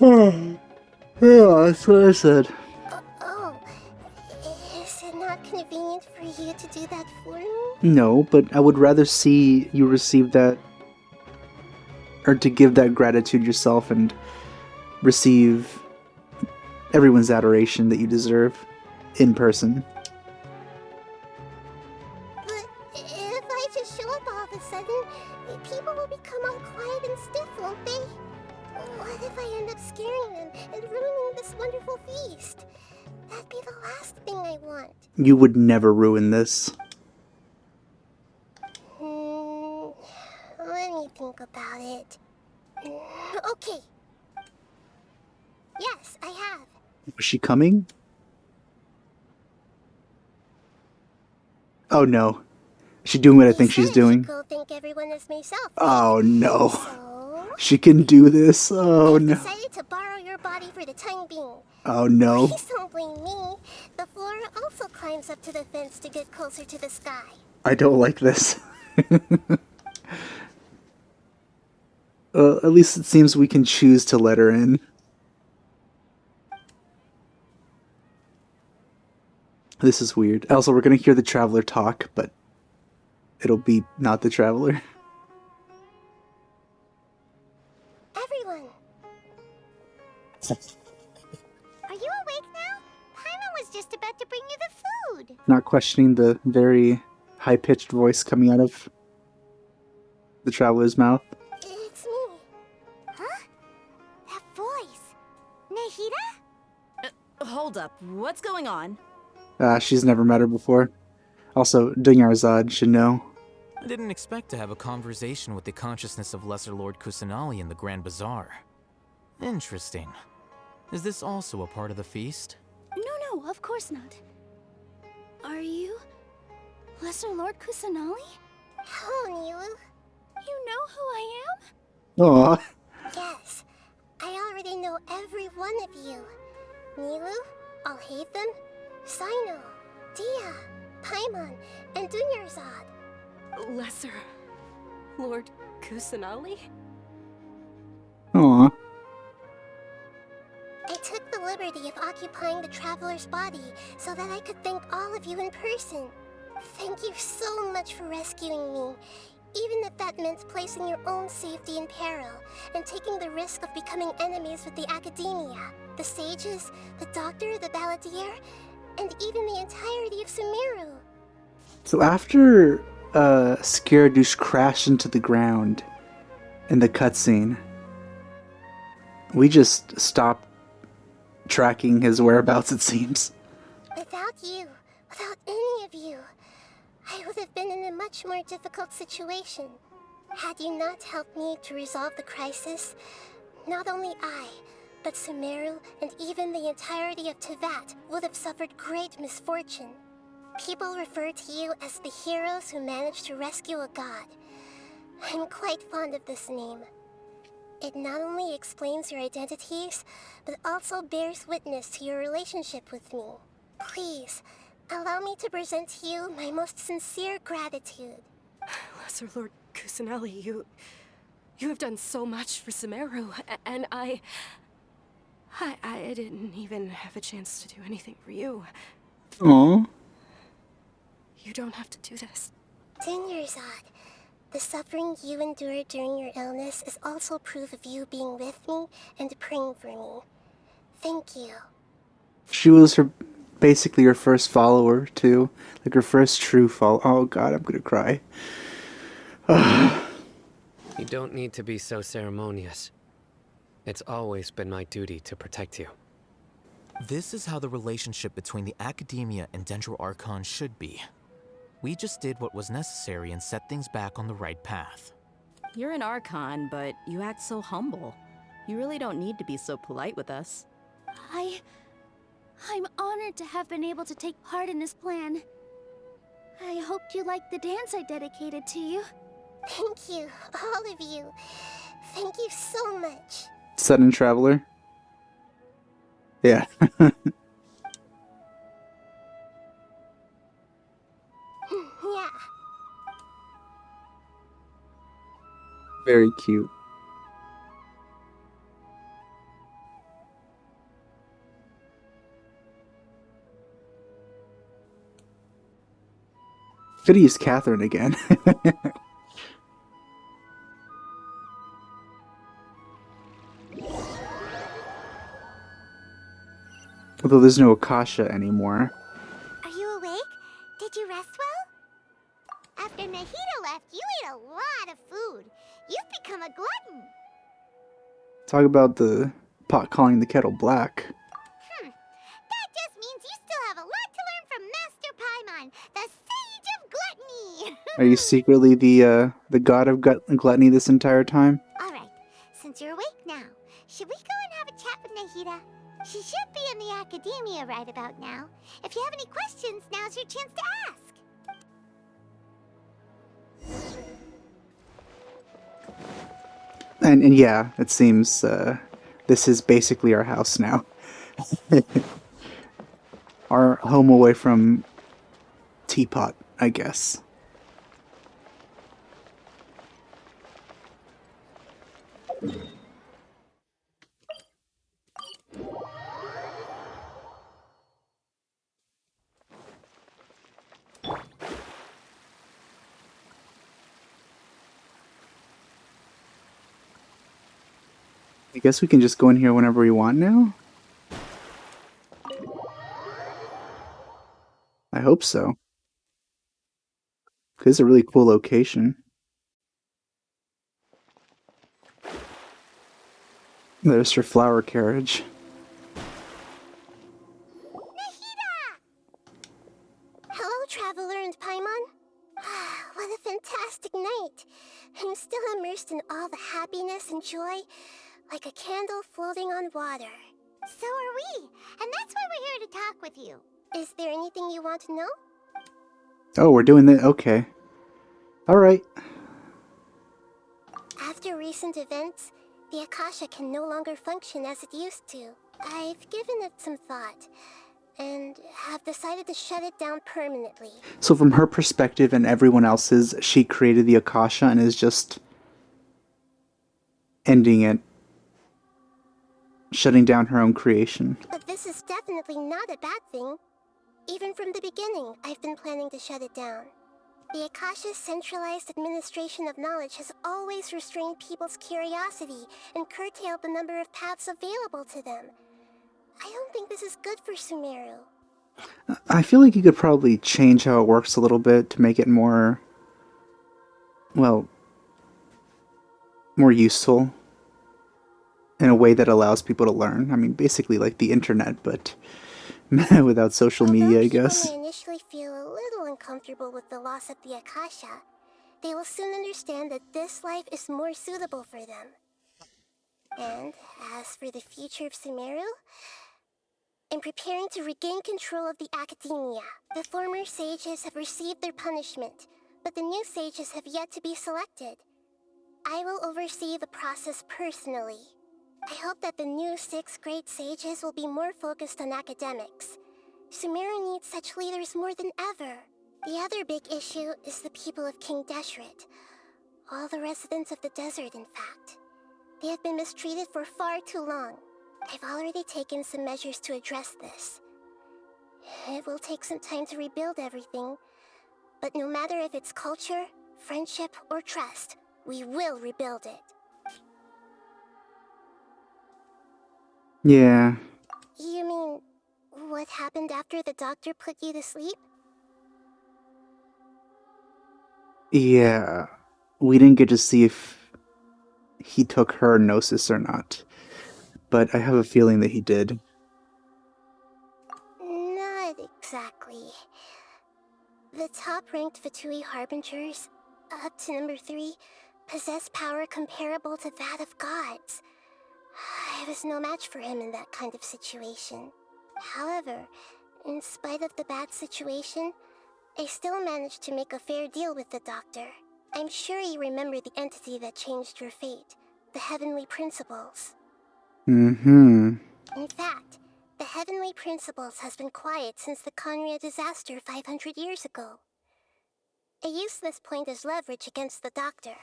me. Yeah, that's what I said. Oh, is it not convenient for you to do that for me? No, but I would rather see you receive that, or to give that gratitude yourself and receive everyone's adoration that you deserve in person. But if I just show up all of a sudden, people will become all quiet and stiff, won't they? What if I end up scaring them and ruining this wonderful feast? That'd be the last thing I want. You would never ruin this. Let me think about it. Okay. Yes, I have. Was she coming? Oh no. Is she doing what I think she's doing? Go thank everyone as myself. Oh no. So, She can do this. Oh no. decided to borrow your body for the time being. Oh no. Please don't blame me. The flora also climbs up to the fence to get closer to the sky. I don't like this. At least it seems we can choose to let her in. This is weird. Also, we're gonna hear the Traveler talk, but it'll be not the Traveler. Everyone! Are you awake now? Paimon was just about to bring you the food. Not questioning the very high-pitched voice coming out of the Traveler's mouth. It's me. Huh? That voice. Nahida? Hold up, what's going on? She's never met her before. Also, Dunyarzad should know. I didn't expect to have a conversation with the consciousness of Lesser Lord Kusanali in the Grand Bazaar. Interesting. Is this also a part of the feast? No, of course not. Are you Lesser Lord Kusanali? Hello, Nilu. You know who I am? Aw. Yes, I already know every one of you. Nilu, Alhaitham, Sino, Dia, Paimon, and Dunyarzad. Lesser Lord Kusanali? Aw. I took the liberty of occupying the traveler's body so that I could thank all of you in person. Thank you so much for rescuing me, even if that meant placing your own safety in peril and taking the risk of becoming enemies with the Academia, the sages, the doctor, the balladeer, and even the entirety of Sumeru. So after Scaradouche crashed into the ground in the cutscene, we just stopped tracking his whereabouts, it seems. Without you, without any of you, I would have been in a much more difficult situation. Had you not helped me to resolve the crisis, not only I, but Sumeru and even the entirety of Tevat would have suffered great misfortune. People refer to you as the heroes who managed to rescue a god. I'm quite fond of this name. It not only explains your identities, but also bears witness to your relationship with me. Please, allow me to present to you my most sincere gratitude. Lesser Lord Kusanali, you have done so much for Sumeru, and I didn't even have a chance to do anything for you. Aw. You don't have to do this. Dunyarzad, the suffering you endured during your illness is also proof of you being with me and praying for me. Thank you. She was basically her first follower, too. Like her first true follower. Oh god, I'm gonna cry. You don't need to be so ceremonious. It's always been my duty to protect you. This is how the relationship between the Academia and Dendro Archon should be. We just did what was necessary and set things back on the right path. You're an Archon, but you act so humble. You really don't need to be so polite with us. I'm honored to have been able to take part in this plan. I hoped you liked the dance I dedicated to you. Thank you, all of you. Thank you so much. Sudden Traveler. Yeah. Yeah. Very cute. Could use Catherine again. Although there's no Akasha anymore. Are you awake? Did you rest well? After Nahida left, you ate a lot of food. You've become a glutton. Talk about the pot calling the kettle black. That just means you still have a lot to learn from Master Paimon, the Sage of Gluttony. Are you secretly the god of gluttony this entire time? All right, since you're awake now, should we go and have a chat with Nahida? She should be in the Academia right about now. If you have any questions, now's your chance to ask. And yeah, it seems this is basically our house now. Our home away from Teapot, I guess. I guess we can just go in here whenever we want now? I hope so. This is a really cool location. There's her flower carriage. Hello, Traveler and Paimon. What a fantastic night. I'm still immersed in all the happiness and joy, like a candle floating on water. So are we, and that's why we're here to talk with you. Is there anything you want to know? Oh, we're doing that? Okay. Alright. After recent events, the Akasha can no longer function as it used to. I've given it some thought, and have decided to shut it down permanently. So from her perspective and everyone else's, she created the Akasha and is just ending it. Shutting down her own creation. But this is definitely not a bad thing. Even from the beginning, I've been planning to shut it down. The Akasha's centralized administration of knowledge has always restrained people's curiosity and curtailed the number of paths available to them. I don't think this is good for Sumeru. I feel like you could probably change how it works a little bit to make it more, well, more useful in a way that allows people to learn. I mean, basically like the internet, but without social media, I guess. People may initially feel a little uncomfortable with the loss of the Akasha. They will soon understand that this life is more suitable for them. And as for the future of Sumeru, I'm preparing to regain control of the academia. The former sages have received their punishment, but the new sages have yet to be selected. I will oversee the process personally. I hope that the new 6 great sages will be more focused on academics. Sumeru needs such leaders more than ever. The other big issue is the people of King Deshret. All the residents of the desert, in fact. They have been mistreated for far too long. I've already taken some measures to address this. It will take some time to rebuild everything, but no matter if it's culture, friendship, or trust, we will rebuild it. Yeah. You mean, what happened after the doctor put you to sleep? Yeah. We didn't get to see if he took her gnosis or not. But I have a feeling that he did. Not exactly. The top-ranked Fatui Harbingers, up to number 3, possess power comparable to that of gods. I was no match for him in that kind of situation. However, in spite of the bad situation, I still managed to make a fair deal with the doctor. I'm sure you remember the entity that changed your fate, the Heavenly Principles. Mm-hmm. In fact, the Heavenly Principles has been quiet since the Conria disaster 500 years ago. I used this point as leverage against the doctor.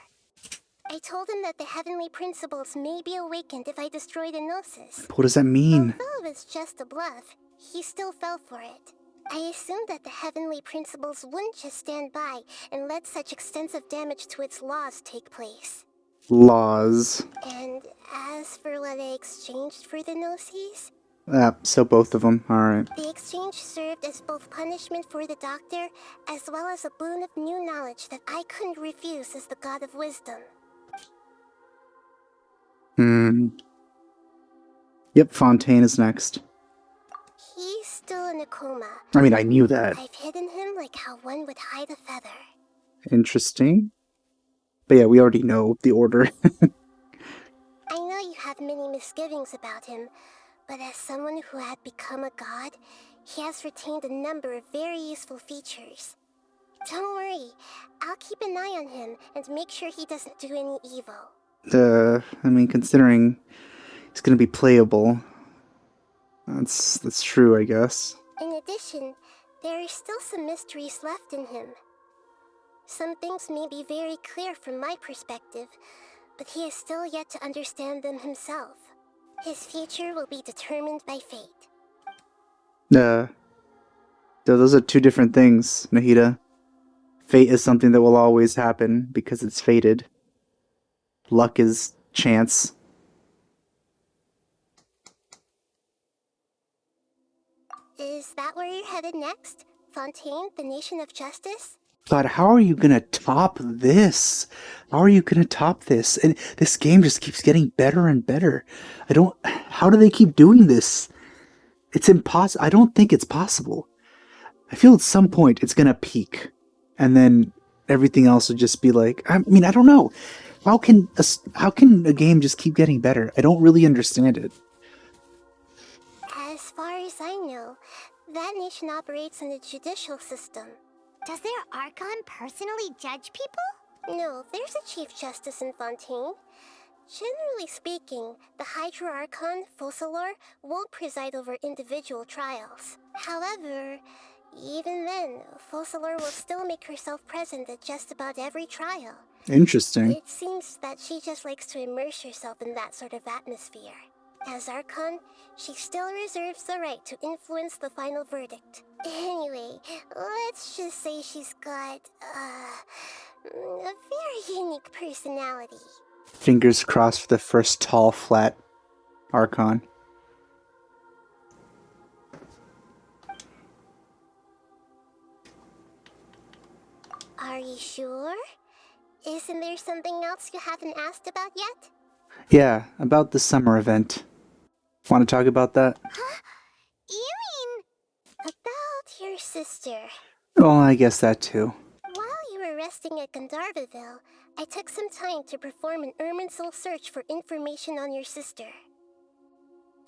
I told him that the Heavenly Principles may be awakened if I destroy the Gnosis. What does that mean? Although it was just a bluff, he still fell for it. I assumed that the Heavenly Principles wouldn't just stand by and let such extensive damage to its laws take place. Laws. And as for what I exchanged for the Gnosis? So both of them. Alright. The exchange served as both punishment for the doctor, as well as a boon of new knowledge that I couldn't refuse as the God of Wisdom. Yep, Fontaine is next. He's still in a coma. I mean, I knew that. I've hidden him like how one would hide a feather. Interesting. But yeah, we already know the order. I know you have many misgivings about him, but as someone who had become a god, he has retained a number of very useful features. Don't worry, I'll keep an eye on him and make sure he doesn't do any evil. I mean, considering he's gonna be playable, that's true, I guess. In addition, there are still some mysteries left in him. Some things may be very clear from my perspective, but he is still yet to understand them himself. His future will be determined by fate. Those are two different things, Nahida. Fate is something that will always happen because it's fated. Luck is chance. Is that where you're headed next? Fontaine, the Nation of Justice? God, how are you gonna top this? How are you gonna top this? And this game just keeps getting better and better. How do they keep doing this? It's impossible. I don't think it's possible. I feel at some point it's gonna peak. And then everything else would just be like, I mean, I don't know. How can a game just keep getting better? I don't really understand it. As far as I know, that nation operates in the judicial system. Does their Archon personally judge people? No, there's a Chief Justice in Fontaine. Generally speaking, the Hydra Archon, Focalor, won't preside over individual trials. However, even then, Focalor will still make herself present at just about every trial. Interesting. It seems that she just likes to immerse herself in that sort of atmosphere. As Archon, she still reserves the right to influence the final verdict. Anyway, let's just say she's got, a very unique personality. Fingers crossed for the first tall, flat Archon. Are you sure? Isn't there something else you haven't asked about yet? Yeah, about the summer event. Want to talk about that? Huh? You mean about your sister? Oh, I guess that too. While you were resting at Gandharvaville, I took some time to perform an Irminsul search for information on your sister.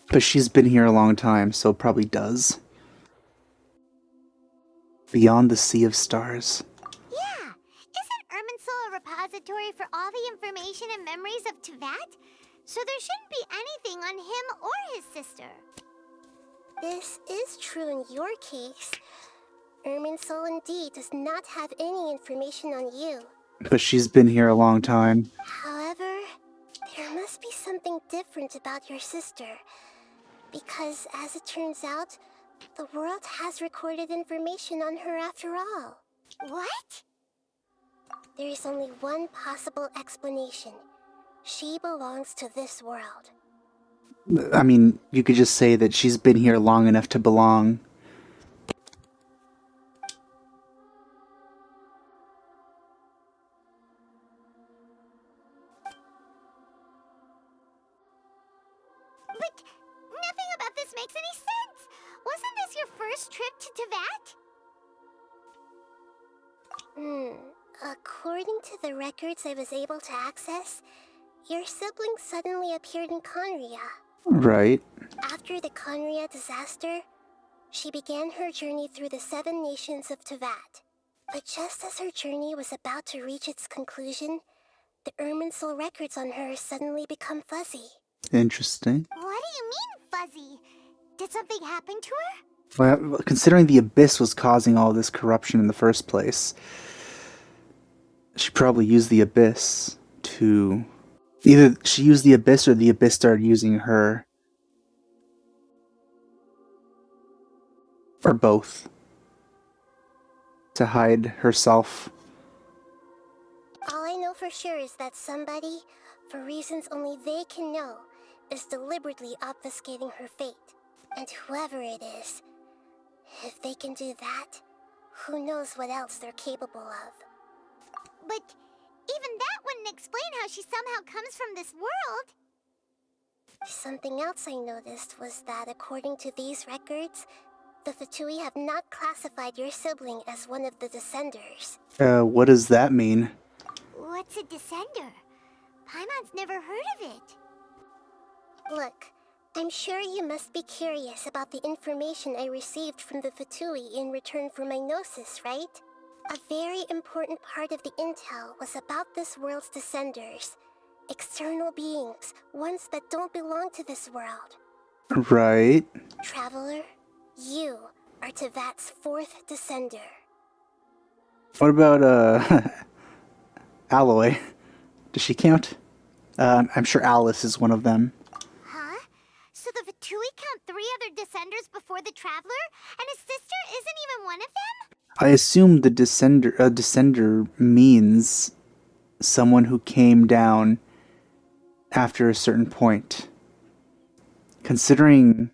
But she's been here a long time, so probably does. Beyond the Sea of Stars. Yeah! Isn't Irminsul a repository for all the information and memories of Teyvat? So there shouldn't be anything on him or his sister. This is true in your case. Irminsul indeed does not have any information on you. But she's been here a long time. However, there must be something different about your sister. Because, as it turns out, the world has recorded information on her after all. What? There is only one possible explanation. She belongs to this world. I mean, you could just say that she's been here long enough to belong. But nothing about this makes any sense! Wasn't this your first trip to Teyvat? According to the records I was able to access, your sibling suddenly appeared in Conria. Right. After the Conria disaster, she began her journey through the 7 nations of Teyvat. But just as her journey was about to reach its conclusion, the Irminsul records on her suddenly become fuzzy. Interesting. What do you mean, fuzzy? Did something happen to her? Well, considering the Abyss was causing all this corruption in the first place, she probably used the Abyss to... Either she used the Abyss or the Abyss started using her. Or both. To hide herself. All I know for sure is that somebody, for reasons only they can know, is deliberately obfuscating her fate. And whoever it is, if they can do that, who knows what else they're capable of. But even that wouldn't explain how she somehow comes from this world. Something else I noticed was that according to these records, the Fatui have not classified your sibling as one of the Descenders. What does that mean? What's a Descender? Paimon's never heard of it. Look, I'm sure you must be curious about the information I received from the Fatui in return for my gnosis, right? A very important part of the intel was about this world's Descenders. External beings, ones that don't belong to this world. Right. Traveler, you are Teyvat's 4th Descender. What about, Alloy? Does she count? I'm sure Alice is one of them. Huh? So the Fatui count 3 other Descenders before the Traveler? And his sister isn't even one of them? I assume the Descender means someone who came down after a certain point. Considering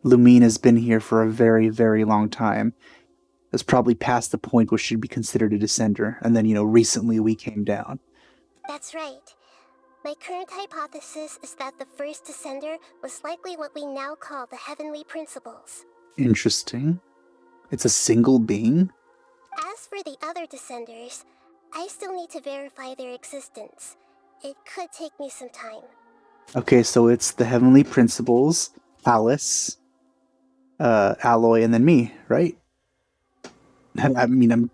Lumine has been here for a very, very long time, it's probably past the point where she'd be considered a Descender, and then, recently we came down. That's right. My current hypothesis is that the first Descender was likely what we now call the Heavenly Principles. Interesting. It's a single being? As for the other Descenders, I still need to verify their existence. It could take me some time. Okay, so it's the Heavenly Principles, Alice, Alloy, and then me, right? I mean, I'm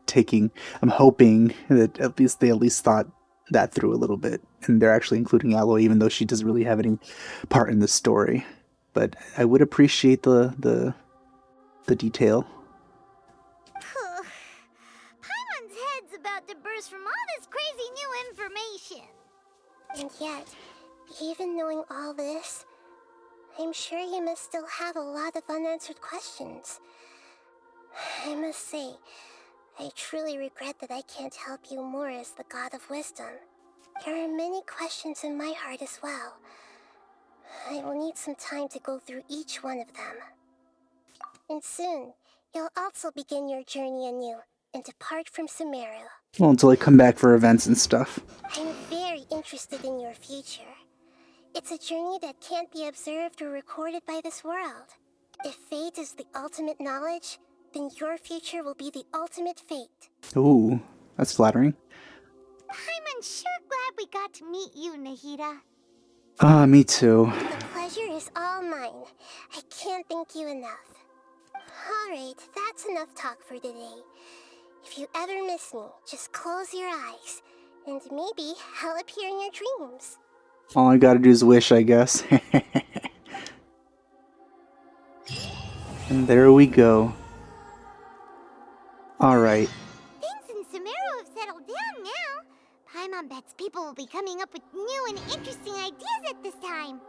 hoping that at least they thought that through a little bit, and they're actually including Aloy, even though she doesn't really have any part in the story. But I would appreciate the detail. Paimon's head's about to burst from all this crazy new information. And yet, even knowing all this, I'm sure you must still have a lot of unanswered questions. I must say, I truly regret that I can't help you more as the God of Wisdom. There are many questions in my heart as well. I will need some time to go through each one of them. And soon, you'll also begin your journey anew and depart from Sumeru. Well, until I come back for events and stuff. I'm very interested in your future. It's a journey that can't be observed or recorded by this world. If fate is the ultimate knowledge, then your future will be the ultimate fate. Ooh, that's flattering. I'm sure glad we got to meet you, Nahida. Me too. The pleasure is all mine. I can't thank you enough. Alright, that's enough talk for today. If you ever miss me, just close your eyes, and maybe I'll appear in your dreams. All I gotta do is wish, I guess. And there we go. Alright. Things in Sumeru have settled down now. Paimon bets people will be coming up with new and interesting ideas at this time.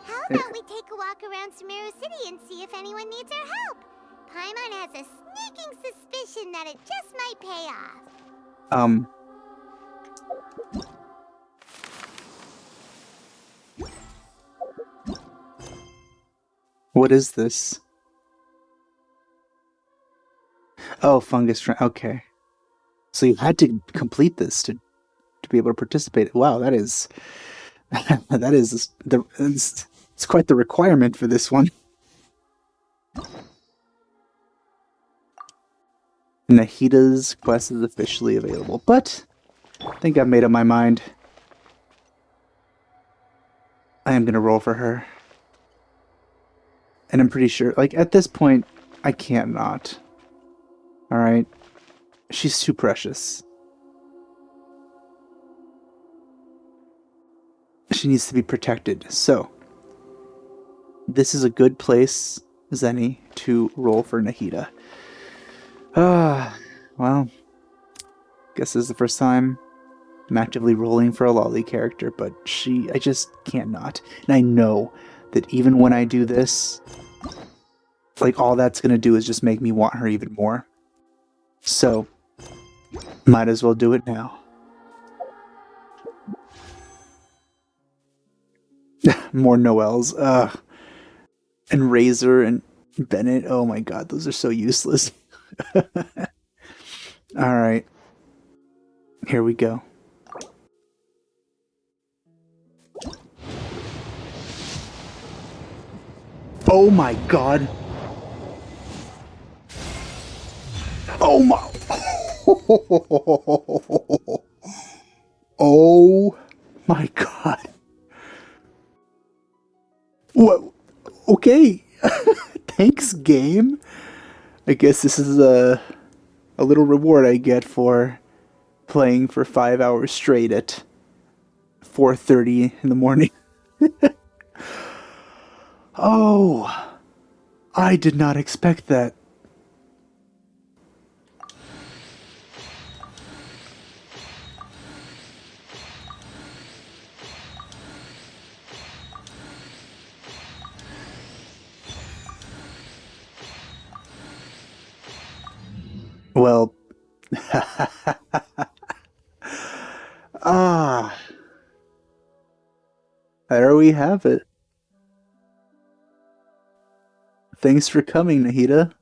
How about we take a walk around Sumeru City and see if anyone needs our help? Paimon has a sneaking suspicion that it just might pay off. What is this? Oh, fungus. Okay. So you had to complete this to be able to participate. Wow, that is it's quite the requirement for this one. Nahida's quest is officially available, but I think I've made up my mind. I am gonna roll for her. And I'm pretty sure, like, at this point, I can't not. Alright? She's too precious. She needs to be protected. So, this is a good place, Zenny, to roll for Nahida. Well, guess this is the first time I'm actively rolling for a Lolly character, but I just can't not. And I know that even when I do this, like, all that's gonna do is just make me want her even more. So, might as well do it now. More Noels. And Razor and Bennett. Oh my god, those are so useless. Alright. Here we go. Oh my god. Oh my. Oh my god. What? Okay. Thanks, game. I guess this is a little reward I get for playing for 5 hours straight at 4:30 in the morning. Oh, I did not expect that. Well, there we have it. Thanks for coming, Nahida.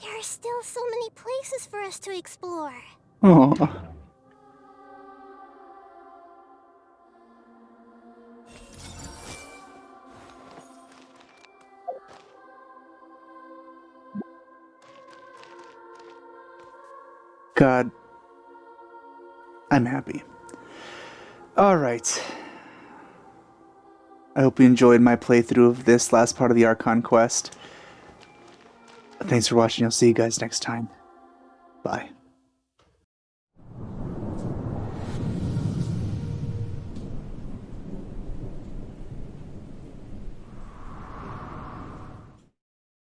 There are still so many places for us to explore. Oh. God. I'm happy. Alright. I hope you enjoyed my playthrough of this last part of the Archon Quest. Thanks for watching. I'll see you guys next time. Bye.